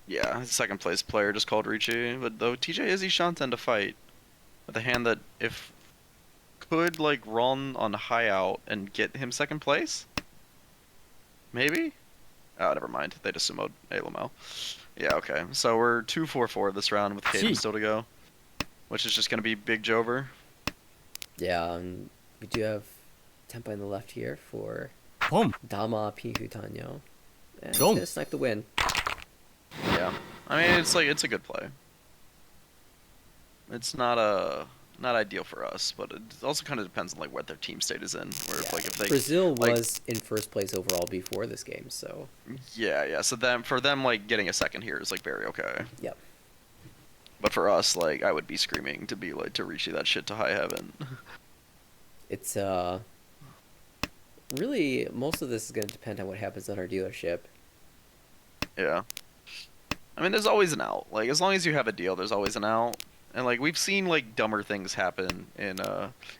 Yeah, his 2nd place player just called Ricci. But though TJ is Ishanten to fight with a hand that, if could, run on high out and get him 2nd place? Maybe? Oh, never mind. They just sumoed Alamel. Yeah, okay. So we're 2-4-4 this round with Caden still to go. Which is just going to be Big Jover. Yeah, and we do have Tenpai on the left here for Dama Pihu Tanyo. And he's gonna snipe the win. Yeah. I mean, it's a good play. It's not ideal for us, but it also kind of depends on what their team state is in. Where if they Brazil was in 1st place overall before this game, so yeah. So for them getting a 2nd here is very okay. Yep. But for us, I would be screaming to be to reach that shit to high heaven. It's really most of this is going to depend on what happens on our dealership. Yeah. I mean, there's always an out. As long as you have a deal, there's always an out. And we've seen dumber things happen in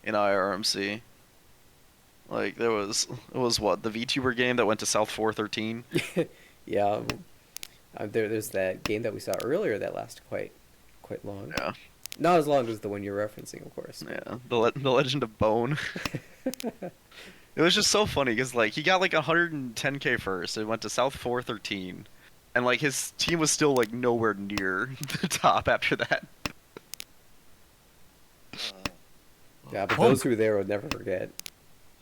IORMC. It was what, the VTuber game that went to South 413? Yeah. There's that game that we saw earlier that lasted quite long. Yeah. Not as long as the one you're referencing, of course. Yeah. The Legend of Bone. It was just so funny because like he got like 110k first. It went to South 413, and like his team was still like nowhere near the top after that. Yeah, but those who were there would never forget.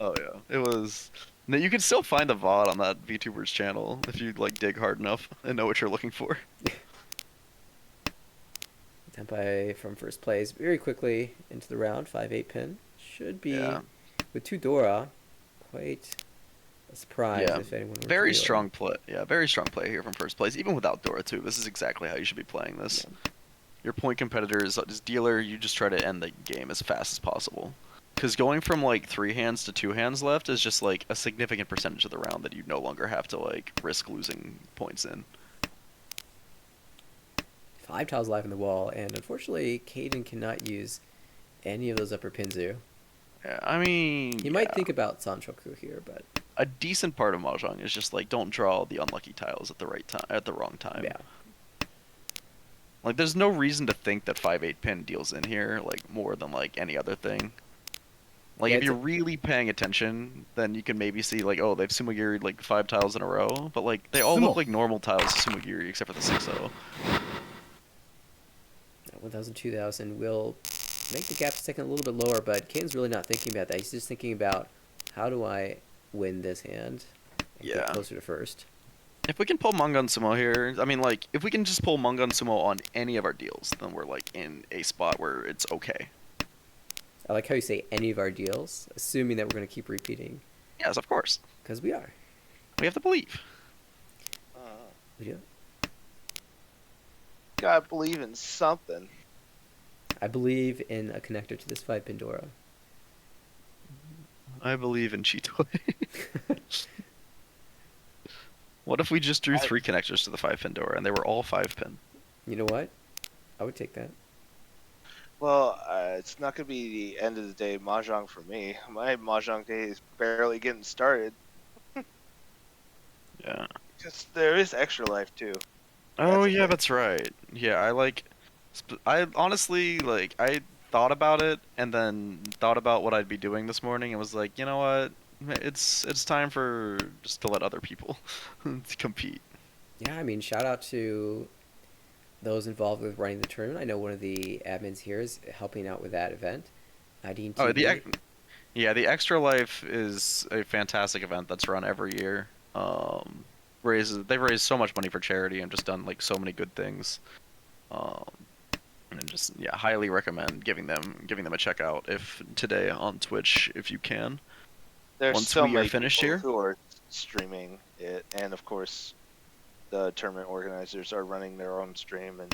Oh yeah, it was. No, you can still find the VOD on that VTuber's channel if you like dig hard enough and know what you're looking for. Tempai from first place very quickly into the round. 5-8 pin should be Yeah. with 2 Dora. Quite a surprise Yeah, if anyone were very to strong play. Yeah, very strong play here from first place, even without Dora too. This is exactly how you should be playing this. Yeah. Your point competitor is dealer. You just try to end the game as fast as possible. Because going from like 3 hands to 2 hands left is just like a significant percentage of the round that you no longer have to like risk losing points in. 5 tiles live in the wall, and unfortunately, Caden cannot use any of those upper pinzu. Yeah, I mean, He might think about Sanchoku here, but a decent part of Mahjong is just like don't draw the unlucky tiles at the right time, at the wrong time. yeah. Like, there's no reason to think that 5-8 pin deals in here like more than like any other thing. Like, Yeah, if you're really paying attention, then you can maybe see like, oh, they've sumogiri'd like 5 tiles in a row, but like they all look like normal tiles to sumogiri except for the 6-0. 1,000, 2,000 will make the gap second a little bit lower, but Caden's really not thinking about that. He's just thinking about how do I win this hand and Yeah. get closer to first. If we can pull Mungan Sumo here, I mean, like, if we can just pull Mungan Sumo on any of our deals, then we're like in a spot where it's okay. I like how you say any of our deals, assuming that we're going to keep repeating, Yes, of course. because we are. We have to believe. Yeah. Gotta believe in something. I believe in a connector to this 5-pin Dora. I believe in Cheetoy. What if we just drew 3 connectors to the 5-pin door and they were all 5-pin? You know what? I would take that. Well, it's not gonna be the end of the day mahjong for me. My mahjong day is barely getting started. Yeah. Because there is extra life too. Oh That's yeah, okay. that's right. Yeah, I honestly like I thought about it and then thought about what I'd be doing this morning and was like, you know what? It's time for just to let other people compete. Yeah, I mean, shout out to those involved with running the tournament. I know one of the admins here is helping out with that event. Ideen Oh, TV. the Extra Life is a fantastic event that's run every year. They've raised so much money for charity and just done like so many good things. And just highly recommend giving them a check out if today on Twitch if you can. There's Once so we are many finished people here? who are streaming it, and of course, the tournament organizers are running their own stream and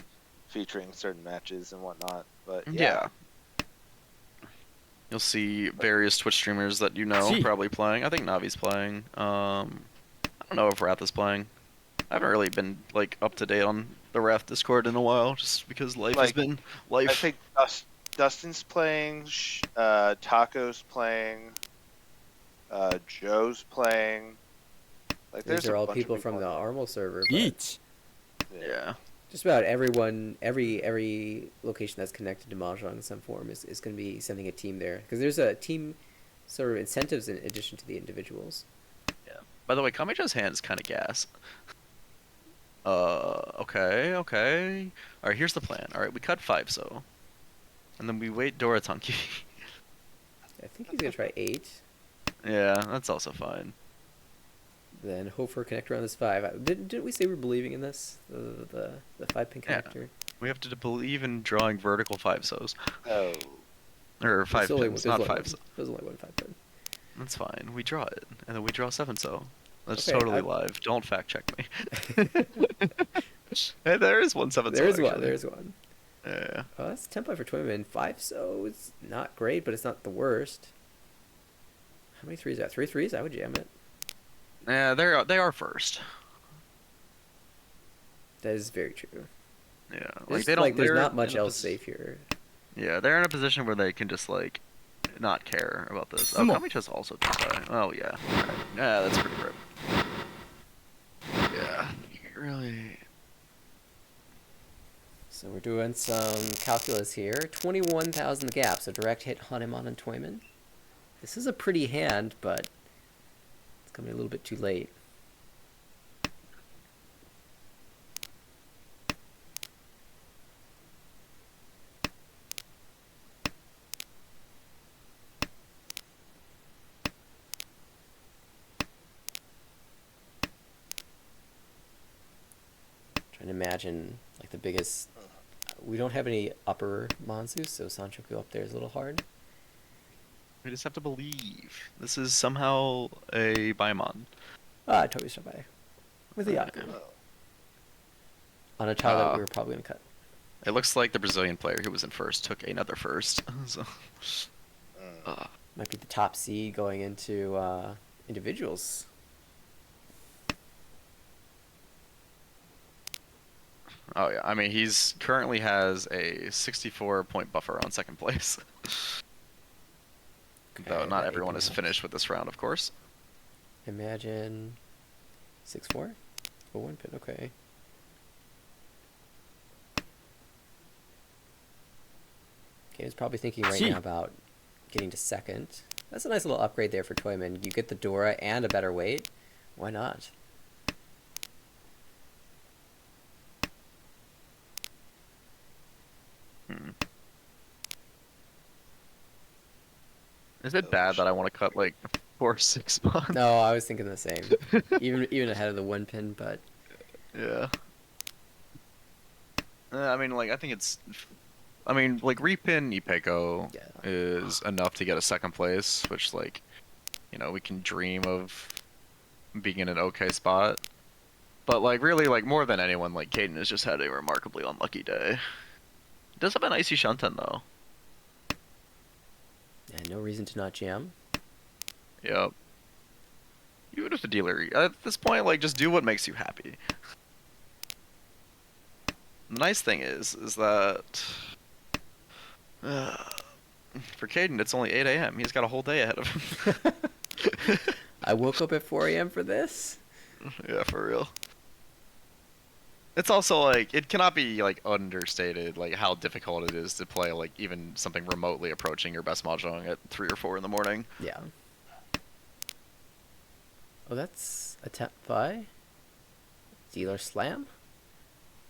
featuring certain matches and whatnot. But Yeah. You'll see various Twitch streamers that you know See. probably playing. I think Navi's playing. I don't know if Wrath is playing. I haven't really been like up to date on the Wrath Discord in a while, just because life has Like, been life. I think Dustin's playing, Taco's playing, Joe's playing. Like, These there's are a all bunch people of from the people. Armel server. But Each. Yeah. just about everyone, every location that's connected to Mahjong in some form is going to be sending a team there. Because there's a team sort of incentives in addition to the individuals. By the way, Kamicha's hand is kind of gas. Okay. Alright, here's the plan. Alright, we cut 5 so. And then we wait Doratanki. I think he's going to try 8. Yeah, that's also fine. Then hope for a connector on this 5. Didn't we say we're believing in this? The 5-pin Yeah. connector? We have to believe in drawing vertical 5-sos. Oh, Or 5 There's only pins, one- not there's only 5-so. one- There's only one 5-pin. That's fine. We draw it. And then we draw 7-so. That's Okay, totally I'm- live. Don't fact check me. Hey, there is one 7-so. There's one. actually. There's one. Yeah. Oh, that's tempo for Twinman. 5-so is not great, but it's not the worst. How many 3s are that? 3 3s? I would jam it. Yeah, they are first. That is very true. Yeah. There's, they don't. there's they're not much in a else posi- safe here. Yeah, they're in a position where they can just like not care about this. Oh, Sumo. Kamicha's also Tenpai. Oh yeah. Alright. Yeah, that's pretty rip. Yeah. Really. So we're doing some calculus here. 21,000 gap, so direct hit Hanuman and Toyman. This is a pretty hand, but coming a little bit too late. Trying to imagine like the biggest. We don't have any upper Monzus, so Sancho go up there is a little hard. We just have to believe. This is somehow a Baimon. Toby Shabai. With the Yaku. On a tile that we were probably going to cut. It looks like the Brazilian player who was in first took another first. So, Might be the top seed going into individuals. oh yeah, I mean he's currently has a 64-point buffer on second place. Though not everyone is finished with this round, of course. Imagine 6-4? Oh, 1 pin, okay. Kane's probably thinking right now about getting to second. That's a nice little upgrade there for Toyman. You get the Dora and a better weight. Why not? Is it bad that I want to cut like 4 or 6 spots? No, I was thinking the same. even ahead of the 1 pin, but yeah. I mean, like I think it's. I mean, like repin Ipeco is enough to get a second place, which like, you know, we can dream of being in an okay spot. But like really, like more than anyone, like Caden has just had a remarkably unlucky day. He does have an icy Shunten though. yeah, no reason to not jam. Yep. Even if the dealer, at this point, like just do what makes you happy. The nice thing is that for Caden, it's only 8 a.m. He's got a whole day ahead of him. I woke up at 4 a.m. for this? Yeah, for real. It's also like it cannot be like understated like how difficult it is to play like even something remotely approaching your best mahjong at 3 or 4 in the morning. Yeah. Oh, that's a tap by dealer slam.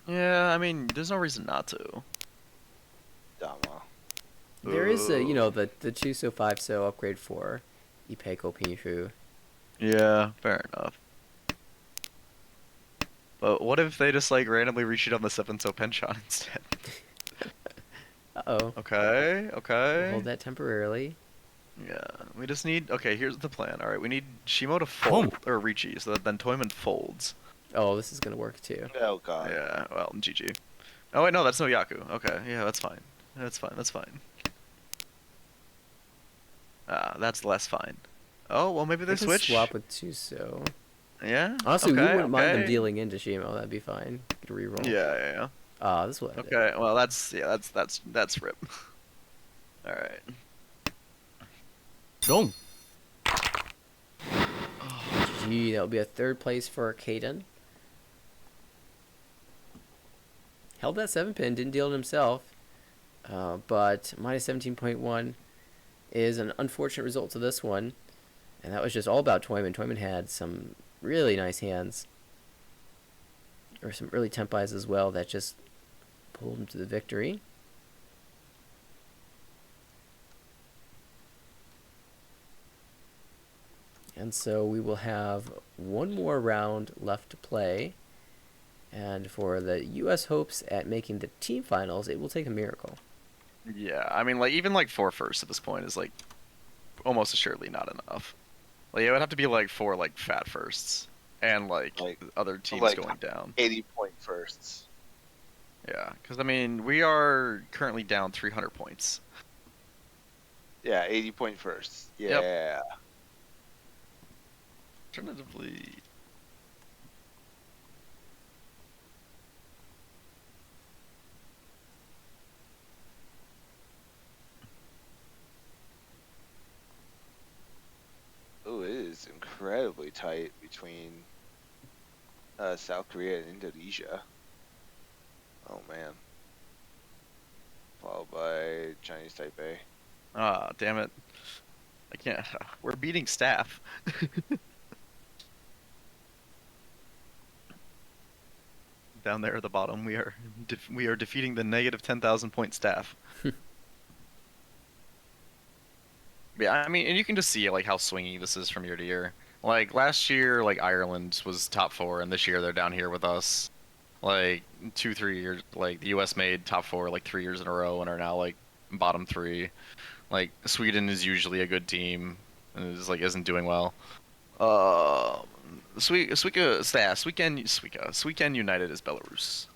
Yeah, I mean, there's no reason not to. Dama. There is a, you know, the 2-so 5-so upgrade for Ipeco Pinshu. Yeah, fair enough. But what if they just like randomly reshoot on the 7-so pen shot instead? Uh-oh. Okay. We'll hold that temporarily. Yeah, we just need. Okay, here's the plan. All right, we need Shimo to fold or Ricci, so that then Toyman folds. Oh, this is gonna work too. Oh god. Yeah, well, GG. Oh wait, no, that's no Yaku. Okay, yeah, that's fine. That's fine. That's less fine. Oh, well, maybe they switch. Swap with 2-so. Yeah. Honestly, okay, we wouldn't mind them okay. dealing into Shimo. That'd be fine. Get a reroll. Yeah. This will end it. Okay, well, that's rip. All right. Dong. GG, that'll be a 3rd place for Caden. Held that 7 pin, didn't deal it himself. But minus 17.1 is an unfortunate result to this one. And that was just all about Toyman. Toyman had some really nice hands. Or some early tempis as well that just pulled him to the victory. And so we will have one more round left to play. And for the U.S. hopes at making the team finals, it will take a miracle. Yeah, I mean, like even like 4 firsts at this point is like almost assuredly not enough. Like it would have to be like 4 like fat firsts and like other teams like going down. 80-point firsts. Yeah, because I mean we are currently down 300 points. Yeah, 80-point firsts. Yeah. Yep. Alternatively. Oh, it is incredibly tight between South Korea and Indonesia. Oh man. Followed by Chinese Taipei. Ah, damn it. I can't. We're beating staff. down there at the bottom. We are defeating the negative 10,000 point staff. Yeah, I mean, and you can just see like how swingy this is from year to year. Like last year, like Ireland was top 4, and this year they're down here with us. Like 2, 3 years, like the U.S. made top 4 like 3 years in a row and are now like bottom 3. Like Sweden is usually a good team and isn't doing well. Sweden United is Belarus,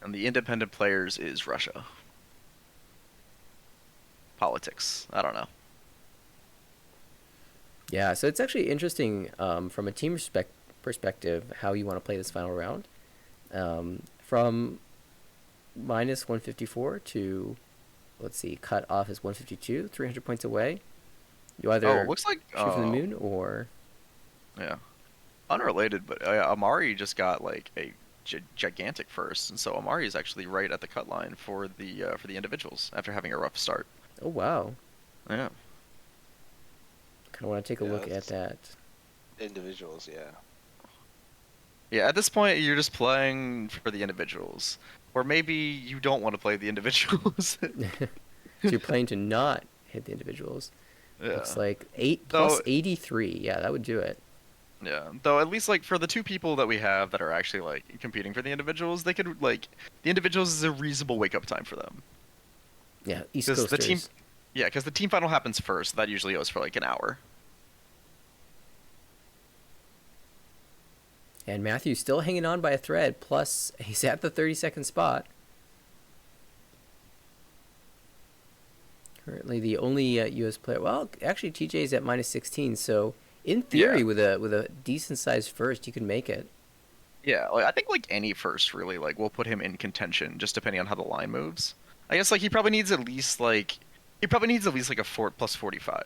and the independent players is Russia. Politics. I don't know. Yeah, so it's actually interesting from a team perspective how you want to play this final round. From minus 154 to, let's see, cut off is 152, 300 points away. You either it looks like shoot from the moon or... Yeah. Unrelated, but Amari just got like a gigantic first, and so Amari is actually right at the cut line for the individuals after having a rough start. Oh, wow. Yeah. Kind of want to take a look at that. Individuals, yeah. Yeah, at this point, you're just playing for the individuals. Or maybe you don't want to play the individuals. So you're playing to not hit the individuals. Yeah. Looks like 8 plus 83. Yeah, that would do it. Yeah, though at least like for the 2 people that we have that are actually like competing for the individuals, they could like the individuals is a reasonable wake up time for them. Yeah, East Coasters. Because the team final happens first. That usually goes for like an hour. And Matthew's still hanging on by a thread. Plus, he's at the 32nd spot. Currently, the only U.S. player. Well, actually, TJ's at minus 16. So, in theory, with a decent sized first, you can make it. Yeah, like I think like any first really like will put him in contention, just depending on how the line moves. I guess like he probably needs at least like a 4 plus 45.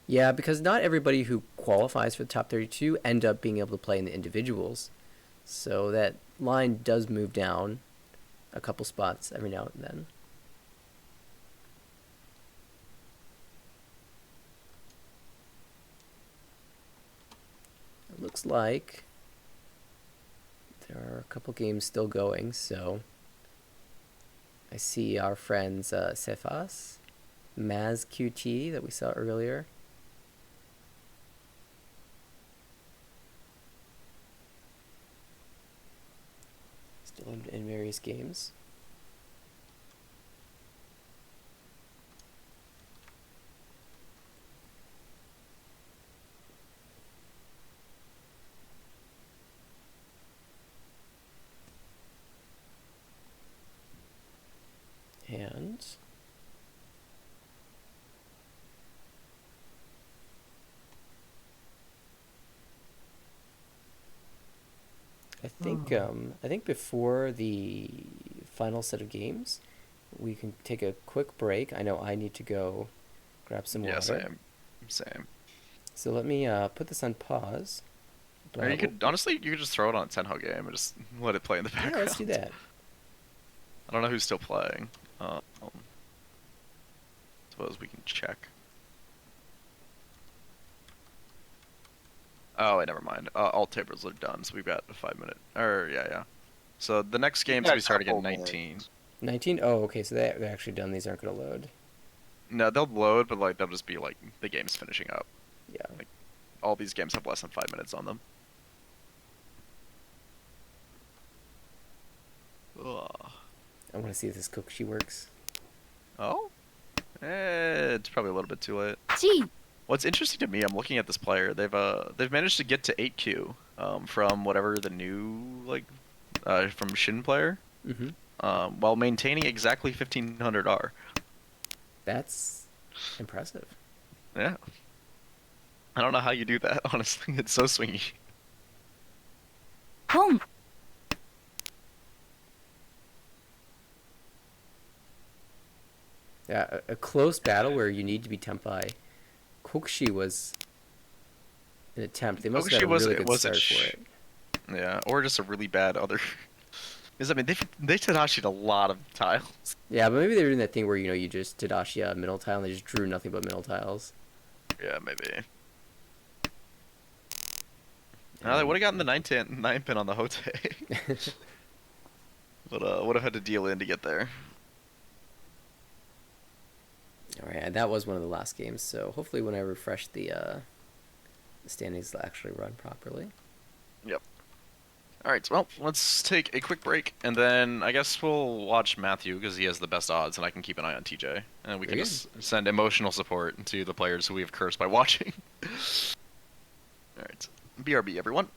Yeah, because not everybody who qualifies for the top 32 end up being able to play in the individuals. So that line does move down a couple spots every now and then. It looks like there are a couple games still going, so I see our friends Cephas, Maz QT that we saw earlier. Still in various games. And I think before the final set of games, we can take a quick break. I know I need to go grab some water. Yeah, same. So let me put this on pause. Or you could honestly just throw it on a 10-ho game and just let it play in the background. Yeah, let's do that. I don't know who's still playing. Suppose we can check. Oh, wait, never mind. All tables are done, so we've got a 5-minute. Yeah. So the next games we start again 19. 19? Oh, okay. So they're actually done. These aren't going to load. No, they'll load, but like they'll just be like the game's finishing up. Yeah. Like all these games have less than 5 minutes on them. Ugh. I want to see if this Kokushi works. Oh? It's probably a little bit too late. Gee. What's interesting to me, I'm looking at this player. They've managed to get to 8Q from whatever the new from Shin player, while maintaining exactly 1500 R. That's impressive. Yeah. I don't know how you do that. Honestly, it's so swingy. Home. Yeah, a close battle where you need to be tempi. Kokushi was an attempt. They must have had a really good start for it. Yeah, or just a really bad other. Because I mean, they Tadashi'd a lot of tiles. Yeah, but maybe they were doing that thing where, you just Tadashi a middle tile and they just drew nothing but middle tiles. Yeah, maybe. Now they would have gotten the 9 pin on the Hote. But would have had to deal in to get there. Alright, and that was one of the last games, so hopefully when I refresh the standings, they'll actually run properly. Yep. Alright, well, let's take a quick break, and then I guess we'll watch Matthew, because he has the best odds, and I can keep an eye on TJ. And we can just send emotional support to the players who we have cursed by watching. Alright, BRB, everyone.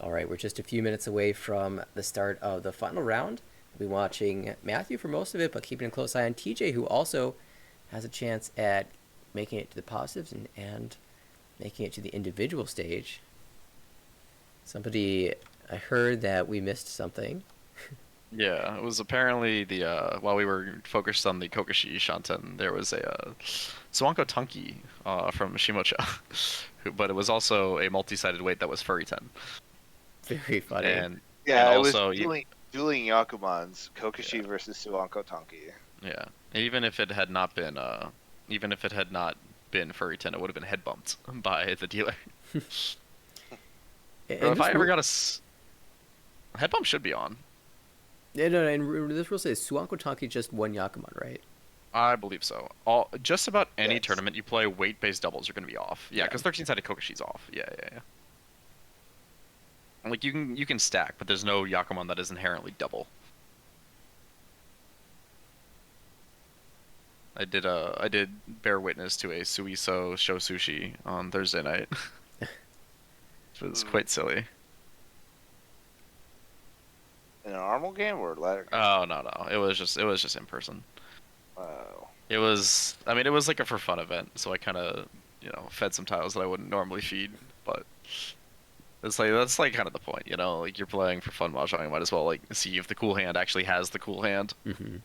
All right, we're just a few minutes away from the start of the final round. We'll be watching Matthew for most of it, but keeping a close eye on TJ, who also has a chance at making it to the positives and making it to the individual stage. I heard that we missed something. Yeah, it was apparently the while we were focused on the Kokoshi Shanten, there was a Suanko Tunki from Shimocha, but it was also a multi-sided weight that was furry 10. Very funny. And Yeah, and it was also dueling Yakumans, Kokoshi versus Suanko Tonki. yeah, even if it had not been furry 10, it would have been head bumped by the dealer. Bro, if I ever got a head bump should be on. Yeah, no, and this rule says Suanko Tonki just one Yakuman, right? I believe so. Just about any tournament you play, weight-based doubles are going to be off. Yeah, because 13-sided Kokoshi's off. Yeah. Like you can stack, but there's no Yakuman that is inherently double. I did bear witness to a Suiso Show Sushi on Thursday night. It was quite silly. In an normal game or ladder game? Oh no, it was just in person. Wow. It was like a for fun event, so I kind of fed some tiles that I wouldn't normally feed, but that's like kind of the point, like you're playing for fun mahjong, you might as well like see if the cool hand actually has the cool hand. Mm-hmm.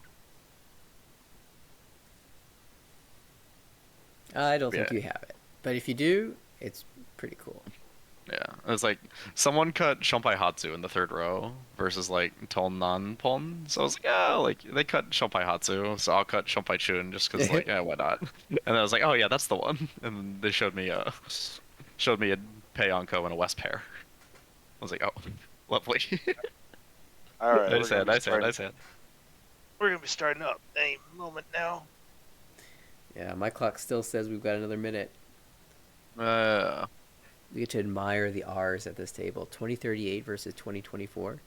I don't think you have it, but if you do, it's pretty cool. Yeah, it was like someone cut Shompai Hatsu in the third row versus like Tonnan Pon. So I was like, oh, like they cut Shompai Hatsu, so I'll cut Shompai Chun just because like, yeah, why not? And then I was like, oh yeah, that's the one. And then they showed me a Payonko and a West pair. I was like, oh, lovely. All right. Nice hand. We're gonna be starting up any moment now. Yeah, my clock still says we've got another minute. We get to admire the R's at this table. 2038 versus 2024.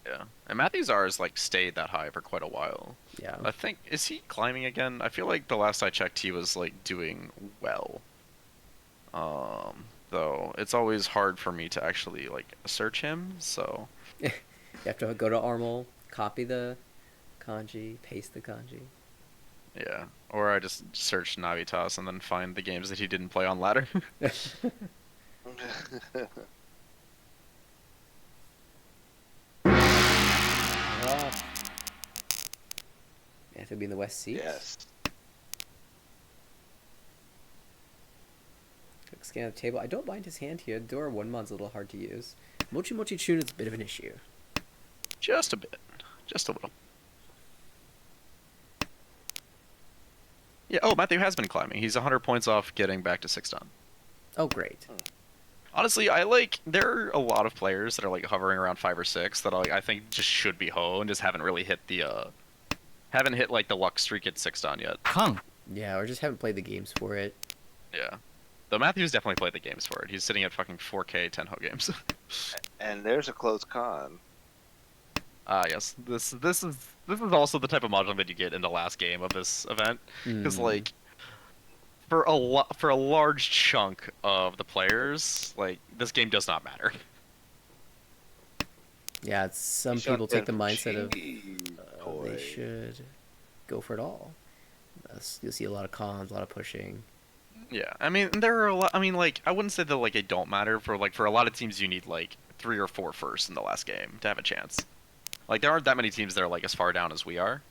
Yeah. And Matthew's R's like stayed that high for quite a while. Yeah. I think, is he climbing again? I feel like the last I checked he was like doing well. Though it's always hard for me to actually like search him, so You have to go to Armel, copy the kanji, paste the kanji. yeah. Or I just search Navitas and then find the games that he didn't play on ladder. You have to be in the West seats. Yes. Quick scan of the table. I don't mind his hand here. Dora 1-mon's a little hard to use. Mochi Mochi Chun is a bit of an issue. Just a bit. Just a little. Yeah, oh, Matthew has been climbing. He's 100 points off getting back to 6 dan. Oh, great. Honestly, there are a lot of players that are like hovering around 5 or 6 that I think just should be ho and just haven't really hit like the luck streak at 6 dan yet. Yeah, or just haven't played the games for it. Yeah. Though Matthew's definitely played the games for it. He's sitting at fucking 4K 10 ho games. And there's a close con. Yes. This is also the type of mahjong that you get in the last game of this event, because like for a large chunk of the players, like this game does not matter. Yeah, some people take the mindset of they should go for it all. You'll see a lot of cons, a lot of pushing. Yeah, I mean there are a lot. I mean, like I wouldn't say that like it don't matter for a lot of teams. You need like 3 or 4 firsts in the last game to have a chance. Like there aren't that many teams that are like as far down as we are,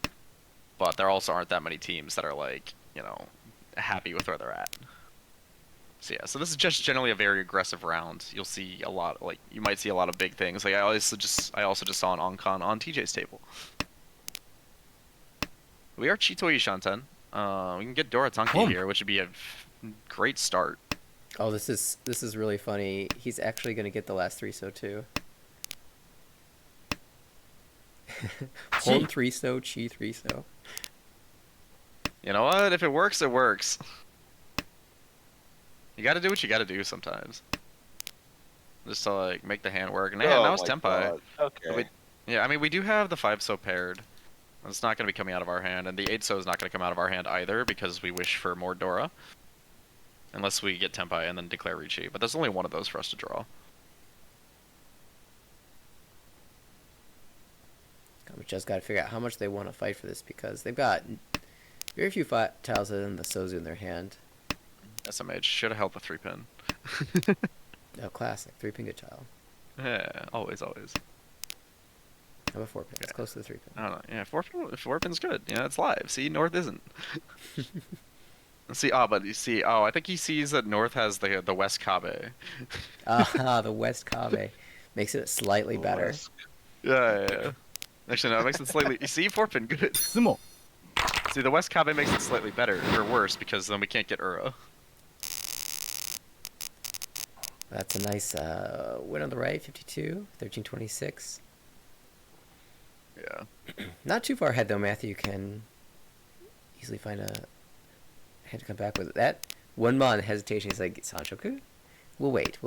but there also aren't that many teams that are like happy with where they're at. So yeah, so this is just generally a very aggressive round. You'll see a lot, you might see a lot of big things. Like I also just saw an Oncon on TJ's table. We are Chitoi Shanten. We can get Dora Tanki here, which would be a great start. Oh, this is really funny. He's actually going to get the last 3 so too. Home 3 so, Chi 3 so. You know what? If it works, it works. You gotta do what you gotta do sometimes. Just to like make the hand work. And now it's Tenpai. Okay. Yeah, I mean we do have the 5 so paired. It's not gonna be coming out of our hand, and the 8 so is not gonna come out of our hand either because we wish for more Dora. Unless we get Tenpai and then declare Ricci, but there's only one of those for us to draw. Kami just got to figure out how much they want to fight for this because they've got very few tiles other than the Sozu in their hand. SMH should have held the 3-pin. Oh, classic 3-pin good tile. Yeah, always, always. How about 4-pin? It's close to the 3-pin. I don't know. Yeah, 4-pin's good. Yeah, it's live. See, North isn't. See, but you see, I think he sees that North has the West Kabe. The West Kabe makes it slightly better. Yeah. Actually, no, it makes it slightly. You see, 4-pin good. Sumo. See, the West Kabe makes it slightly better or worse because then we can't get Ura. That's a nice win on the right, 52, 13-26. Yeah. Not too far ahead though. Matthew can easily find a hand to come back with. That 1 mon hesitation. He's like, Sanchoku? We'll wait.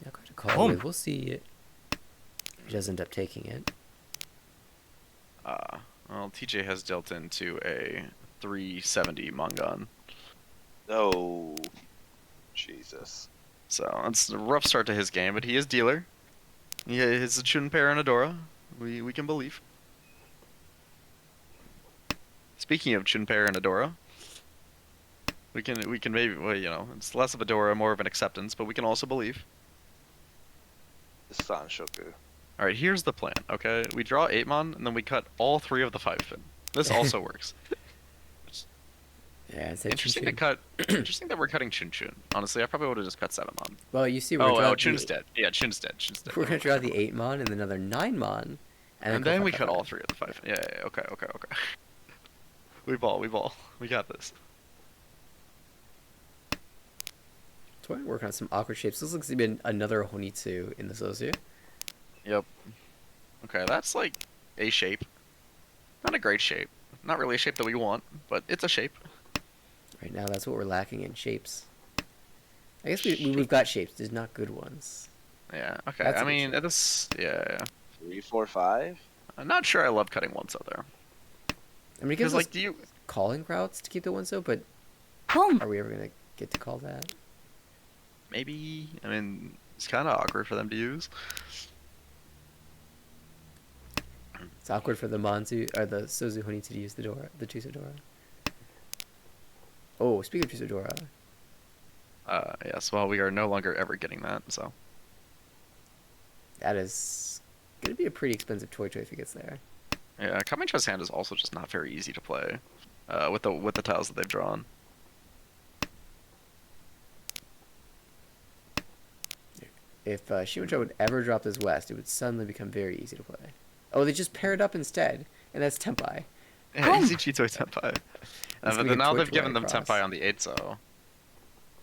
Not going to call it. We'll see. He does end up taking it. Well, TJ has dealt into a 370 Mongon. No. Jesus. So it's a rough start to his game, but he is dealer. He is a Chunpair and Adora. We can believe. Speaking of Chunpair and Adora, we can maybe, well, you know, it's less of Adora, more of an acceptance, but we can also believe. The Sanshoku. All right, here's the plan. Okay, we draw 8-mon, and then we cut all 3 of the 5-pin. This also works. Yeah, it's interesting to cut. Interesting that we're cutting Chun Chun. Honestly, I probably would have just cut 7-mon. Well, you see, Chun's dead. Yeah, Chun's dead. We're gonna draw the 8-mon and then another 9-mon, and then we cut all 3 of the 5. Yeah. Okay. We ball. We got this. So we're working on some awkward shapes. This looks to be another Honitsu in the Sozu. Yep. Okay, that's like a shape. Not a great shape. Not really a shape that we want, but it's a shape. Right now, that's what we're lacking in shapes. I guess we've got shapes, just not good ones. Yeah. Okay. That's I mean, this. Yeah. 3, 4, 5. I'm not sure I love cutting ones out there. I mean, it gives us like, calling routes to keep the one so, but are we ever gonna get to call that? Maybe. I mean, it's kind of awkward for them to use. It's awkward for the Manzu or the Sozu Honitsu to use the Chusadora. Oh, speaking of Chusadora. Yes. Well, we are no longer ever getting that. So. That is gonna be a pretty expensive toy if it gets there. Yeah, Kamicha's hand is also just not very easy to play, with the tiles that they've drawn. If Shimacho would ever drop this west, it would suddenly become very easy to play. Oh, they just pair it up instead, and that's Tempai. Yeah, easy Chitoi Tempai. But then now they've given them across. Tempai on the 8-so.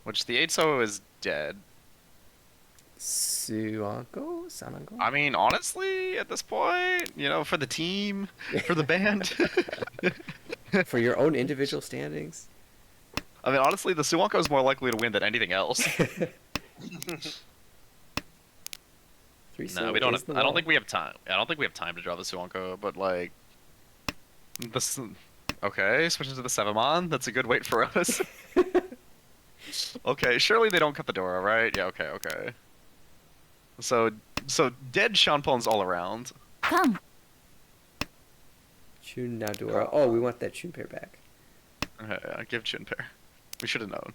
Which the 8-so is dead. Sanango? I mean, honestly, at this point, you know, for the team, for the band. For your own individual standings? I mean, honestly, the Suwanko is more likely to win than anything else. No, we don't. I don't think we have time. I don't think we have time to draw the Suwanko, but like, this. Okay, switching to the 7-mon. That's a good wait for us. Okay, surely they don't cut the Dora, right? Yeah. Okay. So dead Shanpons all around. Come. Chun now Dora. Oh, we want that Chun pair back. Okay, give Chun pair. We should have known.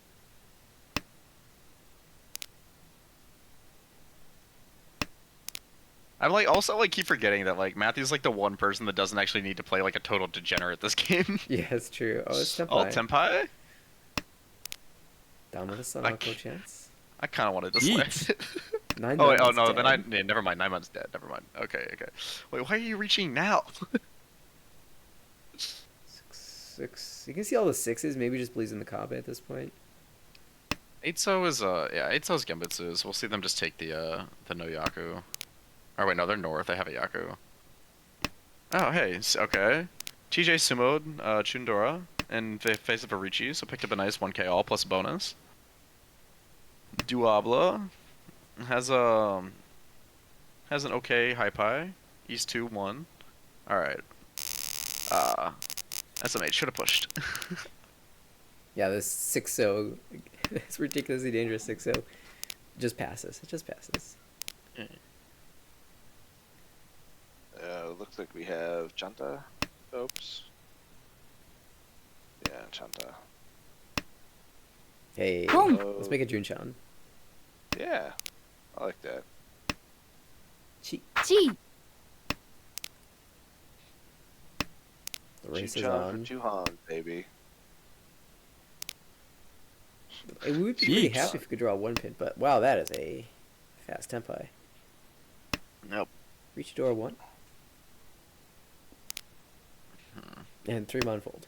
I'm like also like keep forgetting that like Matthew's like the one person that doesn't actually need to play like a total degenerate this game. Yeah, it's true. Oh, it's Tempai. Oh, Tempai? Down with a Sanako chance. I kind of wanted to slay it. Oh, no, then never mind. 9-mon's dead. Never mind. Okay. Wait, why are you reaching now? 6. You can see all the 6s. Maybe just bleeds in the Kabe at this point. 8-so is 8-so's Genbutsu, so we'll see them just take the no Yaku. Oh wait, no, they're north. They have a Yaku. Oh hey, okay. TJ sumoed Chundora in face of Arichi, so picked up a nice 1k all plus bonus. Duabla has has an okay high pie. East 2-1. Alright. SMH should have pushed. Yeah, this 6-0, this ridiculously dangerous 6-0 just passes. It just passes. Looks like we have Chanta. Oops. Yeah, Chanta. Hey, Oh. let's make a Junchan. Yeah, I like that. Chi. Chi. The race is Chuchan on. for Chuhan, baby. Hey, we would be pretty Jeez. happy if we could draw one pin, but wow, that is a fast tempi. Nope. Reach door 1. And 3 Monfold.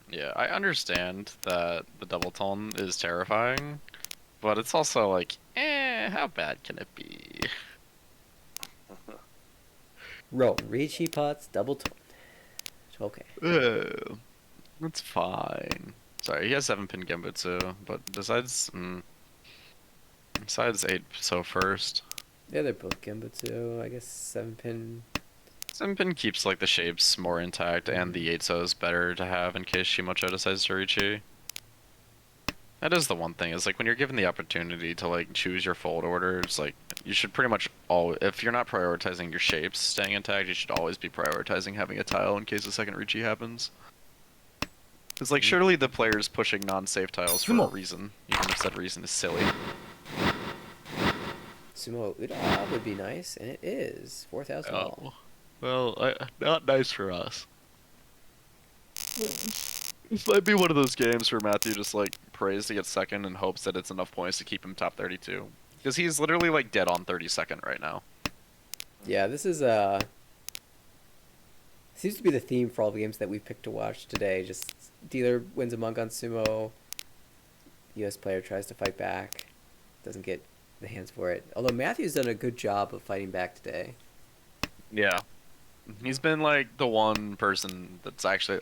Yeah, I understand that the double tone is terrifying, but it's also like, how bad can it be? Roll. Reichi pots, double tone. Okay. That's fine. Sorry, he has 7-pin Genbutsu, but besides 8 so first. Yeah, they're both Genbutsu. I guess 7-pin. 7-pin keeps like the shapes more intact, and the 8-so is better to have in case Shimocho decides to Reichi. That is the one thing, is like when you're given the opportunity to like choose your fold order, it's like you should pretty much if you're not prioritizing your shapes staying intact, you should always be prioritizing having a tile in case a second Reichi happens. It's like surely the player's pushing non-safe tiles for a reason, even if that reason is silly. Sumo Uda would be nice, and it is 4,000 all. Oh. Well, not nice for us. This might be one of those games where Matthew just like prays to get second and hopes that it's enough points to keep him top 32. Because he's literally like dead on 32nd right now. Yeah, this is seems to be the theme for all the games that we've picked to watch today. Just dealer wins a monk on sumo. US player tries to fight back, doesn't get the hands for it. Although Matthew's done a good job of fighting back today. Yeah. He's been like the one person that's actually,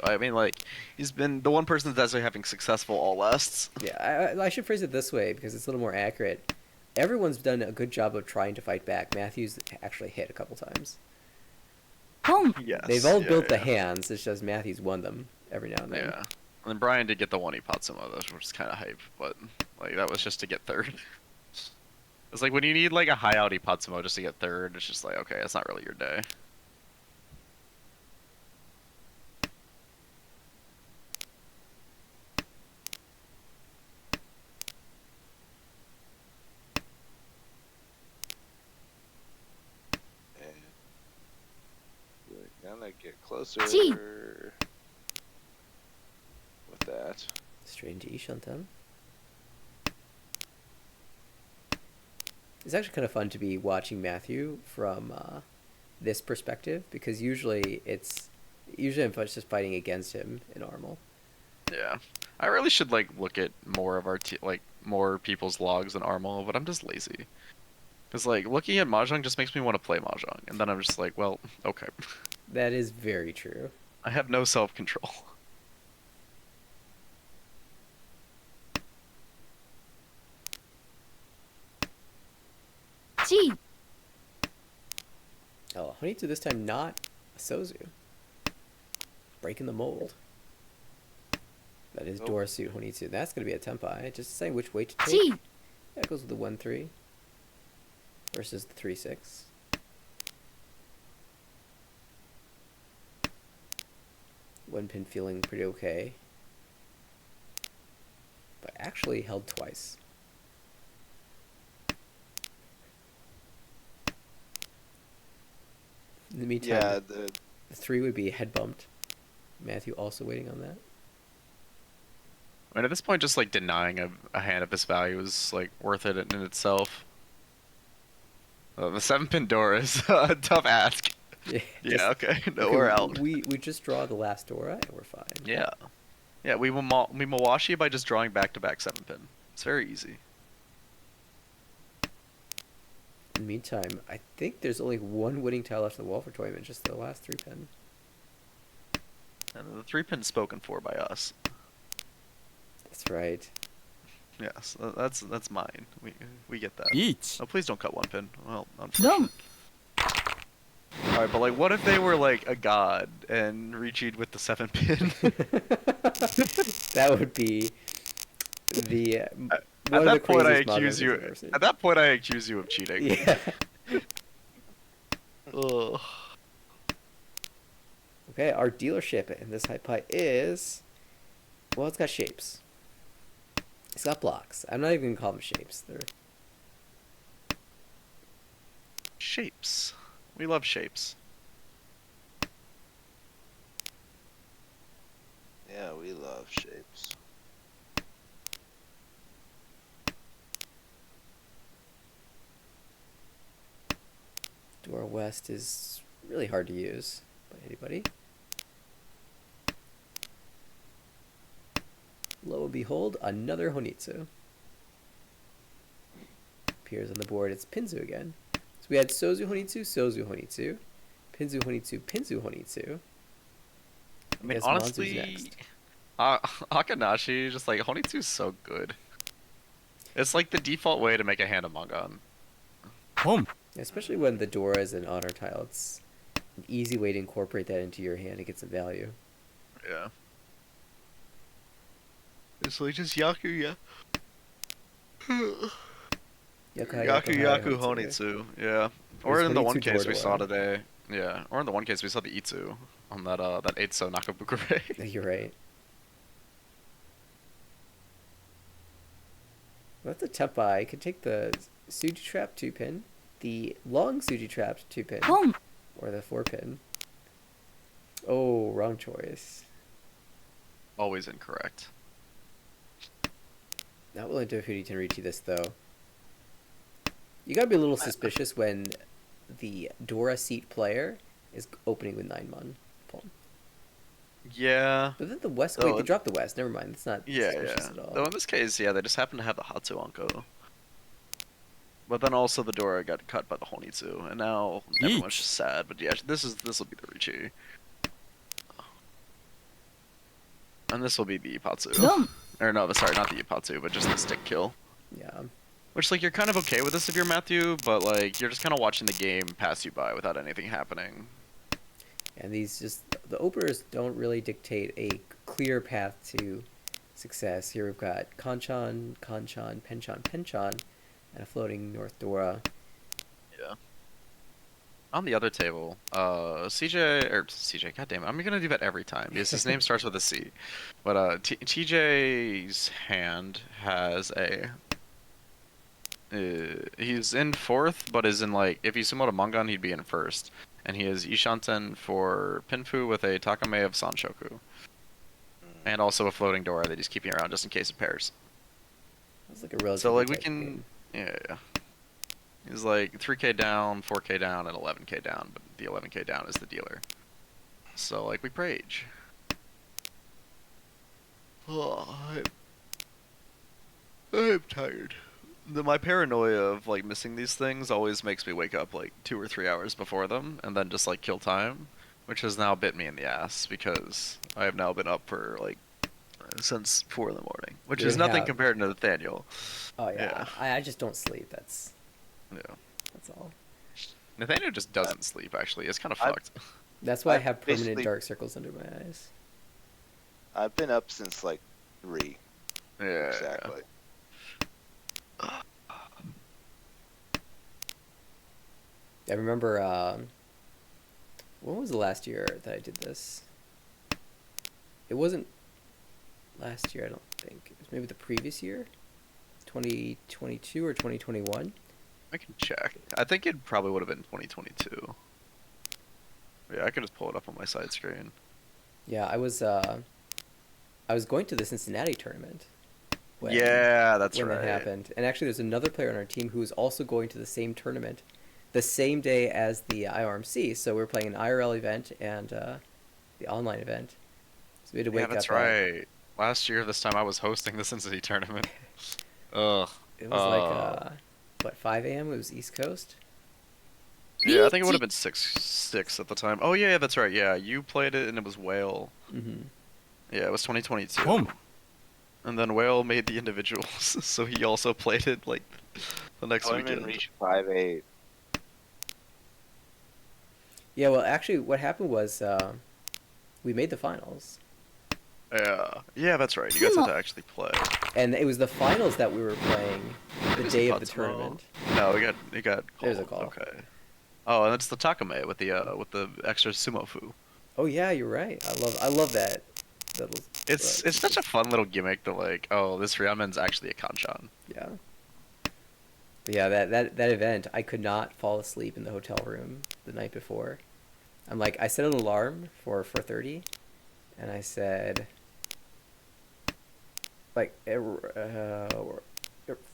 he's been the one person that's actually having successful all lasts. Yeah, I should phrase it this way because it's a little more accurate. Everyone's done a good job of trying to fight back. Matthew's actually hit a couple times. Yes. They've all built the hands. It's just Matthew's won them every now and then. Yeah. And then Brian did get the 1 Ipatsumo, which was kind of hype, but like that was just to get third. It's like when you need like a high out Ipatsumo just to get third, it's just like, okay, it's not really your day. We're gonna get closer with that. Straight into Ishantan. It's actually kind of fun to be watching Matthew from this perspective because usually I'm just fighting against him in Armal. Yeah, I really should like look at more of our more people's logs in Armal, but I'm just lazy. Cause like looking at Mahjong just makes me want to play Mahjong, and then I'm just like, well, okay. That is very true. I have no self-control. Gee. Oh, Honitsu this time not a Sozu. Breaking the mold. That is Dora suit Honitsu. That's going to be a Tempai. Just saying which way to take. Gee. That goes with the 1-3 versus the 3-6. One pin feeling pretty okay. But actually held twice. In the meantime, Yeah, the 3 would be head bumped. Matthew also waiting on that. I mean, at this point, just like denying a hand of this value is like worth it in itself. The 7-pin door is a tough ask. Yeah, okay, no, we're out. We just draw the last Dora and we're fine. Yeah. Yeah, we Mawashi by just drawing back-to-back 7-pin. It's very easy. In the meantime, I think there's only one winning tile left on the wall for tournament, just the last 3-pin. And the 3-pin's spoken for by us. That's right. Yes, that's mine. We get that. Each. Oh, please don't cut 1 pin. Well, Don't. Alright, but like, what if they were like a god and Richi'd with the 7-pin? That would be the At one of the that point, I craziest Mahjong accuse things you. I've ever seen. At that point, I accuse you of cheating. Yeah. Ugh. Okay, our dealership in this high pie is, well, it's got shapes. It's got blocks. I'm not even gonna call them shapes. They're Shapes. We love shapes. Yeah, we love shapes. Door West is really hard to use by anybody. Lo and behold, another Honitsu. Appears on the board. It's Pinzu again. So we had Sozu Honitsu, Sozu Honitsu, Pinzu Honitsu, Pinzu Honitsu. I mean, guess honestly, Manzu's next. Akanashi, just like, Honitsu's so good. It's like the default way to make a hand of Mangan. Boom. Especially when the Dora is an honor tile. It's an easy way to incorporate that into your hand and get some value. Yeah. It's like just Yaku, Yaku Yaku Honitsu, yeah. Or in the one case we saw Dora. today, yeah. Or in the one case we saw the Itsu on that that Eitsu Nakabukure. You're right. Well, that's a tough buy. I could take the Suji Trap 2-pin, the long Suji Trap 2-pin, Boom. or the 4-pin. Oh, wrong choice. Always incorrect. Not willing to Hootie Tenrichi this, though. You gotta be a little suspicious when the Dora seat player is opening with 9-mon. Yeah. But then the West, Oh, wait, they dropped the West. Never mind. It's not Yeah, suspicious yeah. at all. Though in this case, yeah, they just happen to have the Hatsuanko. But then also the Dora got cut by the Honitsu, and now everyone's Yeet. just sad. But yeah, this will be the Richi. And this will be the Ipatsu. Boom. Or no, sorry, not the Ipatsu, but just the stick kill. Yeah. Which, like, you're kind of okay with this if you're Matthew, but, like, you're just kind of watching the game pass you by without anything happening. And the openers don't really dictate a clear path to success. Here we've got Kanchan, Kanchan, Penchan, Penchan, and a floating North Dora. Yeah. On the other table, CJ, goddamn it, I'm gonna do that every time because his name starts with a C. But TJ's hand has he's in fourth, but is in like if he summoned a Mangan, he'd be in first. And he has Ishanten for Pinfu with a Takame of Sanshoku. And also a floating Dora that he's keeping around just in case it pairs. That's like a relatively So like we tight can, game. yeah. He's like 3k down, 4k down, and 11k down, but the 11k down is the dealer. So like we rage. Oh, I'm tired. My paranoia of like missing these things always makes me wake up like 2 or 3 hours before them and then just like kill time, which has now bit me in the ass because I have now been up for like since 4 in the morning, which is nothing compared to Nathaniel. Oh yeah, I just don't sleep. That's all. Nathaniel just doesn't sleep. Actually, it's kind of fucked. That's why I have permanent basically- dark circles under my eyes. I've been up since like 3. Yeah. Exactly. I remember, when was the last year that I did this? It wasn't last year, I don't think. It was maybe the previous year? 2022 or 2021? I can check. I think it probably would have been 2022. Yeah, I could just pull it up on my side screen. Yeah, I was going to the Cincinnati tournament. When That's that right. happened. And actually, there's another player on our team who was also going to the same tournament the same day as the IORMC. So we were playing an IRL event and the online event. So we had to wake up. Yeah, that's right. Last year, this time I was hosting the Cincinnati tournament. Ugh. It was like, what, 5 a.m.? It was East Coast? Yeah, I think it would have been 6 at the time. Oh, yeah, that's right. Yeah, you played it and it was Whale. Mm-hmm. Yeah, it was 2022. Boom. And then Whale made the individuals, so he also played it, like, the next I'm in weekend. reach 5-8. Yeah, well, actually, what happened was we made the finals, Yeah, that's right. You guys had to actually play. and it was the finals that we were playing the Is day it of the Patsumo? tournament. No, it got There's a called. call. Okay. Oh, and it's the Takame with the extra sumo fu. Oh yeah, you're right. I love that. Little, It's such a fun little gimmick to like, oh, this Ryanman's actually a kanchan. yeah. But yeah, that event, I could not fall asleep in the hotel room the night before. I set an alarm for 4:30, and I said,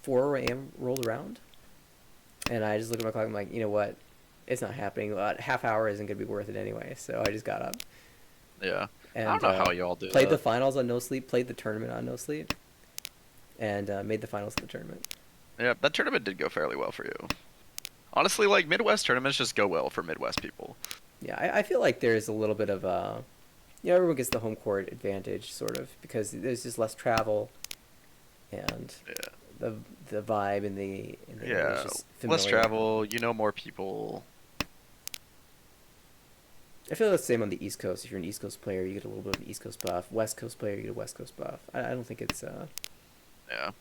4 a.m. rolled around, and I just looked at my clock. I'm like, you know what? It's not happening. Half hour isn't gonna be worth it anyway. So I just got up. Yeah. And I don't know how y'all do played that. the finals on no sleep. Played the tournament on no sleep, and made the finals of the tournament. Yeah, that tournament did go fairly well for you. Honestly, like Midwest tournaments just go well for Midwest people. Yeah, I feel like there's a little bit of everyone gets the home court advantage sort of because there's just less travel, and Yeah. the vibe and the Yeah, is just familiar. less travel, you know more people. I feel the same on the East Coast. If you're an East Coast player, you get a little bit of an East Coast buff. West Coast player, you get a West Coast buff. I don't think it's Yeah.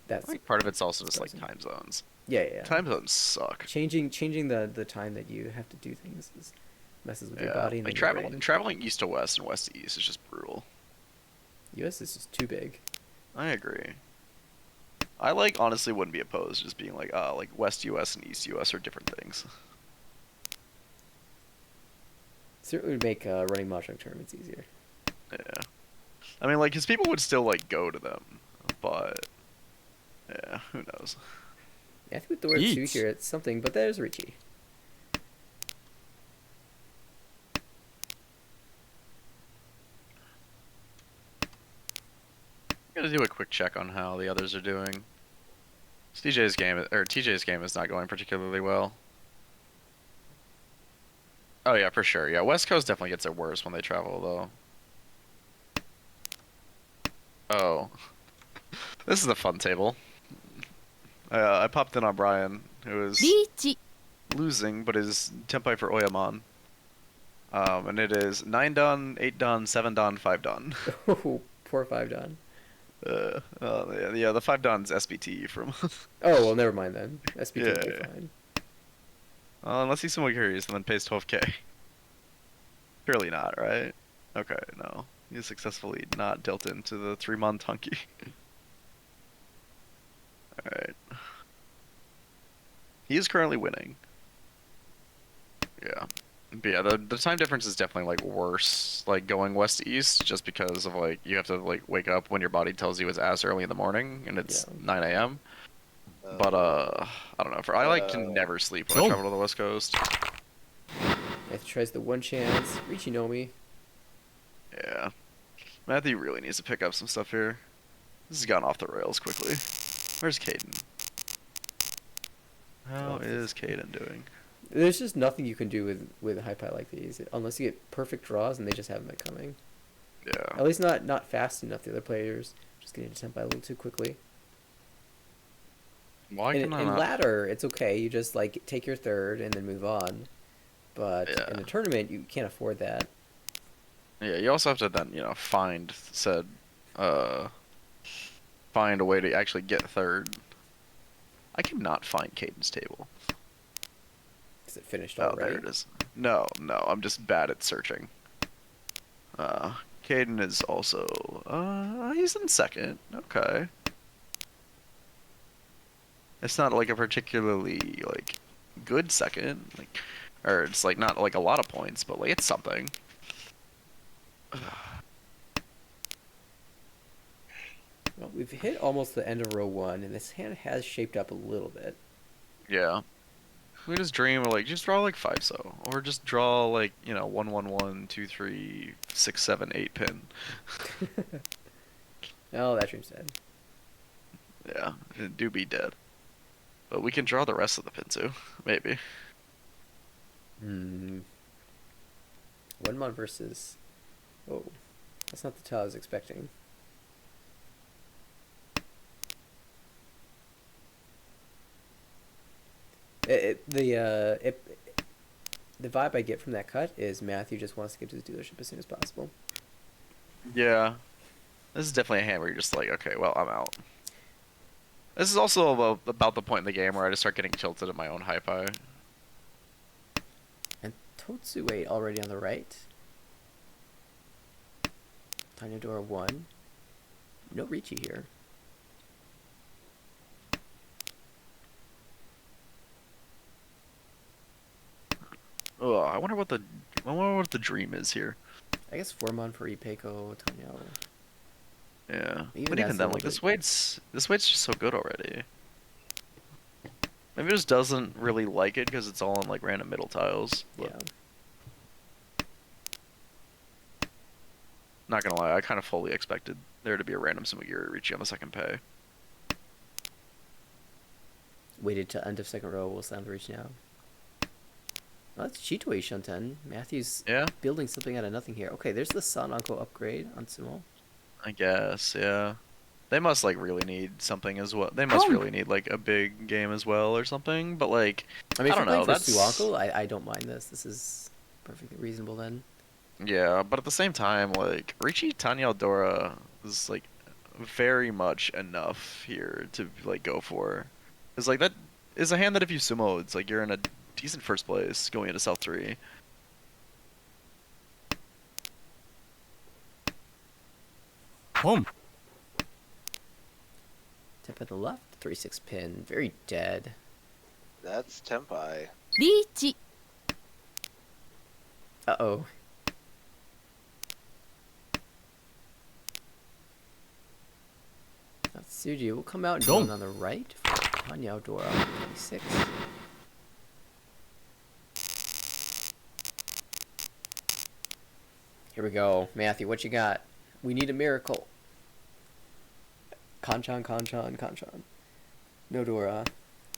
that's I think part of it's also just like surprising. time zones. Yeah. Time zones suck. Changing the time that you have to do things messes with your body and like then your brain. traveling east to west and west to east is just brutal. US is just too big. I agree. I like honestly wouldn't be opposed to just being like, like West US and East US are different things. Certainly would make running mahjong tournaments easier. Yeah. I mean, like, his people would still like go to them, but yeah, who knows? Yeah, I think with the word two Yeet. here, it's something, but there's Richie. I'm gonna do a quick check on how the others are doing. TJ's game is not going particularly well. Oh yeah, for sure. Yeah, West Coast definitely gets it worse when they travel though. Oh, this is a fun table. I popped in on Brian, who is losing, but is tempai for Oyamon. And it is 9 dan, 8 dan, 7 dan, 5 dan. Oh, poor 5 Don. Yeah, the 5 dan's SBT from. Oh, well, never mind then. SBT will be Yeah. fine. Unless he's someone curious and then pays 12k. Surely not, right? Okay, no. He successfully not dealt into the 3-mon Tunky. Alright. He is currently winning. Yeah. But yeah, the time difference is definitely like worse, like going west to east, just because of like you have to like wake up when your body tells you it's as early in the morning and it's 9 a.m. But I don't know. I like to never sleep when I travel to the West Coast. Matthew tries the one chance. Richie know me. Yeah. Matthew really needs to pick up some stuff here. This has gone off the rails quickly. Where's Caden? How is Caden doing? There's just nothing you can do with high pie like these unless you get perfect draws and they just haven't been coming. Yeah. At least not fast enough. The other players just getting to tempai a little too quickly. Why can I in not? ladder, it's okay. You just like take your third and then move on. But in the tournament, you can't afford that. Yeah, you also have to then, find a way to actually get third. I cannot find Caden's table. Is it finished Oh, already? there it is. No, I'm just bad at searching. Caden is also, he's in second. Okay. It's not like a particularly, like, good second. Or it's, like, not, like, a lot of points, but, like, it's something. Well, we've hit almost the end of row 1, and this hand has shaped up a little bit. Yeah. We just dream of, like, just draw, like, 5 so. Or just draw, like, 1, 1, 1, 2, 3, 6, 7, 8 pin. Oh, that dream's dead. Yeah, it do be dead. But we can draw the rest of the pin too, maybe. One mon versus... Oh, that's not the tile I was expecting. the vibe I get from that cut is Matthew just wants to get to the dealership as soon as possible. Yeah. This is definitely a hand where you're just like, okay, well, I'm out. This is also about the point in the game where I just start getting tilted at my own hi-fi. And Totsu 8 already on the right. Tanya Dora 1. No Ricci here. Ugh, I wonder what the dream is here. I guess Formon for Ipeco, Tanya. Yeah. Even But that's even a then, little like this bit- weight's just so good already. Maybe it just doesn't really like it because it's all in like random middle tiles. Yeah. Not gonna lie, I kind of fully expected there to be a random Sumagiri Ricci on the second pay. Waited to end of second row. Will slam the reach now. Oh, that's Chitoi Shunten. Matthew's Yeah, building something out of nothing here. Okay, there's the Sananko upgrade on Sumo. I guess. Yeah, they must like really need something as well. They must really need like a big game as well or something. But like, I mean, if I you're don't know. playing for That's Suanko, I don't mind this. This is perfectly reasonable then. yeah, but at the same time, like Ricci Tanya Eldora is like very much enough here to like go for. It's like that is a hand that if you sumo, it's like you're in a decent first place going into cell 3. Boom. Tip at the left, 3-6 pin, very dead. That's Tempai. リーチ Uh-oh. Natsuji will come out and Don't. go on the right for Tanya Dora, 26. Here we go. Matthew, what you got? We need a miracle. Kanchan, Kanchan, Kanchan. No Dora.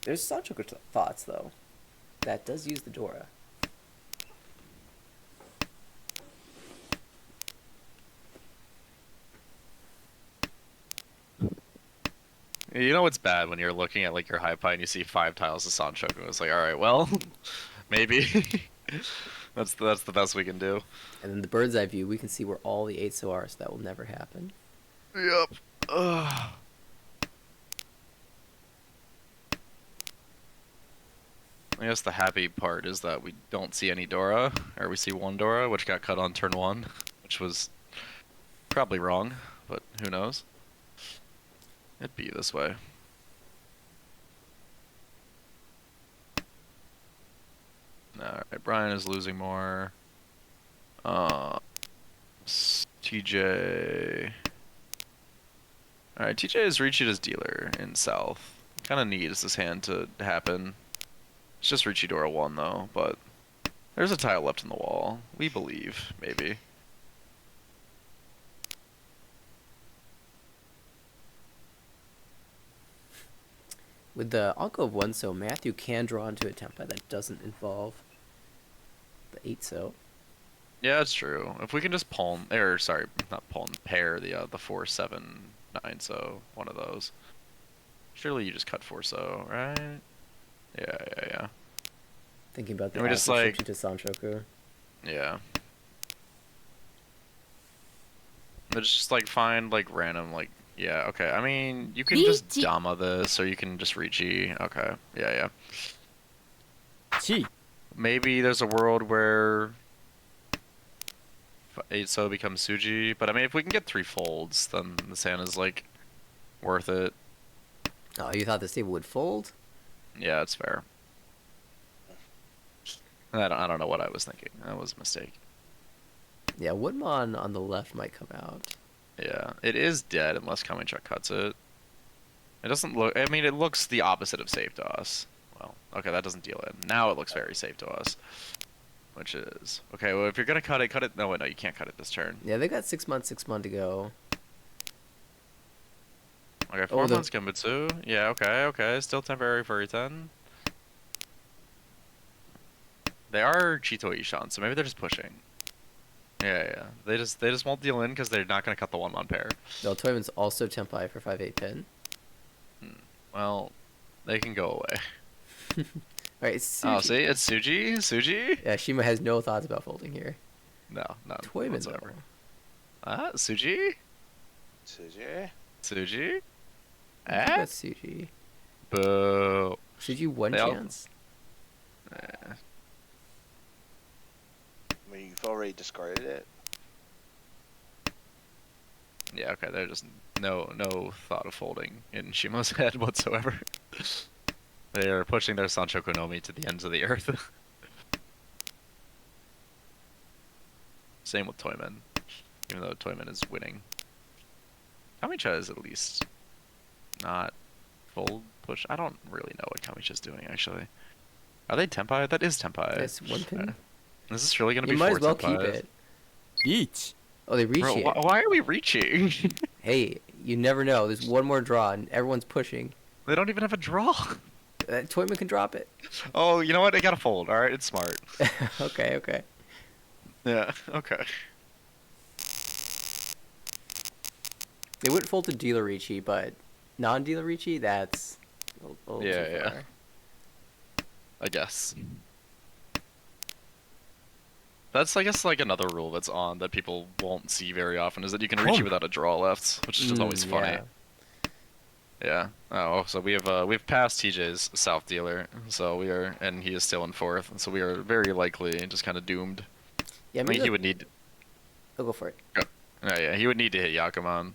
There's Sancho thoughts, though. That does use the Dora. You know what's bad when you're looking at like your high pie and you see 5 tiles of Sanchoku. It's like, all right, well, maybe that's the best we can do. And then the bird's eye view, we can see where all the 8 so are, so that will never happen. Yep. Ugh. I guess the happy part is that we don't see any Dora, or we see one Dora, which got cut on turn 1, which was probably wrong, but who knows? It'd be this way. Alright, Brian is losing more. TJ. Alright, TJ is reaching his dealer in south. Kinda needs this hand to happen. It's just Richidora 1 though, but there's a tile left in the wall. We believe, maybe. With the Anko of 1 so, Matthew can draw into a tempa that doesn't involve the 8 so. Yeah, that's true. If we can just palm, or sorry, not palm, pair the 4, 7, 9 so, one of those. Surely you just cut 4 so, right? Yeah. Thinking about the And we just, acid like- shifting to Sanchoku. Yeah. But just like find like random like yeah, okay. I mean you can just Riichi. Dama this or you can just Ricci. Okay. Yeah. Chi. Maybe there's a world where 8 so becomes Suji, but I mean if we can get 3 folds, then the sand is like worth it. Oh, you thought this table would fold? Yeah, it's fair. I don't know what I was thinking. That was a mistake. Yeah, Woodmon on the left might come out. Yeah, it is dead unless Kamichuk cuts it. It doesn't look. I mean, it looks the opposite of safe to us. Well, okay, that doesn't deal in. Now it looks very safe to us, which is okay. Well, if you're gonna cut it, cut it. No, wait, no, you can't cut it this turn. Yeah, they got 6 months to go. Okay, Oh, 4 the- months Genbutsu. Yeah, okay. Still temporary for Iten. They are Chito Ishan, so maybe they're just pushing. Yeah. They just won't deal in because they're not gonna cut the 1-1 pair. No, Toyman's also Tempai for 5-8 pin. Well, they can go away. Alright, it's Oh, Suji. see, it's Suji. Suji. Yeah, Shima has no thoughts about folding here. No, none Toyman whatsoever. though. Suji. Suji? Suji. I think Eh? that's Suji. Boo. Suji one They all- chance. I mean, you've already discarded it. Yeah, okay. There's just no thought of folding in Shimo's head whatsoever. They are pushing their Sancho Konomi to the ends of the earth. Same with Toyman, even though Toyman is winning. Kamicha is at least not fold push. I don't really know what Kamicha's doing actually. Are they Tenpai? That is Tenpai. That's one pin. Is this really gonna You be might four as well Tenpais? keep it. Reach. Oh, they reach Bro, it. why are we reaching? Hey, you never know. There's one more draw and everyone's pushing. They don't even have a draw. Toyman can drop it. Oh, you know what? I gotta fold. All right, it's smart. Okay, okay. Yeah. Okay. They wouldn't fold to dealer Ricci, but non-dealer Ricci, that's a little Yeah, too yeah. far. I guess. That's, I guess, like another rule that's on that people won't see very often is that you can reach it without a draw left, which is just always funny. Yeah. Yeah. Oh, so we've passed TJ's South dealer, so we are, and he is still in fourth, so we are very likely just kind of doomed. Yeah, I mean, he would need. I'll go for it. Yeah, he would need to hit Yakuman,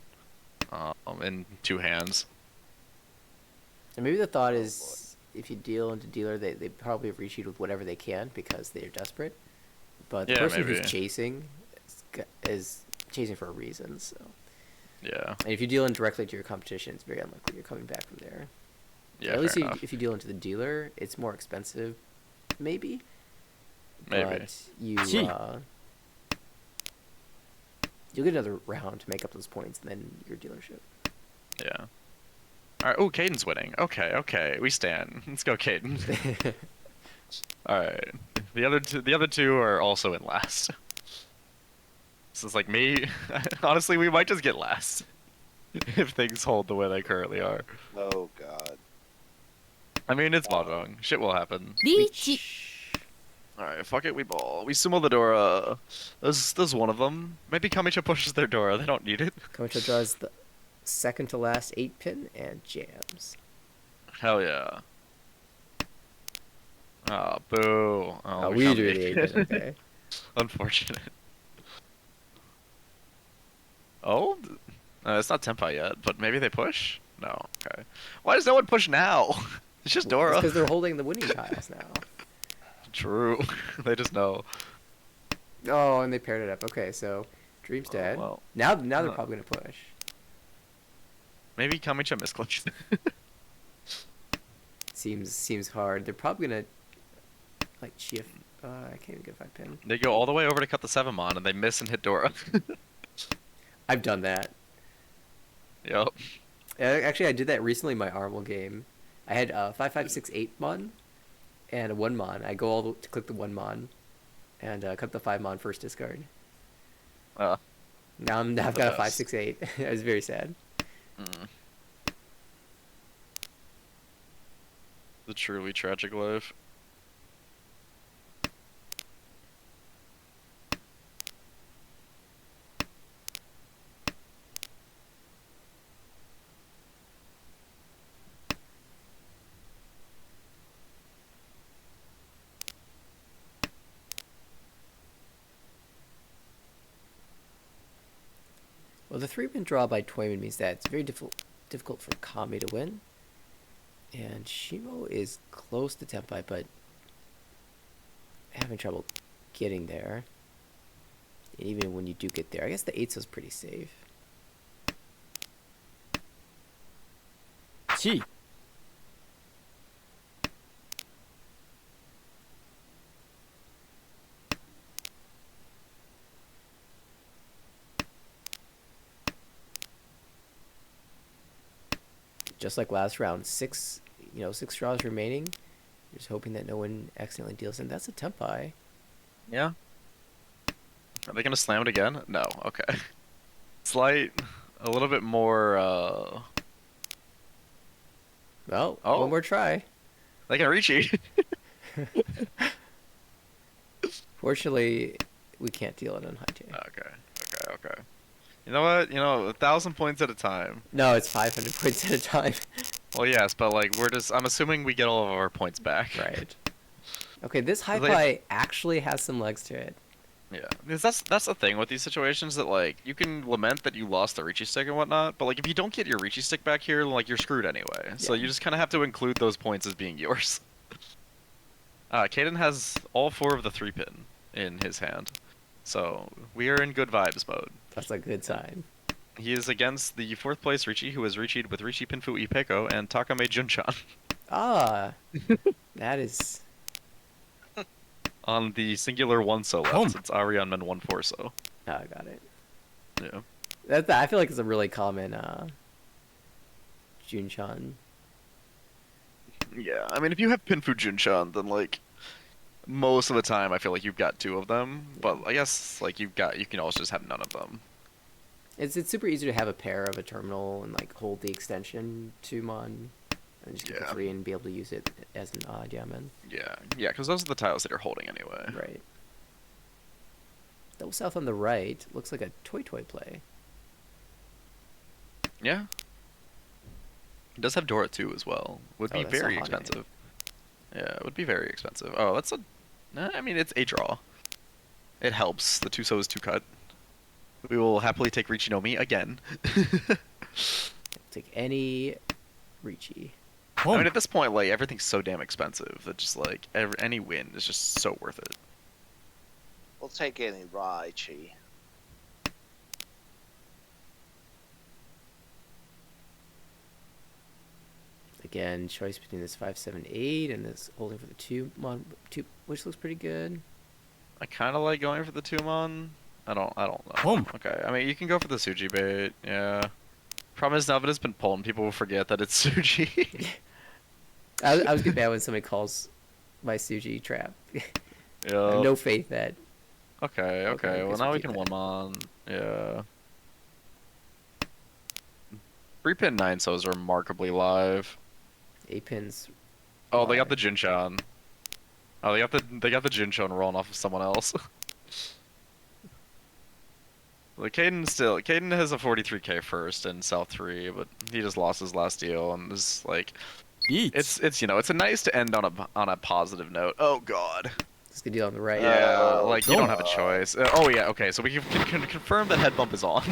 in two hands. So maybe the thought is, if you deal into dealer, they probably have reached with whatever they can because they're desperate. But the Yeah, person maybe. who's chasing is chasing for a reason. So, Yeah. and if you deal in directly to your competition, it's very unlikely you're coming back from there. Yeah. At least fair enough. if you deal into the dealer, it's more expensive, maybe. Maybe. But you Gee. you'll get another round to make up those points, and then your dealership. Yeah. All right. Oh, Caden's winning. Okay. We stand. Let's go, Caden. All right. The other two are also in last. So it's like me. Honestly, we might just get last if things hold the way they currently are. Oh god. I mean, it's mahjong. Shit will happen. All right, fuck it. We ball. We sumo the Dora. There's one of them. Maybe Kamicha pushes their Dora. They don't need it. Kamicha draws the second to last 8-pin and jams. Hell yeah. Oh, boo. Oh, We found do the the 8-pin. 8-pin, okay. Unfortunate. Oh? It's not Tenpai yet, but maybe they push? No, okay. Why does no one push now? It's just Dora. Because they're holding the winning tiles now. True. They just know. Oh, and they paired it up. Okay, so Dream's dead. well. Now they're Uh. probably gonna push. Maybe Kamicha misclicked. Seems hard. They're probably gonna like chief. I can't even get 5-pin. They go all the way over to cut the 7-mon, and they miss and hit Dora. I've done that. Yep. Actually, I did that recently in my Armel game. I had 5-5-6-8 mon and a 1 mon. I go all to click the 1 mon and cut the 5 mon first discard. Uh, Now I've The got a best. 5-6-8. It was very sad. the truly tragic life. Well, the 3-pin draw by Toyman means that it's very difficult for Kami to win. And Shimo is close to Tenpai, but having trouble getting there. And even when you do get there, I guess the 8's is pretty safe. Chi. Just like last round, 6 draws remaining. Just hoping that no one accidentally deals in. That's a Tenpai. Yeah. Are they gonna slam it again? No. Okay. Slight, a little bit more. Well, Oh. one more try. They can reach you. Fortunately, we can't deal it on high J. Okay. You know what? 1,000 points at a time. No, it's 500 points at a time. Well, yes, but like I'm assuming we get all of our points back. Right. Okay, this high Like- pie actually has some legs to it. Yeah, because that's the thing with these situations that like you can lament that you lost the Ricci stick and whatnot, but like if you don't get your Ricci stick back here, like you're screwed anyway. So Yeah. you just kind of have to include those points as being yours. Caden has all 4 of the 3-pin in his hand, so we are in good vibes mode. That's a good sign. He is against the 4th place Ricci, who is Ricci'd with Ricci Pinfu Ipeko and Takame Junchan Ah, that is... on the singular 1 so left, since Arian Men 1 4 so. Oh, I got it. Yeah. I feel like it's a really common Junchan. Yeah, I mean, if you have Pinfu Junchan, then like most of the time, I feel like you've got 2 of them. But I guess like you can also just have none of them. It's super easy to have a pair of a terminal and like hold the extension to Mon, and just get the 3 and be able to use it as an odd Yamen. Yeah, because those are the tiles that you're holding anyway. Right. Double south on the right looks like a toy play. Yeah. It does have Dora 2 as well. Would be that's a very Hane. expensive. Yeah, it would be very expensive. Oh, that's a... I mean, it's a draw. It helps. The 2 so is 2 cut. We will happily take Ricci no Mi again. Take any Ricci. I mean, at this point, like, everything's so damn expensive that just, like, any win is just so worth it. We'll take any Raichi. Again, choice between this 578 and this holding for the 2 Mon, which looks pretty good. I kind of like going for the 2-mon. I don't know. Okay, I mean, you can go for the Suji bait, yeah. Problem is, now that it's been pulled, people will forget that it's Suji. I was getting bad when somebody calls my Suji trap. I Yeah. have no faith that... Okay, Okay, well guess now we'll we keep can that. 1-mon. Yeah. 3-pin 9 so's are remarkably live. 8 pins. Oh, they got live. the Jinshan. Oh, they got the Jinshan rolling off of someone else. Like Caden has a 43k first in South 3, but he just lost his last deal and is like it's it's a nice to end on a positive note. Oh god. It's a good deal on the right. Yeah, like you don't have a choice. Oh yeah, okay, so we can confirm that head bump is on.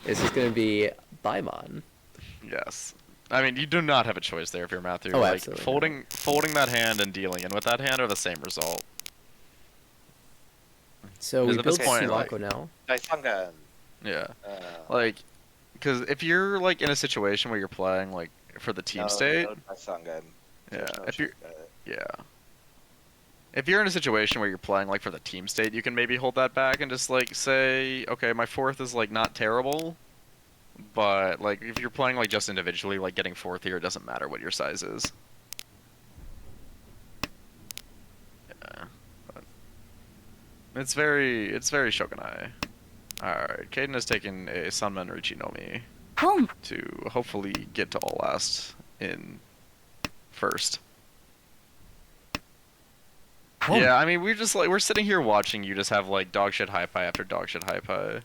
This is going to be Baimon. Yes. I mean, you do not have a choice there if you're Matthew. Oh, like absolutely folding that hand and dealing, and with that hand are the same result. So Because we at this built point, Suwako now. Daisangan. Yeah. Uh, Like, because if you're like in a situation where you're playing like for the team state, No Daisangan. yeah. There's no If you're chance at it. yeah. If you're in a situation where you're playing like for the team state, you can maybe hold that back and just like say, okay, my 4th is like not terrible, but like if you're playing like just individually, like getting 4th here, it doesn't matter what your size is. Yeah. But it's very Shogunai. Alright, Caden has taken a Sunman Richi no Mi to hopefully get to all last in first. Yeah, I mean, we're sitting here watching you just have like dog shit high pie after dog shit high pie.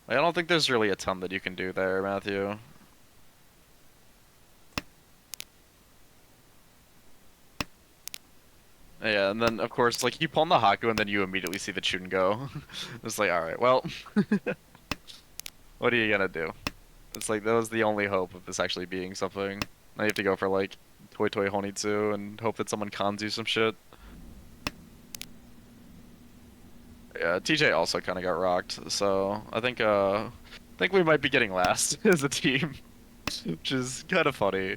Like, I don't think there's really a ton that you can do there, Matthew. Yeah, and then of course, like you pawn the Haku, and then you immediately see the Chun go. It's like, all right, well, what are you gonna do? It's like that was the only hope of this actually being something. Now you have to go for like Toy Honitsu and hope that someone cons you some shit. Yeah, TJ also kind of got rocked, so I think we might be getting last as a team, which is kind of funny.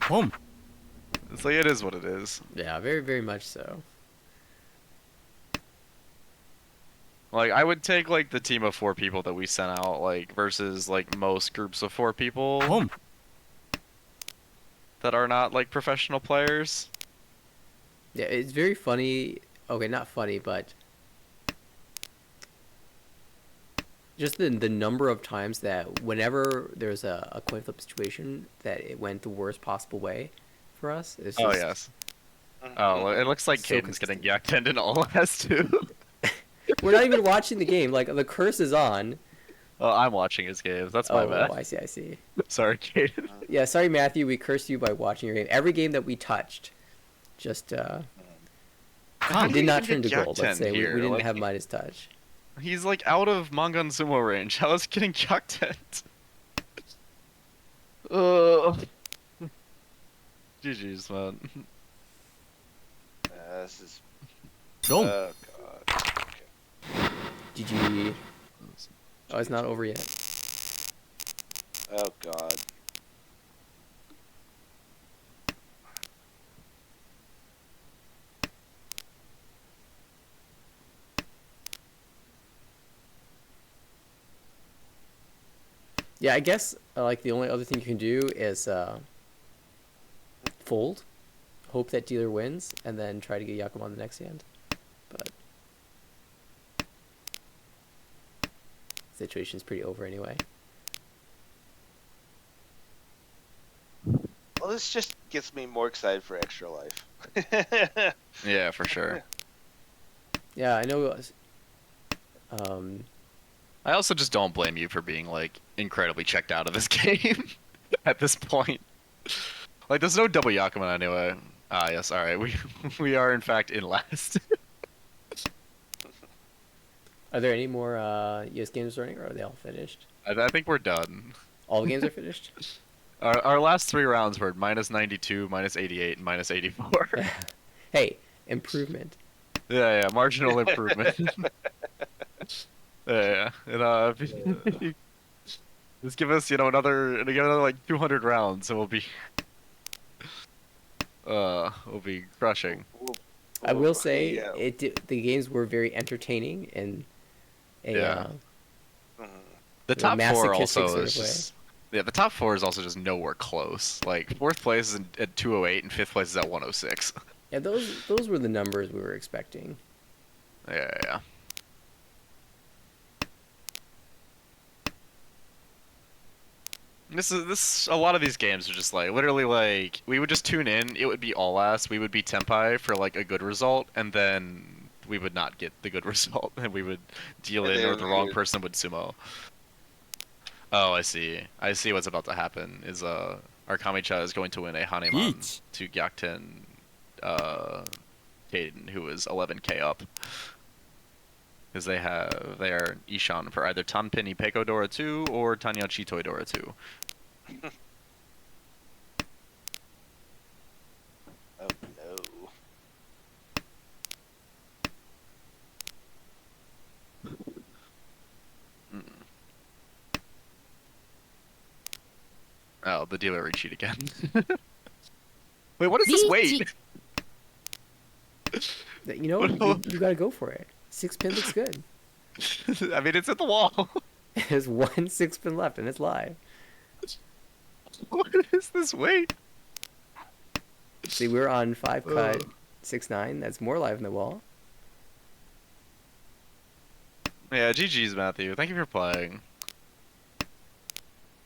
It's like it is what it is. Yeah, very, very much so. Like I would take like the team of 4 people that we sent out, like versus like most groups of 4 people that are not like professional players. Yeah, it's very funny. Okay, not funny, but just the number of times that whenever there's a coin flip situation that it went the worst possible way for us. It's Oh just, yes. Oh, well, it looks like So Caden's getting consistent. yacked in all has too. We're not even watching the game. Like the curse is on. Oh, I'm watching his games. That's my Oh, bad. I see, I see. Sorry, Caden. Yeah, sorry, Matthew. We cursed you by watching your game. Every game that we touched, just How do did you not even turn to get gold. Let's yacked in say we here? didn't Like, have Midas touch. he's like out of Mangan Sumo range. How is he getting yacked in? GG's, man. This is. ドン Oh god. Okay. GG. Oh, it's not over yet. Oh god. Yeah, I guess like the only other thing you can do is fold, hope that dealer wins, and then try to get Yakum on the next hand. But situation's pretty over anyway. Well, this just gets me more excited for Extra Life. Yeah, for sure. Yeah, I know. I also just don't blame you for being like incredibly checked out of this game at this point. Like, there's no double Yakima anyway. Ah, yes. All right, we are in fact in last. Are there any more US games running, or are they all finished? I think we're done. All the games are finished. Our last 3 rounds were minus 92, minus 88, and minus 84. Hey, improvement. Yeah, marginal improvement. Yeah. And just give us, another like 200 rounds, and we'll be crushing. I will say Yeah. the games were very entertaining in a Yeah. Mhm. The in a top 4 masochistic also sort is of way. just the top 4 is also just nowhere close. Like 4th place is at 208 and 5th place is at 106. Yeah, those were the numbers we were expecting. Yeah. This a lot of these games are just like literally like we would just tune in, it would be all ass, we would be Tempai for like a good result, and then we would not get the good result, and we would deal And in, or then the we wrong would- person would sumo. Oh, I see. I see what's about to happen. Is our Kamicha is going to win a Haneman Each. to Gyakuten Kaden, who is 11k up. Because they are Ishan for either Tanpin Ipeko Dora 2 or Tanya Chitoi Dora 2. Oh no. Oh, the dealer recheat again. Wait, what is this weight? You know, you gotta go for it. 6-pin looks good. I mean, it's at the wall. There's one 6-pin left, and it's live. What is this weight? See, we're on 5 cut 6-9. That's more live in the wall. Yeah, GG's, Matthew. Thank you for playing.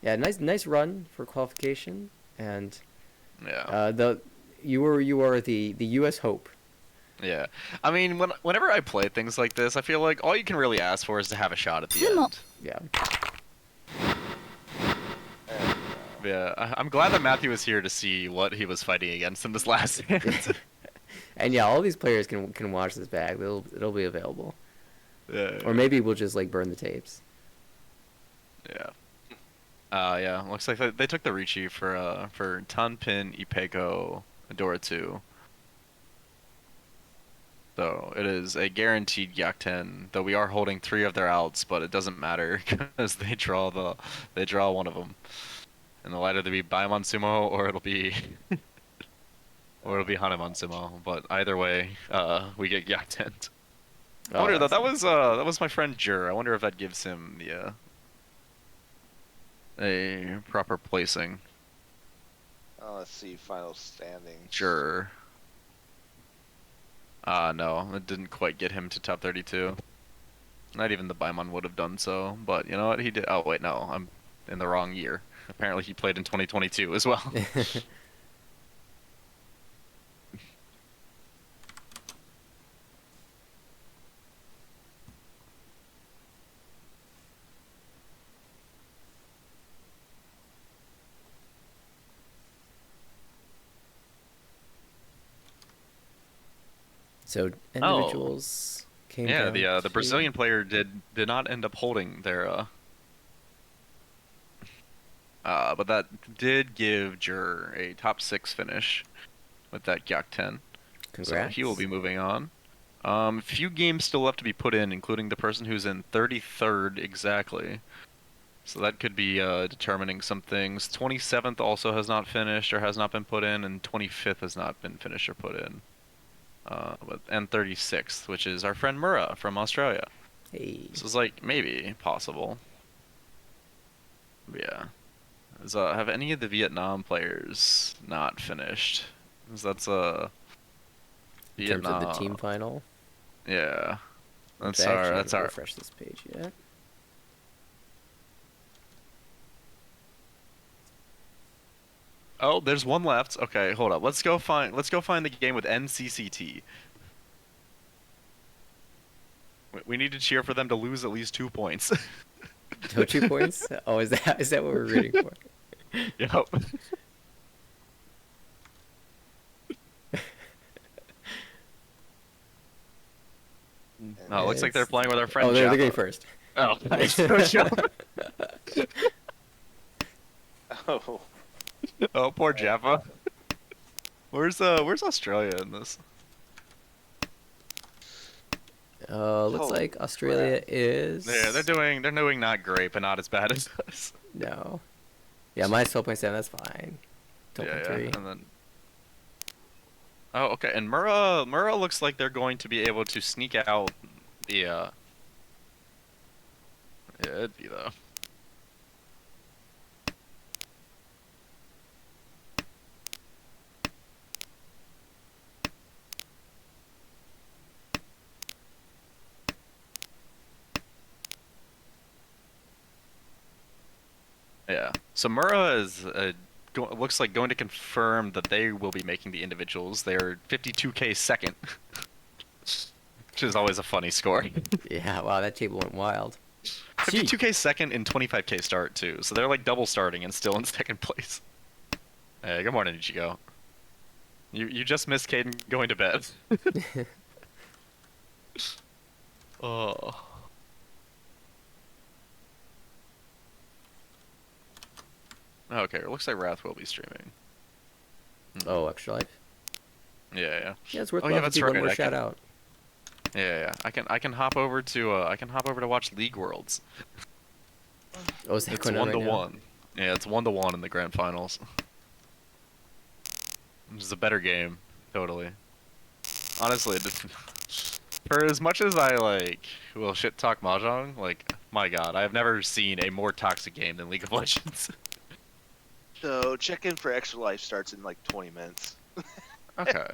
Yeah, nice run for qualification, and Yeah. you are the U.S. hope. Yeah. I mean, whenever I play things like this, I feel like all you can really ask for is to have a shot at the end. Yeah. Yeah, I'm glad that Matthew was here to see what he was fighting against in this last hand. And yeah, all these players can watch this back. It'll be available. Yeah. Or maybe we'll just like burn the tapes. Yeah. Yeah. Looks like they took the Richi for Tanpin Ipeko Dora 2. So it is a guaranteed Gyakuten, though we are holding 3 of their outs, but it doesn't matter because they draw one of them. And it'll either be Baimon Sumo or it'll be Hanuman Sumo. But either way, we get Gyakuten. I wonder though, that was my friend Jur. I wonder if that gives him a proper placing. Oh, let's see. Final standing. Jur. No, it didn't quite get him to top 32. Not even the Baimon would have done so, but you know what, he did. Oh wait, no, I'm in the wrong year. Apparently he played in 2022 as well. So individuals came Yeah, down the to... Brazilian player did not end up holding their but that did give Jur a top 6 finish with that Gyak 10. So he will Congrats. be moving on. Few games still left to be put in, including the person who's in 33rd exactly. So that could be determining some things. 27th also has not finished or has not been put in, and 25th has not been finished or put in. And 36th, which is our friend Mura from Australia. Hey. This is like maybe possible. Yeah. Have any of the Vietnam players not finished? 'Cause that's In terms of the Vietnam. team final. Yeah. Which That's I our actually that's haven't our refreshed this page yet. Oh, there's one left. Okay, hold up. Let's go find the game with NCCT. We need to cheer for them to lose at least 2 points. No 2 points? Oh, is that what we're rooting for? Yep. Oh, it looks like they're playing with our friend Oh, they're Jaffa. going first. Oh, nice. Good job. Oh, Oh, poor Jaffa. Where's Australia in this? Looks Holy like Australia is... Yeah, they're doing not great, but not as bad as us. No. Yeah, minus 12.7, that's fine. 12.3. And then. Oh, okay. And Murrah looks like they're going to be able to sneak out the. Yeah, it'd be though. Yeah. So Murrah is looks like going to confirm that they will be making the individuals. They're 52K second, which is always a funny score. Yeah, wow, that table went wild. 52K second and 25K start too. So they're like double starting and still in second place. Hey, good morning, Ichigo. You just missed Caden going to bed. Oh. Okay, it looks like Wrath will be streaming. Oh, Extra Life? Yeah. Yeah, it's worth Oh, yeah, one that's right. more shout out. Yeah. I can hop over to watch League Worlds. Oh, is that It's going on 1-1. Yeah, it's 1-1 in the grand finals. This is a better game, totally. Honestly, for as much as I will shit talk mahjong, my god, I have never seen a more toxic game than League of Legends. so check in for Extra Life starts in like 20 minutes. Okay.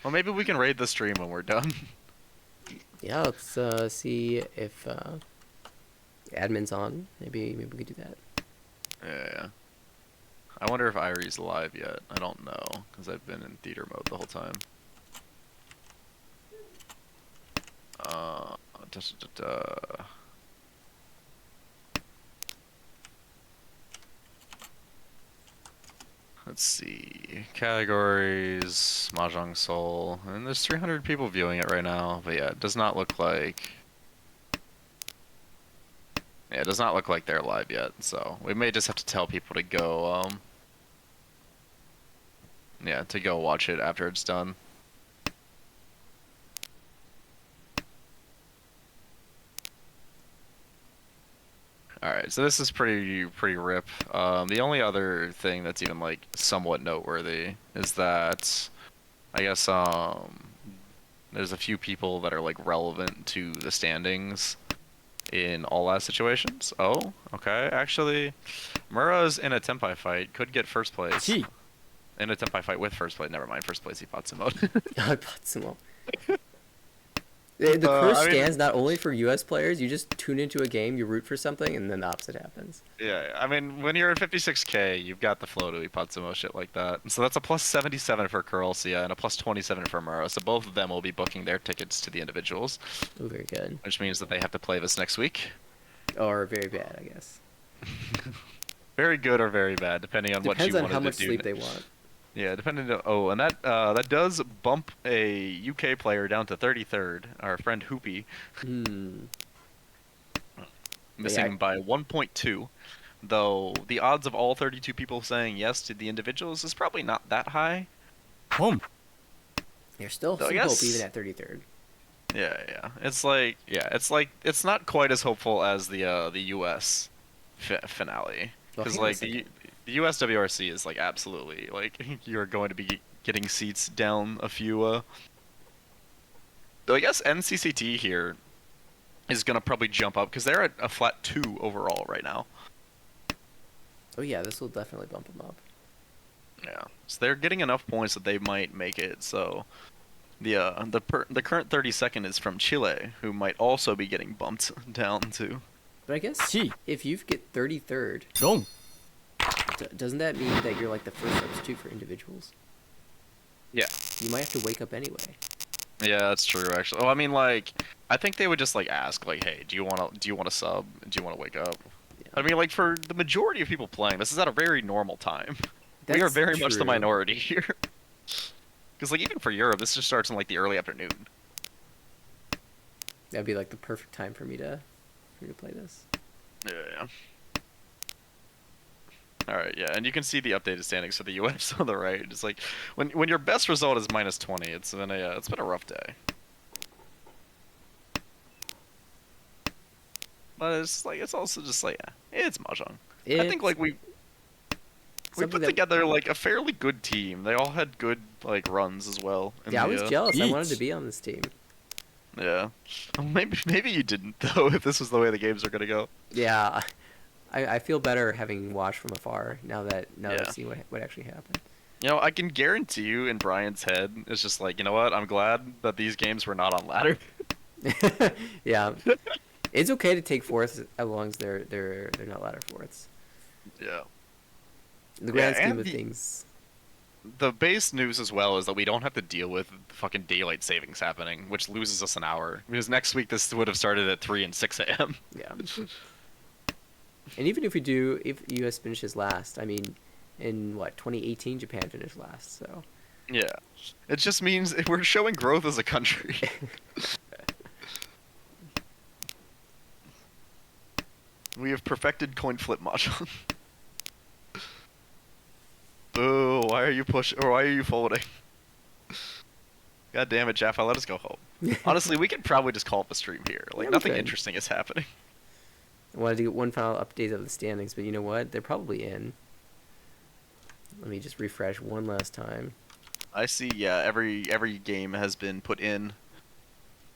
Well, maybe we can raid the stream when we're done. Yeah, let's see if admin's on. Maybe we could do that. Yeah. I wonder if Irie's live yet. I don't know, because I've been in theater mode the whole time. Let's see. Categories, Mahjong Soul. And there's 300 people viewing it right now. But yeah, it does not look like... Yeah, it does not look like they're live yet. So we may just have to tell people to go, yeah, to go watch it after it's done. Alright, so this is pretty rip. The only other thing that's even somewhat noteworthy is that I guess there's a few people that are relevant to the standings in all last situations. Oh, okay. Actually, Mura's in a Tempai fight, could get first place. Gee. In a Tempai fight with first place. Never mind, first place Ipatsumo. Patsumo. The curse stands not only for U.S. players. You just tune into a game, you root for something, and then the opposite happens. Yeah, I mean, when you're at 56K, you've got the flow to Ipatsumo, shit like that. So that's a plus 77 for Kurolsia and a plus 27 for Mura. So both of them will be booking their tickets to the individuals. Oh, very good. Which means that they have to play this next week. Or very bad, I guess. Very good or very bad, depending on what you Depends on wanted how to much do. sleep they want. Yeah, depending on, oh, and that does bump a UK player down to 33rd. Our friend Hoopy, Hmm. But yeah, missing by 1.2. Though the odds of all 32 people saying yes to the individuals is probably not that high. Home. there's still Though I some hope guess, even at 33rd. yeah. It's not quite as hopeful as the US finale, Well, because hang on a like second. the US WRC is like absolutely like you're going to be getting seats down a few. Though I guess NCCT here is gonna probably jump up because they're at a flat 2 overall right now. Oh yeah, this will definitely bump them up. Yeah, so they're getting enough points that they might make it. So the current 32nd is from Chile, who might also be getting bumped down to. But I guess C. if you get 33rd, Wrong. doesn't that mean that you're like the first substitute for individuals? Yeah. You might have to wake up anyway. Yeah, that's true actually. Oh, I mean like I think they would just like ask like, "Hey, do you want to sub? Do you want to wake up?" Yeah. I mean like for the majority of people playing, this is at a very normal time. We are That's very much the true. minority here. Because like even for Europe, this just starts in like the early afternoon. That'd be like the perfect time for me to play this. Yeah. All right, yeah, and you can see the updated standings for the US on the right. It's like when your best result is -20, it's been a rough day. But it's also just like it's mahjong. I think like we something put that- together like a fairly good team. They all had good like runs as well. in Yeah, I the, was jealous. I wanted to Yeet. be on this team. Yeah. Maybe you didn't though. If this was the way the games are gonna go. Yeah, I feel better having watched from afar now that Yeah. I've seen what actually happened. You know, I can guarantee you in Brian's head, it's just like, you know what? I'm glad that these games were not on ladder. Yeah, it's okay to take fourths as long as they're not ladder fourths. Yeah. In the grand Yeah, scheme and of the- things. The base news as well is that we don't have to deal with fucking daylight savings happening, which loses us an hour. Because next week this would have started at 3 and 6 a.m. Yeah. And even if US finishes last, I mean, in what 2018 Japan finished last, so Yeah. It just means we're showing growth as a country. We have perfected coin flip mahjong. Boo, why are you folding? God damn it, Jaffa, let us go home. Honestly, we could probably just call it the stream here. Like, Yeah, we nothing could. interesting is happening. I wanted to get one final update of the standings, but you know what? They're probably in. Let me just refresh one last time. I see, yeah, every game has been put in.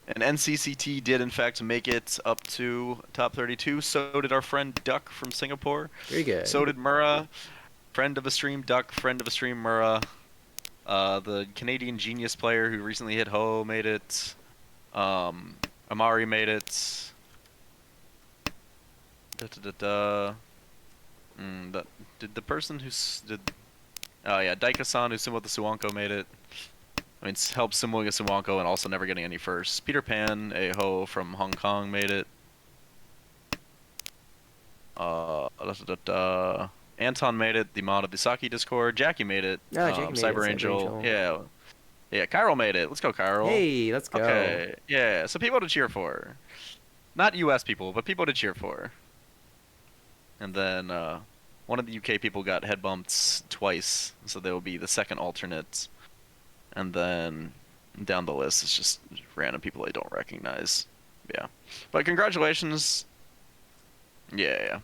And NCCT did, in fact, make it up to top 32. So did our friend Duck from Singapore. Very good. So did Murrah. Friend of a stream, Duck. Friend of a stream, Murrah. The Canadian Genius player who recently hit Ho made it. Amari made it. Did the person did? Oh yeah, Daika-san who similar to Suwanko made it. I mean, it's helped Simulia Suwanko and also never getting any firsts. Peter Pan, a Ho from Hong Kong made it. Anton made it, the mod of the Saki Discord. Jackie made it. Oh, Jackie made it, Cyber Cyber Angel. Angel. Yeah, Kyril made it. Let's go, Kyril. Hey, let's go. Okay, yeah, so people to cheer for. Not US people, but people to cheer for. And then one of the UK people got head bumped twice, so they will be the second alternate. And then down the list is just random people I don't recognize. Yeah. But congratulations. Yeah.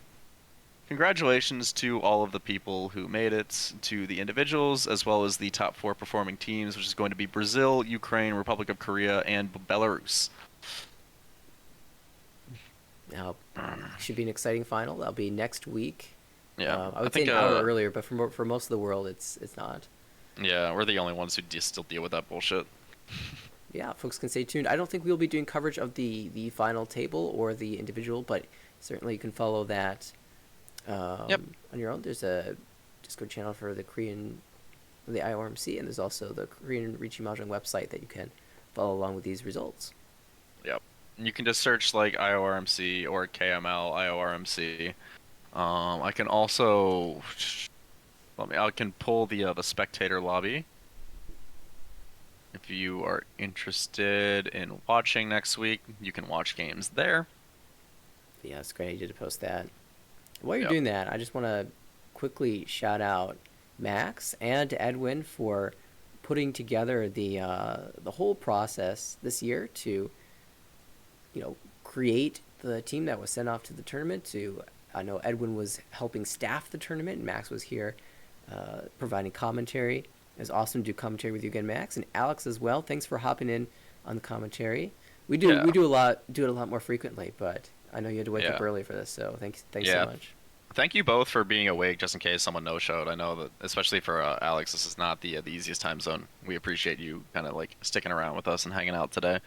Congratulations to all of the people who made it, to the individuals, as well as the top 4 performing teams, which is going to be Brazil, Ukraine, Republic of Korea, and Belarus. Now, should be an exciting final. That'll be next week. Yeah. I would say an hour earlier, but for most of the world, it's not. Yeah, we're the only ones who still deal with that bullshit. Yeah, folks can stay tuned. I don't think we'll be doing coverage of the final table or the individual, but certainly you can follow that on your own. There's a Discord channel for the IORMC, and there's also the Korean Riichi Mahjong website that you can follow along with these results. Yep. You can just search like IORMC or KML IORMC. I can also I can pull the spectator lobby. If you are interested in watching next week, you can watch games there. Yeah, it's great you did post that. While you're Yep. doing that, I just want to quickly shout out Max and Edwin for putting together the whole process this year to, create the team that was sent off to the tournament. I know Edwin was helping staff the tournament, and Max was here providing commentary. It was awesome to do commentary with you again, Max, and Alex as well. Thanks for hopping in on the commentary. We do it a lot more frequently, but I know you had to wake up early for this, so thanks so much. Thank you both for being awake just in case someone no-showed. I know that, especially for Alex, this is not the easiest time zone. We appreciate you kind of like sticking around with us and hanging out today.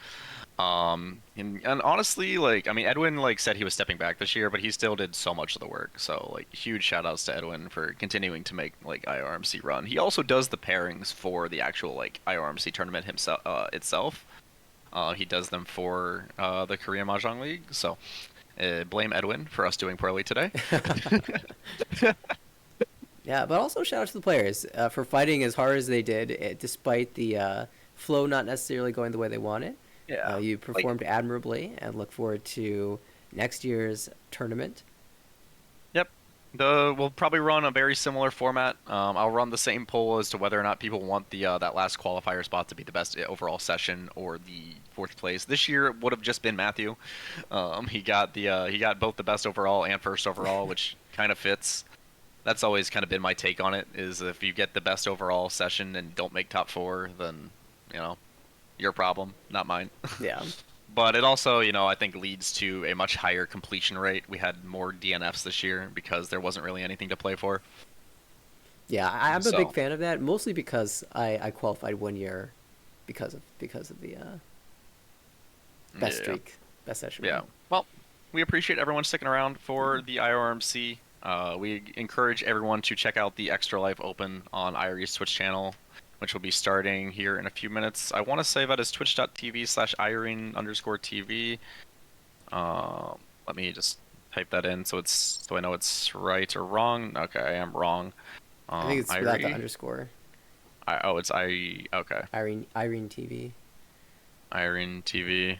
And honestly, Edwin said he was stepping back this year, but he still did so much of the work. So huge shout outs to Edwin for continuing to make IORMC run. He also does the pairings for the actual IORMC tournament itself. He does them for the Korea Mahjong League. So blame Edwin for us doing poorly today. Yeah, but also shout out to the players for fighting as hard as they did, despite the flow not necessarily going the way they wanted. Yeah, you performed admirably, and look forward to next year's tournament. Yep. We'll probably run a very similar format. I'll run the same poll as to whether or not people want that last qualifier spot to be the best overall session or the fourth place. This year it would have just been Matthew. He got both the best overall and first overall, which kind of fits. That's always kind of been my take on it. Is if you get the best overall session and don't make top 4, then your problem, not mine. Yeah. But it also, I think leads to a much higher completion rate. We had more DNFs this year because there wasn't really anything to play for. Yeah, I'm a big fan of that, mostly because I qualified 1 year because of the best streak, best session. Yeah. Well, we appreciate everyone sticking around for the IORMC. We encourage everyone to check out the Extra Life Open on IRE's Twitch channel, which will be starting here in a few minutes. I want to say that is twitch.tv/Irene_TV. Let me just type that in so I know it's right or wrong. Okay, I am wrong. I think it's without the underscore. It's okay. Irene TV. Irene TV.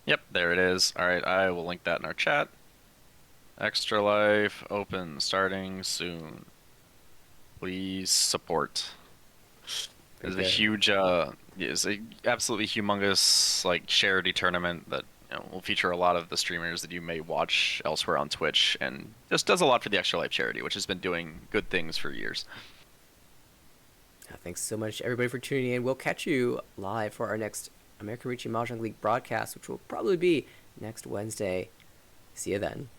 Yep, there it is. All right, I will link that in our chat. Extra Life Open starting soon. Please support. It's a huge, it's a absolutely humongous charity tournament that will feature a lot of the streamers that you may watch elsewhere on Twitch, and just does a lot for the Extra Life charity, which has been doing good things for years. Thanks so much, everybody, for tuning in. We'll catch you live for our next American Richie Mahjong League broadcast, which will probably be next Wednesday. See you then.